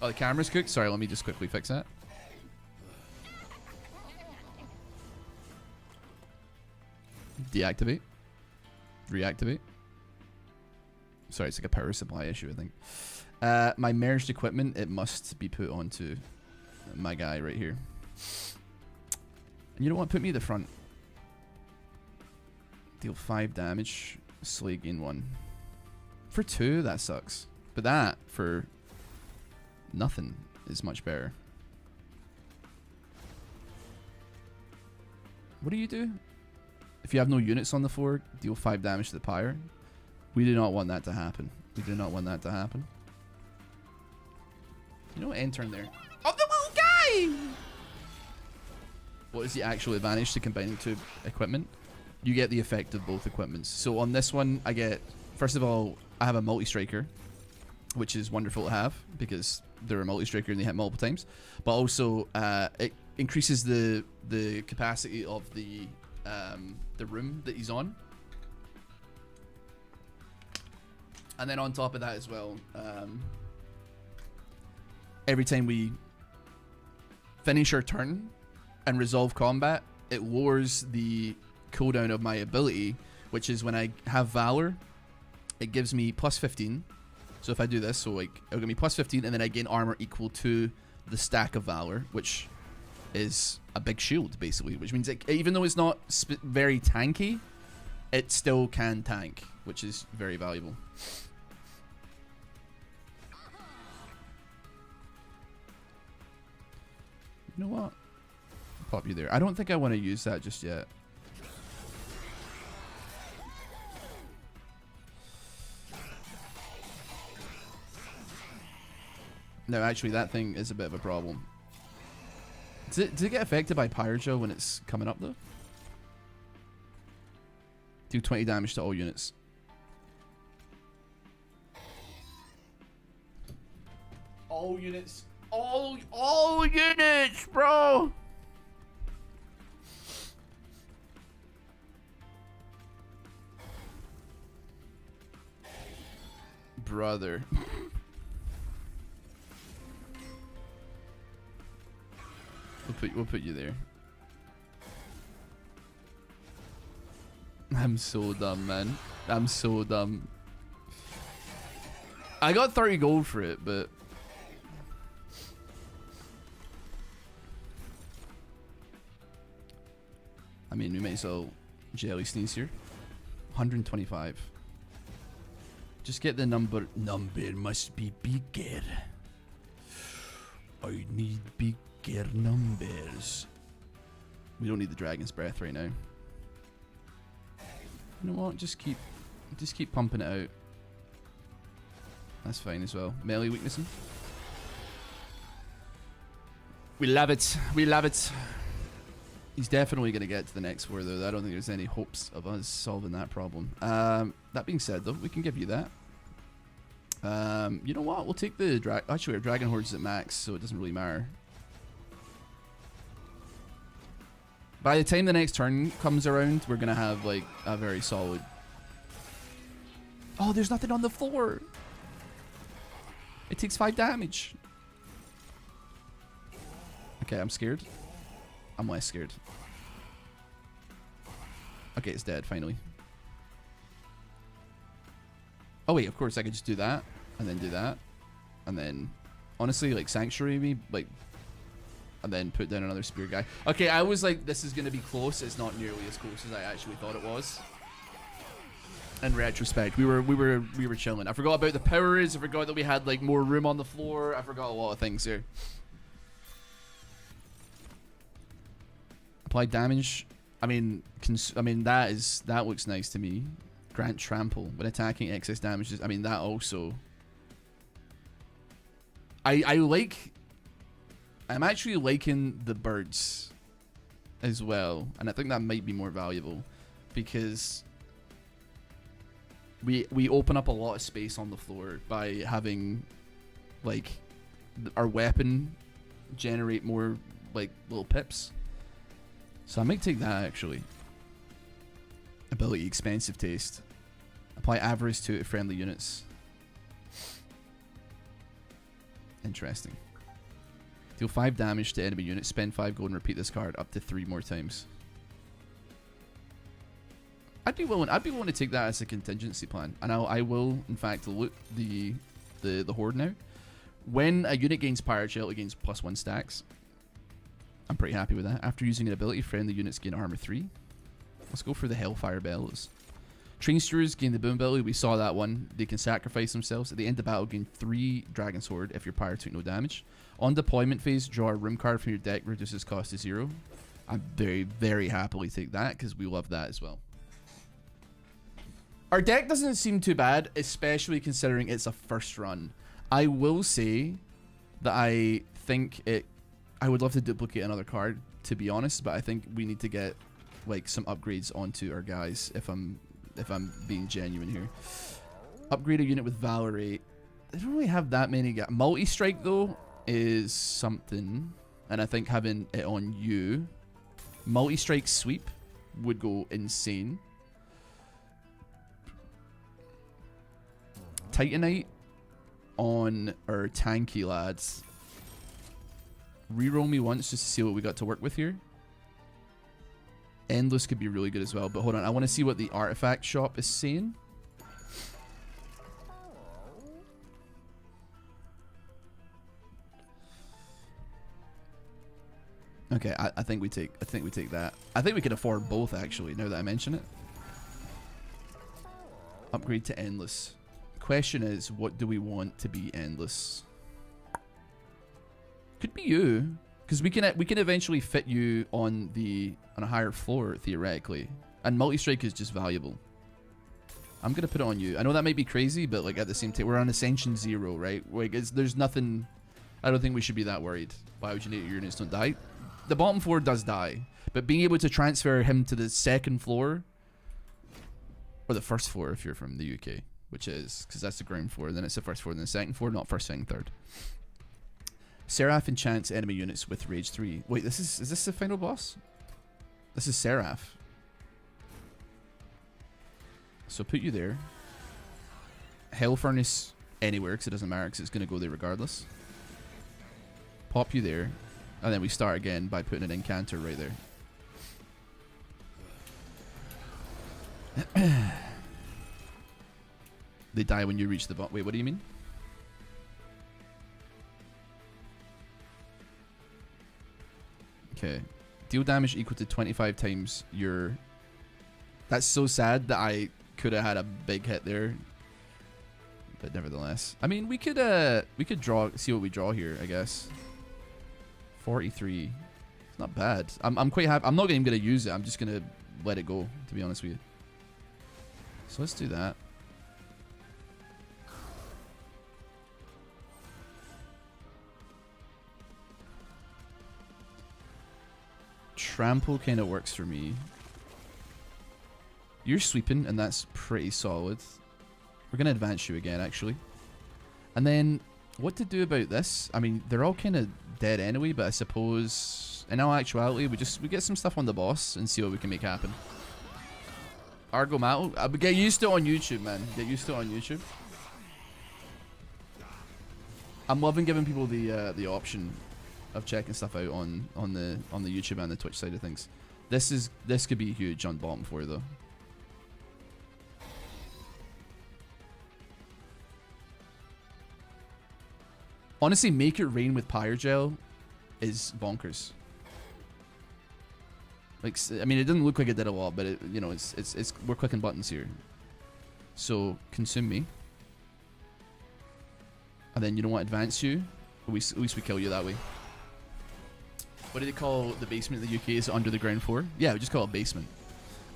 Speaker 3: Oh, the camera's cooked? Sorry, let me just quickly fix that. Deactivate. Reactivate. Sorry, it's like a power supply issue, I think. My merged equipment, it must be put onto my guy right here. And you know what? Put me at the front. Deal 5 damage. Slay gain 1. For 2, that sucks. But that, for nothing, is much better. What do you do? If you have no units on the floor, deal 5 damage to the pyre. We do not want that to happen. We do not want that to happen. You know what? End turn there. Oh, the little guy! What is the actual advantage to combining 2 equipment? You get the effect of both equipments. So on this one, I get... First of all, I have a multi-striker, which is wonderful to have because they're a multi-striker and they hit multiple times. But also, it increases the capacity of the room that he's on. And then on top of that as well, every time we finish our turn and resolve combat, it lowers the cooldown of my ability, which is when I have Valor, it gives me plus 15. So if I do this, so like it'll give me plus 15 and then I gain armor equal to the stack of Valor, which is a big shield basically, which means it, even though it's not very tanky, it still can tank, which is very valuable. You know what? I'll pop you there. I don't think I want to use that just yet. No, actually, that thing is a bit of a problem. Does it get affected by Pyrojo when it's coming up, though? Do 20 damage to all units. All units. All units, bro! Brother. We'll put you there. I'm so dumb, man. I'm so dumb. I got 30 gold for it, but I mean, we might as well jelly sneeze here. 125. Just get the number. Number must be bigger. I need bigger numbers. We don't need the dragon's breath right now. You know what? Just keep pumping it out. That's fine as well. Melee weaknessing. We love it. We love it. He's definitely going to get to the next floor, though. I don't think there's any hopes of us solving that problem. That being said, though, we can give you that. You know what? We'll take the actually, our Dragon Horde's at max, so it doesn't really matter. By the time the next turn comes around, we're going to have, like, a very solid... Oh, there's nothing on the floor! It takes 5 damage. Okay, I'm scared. I'm less scared. Okay, it's dead, finally. Oh wait, of course I could just do that, and then do that, and then, honestly, like, Sanctuary me, like, and then put down another spear guy. Okay, I was like, this is going to be close. It's not nearly as close as I actually thought it was. In retrospect, we were chilling. I forgot about the powers. I forgot that we had like more room on the floor. I forgot a lot of things here. Apply damage. I mean, that looks nice to me. Grant trample when attacking. Excess damage. I mean, that also. I'm actually liking the birds as well, and I think that might be more valuable because we open up a lot of space on the floor by having like our weapon generate more like little pips. So I might take that actually. Ability expensive taste. Apply avarice to friendly units. Interesting. Deal 5 damage to enemy units. Spend 5 gold and repeat this card up to 3 more times. I'd be willing to take that as a contingency plan, and I will in fact loot the horde now. When a unit gains pirate shell, it gains +1 stacks. I'm pretty happy with that. After using an ability, friendly units gain armor 3. Let's go for the Hellfire Bellows. Train Stewards gain the boom ability. We saw that one. They can sacrifice themselves. At the end of battle, gain 3 Dragon Sword if your pirate took no damage. On deployment phase, draw a room card from your deck, reduces cost to 0. I'm very happily take that because we love that as well. Our deck doesn't seem too bad, especially considering it's a first run. I will say that I think I would love to duplicate another card, to be honest, but I think we need to get like some upgrades onto our guys if I'm being genuine here. Upgrade a unit with Valor 8. They don't really have that many guys. Multi-strike though is something, and I think having it on you, multi-strike sweep would go insane. Titanite on our tanky lads. Reroll me once just to see what we got to work with here. Endless could be really good as well, but hold on, I want to see what the artifact shop is saying. Okay, I think we take that. I think we can afford both actually, now that I mention it. Upgrade to endless. Question is, what do we want to be endless? Could be you, because we can eventually fit you on a higher floor theoretically, and multi-strike is just valuable. I'm gonna put it on you. I know that might be crazy, but like at the same time, we're on Ascension 0, right? Like there's nothing. I don't think we should be that worried. Why would you need your units don't die? The bottom floor does die, but being able to transfer him to the second floor or the first floor if you're from the UK, which is because that's the ground floor, then it's the first floor, then the second floor, not first, second, third. Seraph enchants enemy units with Rage 3. Wait, is this the final boss? This is Seraph. So put you there. Hell Furnace anywhere, because it doesn't matter, because it's going to go there regardless. Pop you there. And then we start again by putting an Incanter right there. They die when you reach the bottom. Wait, what do you mean? Okay. Deal damage equal to 25 times your... That's so sad that I could have had a big hit there. But nevertheless. I mean, we could draw, see what we draw here, I guess. 43. It's not bad. I'm quite happy. I'm not even going to use it. I'm just going to let it go, to be honest with you. So let's do that. Trample kind of works for me. You're sweeping, and that's pretty solid. We're going to advance you again, actually. And then, what to do about this? I mean, they're all kind of dead anyway, but I suppose, in all actuality, we get some stuff on the boss and see what we can make happen. Argo Mattle. Get used to it on YouTube, man. Get used to it on YouTube. I'm loving giving people the option of checking stuff out on the YouTube and the Twitch side of things. This could be huge on bottom 4 though. Honestly, make it rain with Pyrogel is bonkers. Like, I mean, it doesn't look like it did a lot, but it, you know, it's we're clicking buttons here. So consume me. And then you know what? Advance you. At least we kill you that way. What do they call the basement in the UK? Is it under the ground floor? Yeah, we just call it basement.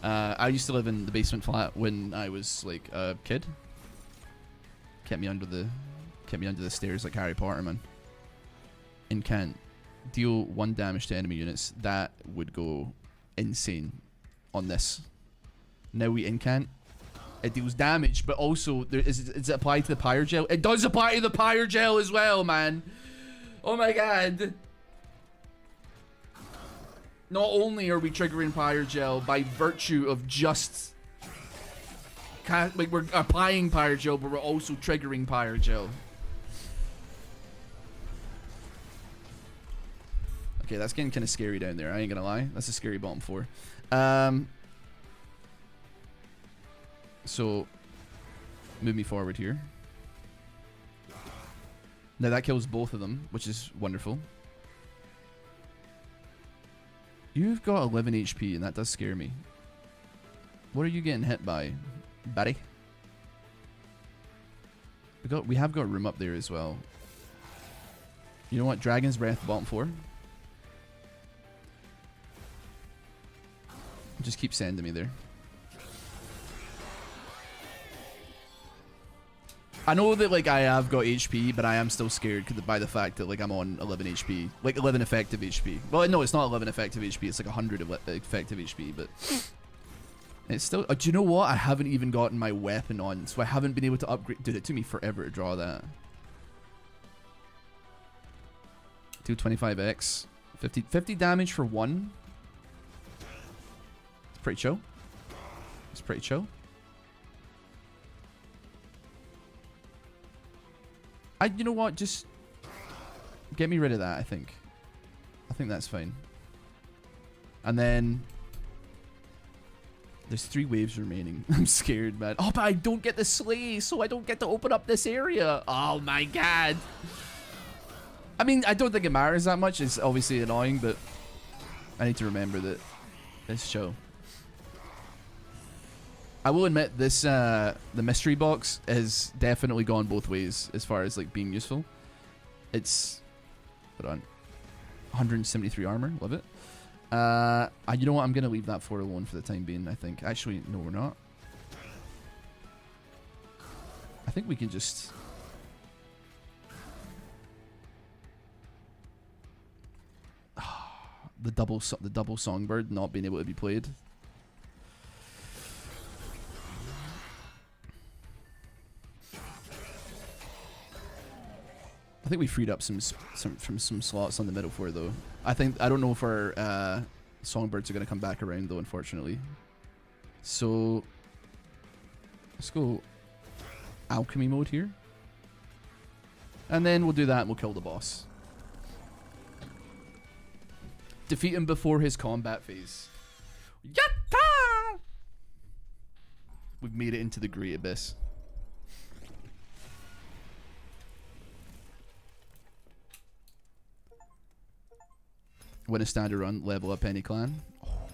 Speaker 3: I used to live in the basement flat when I was like a kid. Kept me under the stairs like Harry Potter, man. Incant. Deal 1 damage to enemy units. That would go insane on this. Now we incant. It deals damage, but also is it applied to the Pyrogel? It does apply to the Pyrogel as well, man. Oh my god. Not only are we triggering Pyrogel by virtue of just like we're applying Pyrogel, but we're also triggering Pyrogel. Okay, that's getting kind of scary down there. I ain't gonna lie. That's a scary bottom 4. So, move me forward here. Now that kills both of them, which is wonderful. You've got 11 HP, and that does scare me. What are you getting hit by, buddy? We have got room up there as well. You know what? Dragon's Breath, bottom 4. Just keep sending me there. I know that like I have got HP, but I am still scared by the fact that like I'm on 11 HP, like 11 effective HP. Well, no, it's not 11 effective HP. It's like 100 effective HP, but it's still. Do you know what? I haven't even gotten my weapon on, so I haven't been able to upgrade. Dude, it took me forever to draw that. 225x, 50 damage for 1. It's pretty chill. It's pretty chill. You know what? Just get me rid of that, I think. I think that's fine. And then there's 3 waves remaining. I'm scared, man. Oh, but I don't get the sleigh, so I don't get to open up this area. Oh my god. I mean, I don't think it matters that much. It's obviously annoying, but I need to remember that it's chill. I will admit this, the mystery box has definitely gone both ways as far as like being useful. It's, hold on, 173 armor, love it. You know what? I'm gonna leave that 4 alone for the time being. I think. Actually, no, we're not. I think we can just. The double songbird not being able to be played. I think we freed up some slots on the middle 4 though. I don't know if our songbirds are gonna come back around though, unfortunately. So let's go alchemy mode here, and then we'll do that and we'll kill the boss. Defeat him before his combat phase. Yatta! We've made it into the Great Abyss. Win a standard run, level up any clan. Oh.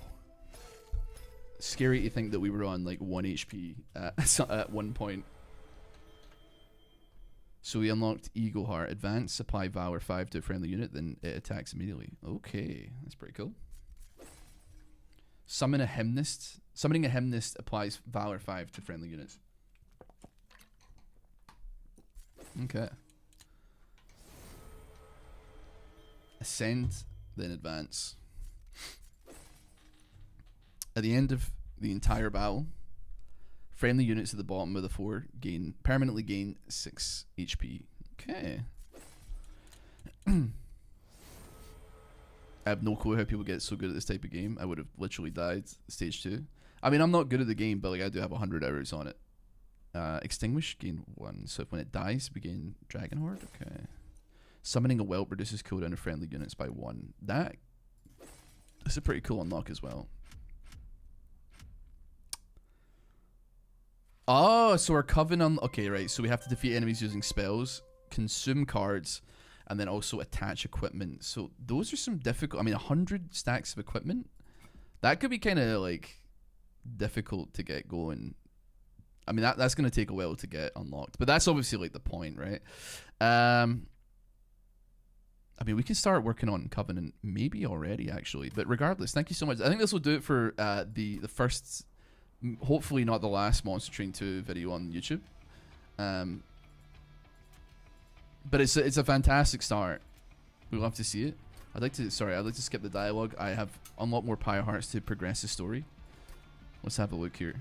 Speaker 3: Scary to think that we were on like 1 HP at one point. So we unlocked Eagle Heart. Advance, apply Valor 5 to a friendly unit, then it attacks immediately. Okay, that's pretty cool. Summon a Hymnist. Summoning a Hymnist applies Valor 5 to friendly units. Okay. Ascend, then advance. At the end of the entire battle, friendly units at the bottom of the 4 permanently gain 6 HP. Okay. I have no clue how people get so good at this type of game. I would have literally died stage 2. I mean, I'm not good at the game, but like I do have 100 hours on it. Extinguish, gain 1. So if when it dies, we gain Dragon Horde. Okay. Summoning a whelp reduces cooldown of friendly units by 1. That's a pretty cool unlock as well. Oh, so our covenant. Okay, right. So we have to defeat enemies using spells, consume cards, and then also attach equipment. So those are some difficult. I mean, 100 stacks of equipment. That could be kind of like difficult to get going. I mean, that's going to take a while to get unlocked. But that's obviously, like, the point, right? I mean, we can start working on Covenant maybe already, actually. But regardless, thank you so much. I think this will do it for the first, hopefully not the last Monster Train 2 video on YouTube. But it's a fantastic start. We love to see it. I'd like to skip the dialogue. I have unlocked more Pyre Hearts to progress the story. Let's have a look here.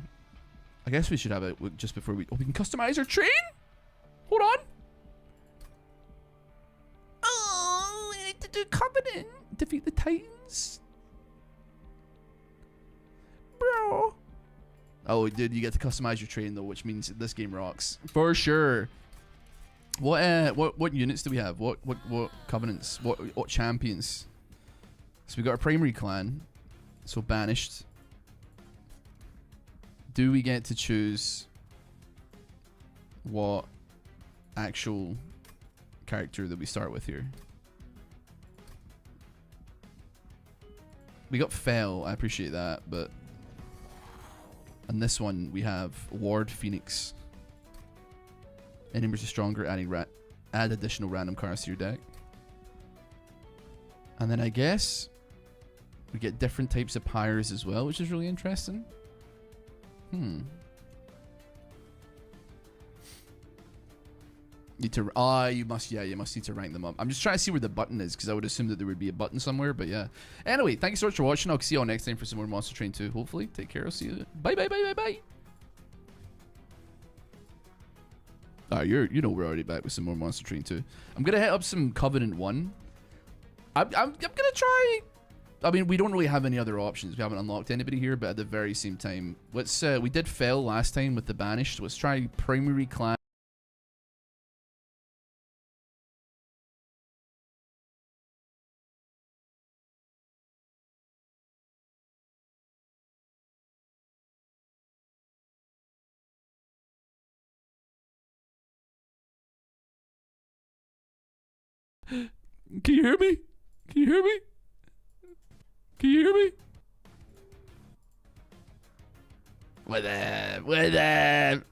Speaker 3: I guess we should have a look just before we... Oh, we can customize our train? Hold on. Oh, we need to do Covenant. Defeat the Titans. Bro. Oh, dude, you get to customize your train, though, which means this game rocks. For sure. What units do we have? What covenants? What champions? So we got our primary clan. So banished. Do we get to choose what actual character that we start with here? We got Fell, I appreciate that, but on this one we have Ward Phoenix. Enemies are stronger, add additional random cards to your deck. And then I guess we get different types of pyres as well, which is really interesting. Need to you must need to rank them up. I'm just trying to see where the button is, because I would assume that there would be a button somewhere, but yeah. Anyway, thank you so much for watching. I'll see you all next time for some more Monster Train 2, hopefully. Take care, I'll see you. Bye bye bye bye bye. You know we're already back with some more Monster Train 2. I'm gonna hit up some Covenant 1. I'm gonna try. I mean, we don't really have any other options. We haven't unlocked anybody here, but at the very same time, let's we did fail last time with the banished. Let's try primary clan. Can you hear me? Can you hear me? Can you hear me? What up? What up?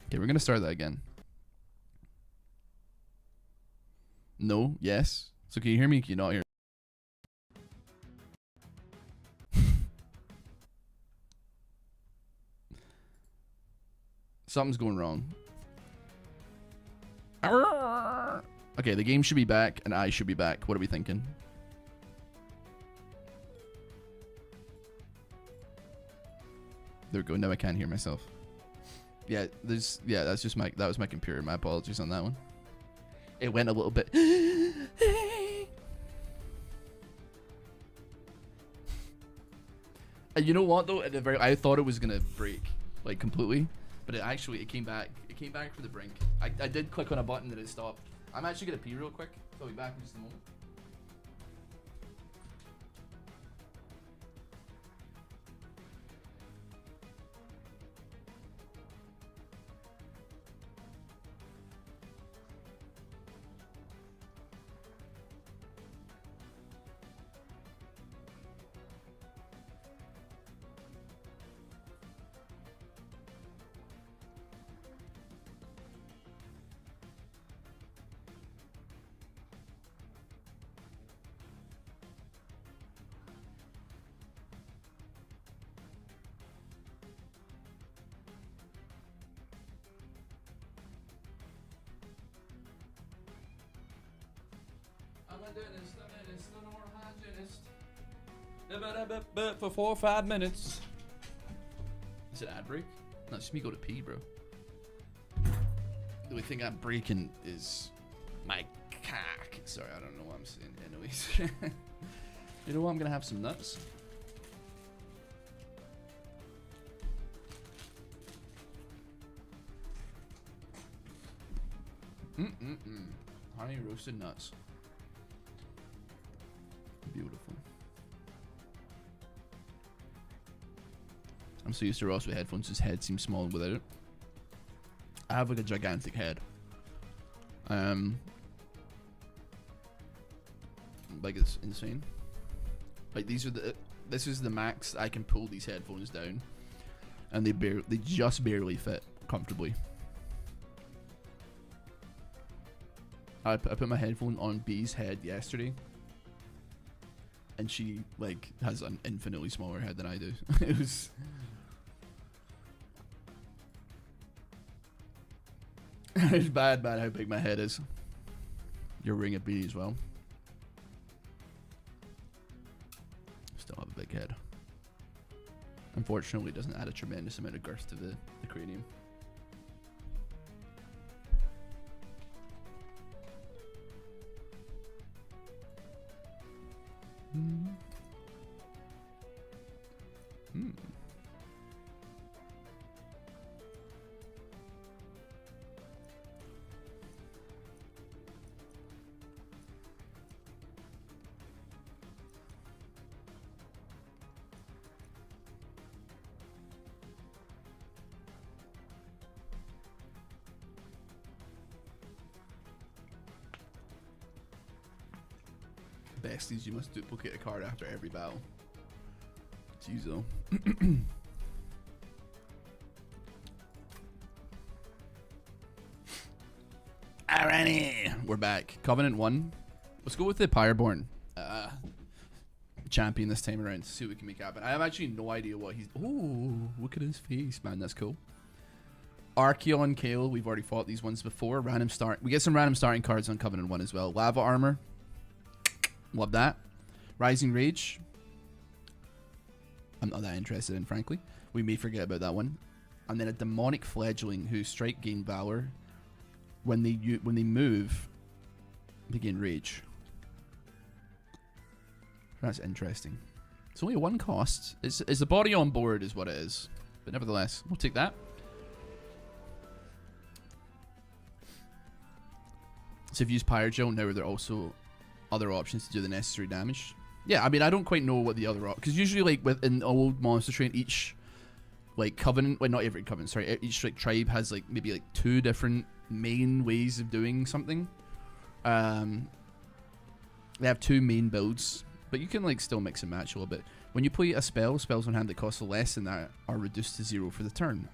Speaker 3: Okay, we're gonna start that again. No, yes. So can you hear me? Can you not hear me? Something's going wrong. Okay, the game should be back, and I should be back. What are we thinking? There we go. Now I can't hear myself. Yeah, that was my computer. My apologies on that one. It went a little bit. And you know what though? I thought it was gonna break like completely, but it came back. It came back for the brink. I did click on a button and it stopped. I'm actually gonna pee real quick. I'll be back in just a moment. For 4 or 5 minutes. Is it ad break? No, it's just me go to pee, bro. The only thing I'm breaking is my cock. Sorry, I don't know what I'm saying. Anyways. You know what? I'm gonna have some nuts. Honey roasted nuts. Beautiful. I'm so used to Ross with headphones, his head seems small without it. I have like a gigantic head. Like it's insane. Like this is the max I can pull these headphones down. and they just barely fit comfortably. I put my headphone on B's head yesterday, and she like has an infinitely smaller head than I do. It was. It's bad how big my head is. You're wearing a beanie as well. Still have a big head. Unfortunately, it doesn't add a tremendous amount of girth to the cranium. Besties, you must duplicate a card after every battle. Jeez, though. Alrighty, we're back. Covenant 1. Let's go with the Pyreborn champion this time around. See what we can make happen. I have actually no idea what he's. Ooh, look at his face, man. That's cool. Archeon, Kale. We've already fought these ones before. Random start. We get some random starting cards on Covenant 1 as well. Lava armor. Love that. Rising Rage. I'm not that interested in, frankly. We may forget about that one. And then a Demonic Fledgling who strike gain Valor. When they move, they gain Rage. That's interesting. It's only a 1 cost. It's the body on board is what it is. But nevertheless, we'll take that. So if you use Pyrogel, now there are also other options to do the necessary damage. Yeah, I mean, I don't quite know what the other because usually like within old Monster Train, each like covenant, well, not every covenant, sorry, each like tribe has like maybe like 2 different main ways of doing something. They have 2 main builds, but you can like still mix and match a little bit. When you play a spells on hand that cost less than that are reduced to 0 for the turn.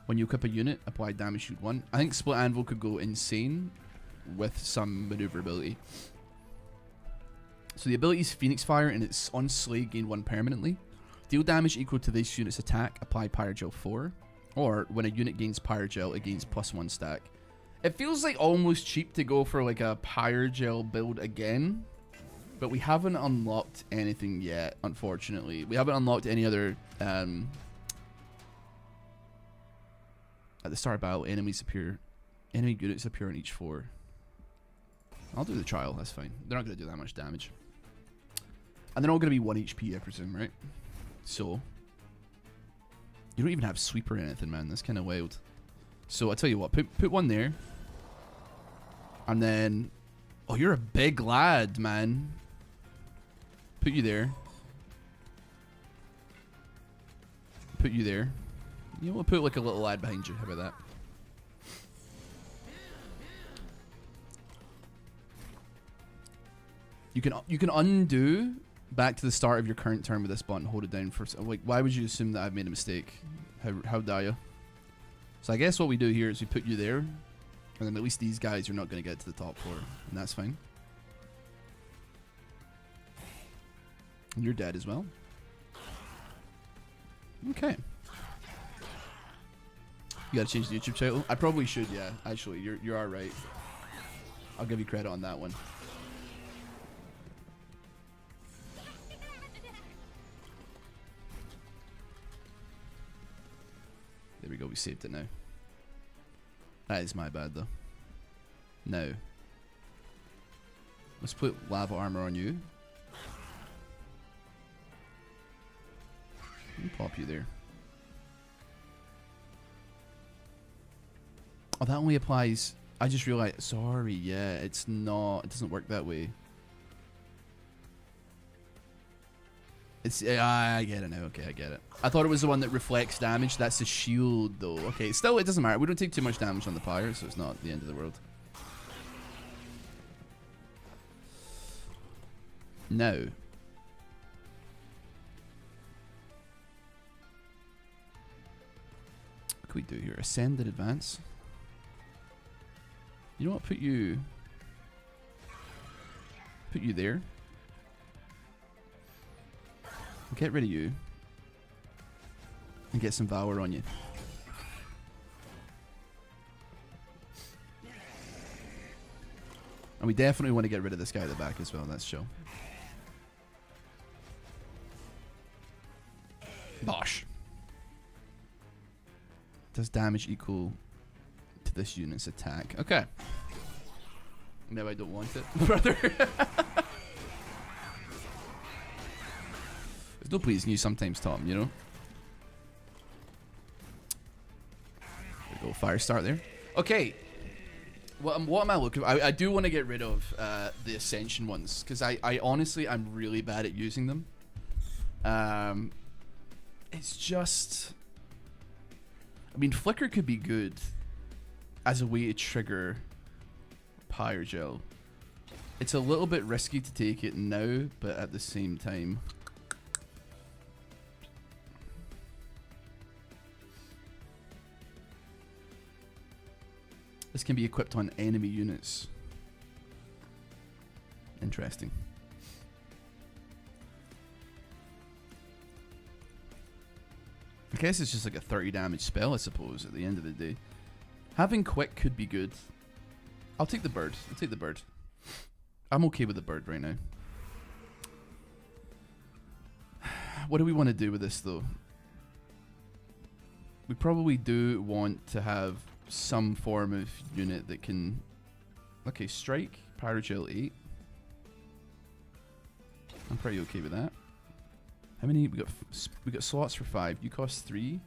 Speaker 3: When you equip a unit, apply damage shoot 1. I think Split Anvil could go insane with some maneuverability. So the ability is Phoenix Fire, and it's on Slay, gain 1 permanently. Deal damage equal to this unit's attack, apply Pyrogel 4. Or when a unit gains Pyrogel, it gains +1 stack. It feels like almost cheap to go for like a Pyrogel build again. But we haven't unlocked anything yet, unfortunately. We haven't unlocked any other... at the start of battle, enemy units appear on each 4. I'll do the trial, that's fine. They're not going to do that much damage. And they're all going to be 1 HP, I presume, right? So, you don't even have sweeper or anything, man. That's kind of wild. So, I'll tell you what. Put 1 there. And then... Oh, you're a big lad, man. Put you there. Put you there. You know, we'll put like a little lad behind you. How about that? You can undo back to the start of your current turn with this button. Hold it down for like. Why would you assume that I've made a mistake? How dare you? So I guess what we do here is we put you there, and then at least these guys are not going to get to the top 4, and that's fine. And you're dead as well. Okay. You gotta change the YouTube title. I probably should. Yeah, actually, you're all right. I'll give you credit on that one. There we go, we saved it now. That is my bad though. Now, let's put lava armor on you. Let me pop you there. Oh, that only applies... I just realized... Sorry, yeah, it's not... It doesn't work that way. It's... I get it now. Okay, I get it. I thought it was the one that reflects damage. That's the shield, though. Okay, still, it doesn't matter. We don't take too much damage on the pyre, so it's not the end of the world. Now... we do here? Ascend and advance. You know what? Put you there. Get rid of you. And get some Valor on you. And we definitely want to get rid of this guy at the back as well. That's chill. Bosh. Does damage equal to this unit's attack? Okay. No, I don't want it, brother. There's no pleasing you sometimes, Tom, you know? There we go, fire start there. Okay. What am I looking for? I do want to get rid of the Ascension ones, because I honestly, I'm really bad at using them. It's just... I mean, Flicker could be good as a way to trigger Pyrogel. It's a little bit risky to take it now, but at the same time... This can be equipped on enemy units. Interesting. I guess it's just like a 30 damage spell, I suppose, at the end of the day. Having quick could be good. I'll take the bird. I'll take the bird. I'm okay with the bird right now. What do we want to do with this, though? We probably do want to have some form of unit that can... Okay, strike, Pyrogel 8. I'm pretty okay with that. How many? We got slots for 5. You cost 3.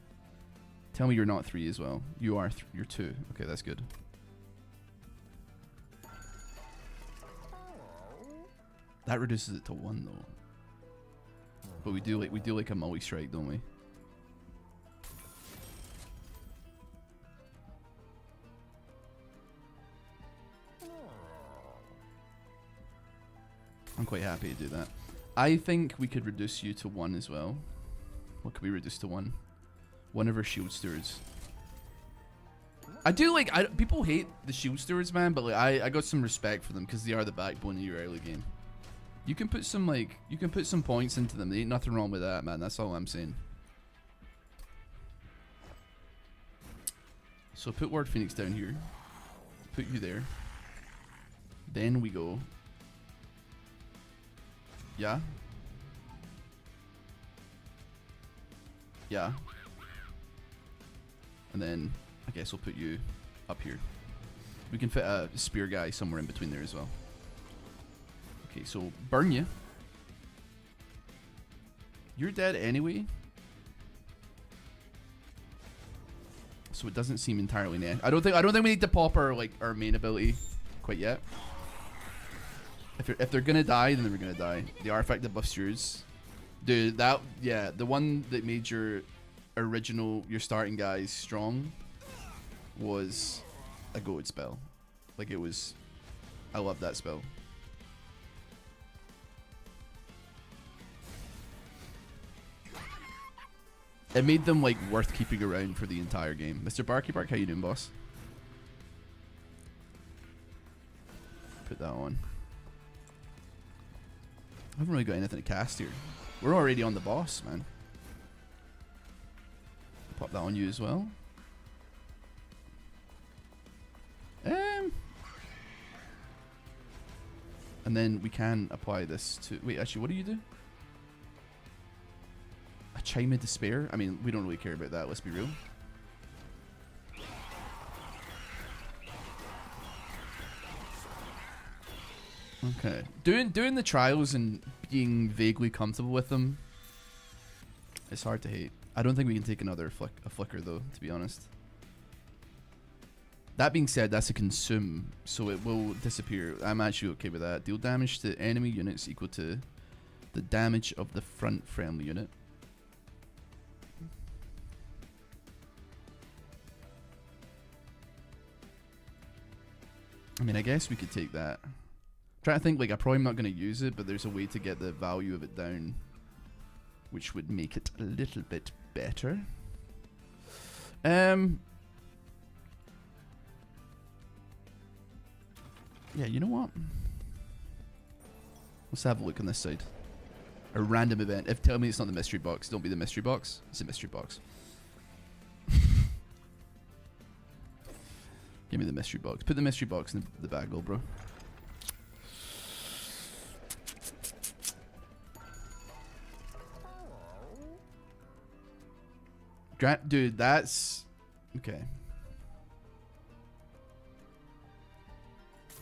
Speaker 3: Tell me you're not 3 as well. You are. You're 2. Okay, that's good. That reduces it to 1 though. But we do like a multi strike, don't we? I'm quite happy to do that. I think we could reduce you to 1 as well. What could we reduce to 1? One of our shield stewards. I do like... people hate the shield stewards, man, but like I got some respect for them because they are the backbone of your early game. You can put some like... You can put some points into them. There ain't nothing wrong with that, man. That's all I'm saying. So put Ward Phoenix down here. Put you there. Then we go... Yeah. Yeah. And then I guess we'll put you up here. We can fit a spear guy somewhere in between there as well. Okay, so burn you. You're dead anyway. So it doesn't seem entirely net. I don't think we need to pop our our main ability quite yet. If they're gonna die, then they're gonna die. The artifact that buffs yours. Dude, the one that made your starting guys strong was a goat spell. Like it was, I love that spell. It made them like worth keeping around for the entire game. Mr. Barky Bark, how you doing, boss? Put that on. I haven't really got anything to cast here. We're already on the boss, man. Pop that on you as well. And then we can apply this to... Wait, actually, what do you do? A Chime of Despair? I mean, we don't really care about that, let's be real. Okay. Doing the trials and being vaguely comfortable with them, it's hard to hate. I don't think we can take another flicker though, to be honest. That being said, that's a consume, so it will disappear. I'm actually okay with that. Deal damage to enemy units equal to the damage of the front friendly unit. I mean, I guess we could take that. Trying to think, like, I'm probably not going to use it, but there's a way to get the value of it down, which would make it a little bit better. Yeah, you know what? Let's have a look on this side. A random event. If tell me it's not the mystery box, don't be the mystery box. It's a mystery box. Give me the mystery box. Put the mystery box in the bag, little bro. Dude, that's okay.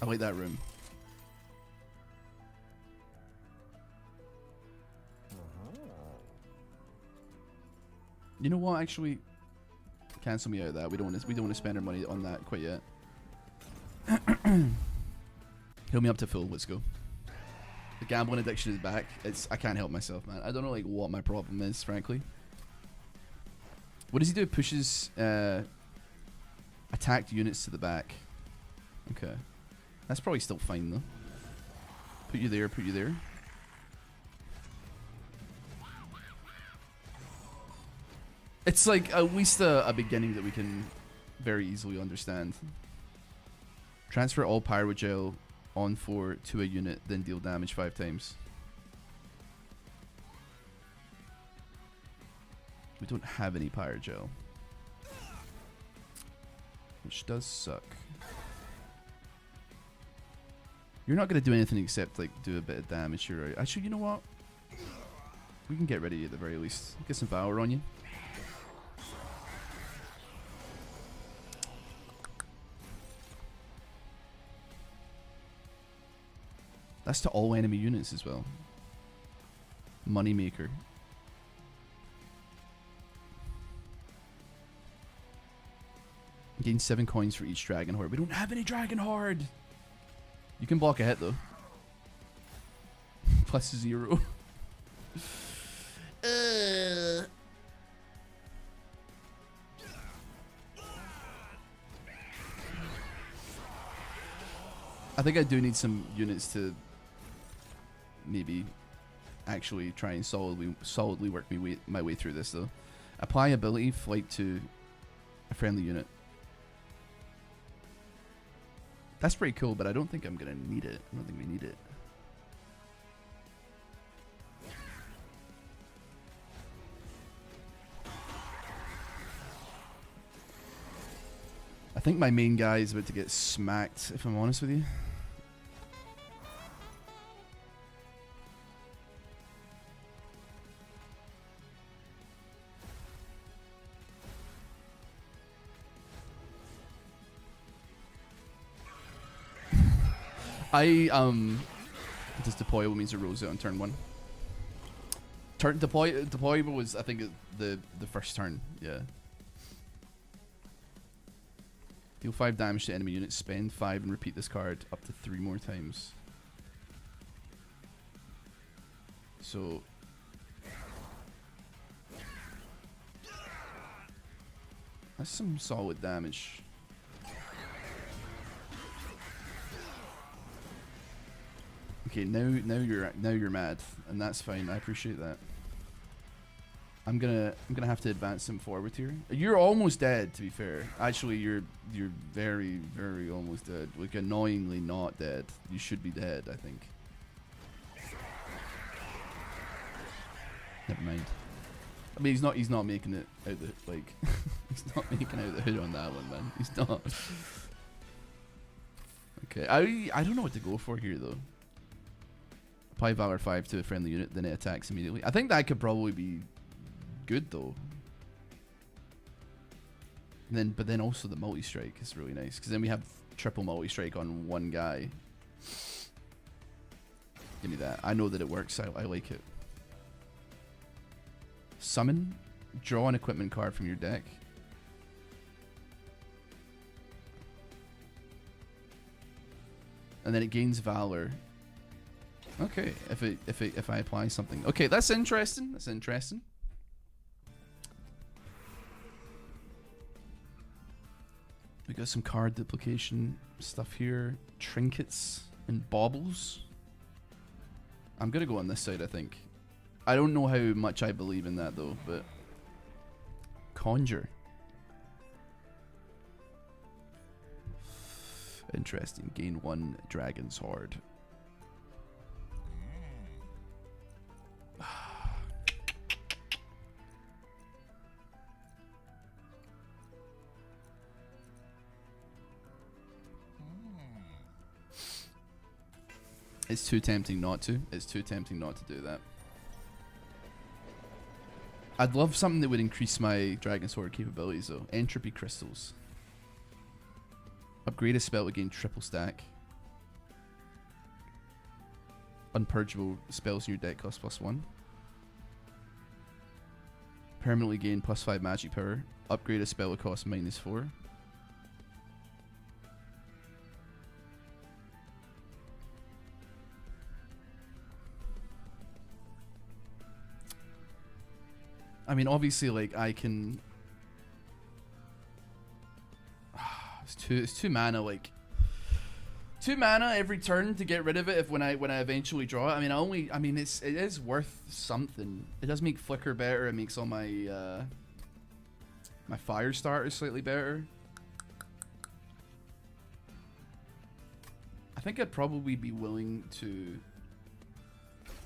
Speaker 3: I like that room. You know what? Actually, cancel me out of that. We don't want to spend our money on that quite yet. Heal me up to full. Let's go. The gambling addiction is back. I can't help myself, man. I don't know like what my problem is, frankly. What does he do? Pushes attacked units to the back. Okay, that's probably still fine though. Put you there. Put you there. It's like at least a beginning that we can very easily understand. Transfer all pyrogel on 4 to a unit, then deal damage 5 times. We don't have any pyrogel, which does suck. You're not gonna do anything except like do a bit of damage here, right? Actually, you know what? We can get rid of you at the very least. Get some Valor on you. That's to all enemy units as well. Moneymaker. Gain 7 coins for each Dragon Horde. We don't have any Dragon Horde! You can block a hit though. Plus 0. I think I do need some units to maybe actually try and solidly work my way through this though. Apply ability flight to a friendly unit. That's pretty cool, but I don't think I'm gonna need it. I don't think we need it. I think my main guy is about to get smacked, if I'm honest with you. Does deployable means a rose out on turn 1. Deployable was I think the first turn, yeah. Deal 5 damage to enemy units, spend 5 and repeat this card up to 3 more times. So that's some solid damage. Okay, now you're mad, and that's fine. I appreciate that. I'm gonna have to advance him forward here. You're almost dead, to be fair. Actually, you're very, very almost dead. Like annoyingly not dead. You should be dead, I think. Never mind. I mean, he's not making it out the like. He's not making out the hood on that one, man. He's not. Okay, I don't know what to go for here though. Apply Valor 5 to a friendly unit, then it attacks immediately. I think that could probably be good though. But then also the multi-strike is really nice because then we have triple multi-strike on one guy. Give me that. I know that it works. I like it. Summon. Draw an equipment card from your deck. And then it gains Valor. Okay, if I apply something. Okay, that's interesting. That's interesting. We got some card duplication stuff here. Trinkets and baubles. I'm gonna go on this side, I think. I don't know how much I believe in that though, but Conjure. Interesting. Gain 1 Dragon's Horde. It's too tempting not to. It's too tempting not to do that. I'd love something that would increase my Dragon's Horde capabilities though. Entropy Crystals. Upgrade a spell to gain triple stack. Unpurgeable spells in your deck cost +1. Permanently gain +5 magic power. Upgrade a spell to cost -4. I mean, obviously, like I can. It's two mana, like 2 mana every turn to get rid of it. If when I eventually draw it, I mean, it is worth something. It does make Flicker better. It makes all my my fire starters slightly better. I think I'd probably be willing to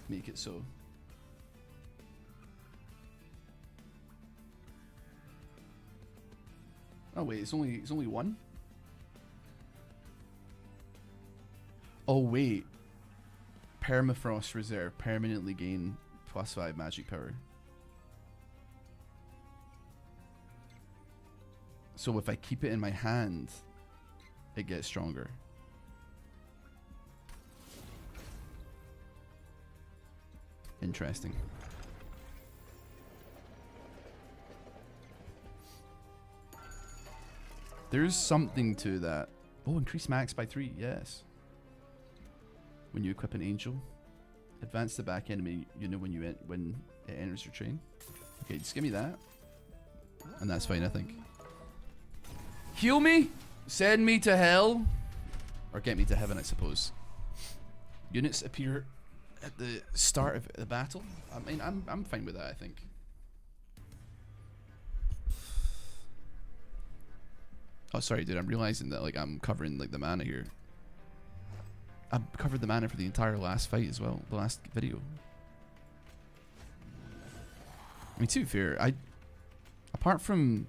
Speaker 3: make it so. Oh wait, it's only 1. Oh wait, Permafrost Reserve, permanently gain +5 magic power. So if I keep it in my hand, it gets stronger. Interesting. There's something to that. Oh, increase max by 3, yes. When you equip an angel, advance the back enemy unit when it enters your train. Okay, just give me that. And that's fine, I think. Heal me? Send me to hell? Or get me to heaven, I suppose. Units appear at the start of the battle. I mean, I'm fine with that, I think. Oh, sorry, dude. I'm realizing that like I'm covering like the mana here. I covered the mana for the entire last fight as well. The last video. I mean, to be fair, apart from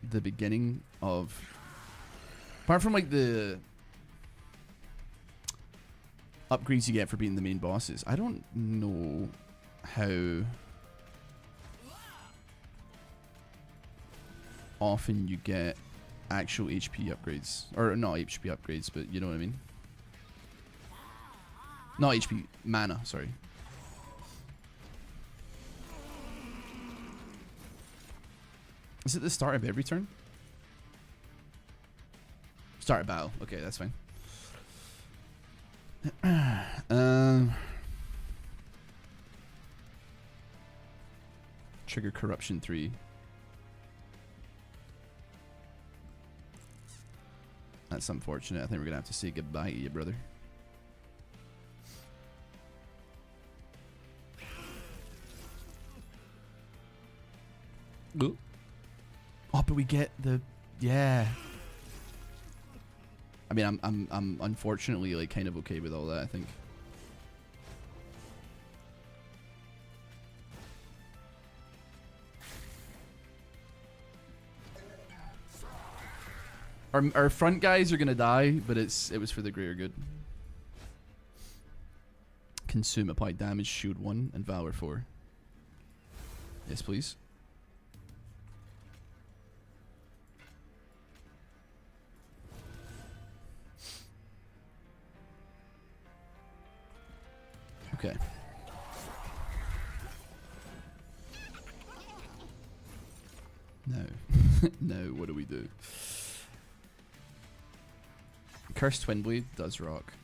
Speaker 3: the beginning of, apart from like the upgrades you get for being the main bosses, I don't know how often you get actual HP upgrades, or not HP upgrades, but you know what I mean. Not HP, mana, sorry. Is it the start of every turn? Start of battle, okay, that's fine. Trigger Corruption 3. That's unfortunate. I think we're gonna have to say goodbye to you, brother. Oh, but we get the I mean, I'm unfortunately like kind of okay with all that, I think. Our front guys are gonna die, but it was for the greater good. Consume, apply damage, shield 1, and valor 4. Yes, please. Okay. No. No, what do we do? Cursed Twinblade does rock.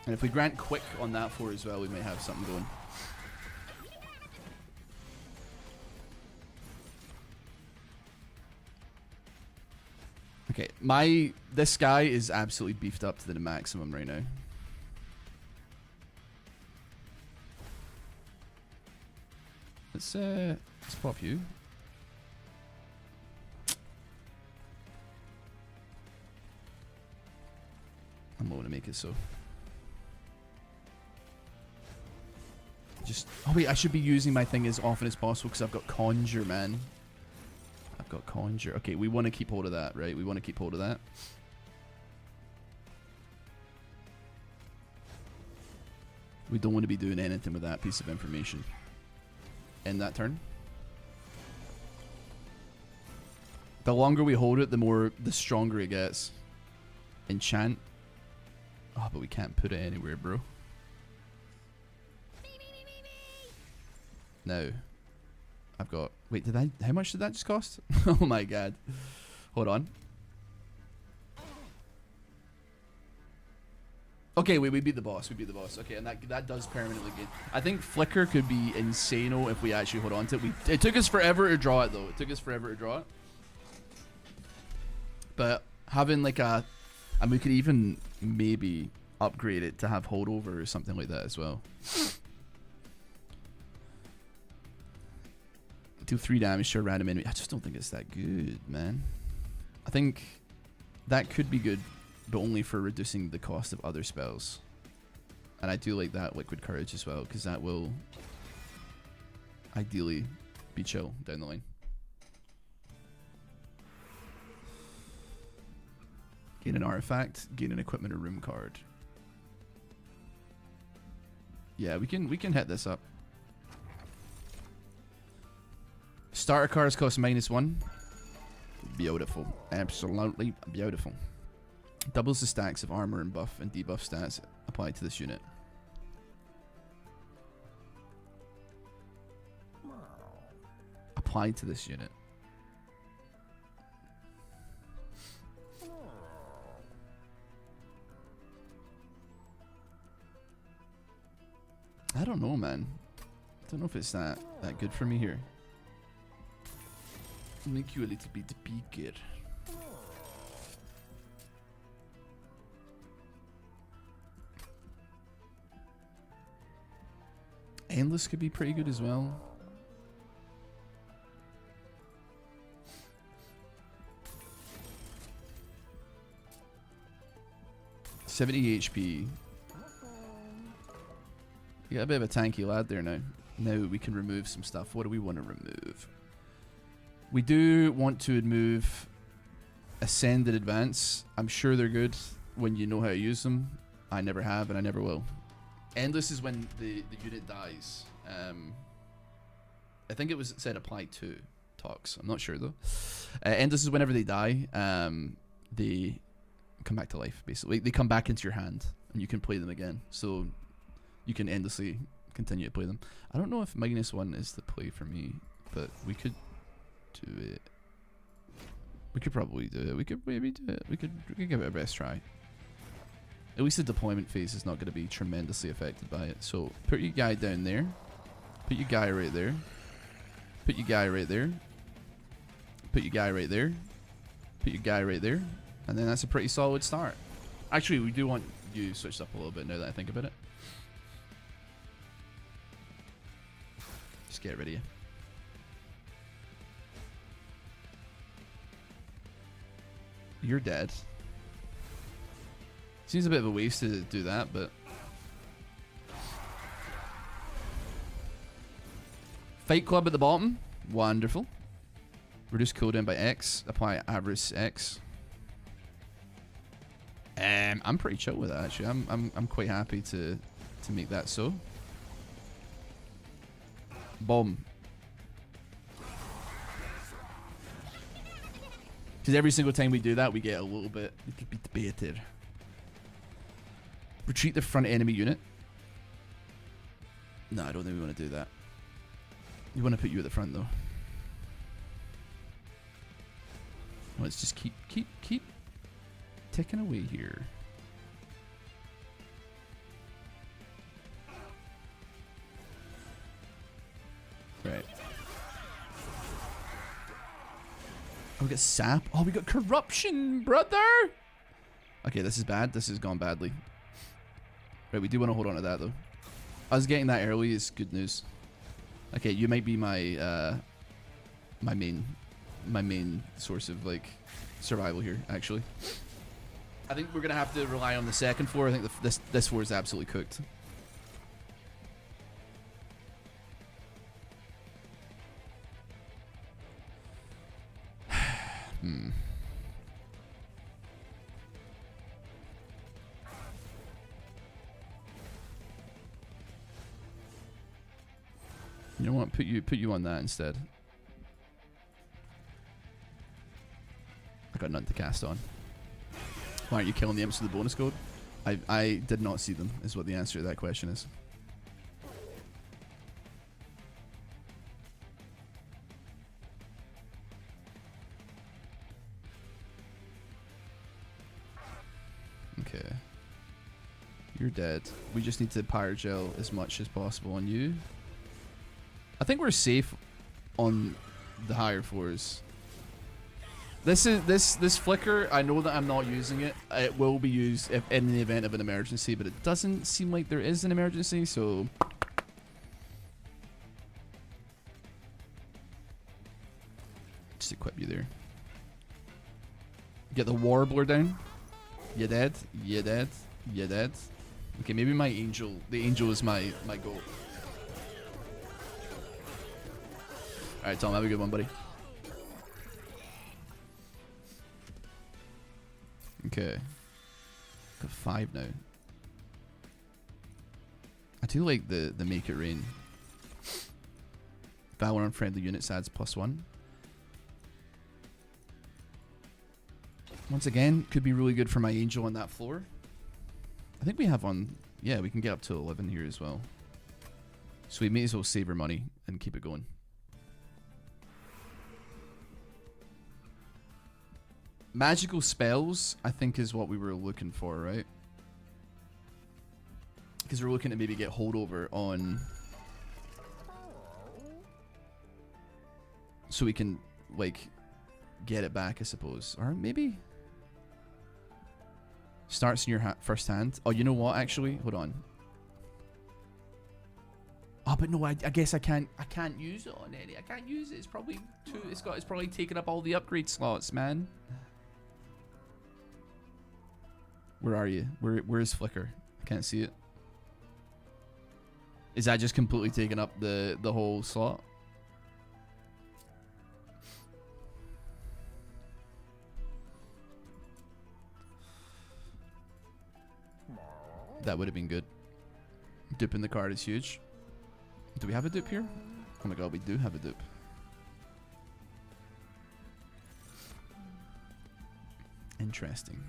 Speaker 3: And if we grant quick on that 4 as well, we may have something going. Okay, this guy is absolutely beefed up to the maximum right now. Let's pop you. I'm going to make it so. Just, oh wait, I should be using my thing as often as possible because I've got Conjure, man. I've got Conjure. Okay, we want to keep hold of that, right? We want to keep hold of that. We don't want to be doing anything with that piece of information. End that turn. The longer we hold it, the stronger it gets. Enchant. Oh, but we can't put it anywhere, bro. Now, I've got... Wait, how much did that just cost? Oh my god. Hold on. Okay, we beat the boss. We beat the boss. Okay, and that does permanently gain. I think Flicker could be insane-o if we actually hold on to it. It took us forever to draw it, though. It took us forever to draw it. But having like a... And we could even maybe upgrade it to have holdover or something like that as well. Deal 3 damage to a random enemy. I just don't think it's that good, man. I think that could be good, but only for reducing the cost of other spells. And I do like that Liquid Courage as well, because that will ideally be chill down the line. Gain an artifact, gain an equipment or room card. Yeah, we can hit this up. Starter cards cost -1. Beautiful. Absolutely beautiful. Doubles the stacks of armor and buff and debuff stats applied to this unit. Applied to this unit. I don't know, man. I don't know if it's that good for me here. Make you a little bit bigger. Endless could be pretty good as well. $70 HP. You got a bit of a tanky lad there now. Now we can remove some stuff. What do we want to remove? We do want to remove Ascend and Advance. I'm sure they're good when you know how to use them. I never have and I never will. Endless is when the unit dies. I think it said apply to talks. I'm not sure though. Endless is whenever they die. They come back to life basically. They come back into your hand and you can play them again. So you can endlessly continue to play them. I don't know if -1 is the play for me, but we could do it. We could probably do it. We could maybe do it. We could give it a best try. At least the deployment phase is not going to be tremendously affected by it. So put your guy down there. Put your guy right there. Put your guy right there. Put your guy right there. Put your guy right there. And then that's a pretty solid start. Actually, we do want you switched up a little bit now that I think about it. Just get rid of you. You're dead. Seems a bit of a waste to do that, but... Fight Club at the bottom. Wonderful. Reduce cooldown by X. Apply Avarice X. I'm pretty chill with that, actually. I'm quite happy to make that so. Bomb. Because every single time we do that, we get a little bit better. Retreat the front enemy unit. No, I don't think we want to do that. We want to put you at the front, though. Let's just keep ticking away here. Right. Oh, we got sap. Oh, we got corruption, brother. Okay, this is bad. This has gone badly. Right, we do want to hold on to that, though. Us getting that early is good news. Okay, you might be my my main source of like survival here. Actually, I think we're gonna have to rely on the second floor. I think this floor is absolutely cooked. Hmm. You know what? Put you on that instead. I got nothing to cast on. Why aren't you killing the imps with the bonus code? I did not see them, is what the answer to that question is. Okay. You're dead. We just need to pyrogel as much as possible on you. I think we're safe on the higher floors. This flicker, I know that I'm not using it. It will be used if in the event of an emergency, but it doesn't seem like there is an emergency, so just equip you there. Get the warbler down. You dead? You dead? You dead? Okay, maybe my angel. The angel is my goal. Alright, Tom, have a good one, buddy. Okay. Got 5 now. I do like the make it rain. Valor on friendly units adds +1. Once again, could be really good for my angel on that floor. I think we have on... Yeah, we can get up to 11 here as well. So we may as well save our money and keep it going. Magical spells, I think, is what we were looking for, right? Because we're looking to maybe get holdover on... So we can, like, get it back, I suppose. Or maybe... Starts in your first hand. Oh, you know what, actually? Hold on. Oh, but no, I guess I can't use it on any. I can't use it. It's probably too... It's probably taken up all the upgrade slots, man. Where are you? Where is Flicker? I can't see it. Is that just completely taking up the whole slot? That would have been good. Dupe in the card is huge. Do we have a dupe here? Oh my god, we do have a dupe. Interesting.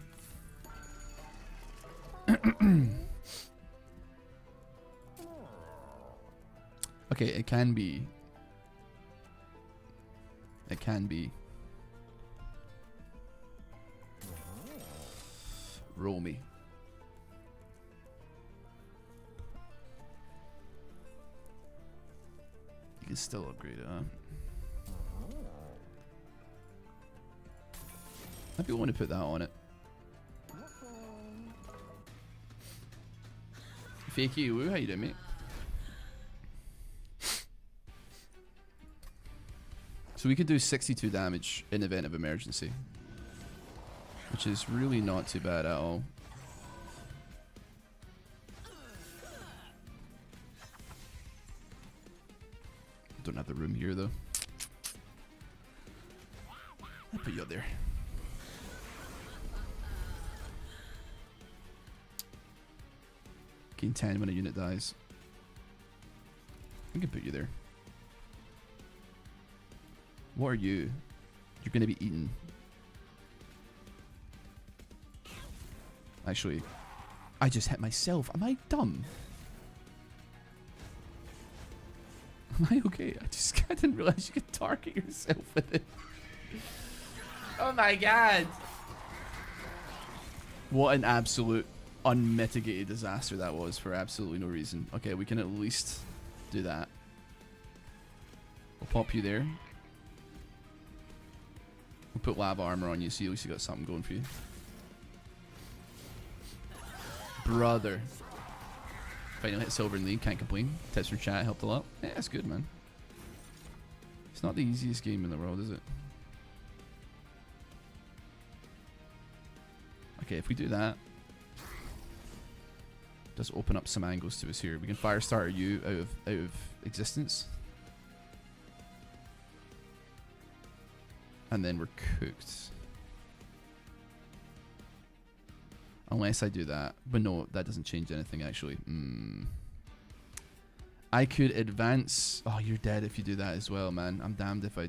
Speaker 3: Okay, it can be. It can be. Roll me. You can still upgrade it, huh? Might be willing to put that on it. Fakey Woo, how you doing, mate? So we could do 62 damage in event of emergency, which is really not too bad at all. Don't have the room here though. I'll put you up there. Gain 10 when a unit dies. I can put you there. What are you? You're gonna be eaten. Actually, I just hit myself. Am I dumb? Am I okay? I didn't realize you could target yourself with it. Oh my god. What an absolute unmitigated disaster that was for absolutely no reason. Okay, we can at least do that. We'll pop you there. We'll put lava armor on you so at least you got something going for you. Brother. Finally hit silver in league, can't complain. Tips from chat helped a lot. Yeah, that's good, man. not the easiest game in the world, is it? Okay, if we do that, does open up some angles to us here. We can fire starter you out of existence, and then we're cooked. Unless I do that, but no, that doesn't change anything actually. I could advance. Oh, you're dead if you do that as well, man. I'm damned if I.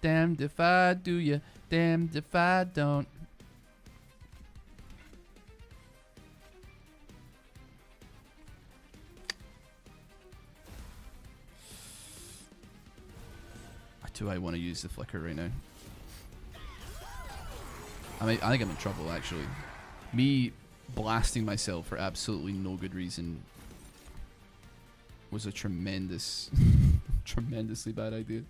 Speaker 3: Damned if I do ya. Damned if I don't. Do I want to use the flicker right now? I think I'm in trouble actually. Me blasting myself for absolutely no good reason was a tremendous, tremendously bad idea.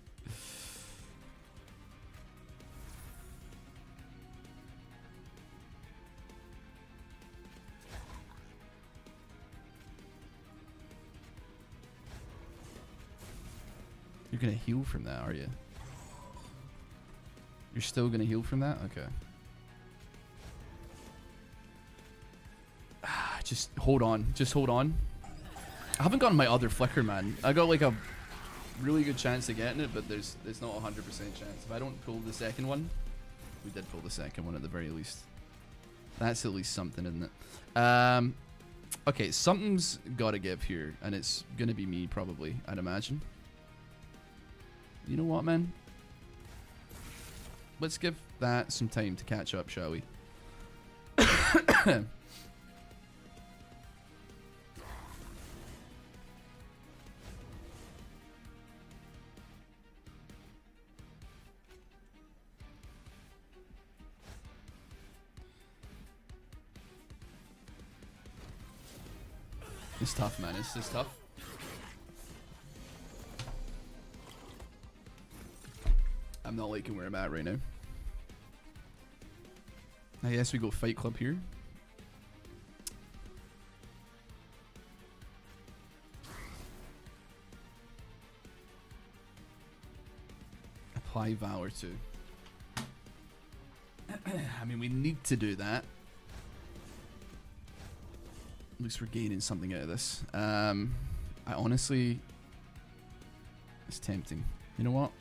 Speaker 3: You're gonna heal from that, are you? You're still gonna heal from that? Okay. Just hold on. Just hold on. I haven't gotten my other flicker, man. I got like a really good chance of getting it, but there's not a 100% chance. If I don't pull the second one, we did pull the second one at the very least. That's at least something, isn't it? Okay, something's gotta give here, and it's gonna be me probably, I'd imagine. You know what, man? Let's give that some time to catch up, shall we? It's tough, man. It's just tough. I'm not liking where I'm at right now. I guess we go Fight Club here. Apply Valor too. I mean, we need to do that. At least we're gaining something out of this. I honestly... It's tempting. You know what?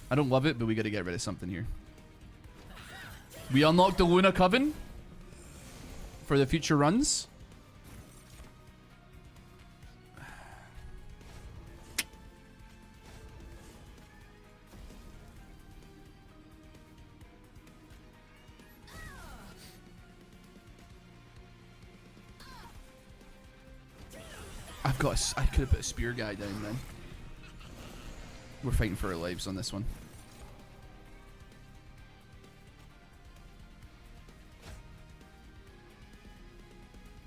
Speaker 3: I don't love it, but we gotta get rid of something here. We unlocked the Luna Coven for the future runs. I could have put a spear guy down then. We're fighting for our lives on this one.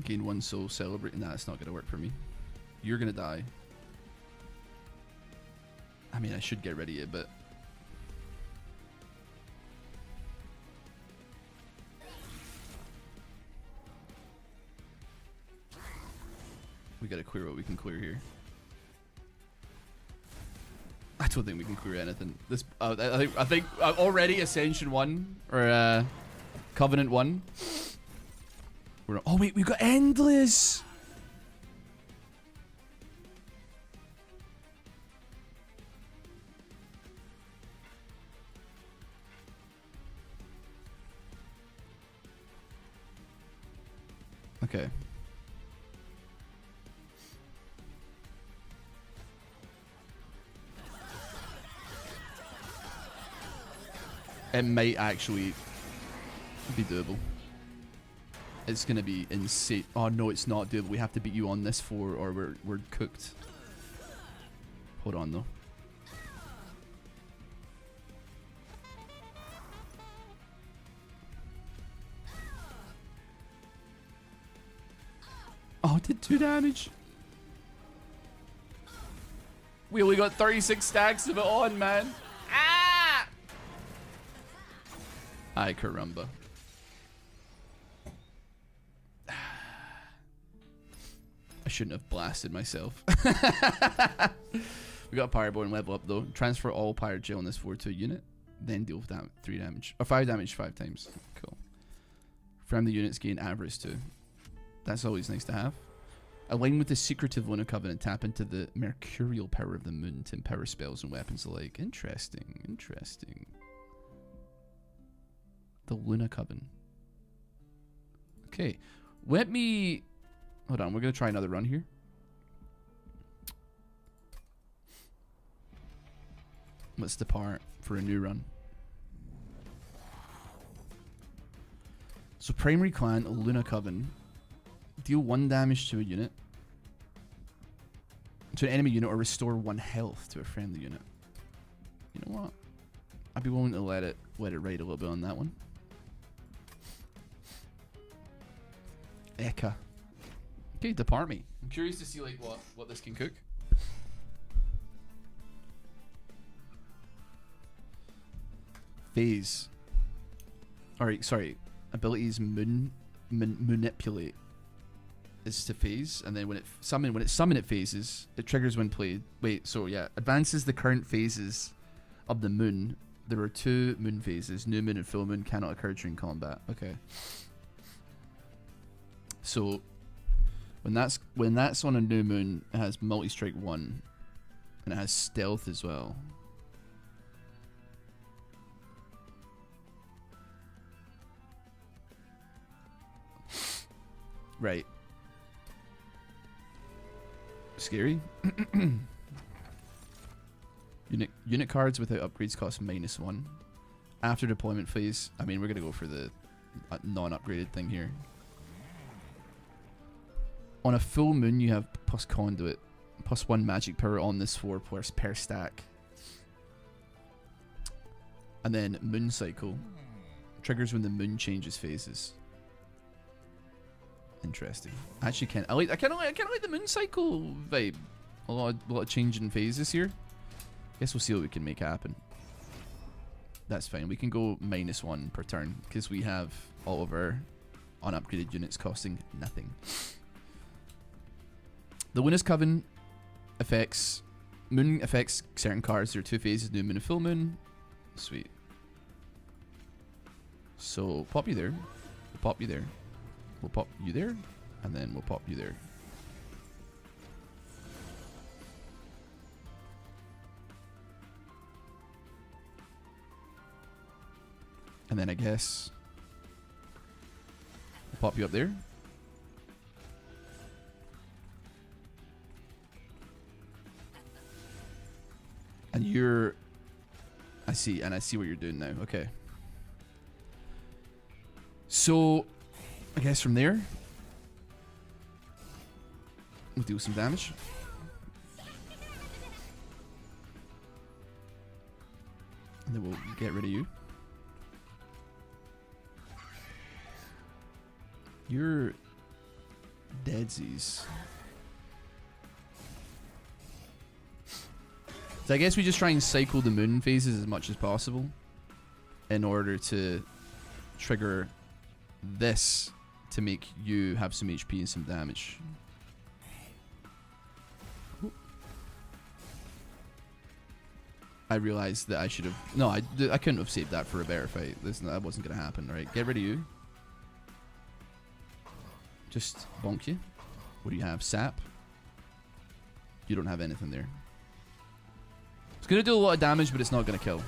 Speaker 3: Gain one soul, celebrating. Nah, it's not gonna work for me. You're gonna die. I mean, I should get rid of it, but we gotta clear what we can clear here. I don't think we can clear anything. This, I think already Ascension 1 or Covenant 1. Oh wait, we've got Endless. Okay. It might actually be doable. It's gonna be insane. Oh no, it's not doable. We have to beat you on this 4 or we're cooked. Hold on though. Oh, it did 2 damage. We only got 36 stacks of it on, man. Ay, caramba. I shouldn't have blasted myself. We got a Pyroborn level up though. Transfer all Pyro Gel on this 4-2 unit. Then deal with 3 damage. Or 5 damage 5 times. Cool. From the units gain avarice too. That's always nice to have. Align with the secretive Luna Covenant. Tap into the mercurial power of the moon to empower spells and weapons alike. Interesting. Interesting. The Luna Coven. Okay. Let me... Hold on. We're going to try another run here. Let's depart for a new run. So primary clan, Luna Coven. Deal 1 damage to a unit. To an enemy unit or restore 1 health to a friendly unit. You know what? I'd be willing to let it ride a little bit on that one. Eka. Okay, depart me. I'm curious to see like what this can cook. Phase. Alright, sorry. Abilities manipulate is to phase, and then when it's summoned it phases, it triggers when played. Wait, so yeah, advances the current phases of the moon. There are 2 moon phases. New moon and full moon cannot occur during combat. Okay. So when that's on a new moon, it has multi-strike 1, and it has stealth as well. Right. Scary. Unit cards without upgrades cost -1. After deployment phase, I mean, we're gonna go for the non-upgraded thing here. On a full moon, you have plus conduit, +1 magic power on this 4 per stack. And then moon cycle triggers when the moon changes phases. Interesting. Actually, I kind of like the moon cycle vibe. A lot of change in phases here. Guess we'll see what we can make happen. That's fine. We can go -1 per turn because we have all of our unupgraded units costing nothing. The Luna's Coven affects moon affects certain cards. There are 2 phases: new moon and full moon. Sweet. So pop you there. We'll pop you there. We'll pop you there, and then we'll pop you there. And then I guess we'll pop you up there. And you're... I see what you're doing now. Okay. So... I guess from there, we'll deal some damage. And then we'll get rid of you. You're deadsies. So I guess we just try and cycle the moon phases as much as possible in order to trigger this to make you have some HP and some damage. I realized that I should have... No, I couldn't have saved that for a better fight. That wasn't going to happen. Right, get rid of you. Just bonk you. What do you have? Sap? You don't have anything there. It's going to do a lot of damage, but it's not going to kill.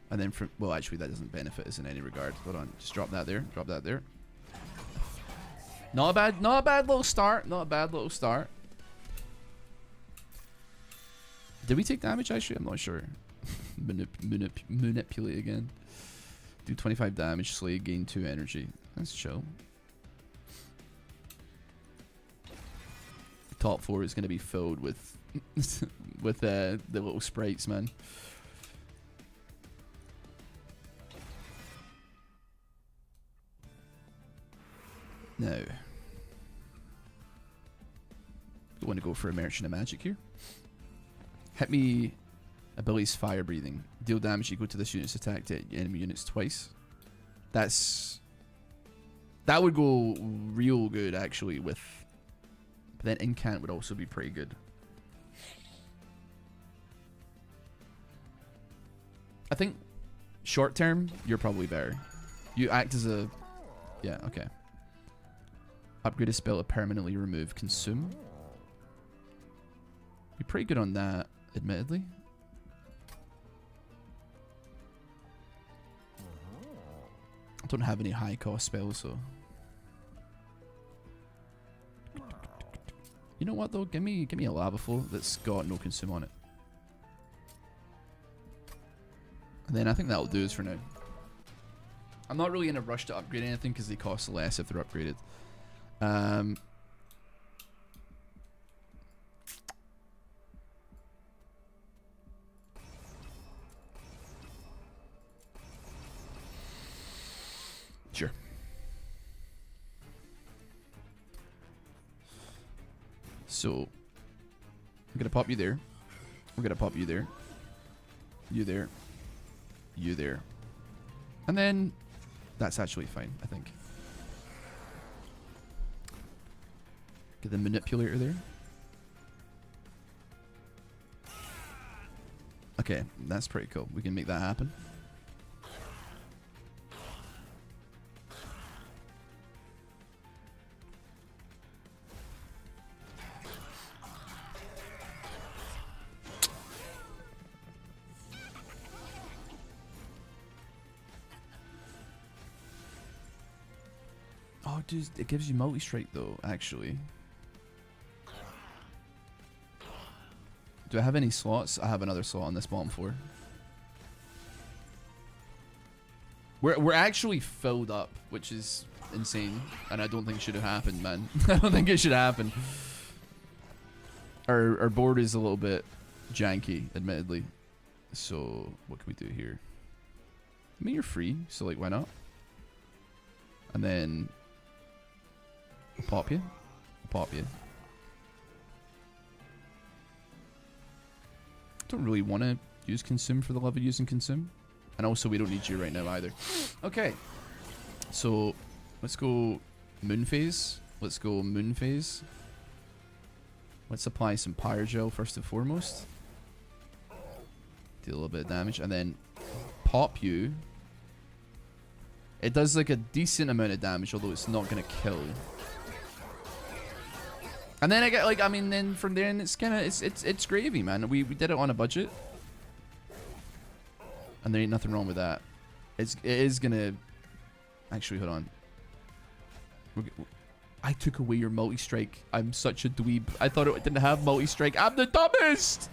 Speaker 3: And then from... Well, actually, that doesn't benefit us in any regard. Hold on. Just drop that there. Drop that there. Not a bad little start. Not a bad little start. Did we take damage, actually? I'm not sure. Manipulate again. Do 25 damage, slay, gain 2 energy. That's chill. Top 4 is going to be filled with with the little sprites, man. Now, we want to go for a Merchant of Magic here. Hit me. Abilities fire breathing. Deal damage equal to this unit's attack to enemy units twice. That's That would go real good, actually, with... But then Incant would also be pretty good. I think short term, you're probably better. You act as a... Yeah, okay. Upgrade a spell to permanently remove consume. You're pretty good on that, admittedly. I don't have any high cost spells, so... You know what though? Give me a lava flow that's got no consume on it. And then I think that'll do us for now. I'm not really in a rush to upgrade anything because they cost less if they're upgraded. Sure. So, I'm gonna pop you there. We're gonna pop you there. You there. You there. And then, that's actually fine, I think. Get the manipulator there. Okay, that's pretty cool. We can make that happen. Oh, dude, it gives you multi-strike though, actually. Do I have any slots? I have another slot on this bottom floor. We're actually filled up, which is insane, and I don't think it should have happened, man. I don't think it should happen. Our board is a little bit janky, admittedly. So what can we do here? I mean, you're free, so like, why not? And then I'll pop you. I'll pop you. Don't really want to use consume for the love of using consume. And also we don't need you right now either. Okay. So let's go moon phase. Let's go moon phase. Let's apply some Pyrogel first and foremost. Do a little bit of damage. And then pop you. It does like a decent amount of damage, although it's not going to kill. And then I get like, I mean, then from there, and it's kind of, it's gravy, man. We did it on a budget, and there ain't nothing wrong with that. It is gonna, actually, hold on. I took away your multi-strike. I'm such a dweeb. I thought it didn't have multi-strike. I'm the dumbest.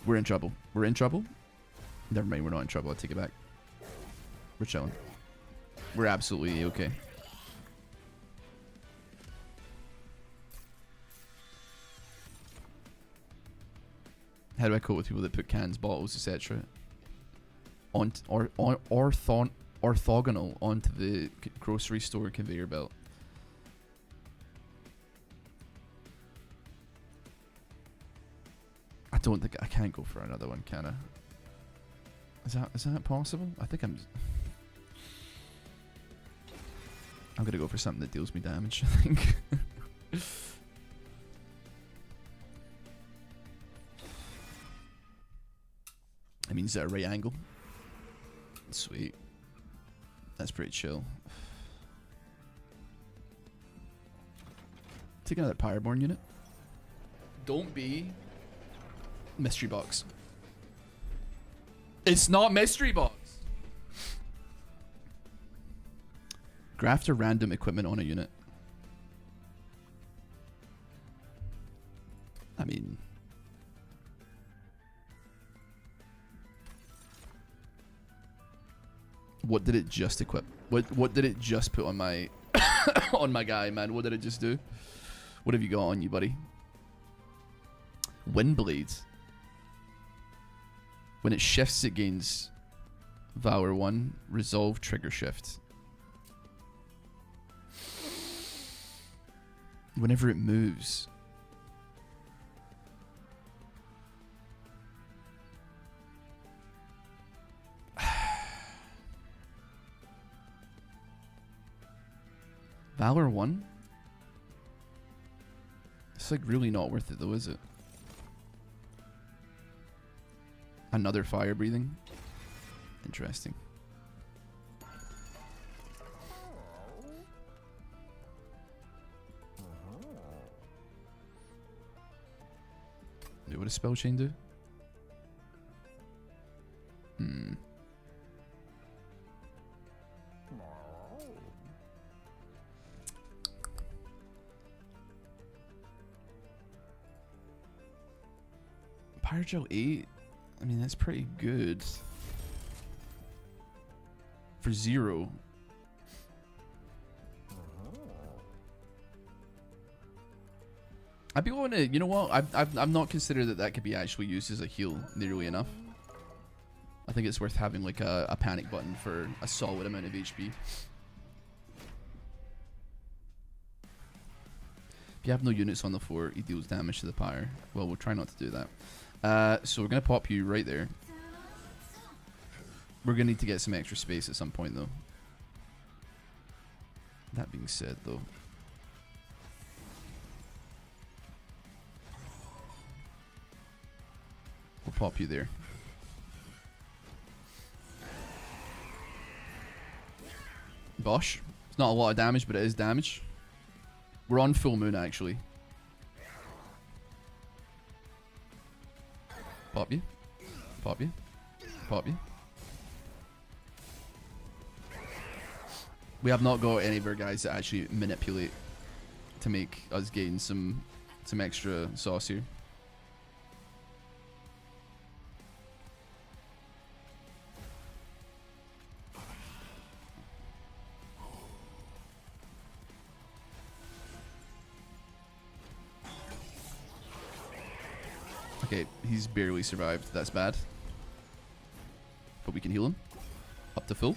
Speaker 3: We're in trouble. We're in trouble. Never mind, we're not in trouble. I take it back. We're chilling. We're absolutely okay. How do I cope with people that put cans, bottles, etc. orthogonal onto the grocery store conveyor belt? I don't think I can't go for another one, can I? Is that possible? I think I'm gonna go for something that deals me damage, I think. I mean, is that a right angle? Sweet. That's pretty chill. Take another Pyroborn unit. Don't be mystery box. It's not mystery box. Graft a random equipment on a unit. I mean, what did it just equip? What did it just put on my on my guy, man? What did it just do? What have you got on you, buddy? Wind blades. When it shifts, it gains Valor 1, Resolve, Trigger Shift. Whenever it moves. Valor 1? It's like really not worth it though, is it? Another fire breathing. Interesting. Wait, what does spell chain do? Pyrogel 8? I mean, that's pretty good. For 0. I'd be willing to, you know what? I've not considered that could be actually used as a heal nearly enough. I think it's worth having like a panic button for a solid amount of HP. If you have no units on the floor, he deals damage to the pyre. Well, we'll try not to do that. So we're going to pop you right there. We're going to need to get some extra space at some point, though. That being said, though. We'll pop you there. Bosh. It's not a lot of damage, but it is damage. We're on full moon, actually. Pop you. Pop you. Pop you. We have not got any of our guys that actually manipulate to make us gain some extra sauce here. Okay, he's barely survived. That's bad. But we can heal him. Up to full.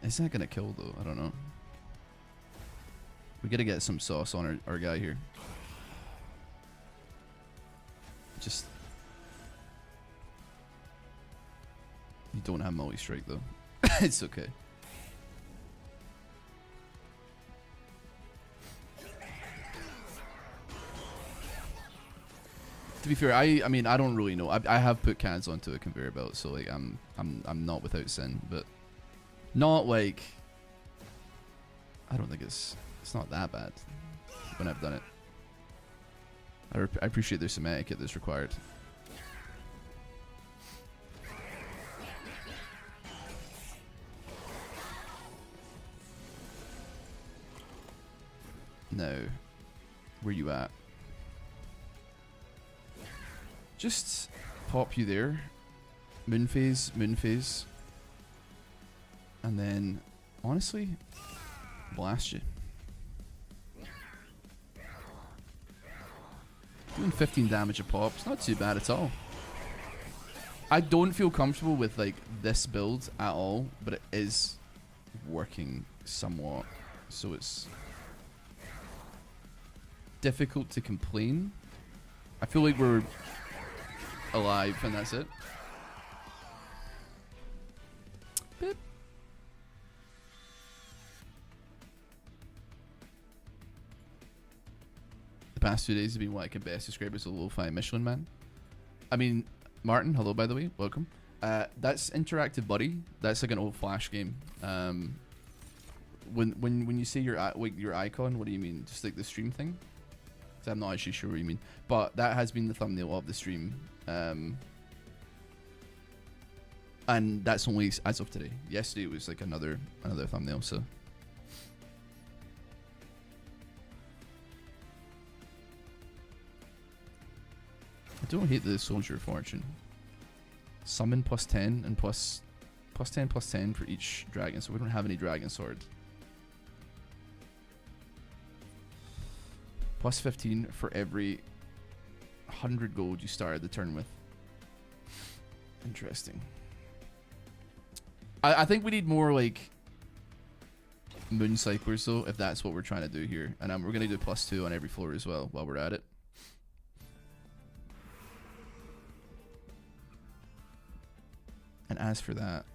Speaker 3: Is that gonna kill though? I don't know. We gotta get some sauce on our guy here. Just... You don't have multi-strike though. It's okay. To be fair, I mean I don't really know. I have put cans onto a conveyor belt, so like I'm not without sin, but not like I don't think it's not that bad when I've done it. I appreciate there's some etiquette that's required. Now, where you at? Just pop you there. Moon phase, moon phase. And then, honestly, blast you. Doing 15 damage a pop. It's not too bad at all. I don't feel comfortable with like this build at all, but it is working somewhat. So it's difficult to complain. I feel like we're alive and that's it. Beep. The past 2 days have been what I can best describe as a lo-fi Michelin man. I mean, Martin, hello by the way, welcome. That's Interactive Buddy. That's like an old Flash game. When you say your icon, what do you mean? Just like the stream thing? 'Cause I'm not actually sure what you mean. But that has been the thumbnail of the stream. And that's only as of today. Yesterday it was like another thumbnail, so. I don't hate the Soldier of Fortune. Summon plus 10 and plus 10 plus 10 for each dragon, so we don't have any dragon sword. Plus 15 for every 100 gold you started the turn with. Interesting. I think we need more like moon cyclers though, if that's what we're trying to do here. And we're going to do plus 2 on every floor as well while we're at it. And And as for that,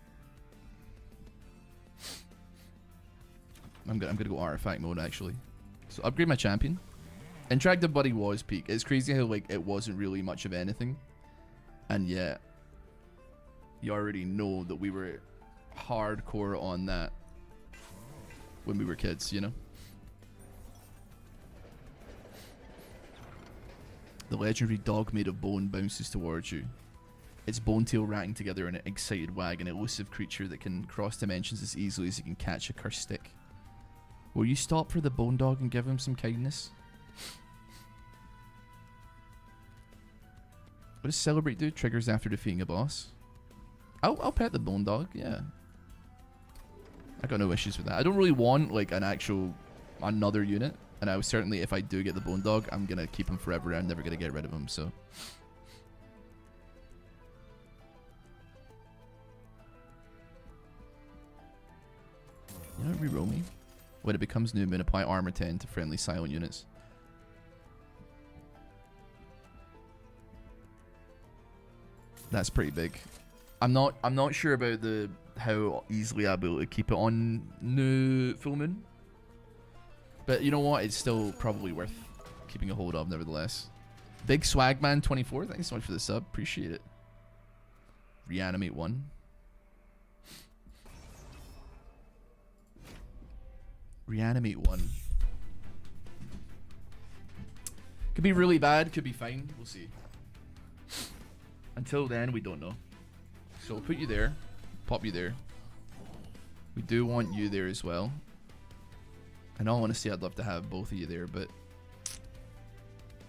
Speaker 3: I'm gonna go artifact mode actually. So upgrade my champion. Interactive Buddy was peak. It's crazy how like it wasn't really much of anything, and yet you already know that we were hardcore on that when we were kids, you know. The legendary dog made of bone bounces towards you. Its bone tail racking together in an excited wag, an elusive creature that can cross dimensions as easily as it can catch a cursed stick. Will you stop for the bone dog and give him some kindness? What does Celebrate do? Triggers after defeating a boss. I'll pet the bone dog, yeah. I got no issues with that. I don't really want like another unit, and I was certainly, if I do get the bone dog, I'm gonna keep him forever. I'm never gonna get rid of him. So. You know, reroll me. When it becomes new moon, apply armor 10 to friendly silent units. That's pretty big. I'm not sure about how easily I'll be able to keep it on new full moon. But you know what? It's still probably worth keeping a hold of, nevertheless. Big Swagman 24. Thanks so much for the sub. Appreciate it. Reanimate 1. Reanimate 1. Could be really bad. Could be fine. We'll see. Until then, we don't know. So we'll put you there. Pop you there. We do want you there as well. In all honesty, I'd love to have both of you there, but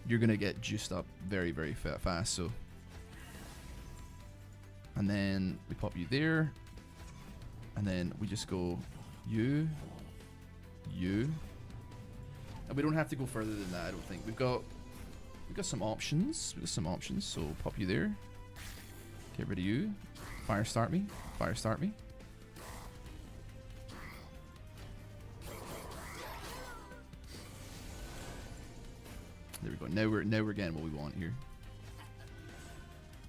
Speaker 3: you're going to get juiced up very, very fast. So, and then we pop you there. And then we just go you. And we don't have to go further than that, I don't think. We've got some options. So pop you there. Get rid of you. Fire start me. There we go. Now we're getting what we want here.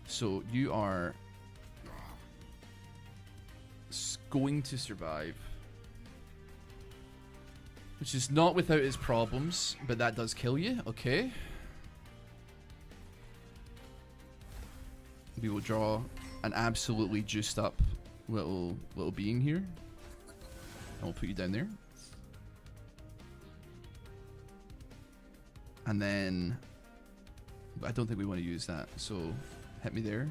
Speaker 3: So you are going to survive, which is not without its problems, but that does kill you. Okay. We will draw an absolutely juiced up little being here. And we'll put you down there. And then I don't think we want to use that, so hit me there.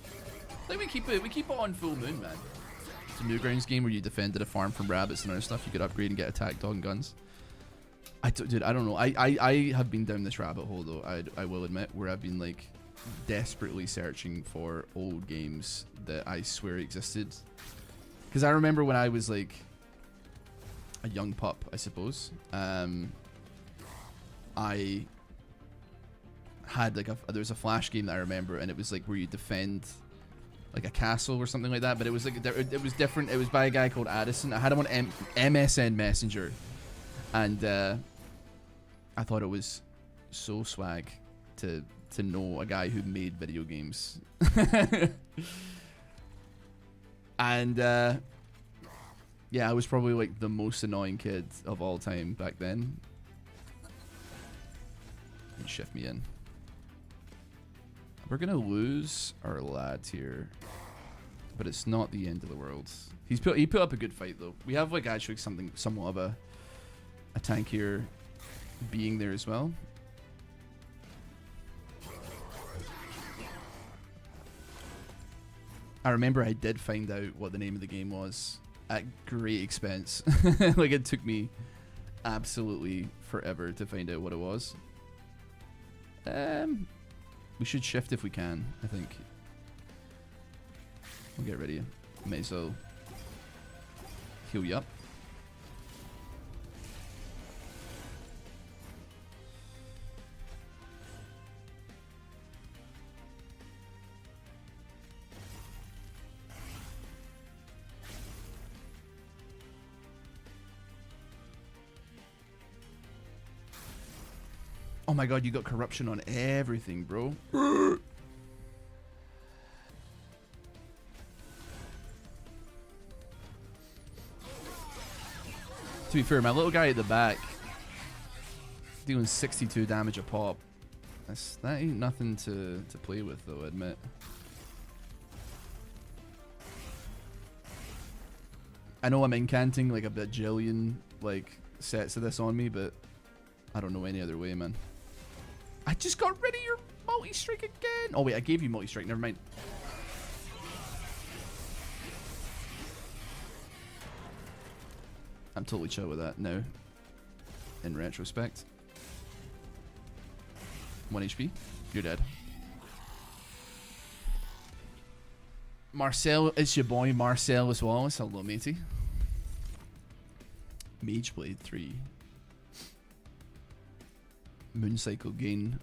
Speaker 3: I think we keep it on full moon, man. It's a Newgrounds game where you defended a farm from rabbits and other stuff. You could upgrade and get attack dog and guns. Dude, I don't know. I have been down this rabbit hole though. I will admit, where I've been like desperately searching for old games that I swear existed. Because I remember when I was like a young pup, I suppose. I had like there was a Flash game that I remember, and it was like where you defend like a castle or something like that. But it was like it was different. It was by a guy called Addison. I had him on MSN Messenger, and I thought it was so swag to know a guy who made video games. And yeah, I was probably like the most annoying kid of all time back then. And shift me in. We're gonna lose our lads here, but it's not the end of the world. He put up a good fight though. We have like actually somewhat of a tankier being there as well. I remember I did find out what the name of the game was at great expense. Like it took me absolutely forever to find out what it was. We should shift if we can, I think. We'll get ready. May as well heal you up. Oh my god, you got corruption on everything, bro. To be fair, my little guy at the back dealing 62 damage a pop. That ain't nothing to play with, though, I admit. I know I'm incanting like a bajillion like sets of this on me, but I don't know any other way, man. I just got rid of your multi-strike again. Oh wait, I gave you multi-strike. Never mind. I'm totally chill with that now. In retrospect. 1 HP. You're dead. Marcel, it's your boy Marcel as well. Hello, matey. Mage Blade 3. Mooncycle gain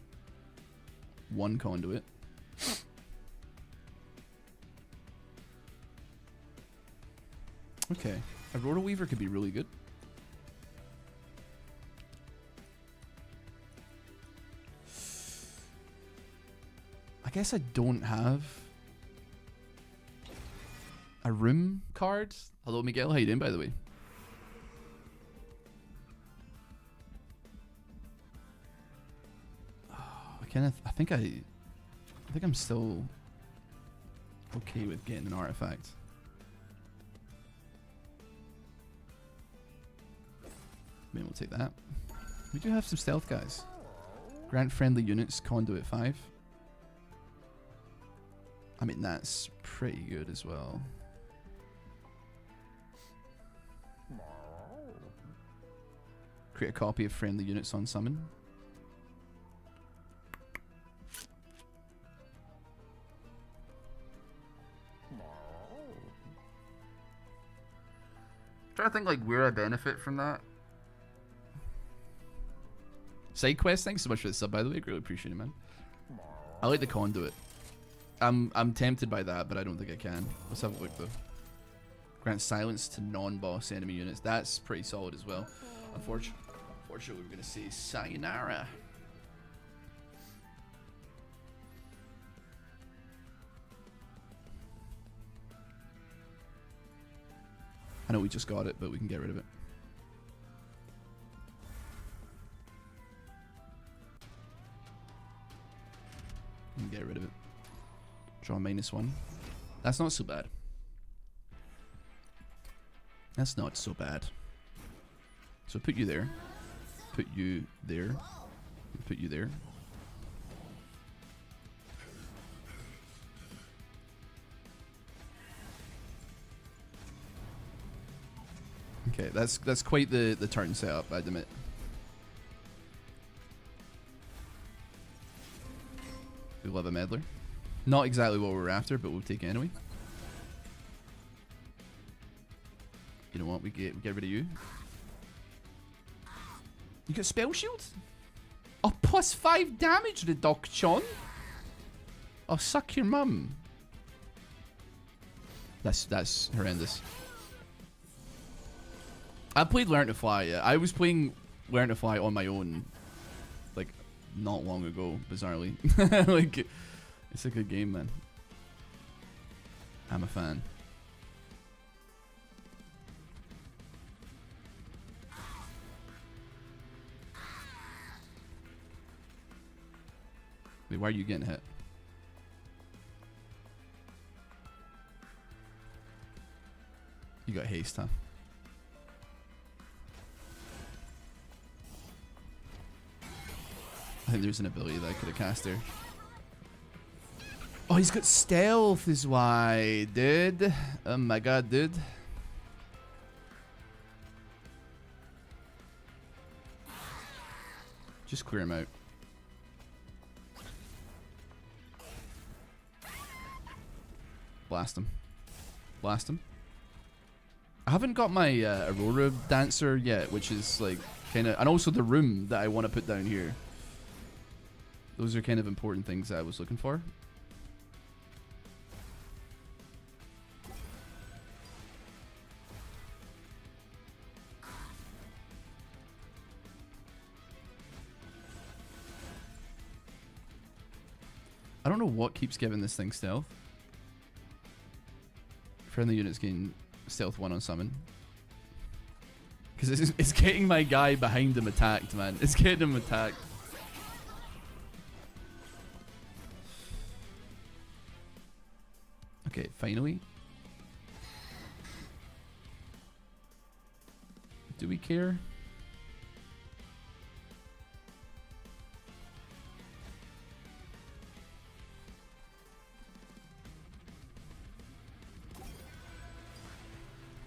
Speaker 3: 1 conduit. Okay. Aurora Weaver could be really good. I guess I don't have a room card. Hello, Miguel. How you doing, by the way? I think I'm still okay with getting an artifact. Maybe we'll take that. We do have some stealth guys. Grant friendly units, conduit 5. I mean, that's pretty good as well. Create a copy of friendly units on summon. Trying to think like where I benefit from that. Side quest, thanks so much for the sub, by the way. I really appreciate it, man. I like the conduit. I'm tempted by that, but I don't think I can. Let's have a look though. Grant silence to non-boss enemy units. That's pretty solid as well. Unfortunately, we're gonna see sayonara. I know we just got it, but we can get rid of it. We can get rid of it. Draw -1. That's not so bad. That's not so bad. So put you there. Put you there. Put you there. Okay, that's quite the turn setup, I'd admit. We love a meddler. Not exactly what we're after, but we'll take it anyway. You know what? We get rid of you. You got spell shield? Oh, +5 damage reduction. Oh, suck your mum. That's horrendous. I played Learn to Fly. Yeah. I was playing Learn to Fly on my own, like not long ago. Bizarrely, like it's a good game, man. I'm a fan. Wait, why are you getting hit? You got haste, huh? I think there's an ability that I could have cast there. Oh, he's got stealth is why, dude. Oh my god, dude. Just clear him out. Blast him. Blast him. I haven't got my Aurora Dancer yet, which is like kind of... And also the room that I want to put down here. Those are kind of important things that I was looking for. I don't know what keeps giving this thing stealth. Friendly units gain stealth 1 on summon. Because it's getting my guy behind him attacked, man. It's getting him attacked. Okay, finally. Do we care?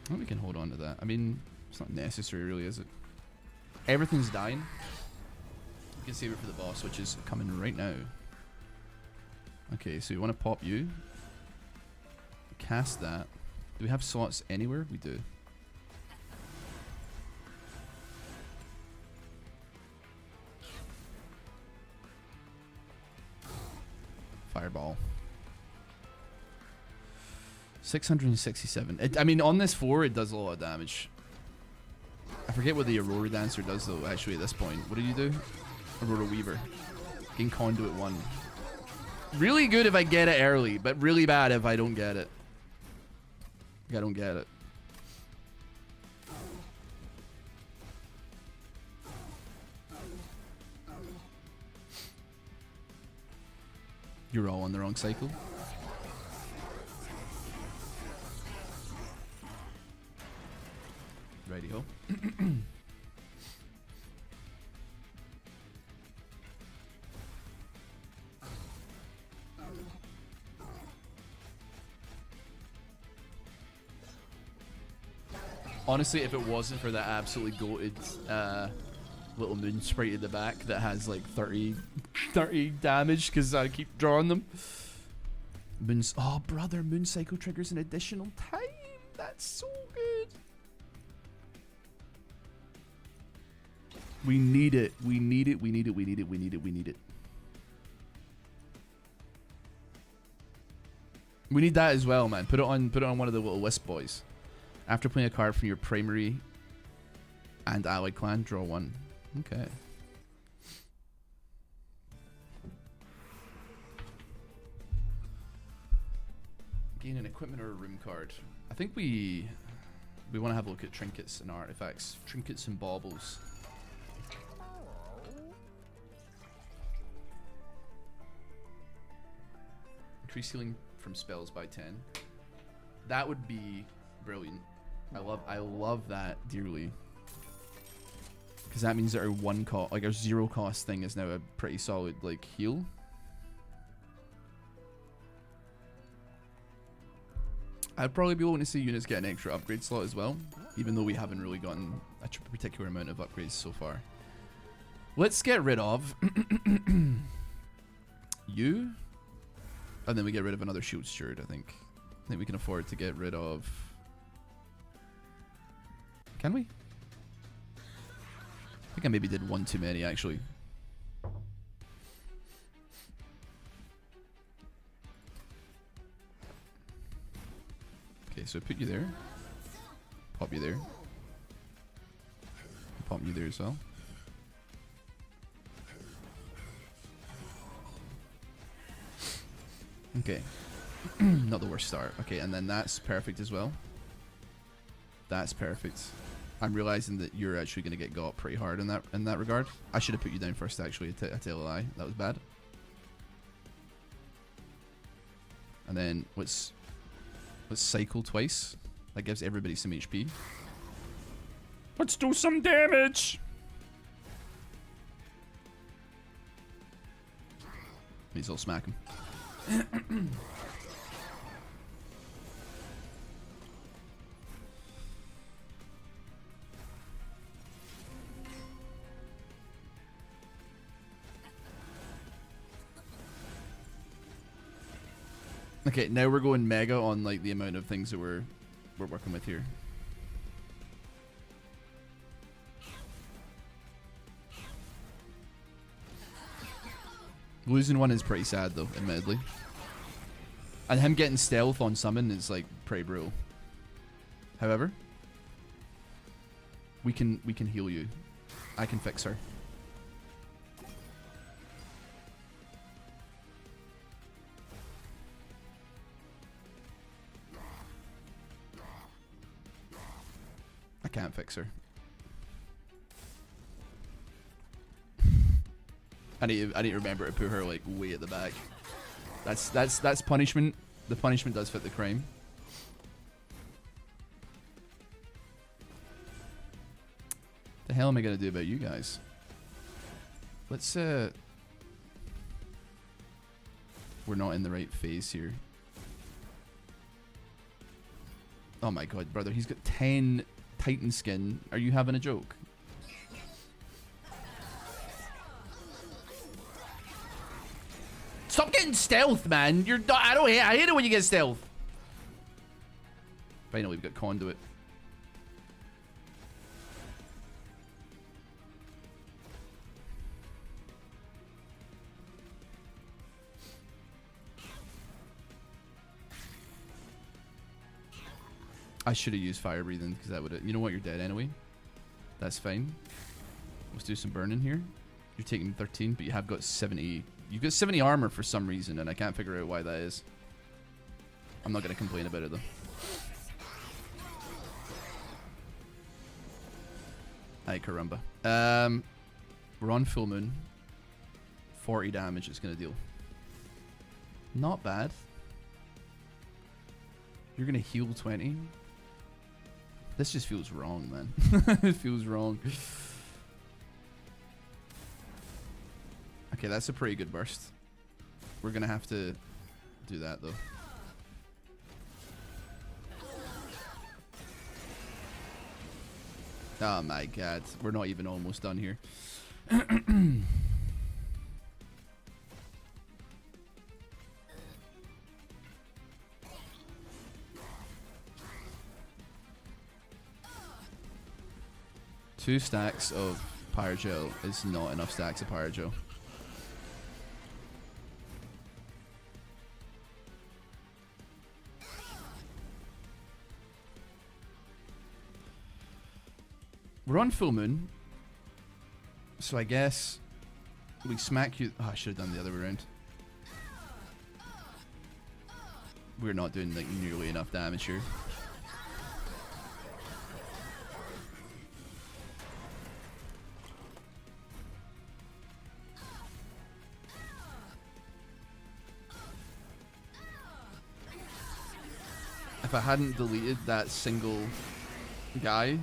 Speaker 3: Well, we can hold on to that. I mean, it's not necessary really, is it? Everything's dying. We can save it for the boss, which is coming right now. Okay, so you want to pop you. Cast that. Do we have slots anywhere? We do. Fireball. 667. I mean, on this 4, it does a lot of damage. I forget what the Aurora Dancer does, though, actually, at this point. What do you do? Aurora Weaver. Gain Conduit 1. Really good if I get it early, but really bad if I don't get it. I don't get it. You're all on the wrong cycle. Righty-ho. Honestly, if it wasn't for that absolutely goated little moon sprite at the back that has like 30 damage because I keep drawing them. Oh, brother, Moon Cycle triggers an additional time. That's so good. We need it. We need it. We need it. We need it. We need it. We need it. We need that as well, man. Put it on one of the little wisp boys. After playing a card from your primary and allied clan, draw 1. Okay. Gain an equipment or a room card. I think we want to have a look at trinkets and artifacts. Trinkets and baubles. Increase healing from spells by 10. That would be brilliant. I love that dearly. Because that means that our our 0 cost thing is now a pretty solid like heal. I'd probably be willing to see units get an extra upgrade slot as well, even though we haven't really gotten a particular amount of upgrades so far. Let's get rid of you, and then we get rid of another shield steward. I think we can afford to get rid of. Can we? I think I maybe did one too many, actually. Okay, so put you there. Pop you there. Pop you there as well. Okay. Not the worst start. Okay, and then that's perfect as well. That's perfect. I'm realizing that you're actually going to get got pretty hard in that regard. I should have put you down first, actually. I tell a lie. That was bad. And then let's cycle twice. That gives everybody some HP. Let's do some damage. May as well smack him. Okay, now we're going mega on like the amount of things that we're working with here. Losing one is pretty sad though, admittedly. And him getting stealth on summon is like pretty brutal. However, we can heal you. I can fix her. I can't fix her. I need to remember to put her like way at the back. That's punishment. The punishment does fit the crime. The hell am I gonna do about you guys? Let's we're not in the right phase here. Oh my god, brother, he's got 10 Titan skin. Are you having a joke? Stop getting stealth, man. You're not, I hate it when you get stealth. Finally, we've got conduit. I should have used fire breathing because that would have. You know what? You're dead anyway. That's fine. Let's do some burning here. You're taking 13, but you have got 70. You've got 70 armor for some reason, and I can't figure out why that is. I'm not going to complain about it, though. Ay, caramba. We're on full moon. 40 damage it's going to deal. Not bad. You're going to heal 20. This just feels wrong, man. It feels wrong. Okay, that's a pretty good burst. We're gonna have to do that though. Oh my god, we're not even almost done here. Two stacks of Pyrogel is not enough stacks of Pyrogel. We're on full moon, so I guess we smack you. Oh, I should have done the other way around. We're not doing like nearly enough damage here. If I hadn't deleted that single guy,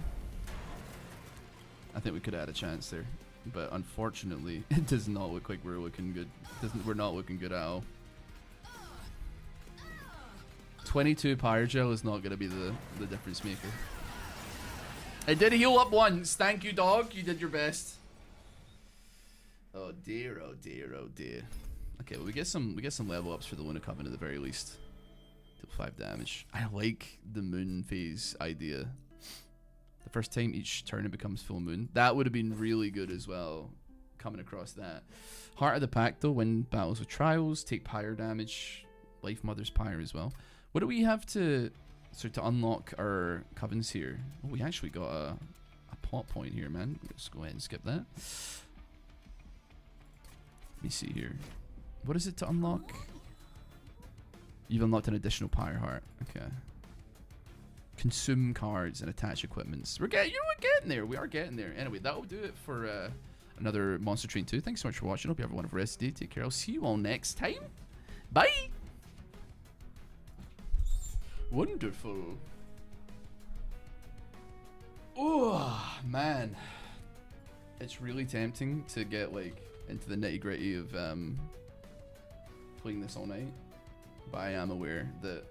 Speaker 3: I think we could have had a chance there. But unfortunately, it does not look like we're looking good. We're not looking good at all. 22 Pyrogel is not going to be the difference maker. It did heal up once. Thank you, dog. You did your best. Oh dear, oh dear, oh dear. Okay, well, we get some level ups for the Luna Coven at the very least. Deal 5 damage. I like the moon phase idea. The first time each turn it becomes full moon. That would have been really good as well, coming across that. Heart of the Pack though, win battles with trials, take pyre damage, Life Mother's pyre as well. What do we have to unlock our covens here? Oh, we actually got a plot point here, man. Let's go ahead and skip that. Let me see here. What is it to unlock? You've unlocked an additional pyre heart. Okay. Consume cards and attach equipments. We're getting there. We are getting there. Anyway, that will do it for another Monster Train 2. Thanks so much for watching. Hope you have a wonderful rest of the day. Take care. I'll see you all next time. Bye. Wonderful. Oh man, it's really tempting to get like into the nitty gritty of playing this all night, but I am aware that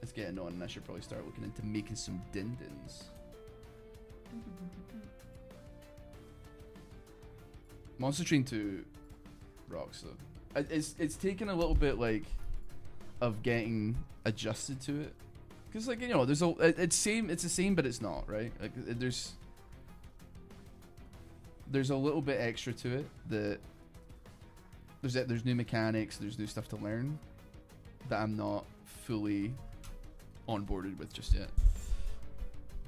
Speaker 3: it's getting on and I should probably start looking into making some din-dins. Monster Train 2 rocks though. It's taken a little bit like of getting adjusted to it, because like, you know, there's it's the same but it's not, right? Like there's a little bit extra to it, that there's new mechanics, there's new stuff to learn that I'm not fully onboarded with just yet.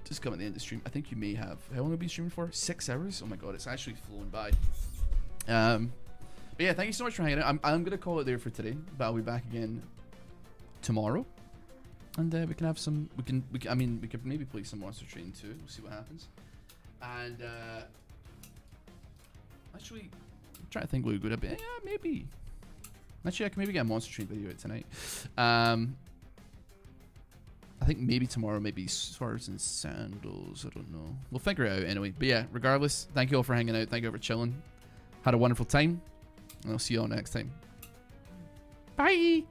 Speaker 3: Just come at the end of the stream. I think you may have, how long have you been streaming for? 6 hours? Oh my god, it's actually flown by. But yeah, thank you so much for hanging out. I'm gonna call it there for today, but I'll be back again tomorrow, and we can have some. I mean, we could maybe play some Monster Train 2. We'll see what happens. And actually, I'm trying to think what we would be. Yeah, maybe. Actually, I can maybe get a Monster Train video out tonight. I think maybe tomorrow, maybe Swords and Sandals. I don't know. We'll figure it out anyway. But yeah, regardless, thank you all for hanging out. Thank you all for chilling. Had a wonderful time. And I'll see you all next time. Bye.